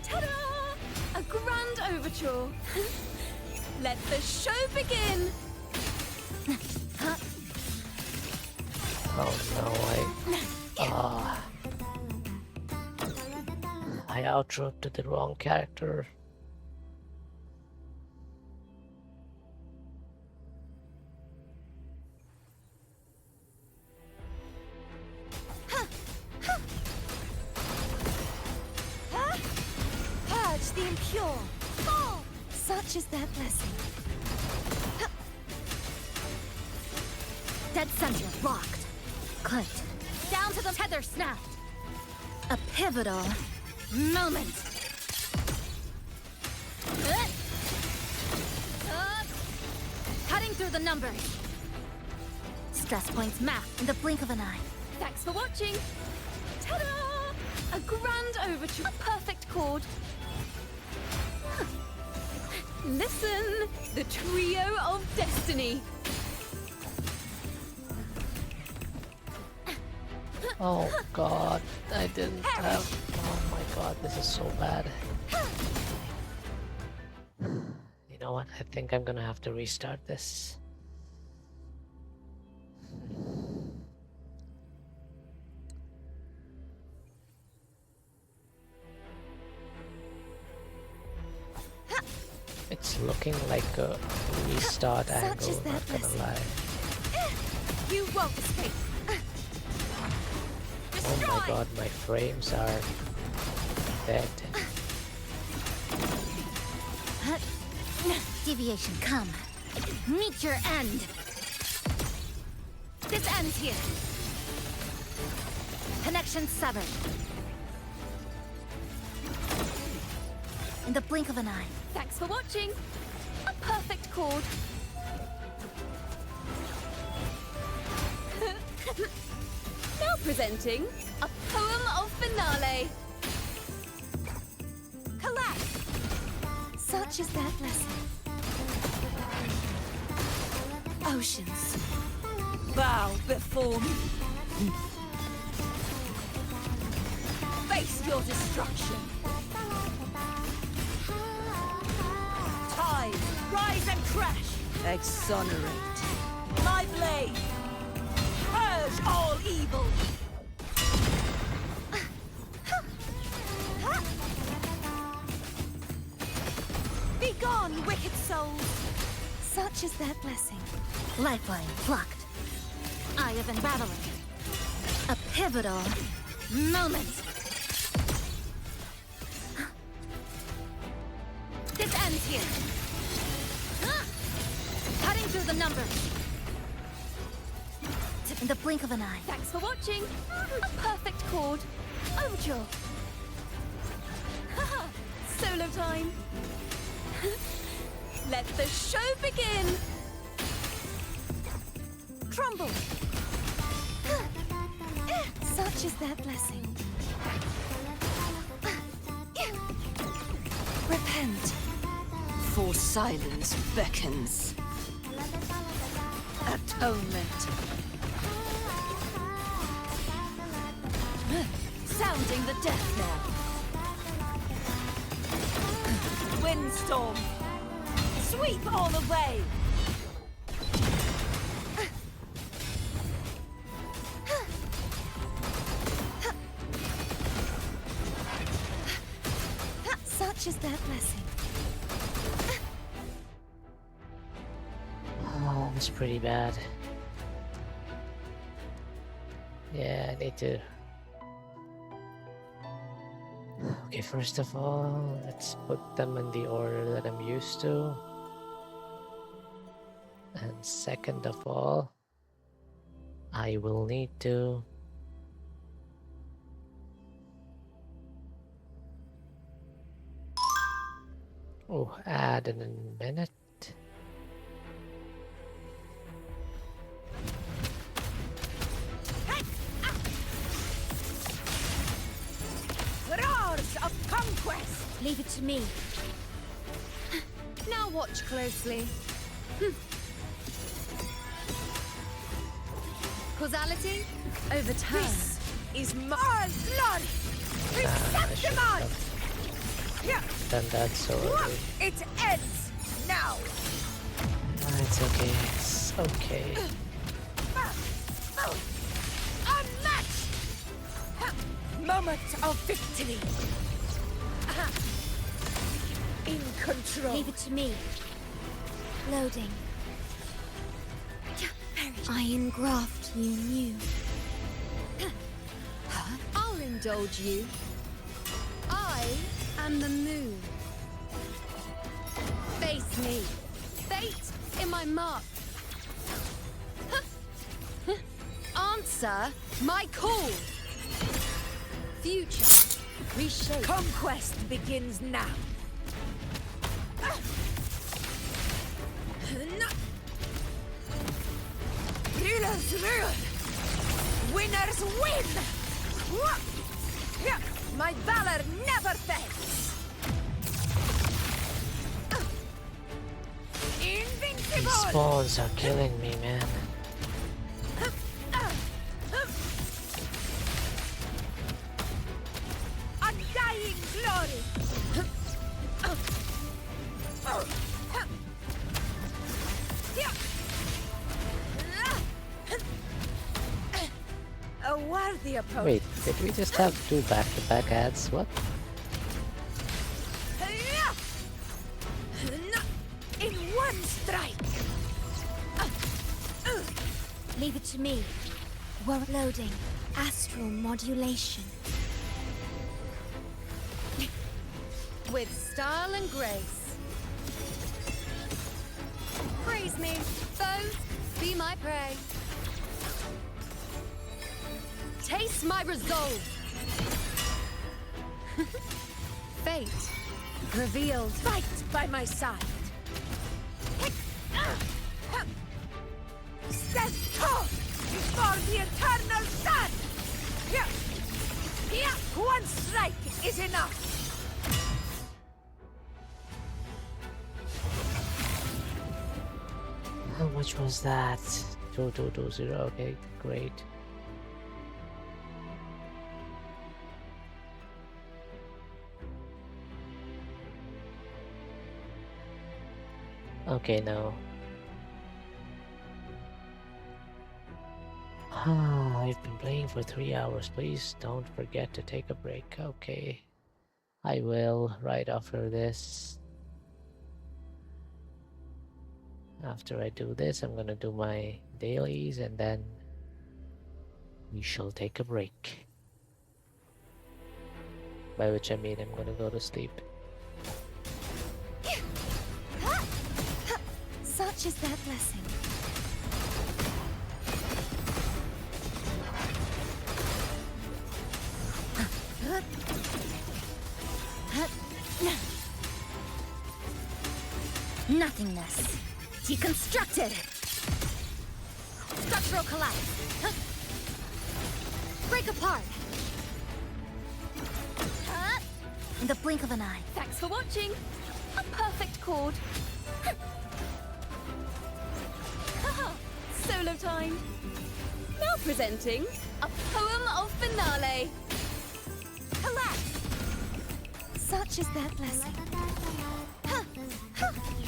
Ta-da! A grand overture. Let the show begin. Oh no, I outrooped to the wrong character. Purge the impure. Fall. Such is their blessing. Dead center locked. Good. Down to the tether snapped. A pivotal Moment. Cutting through the numbers. stress points mapped in the blink of an eye. Thanks for watching. Ta-da! A grand overture. A perfect chord. Listen, the trio of destiny. Oh god, I didn't have... Oh my god, this is so bad. You know what, I think I'm gonna have to restart this. It's looking like a restart angle, not gonna lie. You won't escape. Oh my god, my frames are dead. Deviation, come. Meet your end. This ends here. Connection severed. In the blink of an eye. Thanks for watching. A perfect chord. Now presenting a poem of finale. Collapse. Such is their blessing. Oceans, bow before me. Face your destruction. Tides, rise and crash. Exonerate. My blade. Purge all evil. Be gone, wicked souls. Such is their blessing. Lifeline plucked. Eye of unraveling. A pivotal moment. This ends here. Cutting through the numbers. In the blink of an eye. Thanks for watching. A perfect chord. Overture. Solo time. Let the show begin. Crumble. Such is their blessing. Repent. For silence beckons. Atonement. Sounding the death knell. Windstorm. Sweep all away. Such is their blessing. Oh, it's pretty bad. Yeah, I need to... Okay, first of all, let's put them in the order that I'm used to. And second of all, I will need to... Oh, add in a minute. Roars of conquest! Leave it to me. Now watch closely. Causality? Overturn. This is my blood! Reception! Done that so early. It ends now! It's okay, it's okay. Unmatched! Moment of victory! In control. Leave it to me. Loading. I engraft you new. I'll indulge you. I am the moon. Face me. Fate in my mark. Answer my call. Future reshape. Conquest begins now. Rulers rule. Winners win. My valor never fails. Invincible. These spawns are killing me, man. Undying glory. A worthy opponent. Wait, did we just have 2 back-to-back ads? What? In one strike. Leave it to me. We're loading. Astral modulation. With style and grace. Praise me, foes, be my prey. Taste my resolve. Fate revealed. Fight by my side. Stand tall before the eternal sun. One strike is enough. How much was that? 2220. Okay, great. Okay, now. I've been playing for 3 hours. Please don't forget to take a break. Okay. I will right after this. After I do this, I'm gonna do my dailies and then we shall take a break. By which I mean I'm gonna go to sleep. Such is their blessing. Nothingness. Deconstructed. Structural collapse. Break apart. In the blink of an eye. Thanks for watching. A perfect chord. Solo time. Now presenting a poem of finale. Collapse. Such is their blessing.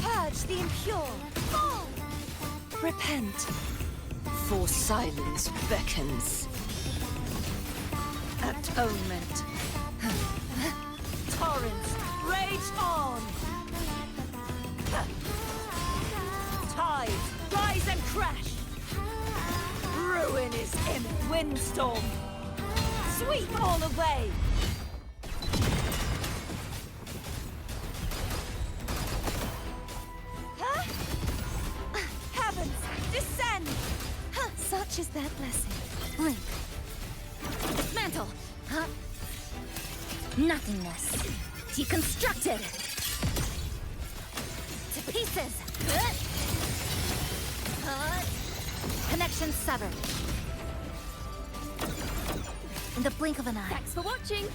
Purge the impure. Fall. Repent. For silence beckons. Atonement. Torrents rage on. Tides rise and crash. Ruin is imminent. Windstorm. Sweep all away. Heavens, descend. Such is their blessing. Blink. Dismantle. Nothingness. Deconstructed. To pieces. Connection severed. In the blink of an eye. Thanks for watching.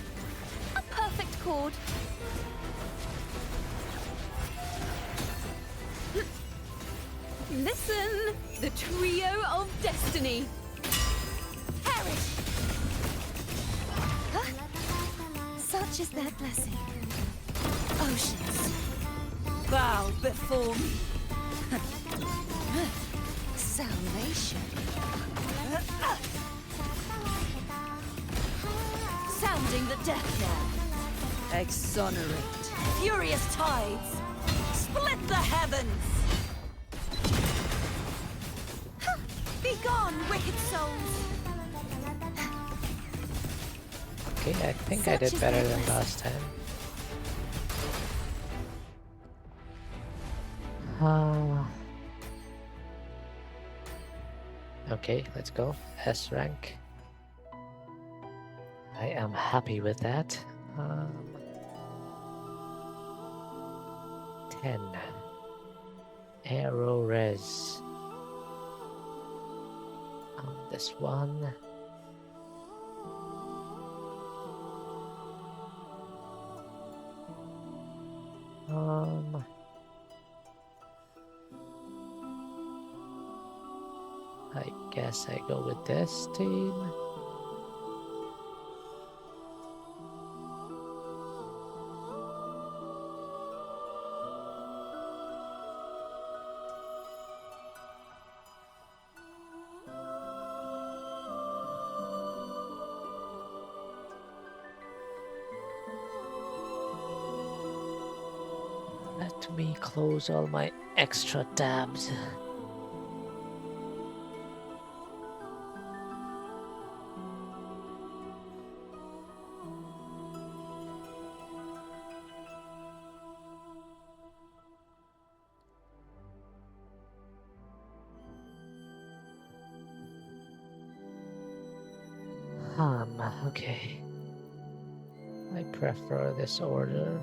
A perfect chord. Listen, the trio of destiny. Perish. Such is their blessing. Oceans. Bow before me. Salvation. Sounding the death knell. Exonerate. Furious tides. Split the heavens. Be gone, wicked souls. Okay, I think I did better than last time. Okay, let's go. S rank. I am happy with that. 10. Aero res. On this one. I guess I go with this team. Let me close all my extra tabs. Okay. I prefer this order.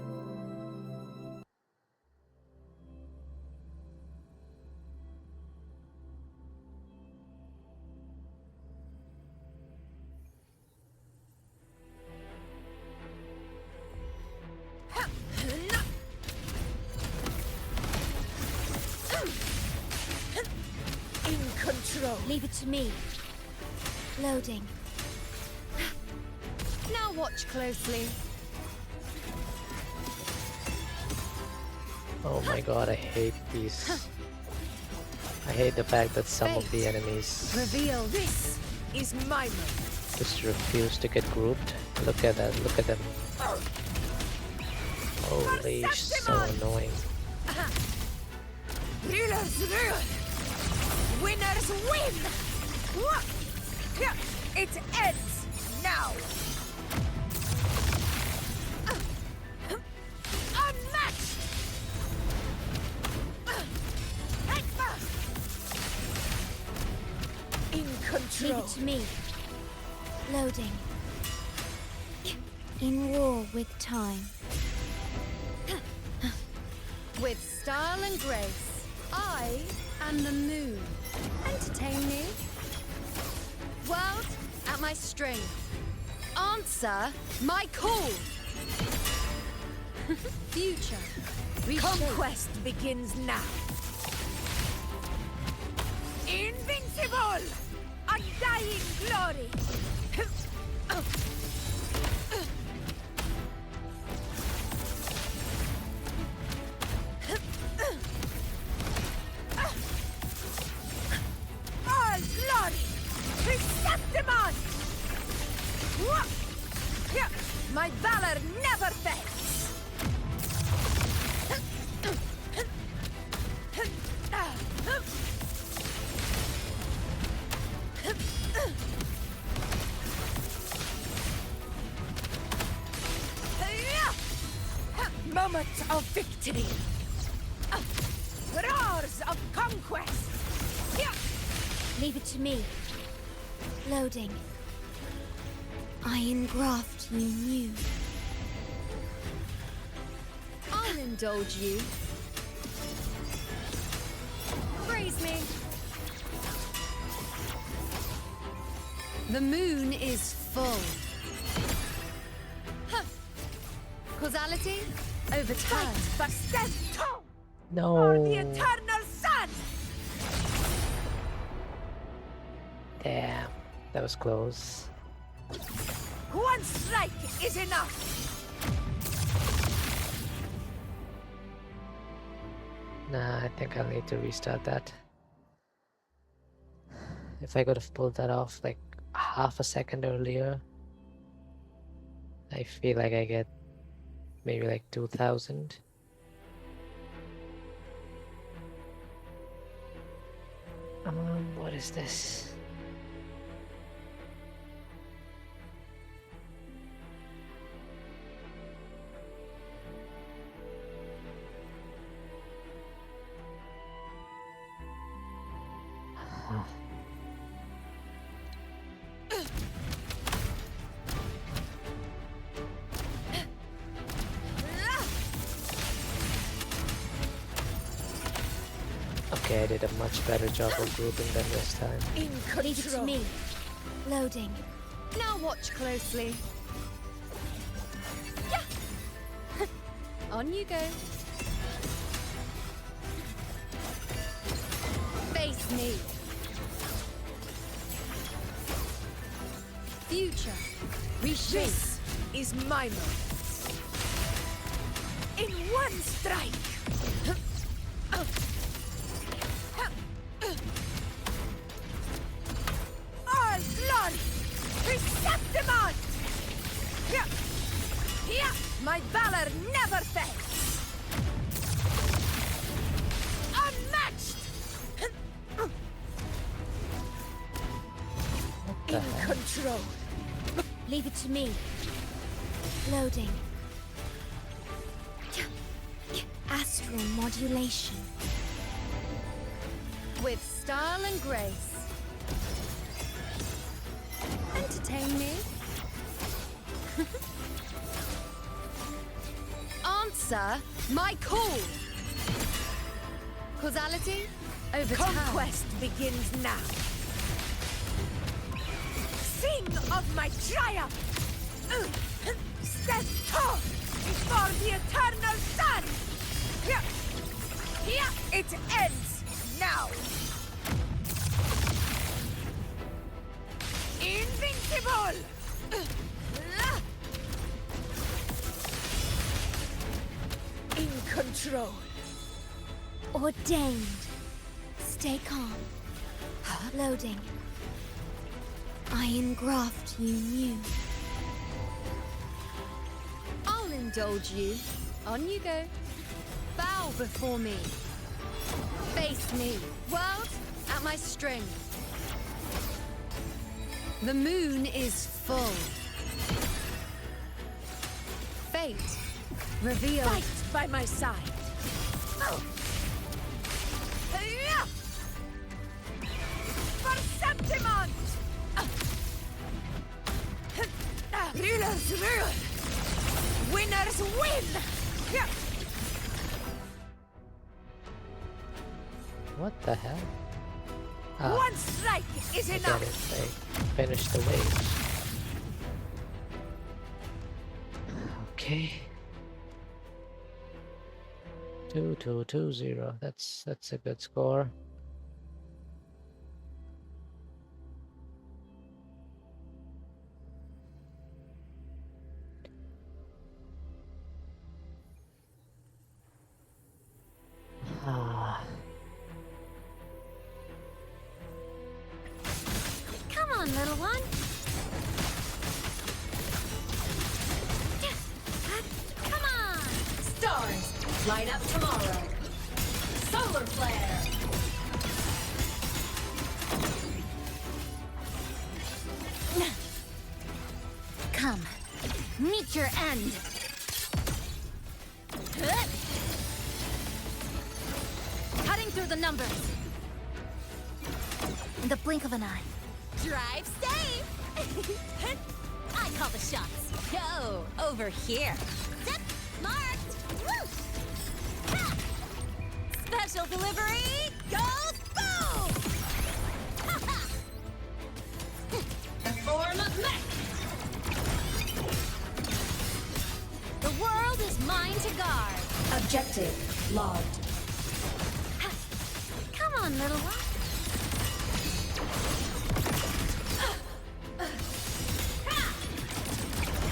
In control. Leave it to me. Loading. Now watch closely. Oh my god, I hate these. I hate the fact that some of the enemies Reveal this is my moment. just refuse to get grouped. Look at that, look at them. Holy, so annoying. Rulers rule. Winners win. It ends now. Unmatched. In control. Leave it to me. Loading. In war with time. With style and grace, I am the moon. Entertain me. World at my string. Answer my call. Future. Conquest begins now. Invincible! Undying glory! All glory! Chrysanthemum! My valor never fails! Moment of victory! Roars of conquest! Leave it to me. Loading. I engraft you new. I'll indulge you. Praise me. The moon is full. Huh. Causality overturned. But stand tall for the No. eternal sun. Damn, that was close. One strike is enough. Nah, I think I'll need to restart that. If I could have pulled that off like half a second earlier, I feel like I get maybe like 2,000. What is this? Okay, I did a much better job of grouping them this time. Leave it to me. Loading. Now watch closely. Yeah. On you go. Face me. Future. Reshape. This is my moment. In one strike. All glory! Receptimon! Here, my valor never fails! Unmatched! In control. Leave it to me. Loading. Astral modulation. With style and grace. Entertain me. Answer my call. Causality over Conquest begins now. Sing of my triumph! Stand tall before the eternal sun! Here it ends now! Invincible! In control. Ordained. Stay calm. Loading. I engraft you new. I'll indulge you. On you go. Bow before me. Face me. World at my string. The moon is full. Fate revealed. Fight by my side. For Septimon! Rulers rule! Winners win! What the hell? One strike is I enough! get it. I finished the wave. Okay. 2-2-2-0. That's a good score. Come on, little one. Come on. Stars, light up tomorrow. Solar flare. Come. Meet your end. Cutting through the numbers. In the blink of an eye. Drive safe! I call the shots. Go, over here. Zip, marked. Woo! Ha! Special delivery, goes boom! Ha ha! Form of mech. The world is mine to guard. Objective logged. Come on, little one.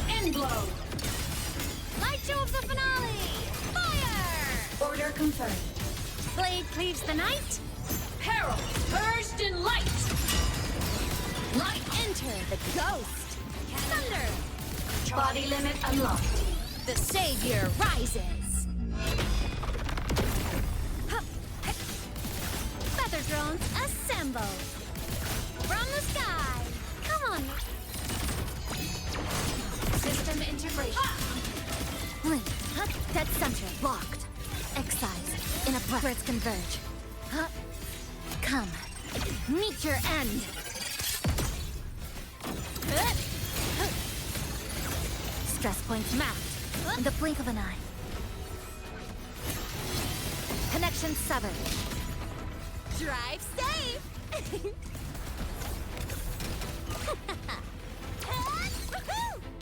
End blow. Light show of the finale! Fire! Order confirmed. Blade cleaves the night. Peril purged in light. Light enter the ghost. Thunder. Body limit unlocked. The savior rises. Feather drones assemble. From the sky. Come on. System integration. Link. Dead center locked. Excise. In a breath. Words converge. Come. Meet your end. Stress points mapped. In the blink of an eye. Connection severed. Drive safe!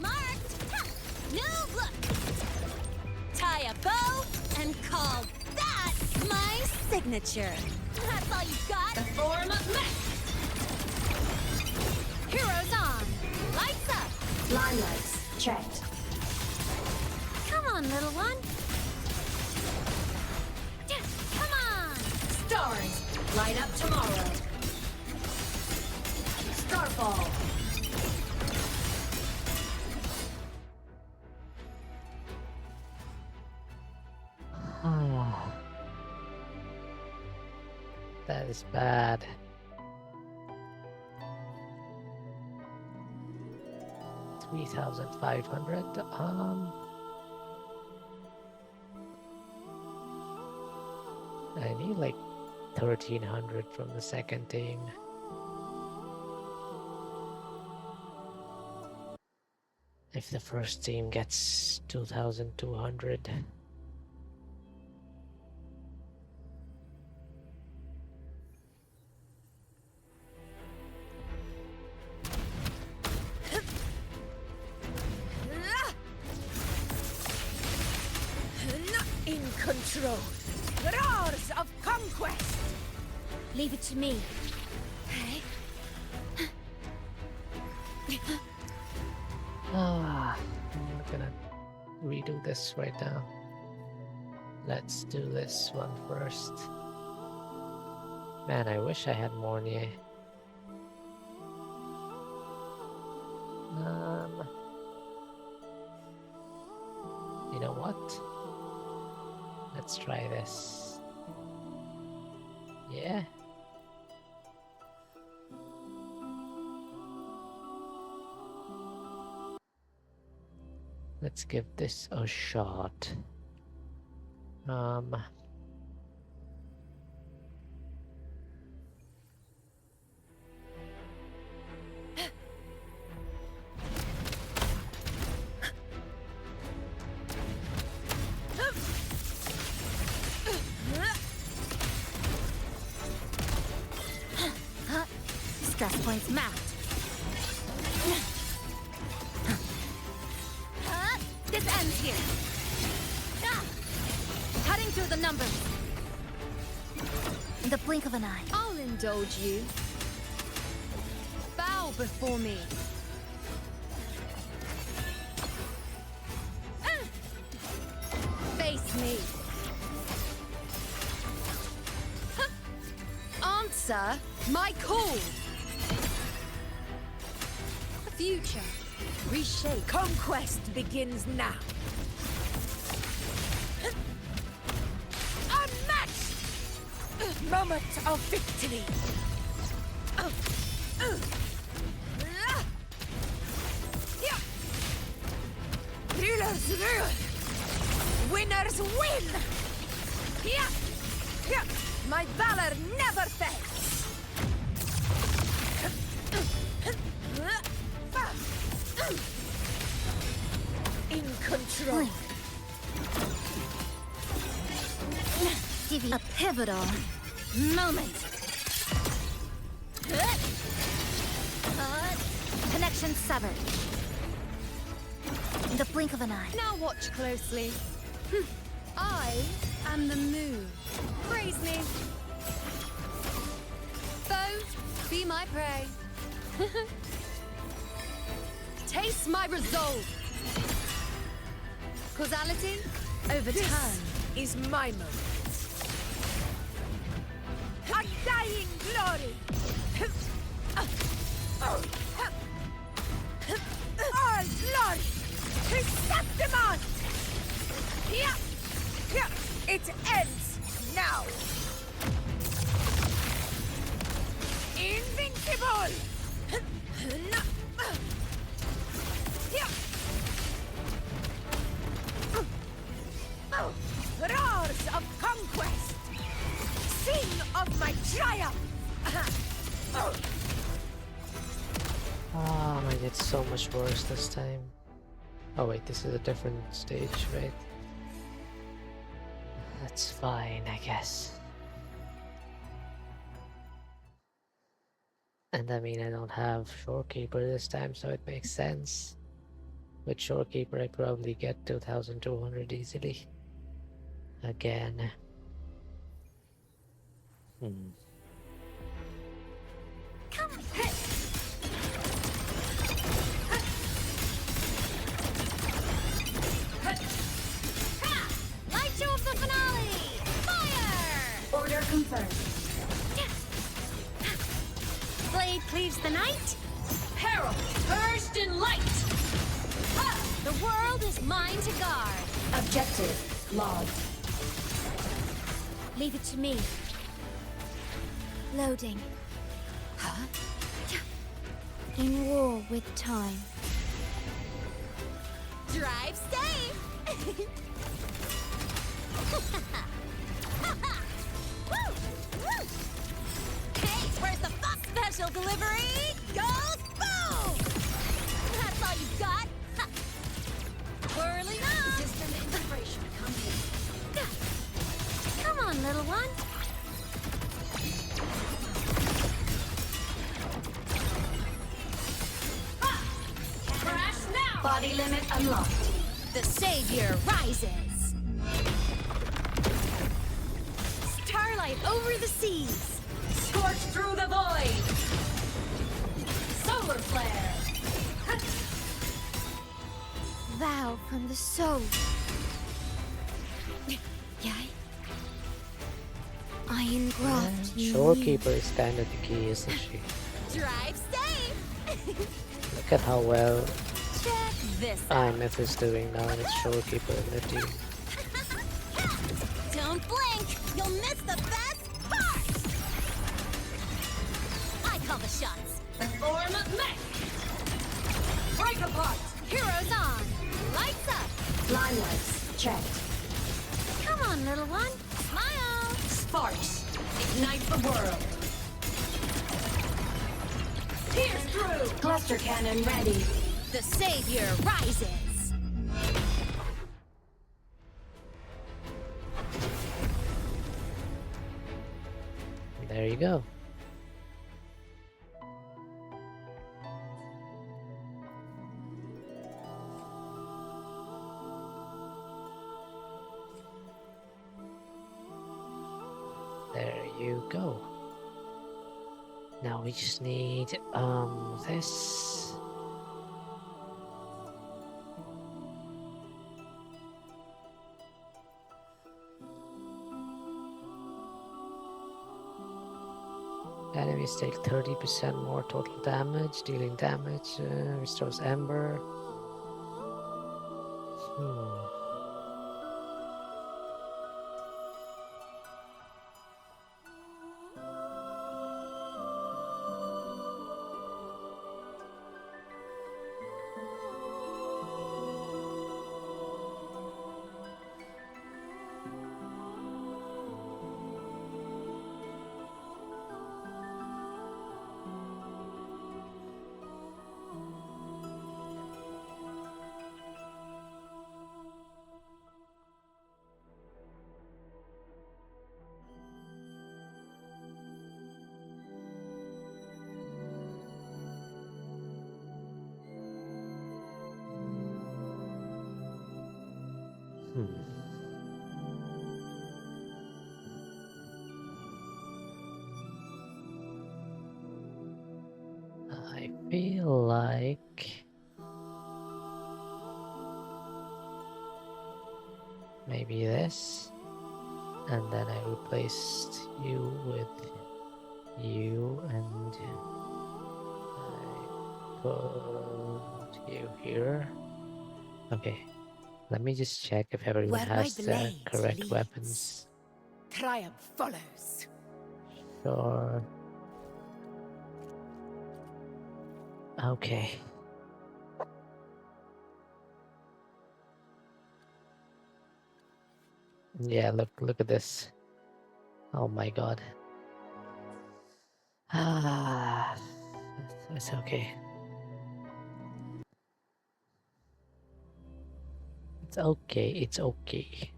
Marked! New look! Tie a bow and call that my signature. That's all you got? The form of mech! Heroes on! Lights up! Limelights checked. Come on, little one. Come on! Stars light up tomorrow. Starfall. Oh. That is bad. $3,500. I need like 1,300 from the second team. If the first team gets 2,200. In control. Roars of conquest. Leave it to me. I'm gonna redo this right now. Let's do this one first. Man, I wish I had Mornier. You know what? Let's try this. Yeah. Let's give this a shot. Stress points mapped. This ends here. Cutting through the numbers. In the blink of an eye. I'll indulge you. Bow before me. Face me. Answer my call. Future. Reshape. Conquest begins now. Unmatched! Moment of victory. Rulers rule. Winners win. My valor never fails. In control. A pivotal moment. Connection severed. In the blink of an eye. Now watch closely. I am the moon. Praise me. Foe, be my prey. Taste my resolve. Causality, overturn. Is my moment. Undying glory. All glory to Septimon. It ends now. Invincible. Roars of conquest! Sing of my triumph! Oh man, it's so much worse this time. Oh wait, this is a different stage, right? That's fine, I guess. And I mean, I don't have Shorekeeper this time, so it makes sense. With Shorekeeper, I probably get 2,200 easily. Again. Come Light show of the finale! Fire! Order confirmed. Blade cleaves the night. Peril, purged in light. The world is mine to guard. Objective logged. Leave it to me. Loading. Huh? In war with time. Drive safe! Hey, where's the fuck special delivery? Goes boom! That's all you got? Whirling up! System integration complete. Come on, little one. Crash now! Body limit unlocked. The savior rises. Starlight over the seas. Scorch through the void. Solar flare. Vow from the soul. Yay. Iron graft. Shorekeeper is kind of the key, isn't she? Drive safe. Look at how well Check this. IMF is doing now with Shorekeeper in the team. Don't blink. You'll miss the best part. I call the shots. Form of mech. Break apart. Heroes on. Lights up. Limelights checked. Come on, little one. Smile. Sparks. Ignite the world. Pierce through. Cluster cannon ready. The savior rises. There you go. There you go. Now we just need this. Enemies take 30% more total damage, dealing damage, restores Ember. I feel like maybe this, and then I replaced you with you, and I put you here. Okay, let me just check if everyone Where my has the blade correct leads. weapons. Triumph follows. Sure. Okay. Yeah, look at this. Oh my god. It's okay. It's okay, it's okay.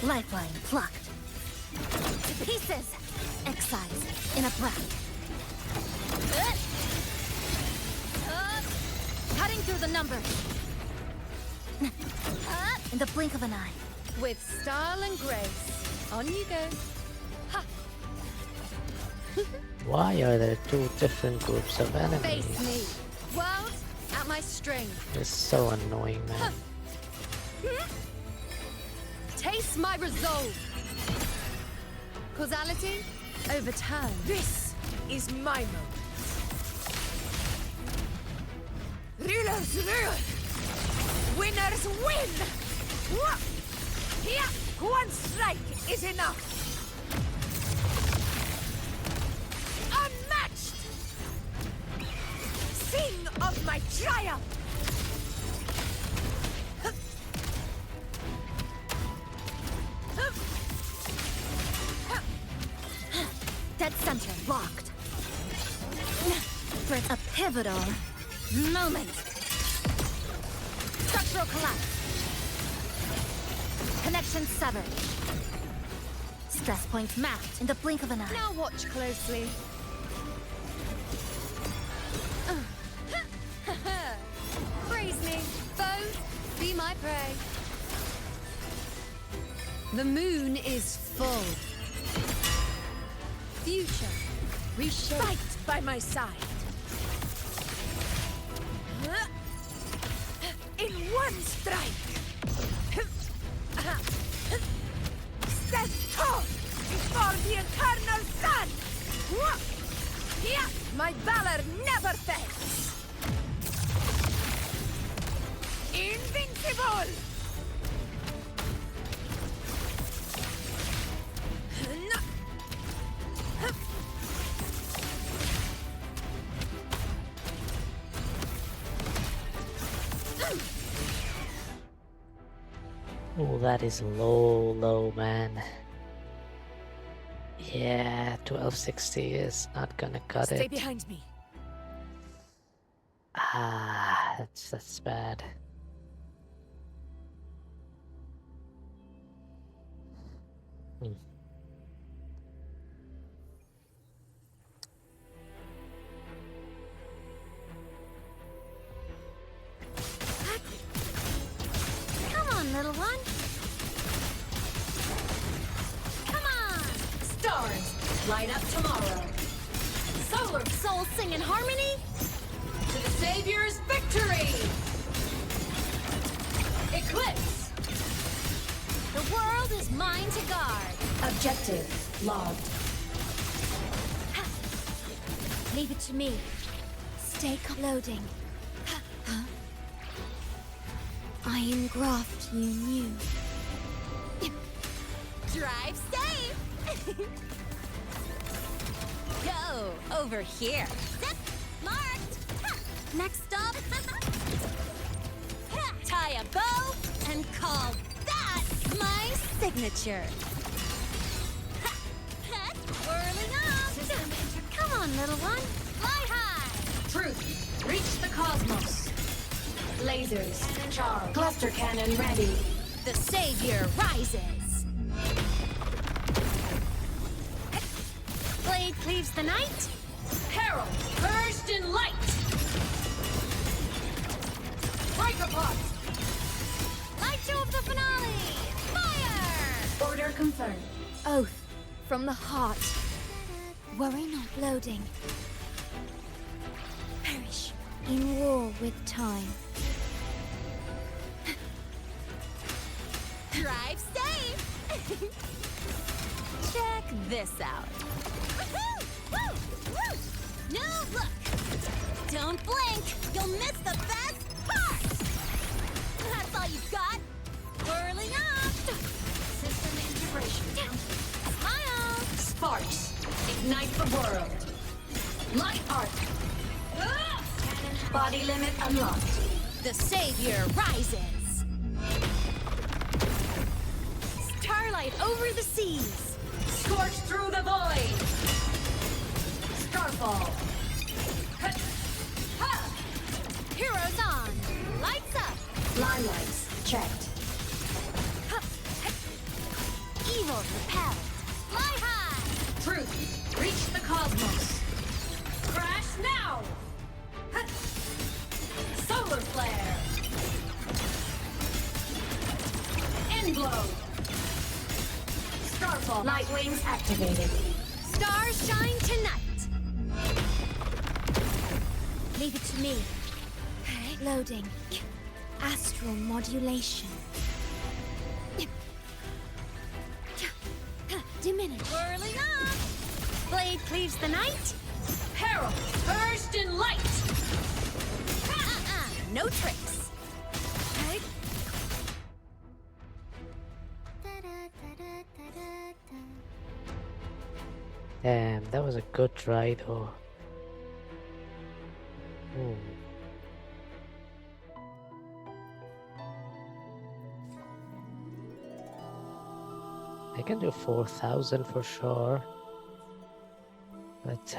Lifeline plucked. To pieces! Excise in a breath. Cutting through the numbers. In the blink of an eye. With style and grace. On you go. Ha! Why are there two different groups of enemies? Face me. World at my string. It's so annoying, man. Taste my resolve. Causality overturned. This is my moment. Rulers rule. Winners win. Here, one strike is enough. Unmatched. Sing of my triumph. Dead center locked. For a pivotal moment. Structural collapse. Connection severed. Stress points mapped in the blink of an eye. Now watch closely. Praise me, foes, be my prey. The moon is full. Future, reshape. Fight by my side. In one strike. Stand tall before the eternal sun. Here, my valor never fails. Invincible. Oh, that is low, man. Yeah, 1260 is not gonna cut Stay it. behind me. Ah, that's bad. Hmm. Come on, little one. Come on! Stars, light up tomorrow. Solar Souls sing in harmony? to the Savior's victory! Eclipse! The world is mine to guard. Objective logged. Leave it to me. Stay loading. I engraft you new. Drive safe! Go over here. Zip! Marked! Next stop. Tie a bow and call that my signature. Whirling up! Come on, little one. Fly high! Truth, reach the cosmos. Lasers, charged. Cluster cannon ready. The Savior rises. Blade cleaves the night. Herald, purged in light. Strike apart. Light show of the finale. Fire! Order confirmed. Oath from the heart. Worry not. Loading. Perish in war with time. Drive safe! Check this out. No, look! Don't blink! You'll miss the best part! That's all you've got! Whirling up! System integration. Smile! Sparks, ignite the world. Light arc. Body limit unlocked. The Savior rises! Starlight over the seas! Scorch through the void. Starfall. Heroes on! Lights up! Limelights checked. Evil repelled. Fly high! Truth, reach the cosmos. Crash now! Solar flare! Endglow! Starfall. Light wings activated. Stars shine tonight! Leave it to me. Loading. Astral modulation. Diminish. Whirling up! Blade cleaves the night. Peril, purged in light! No tricks. Damn, that was a good try though. I can do 4,000 for sure, but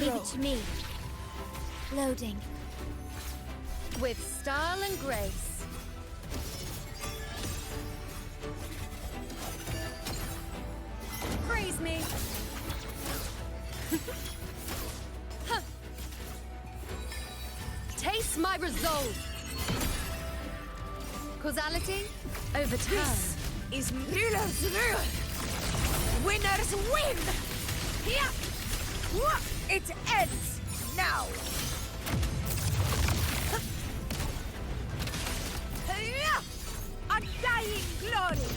Leave it to me. Loading. With style and grace. Praise me. Taste my resolve. Causality, overturn. This is Miller's rule. Winners win! Yeah! It ends now! A dying glory!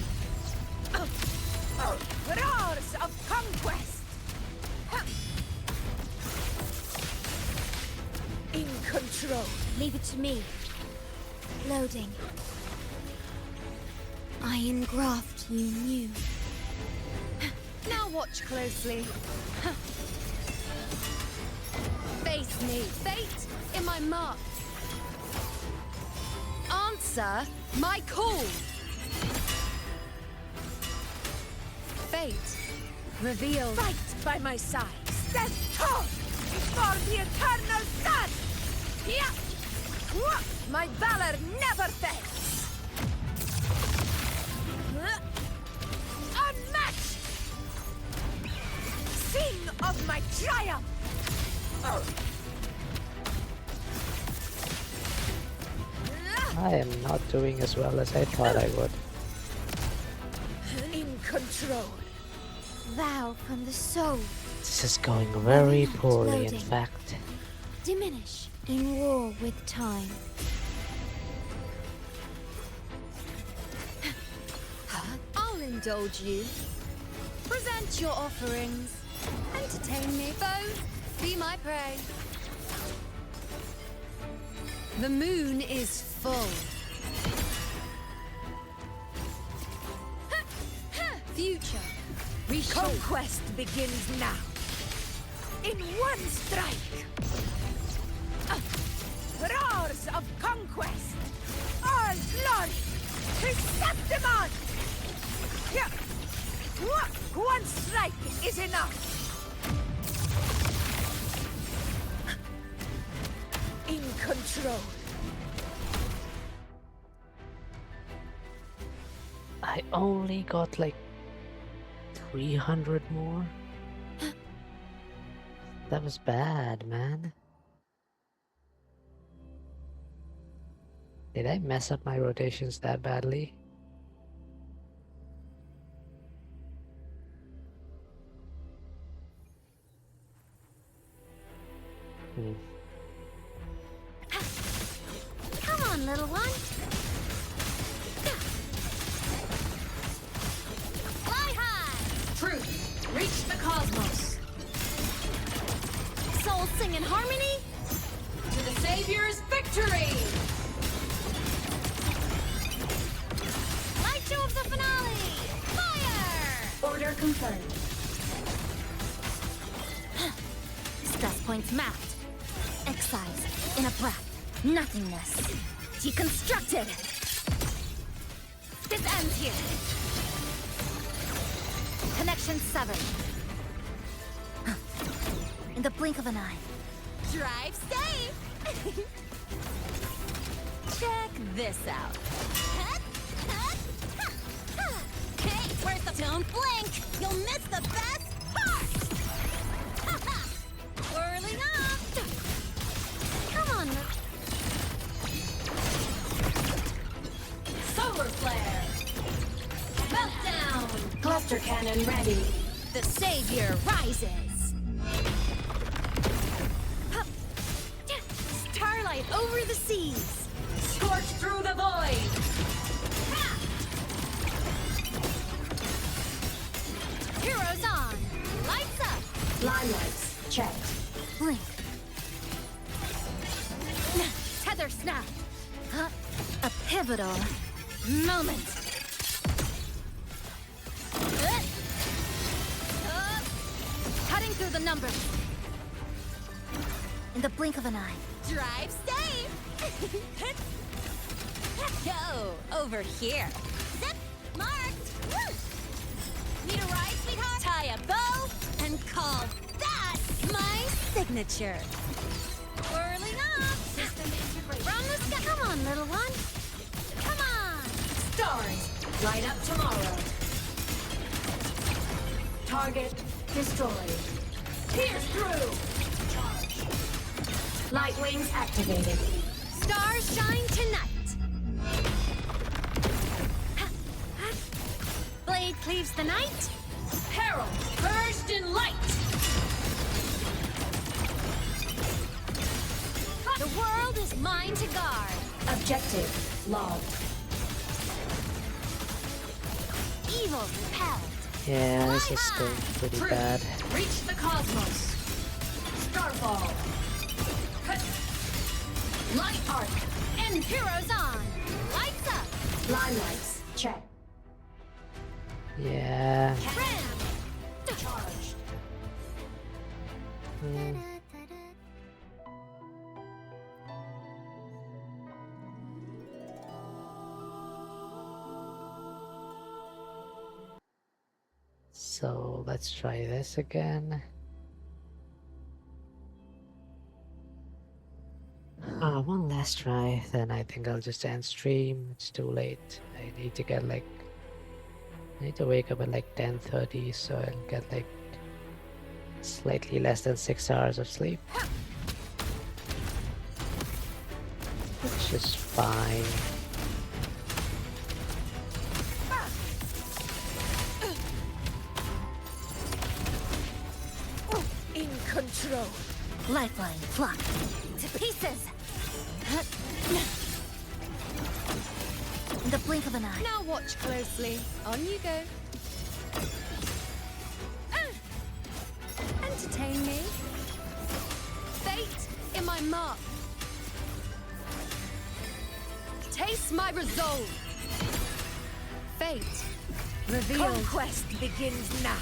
Roars of conquest! In control. Leave it to me. Loading. I engraft you new. Now watch closely. Face me. Fate in my mark. Answer my call. Fate revealed. Fight by my side. Stand tall before the eternal sun! Yeah! My valor never fails! Unmatched! Sing of my triumph! I am not doing as well as I thought I would. In control. Vow from the soul. This is going very poorly, in fact. Diminish in war with time. I'll indulge you. Present your offerings. Entertain me, foes. Be my prey. The moon is full. Future. Conquest begins now. In one strike. Roars of conquest. All glory to Septimon! One strike is enough. In control. I only got like 300 more. That was bad, man. Did I mess up my rotations that badly? Come on, little one. Fly high! Truth, reach the cosmos. Souls sing in harmony. To the Savior's victory! Light show of the finale! Fire! Order confirmed. Stress points mapped. Excise. In a breath. Nothingness. Deconstructed. This ends here. Connection severed. In the blink of an eye. Drive safe! Check this out. Hey, where's the... Don't blink! You'll miss the best part! Whirling up! Come on. Solar flare! Meltdown! Cluster cannon ready. The savior rises. Starlight over the seas. Scorch through the void! Heroes on. Lights up. Limelights checked. Blink. Tether snap. A pivotal moment. Cutting through the numbers. In the blink of an eye. Drive safe! Yo, over here. Zip! Marked! Woo! Need a ride, sweetheart? Tie a bow and call that my signature. Whirling up! System integration. From the sky. Come on, little one. Come on. Stars, light up tomorrow. Target destroyed. Pierce through! Charge. Light wings activated. Stars shine tonight. Blade cleaves the night. Herald, purged in light! The world is mine to guard. Objective logged. Evil repelled. Yeah, this is going pretty Truth. bad. Reach the cosmos. Starfall. Cut. Light arc. And heroes on. Lights up. Limelights check. Yeah. Ram. Charged. So let's try this again. One last try, then I think I'll just end stream. It's too late. I need to get like, I need to wake up at like 10:30, so I'll get like slightly less than 6 hours of sleep, which is fine. In control. Lifeline flop. To pieces. In the blink of an eye. Now watch closely. On you go. Entertain me. Fate in my mark. Taste my resolve. Fate revealed. Conquest begins now.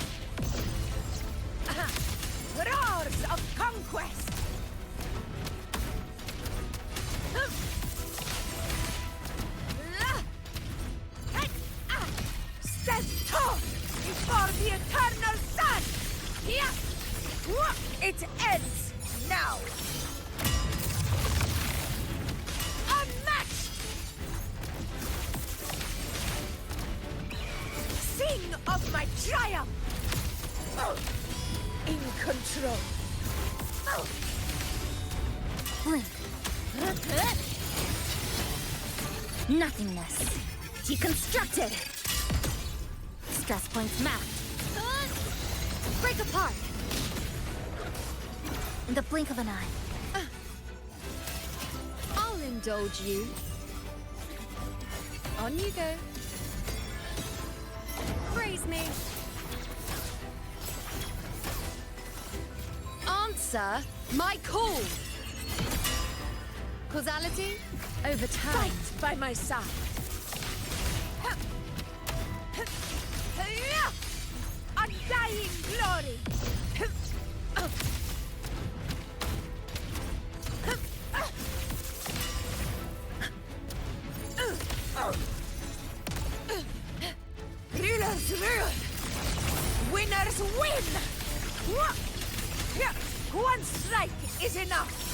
Roars of conquest! Stand tall before the eternal sun! It ends now! Unmatched! Sing of my triumph! In control. Blink. Nothingness. Deconstructed. Stress points mapped. Break apart. In the blink of an eye. I'll indulge you. On you go. Praise me. Answer my call. Causality over time. Fight by my side. Undying glory. Rulers rule. Winners win. One strike is enough.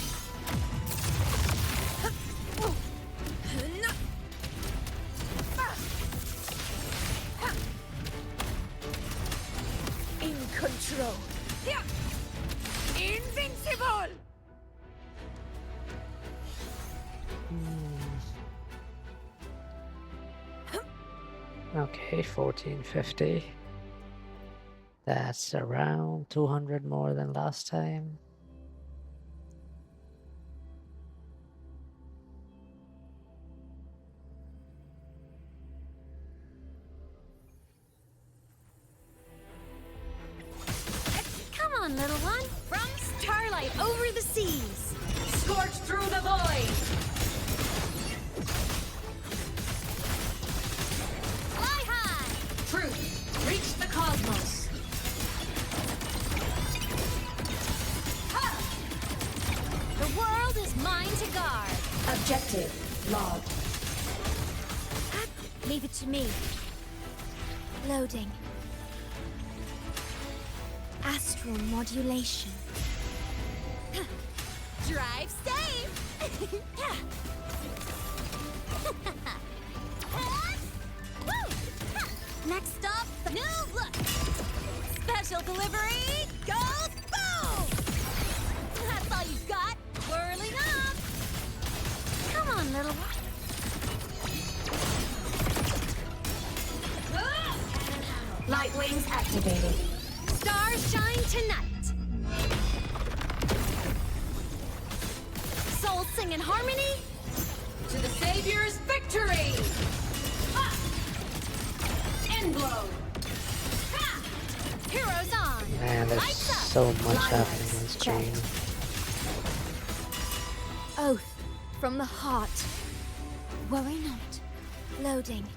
In control. Invincible. Okay, 1450. That's around 200 more than last time. Come on, little one. From starlight over the seas. Scorch through the void! Fly high! Truth, reach the cosmos! Ha! The world is mine to guard. Objective, logged. Leave it to me. Loading. Astral modulation. Drive safe! Next up, new look! Special delivery goes boom! That's all you got? Whirling up! Come on, little one. Light wings activated. Stars shine tonight. Souls sing in harmony. To the Savior's victory! Ha! End blow! Ha! Heroes on. Man, there's so much happening on screen. Oath from the heart. Worry not. Loading.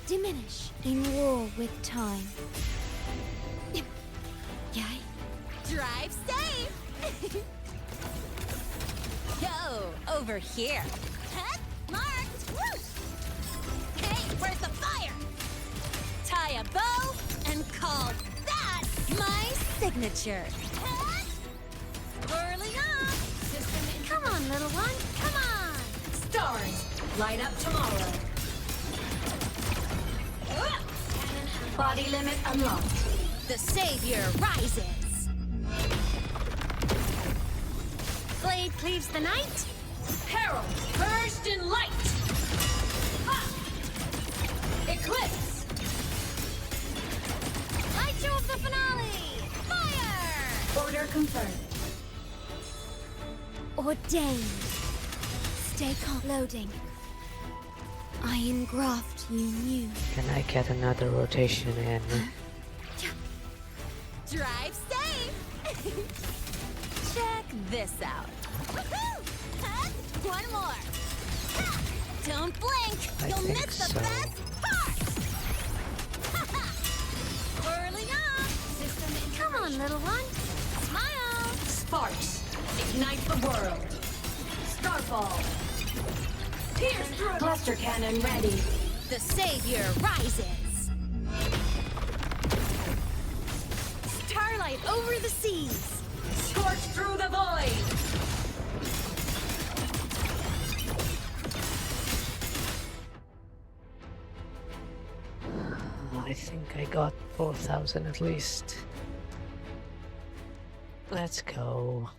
Diminish in war with time. Yay. Drive safe! Yo, over here. Huh? Marked! Woo! Hey, where's the fire? Tie a bow and call that my signature. Huh? Whirling up! Come on, little one, come on! Stars, light up tomorrow. Body limit unlocked. The Savior rises. Blade cleaves the night. Herald, purged in light. Ha! Eclipse. Light show of the finale. Fire! Order confirmed. Ordained. Stay calm. Loading. I engraft you new. Can I get another rotation in? Drive safe! Check this out. Woohoo! Huh? One more. Ha! Don't blink! I You'll think miss the so. best part! Whirling up! Come on, little one. Smile! Sparks, ignite the world. Starfall. Pierce through. Cluster cannon ready. The Savior rises. Starlight over the seas. Scorch through the void. I think I got 4,000 at least. Let's go.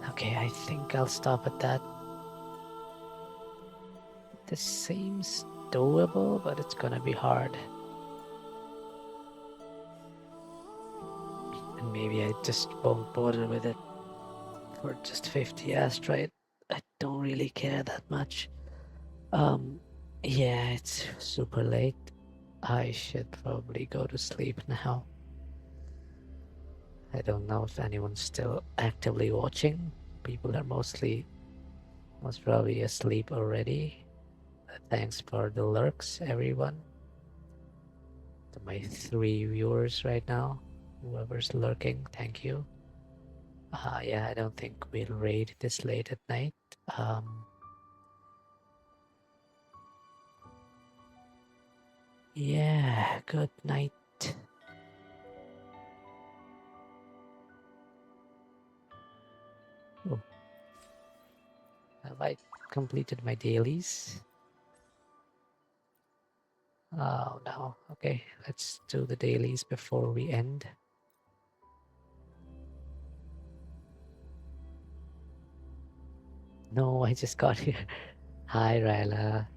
Okay, I think I'll stop at that. This seems doable, but it's gonna be hard. And maybe I just won't bother with it for just 50 asteroid. I don't really care that much. Yeah, it's super late. I should probably go to sleep now. I don't know if anyone's still actively watching. People are most probably asleep already. Thanks for the lurks, everyone. To my 3 viewers right now, whoever's lurking, thank you. Yeah, I don't think we'll raid this late at night. Yeah, good night. Oh. Have I completed my dailies? Oh no. Okay, let's do the dailies before we end. No, I just got here. Hi, Ryla.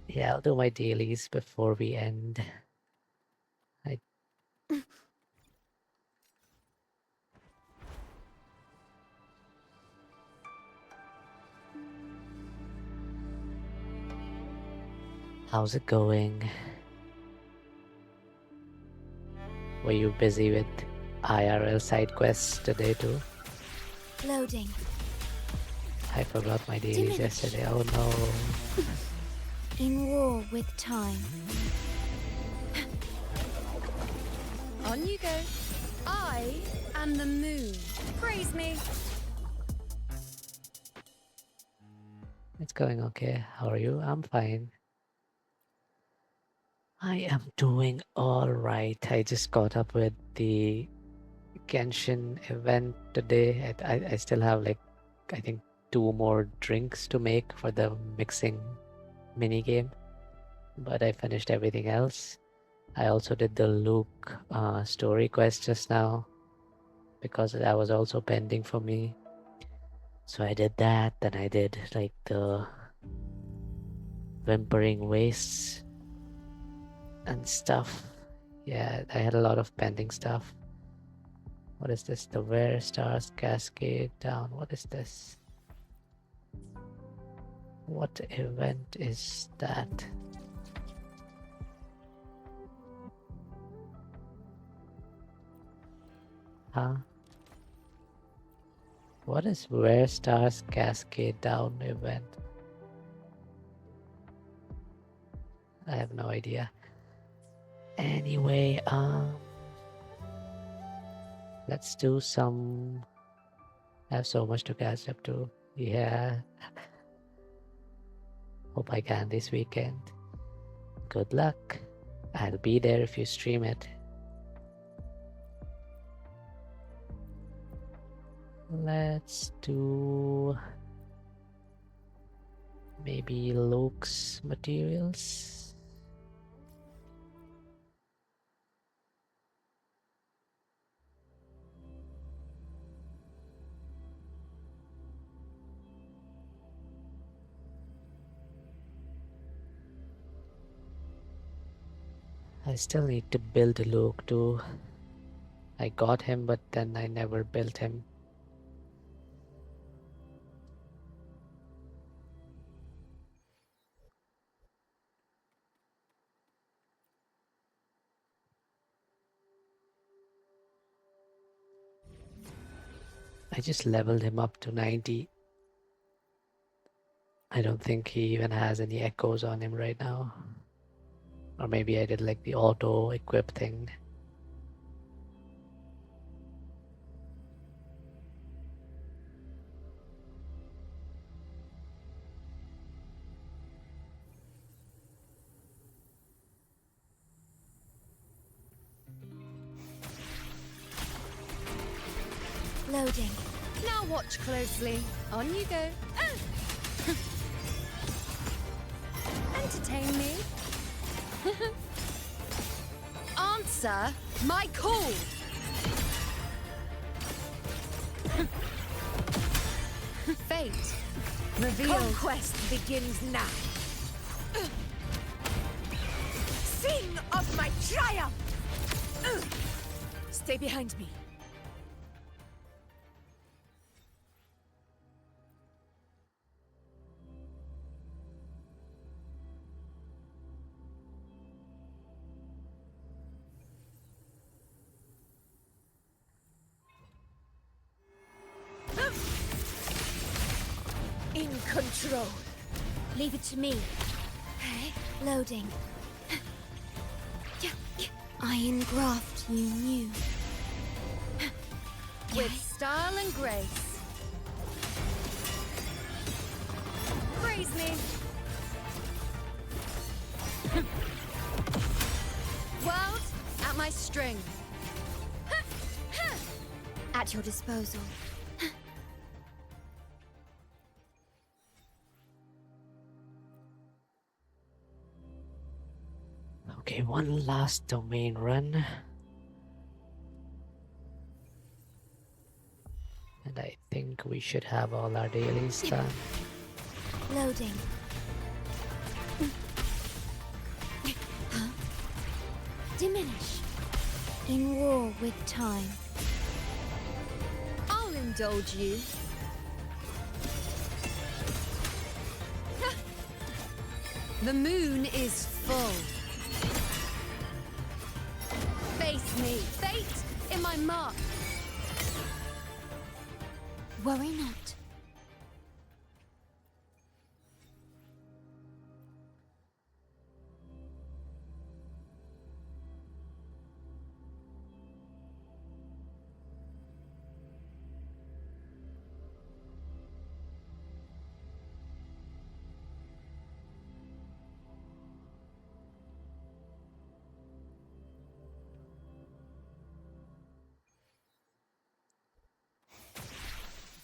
Yeah, I'll do my dailies before we end. How's it going? Were you busy with IRL side quests today too? Loading. I forgot my dailies Diminish. yesterday. Oh no. In war with time. On you go. I am the moon. Praise me. It's going okay. How are you? I'm fine. I am doing alright. I just caught up with the Genshin event today. I still have like, I think 2 more drinks to make for the mixing mini game, but I finished everything else. I also did the Luke story quest just now because that was also pending for me. So I did that. Then I did like the Whimpering Wastes and stuff. Yeah, I had a lot of pending stuff. What is this? The Where Stars Cascade Down. What is this? What event is that? Huh? What is Where Stars Cascade Down event? I have no idea. Anyway, let's do some. I have so much to catch up to. Yeah. Hope I can this weekend. Good luck. I'll be there if you stream it. Let's do maybe Luke's materials. I still need to build Luke too. I got him, but then I never built him. I just leveled him up to 90. I don't think he even has any echoes on him right now. Or maybe I did like the auto equip thing. Loading. Now watch closely. On you go. Entertain me. Answer my call. Fate revealed. Conquest begins now. Sing of my triumph! Stay behind me. control. Leave it to me. Loading. I engraft you new. With style and grace. Praise me. World at my string. At your disposal. Okay, one last domain run. And I think we should have all our dailies done. Loading. Diminish. In war with time. I'll indulge you. The moon is full. Face me, fate in my mark. Worry not.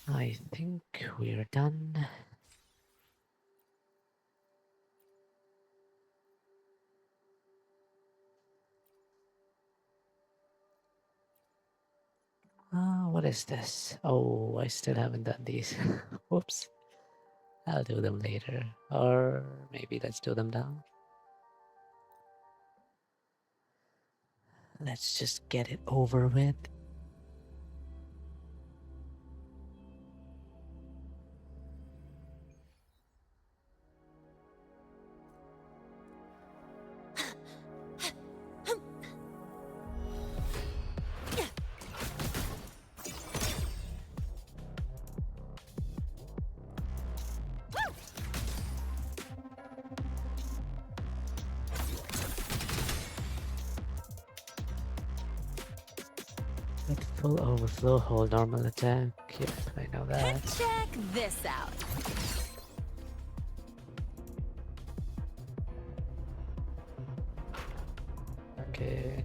I think we're done. What is this? Oh, I still haven't done these. Whoops. I'll do them later. Or maybe let's do them now. Let's just get it over with. With full overflow, hold normal attack. Yep, I know that. Check this out. Okay.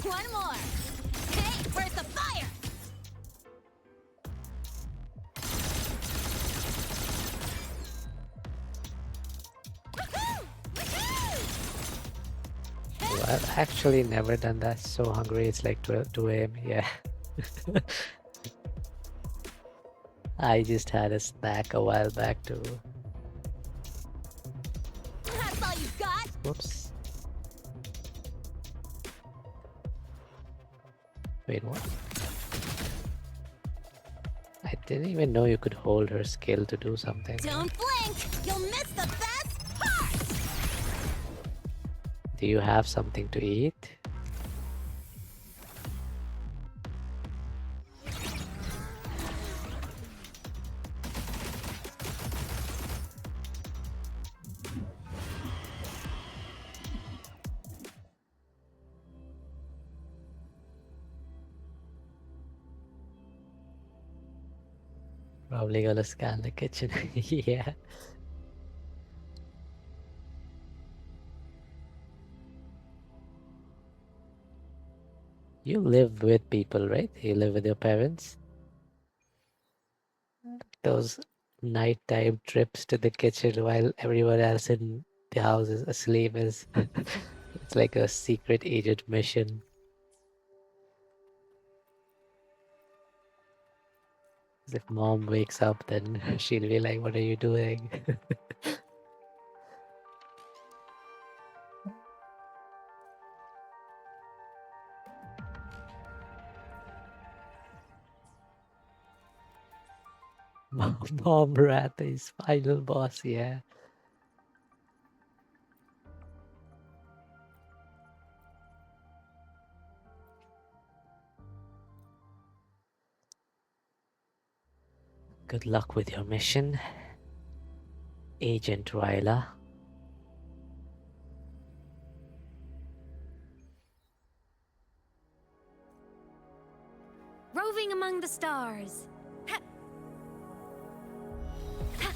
One more. Hey, where's the fire? Oh, I've actually never done that. So hungry, it's like 2 a.m. Yeah. I just had a snack a while back too. That's all you got? Whoops. Wait, what? I didn't even know you could hold her skill to do something. Don't blink! You'll miss the best part! Do you have something to eat? Probably gonna scan the kitchen. Yeah. You live with people, right? You live with your parents? Those nighttime trips to the kitchen while everyone else in the house is asleep is it's like a secret agent mission. If mom wakes up, then she'll be like, "What are you doing?" Mom Rat is final boss, yeah. Good luck with your mission, Agent Ryla. Roving among the stars. Ha! Ha!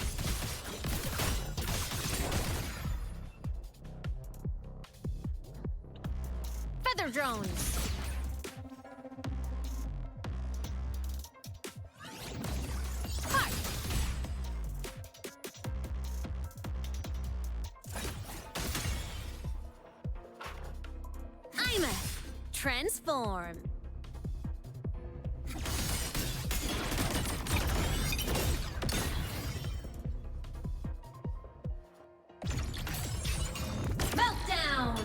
Feather drones. Hark! I'm a transform. Meltdown!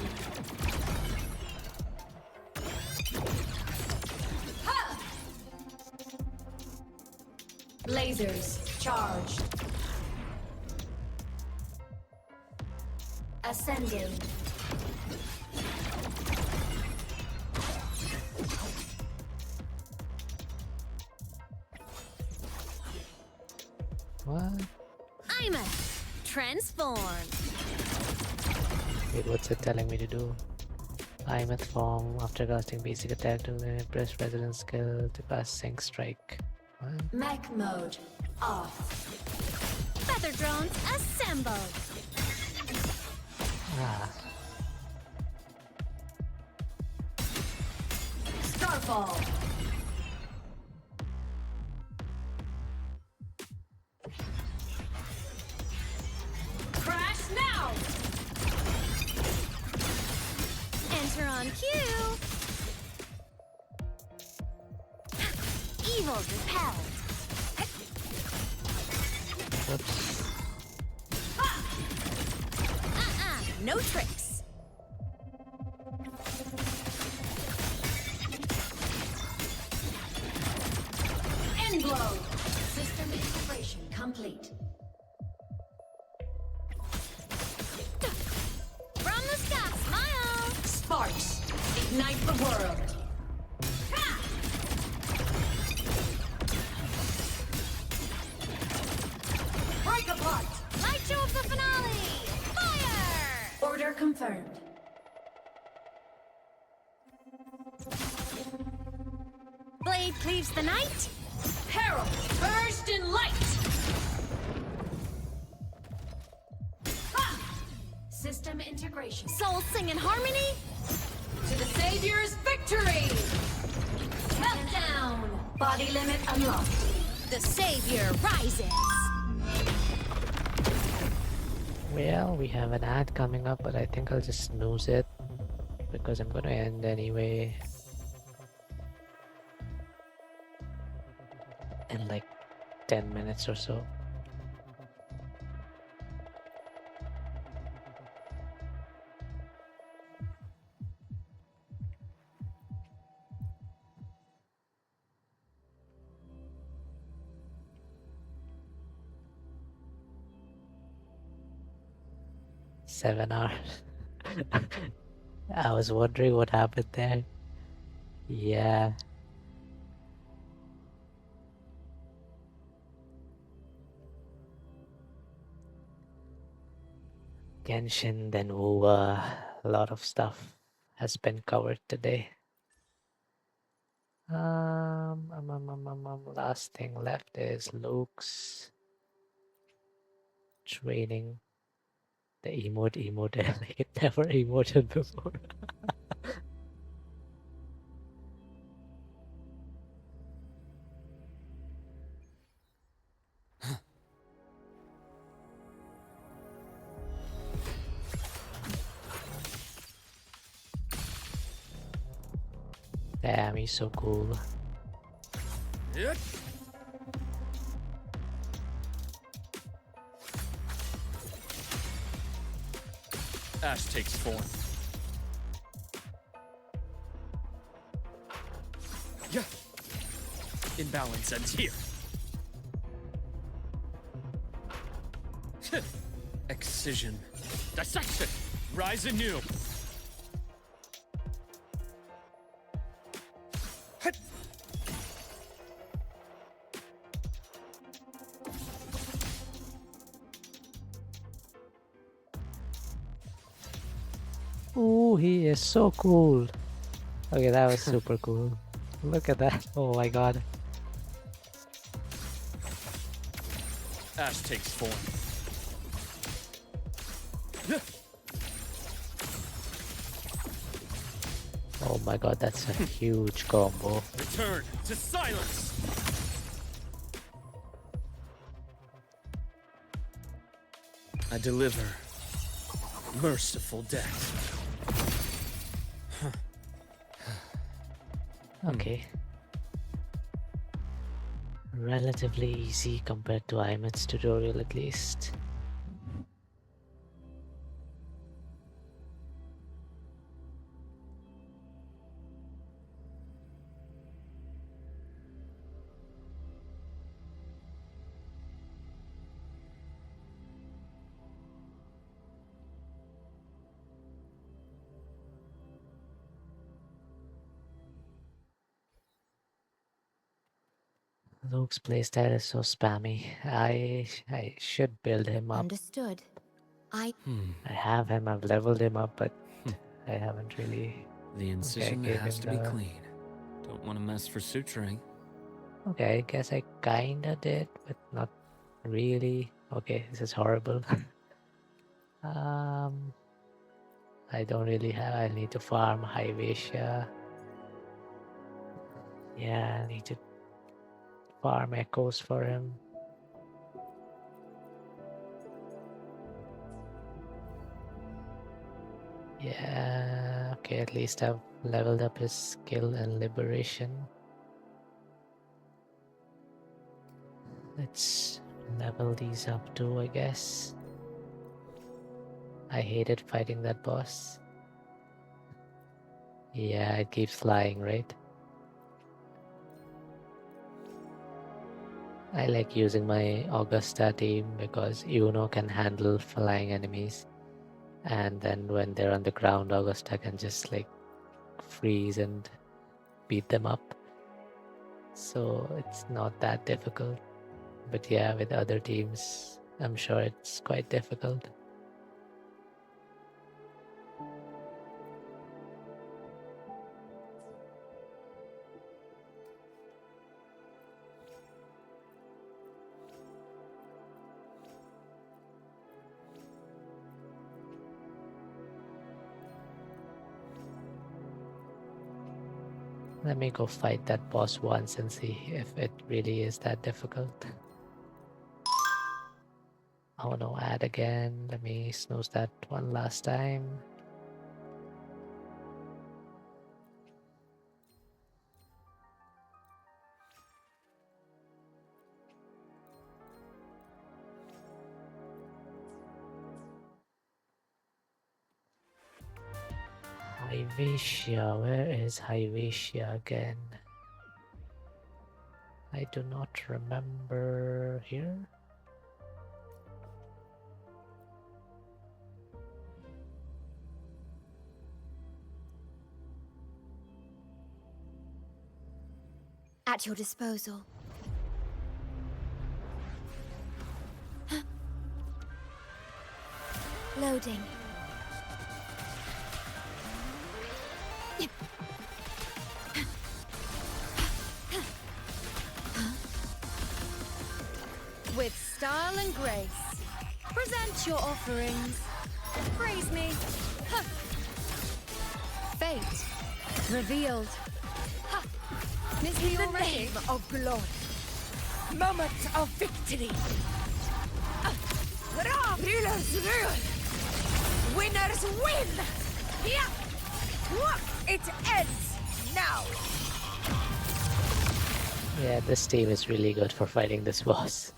Ha! Lasers charged. Ascending. What? I'm a transform. Wait, what's it telling me to do? Imeth form after casting basic attack to press resonance skill to cast sync strike. What? Mech mode off. Feather drones assembled. Ah, Starfall. Crash now! Enter on cue. Evil repelled. whoops. No tricks. End blow. System integration complete. From the sky, smile. Sparks. Ignite the world. Break apart. Light show of the finale. Fire! Order confirmed. Blade cleaves the night. Herald, burst in light. System integration. Souls sing in harmony. To the Savior's victory! Meltdown! Body limit unlocked. The Savior rises. Well, we have an ad coming up, but I think I'll just snooze it because I'm gonna end anyway in like 10 minutes or so. Seven hours. I was wondering what happened there. Yeah. Genshin, then WoA, a lot of stuff has been covered today. Last thing left is Luke's training. The emote like it never emoted before. Damn, he's so cool. Yep. Ash takes form. Yeah. Imbalance ends here. Excision. Dissection. Rise anew. Oh, he is so cool. Okay, that was super cool. Look at that. Oh my god. Ash takes form. Oh my god, that's a huge combo. Return to silence! I deliver merciful death. Okay. Relatively easy compared to Imeth's tutorial at least. Luke's playstyle is so spammy. I should build him up. Understood. I have him, I've leveled him up, but I haven't really... The incision gave has him to be the- clean. Don't want to mess for suturing. Okay, I guess I kinda did, but not really. Okay, this is horrible. I don't really have... I need to farm Hyvatia. Yeah, I need to farm echoes for him. Yeah, okay, at least I've leveled up his skill and liberation. Let's level these up too, I guess. I hated fighting that boss. Yeah, it keeps flying, right? I like using my Augusta team because Yuno can handle flying enemies. And then when they're on the ground, Augusta can just like freeze and beat them up. So it's not that difficult. But yeah, with other teams, I'm sure it's quite difficult. Let me go fight that boss once and see if it really is that difficult. Oh no, add again. Let me snooze that one last time. Hyvatia, where is Hyvatia again? I do not remember here. At your disposal. Loading. With style and grace, present your offerings. Praise me. Fate revealed. Miss me In the already? name of glory, moment of victory. Rulers rule, winners win. Yeah. It ends now. Yeah, this team is really good for fighting this boss.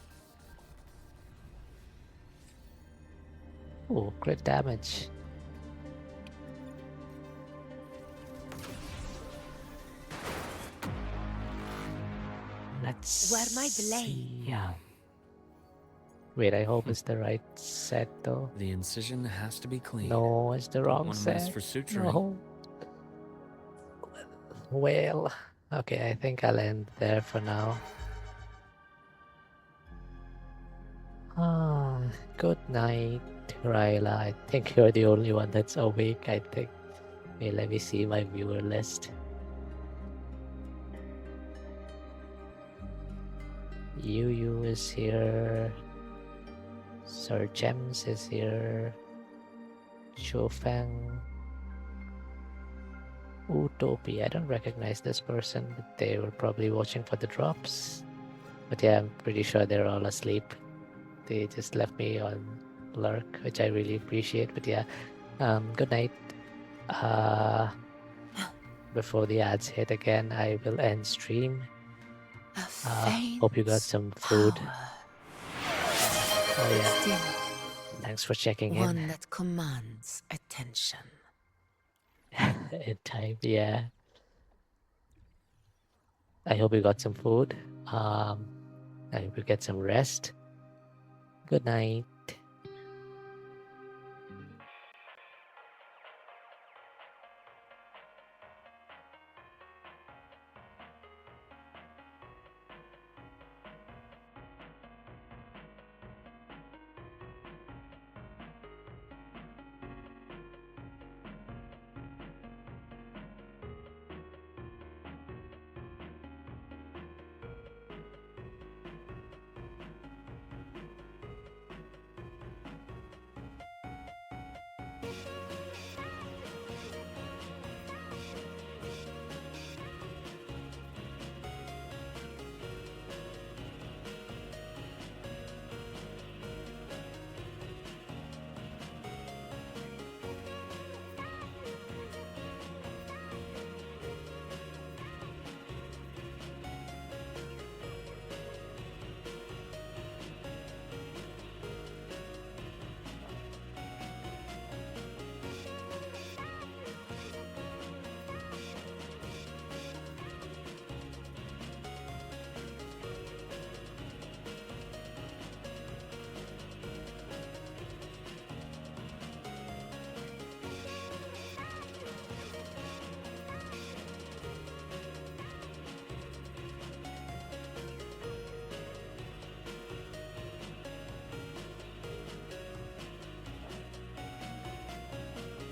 Oh, crit damage. Let's Where my blade? Yeah. Wait, I hope it's the right set though. The incision has to be clean. No, it's the Don't wrong wanna set. mess for suturing. No. Well, okay, I think I'll end there for now. Good night. Ryla, I think you're the only one that's awake, I think. Okay, let me see my viewer list. Yu is here. Sir Gems is here. Chofang. Utopia. I don't recognize this person, but they were probably watching for the drops. But yeah, I'm pretty sure they're all asleep. They just left me on lurk, which I really appreciate. But yeah, good night. Before the ads hit again, I will end stream. Hope you got some food. Oh yeah. Thanks for checking in. One that commands attention. In time, yeah. I hope you got some food. I hope you get some rest. Good night.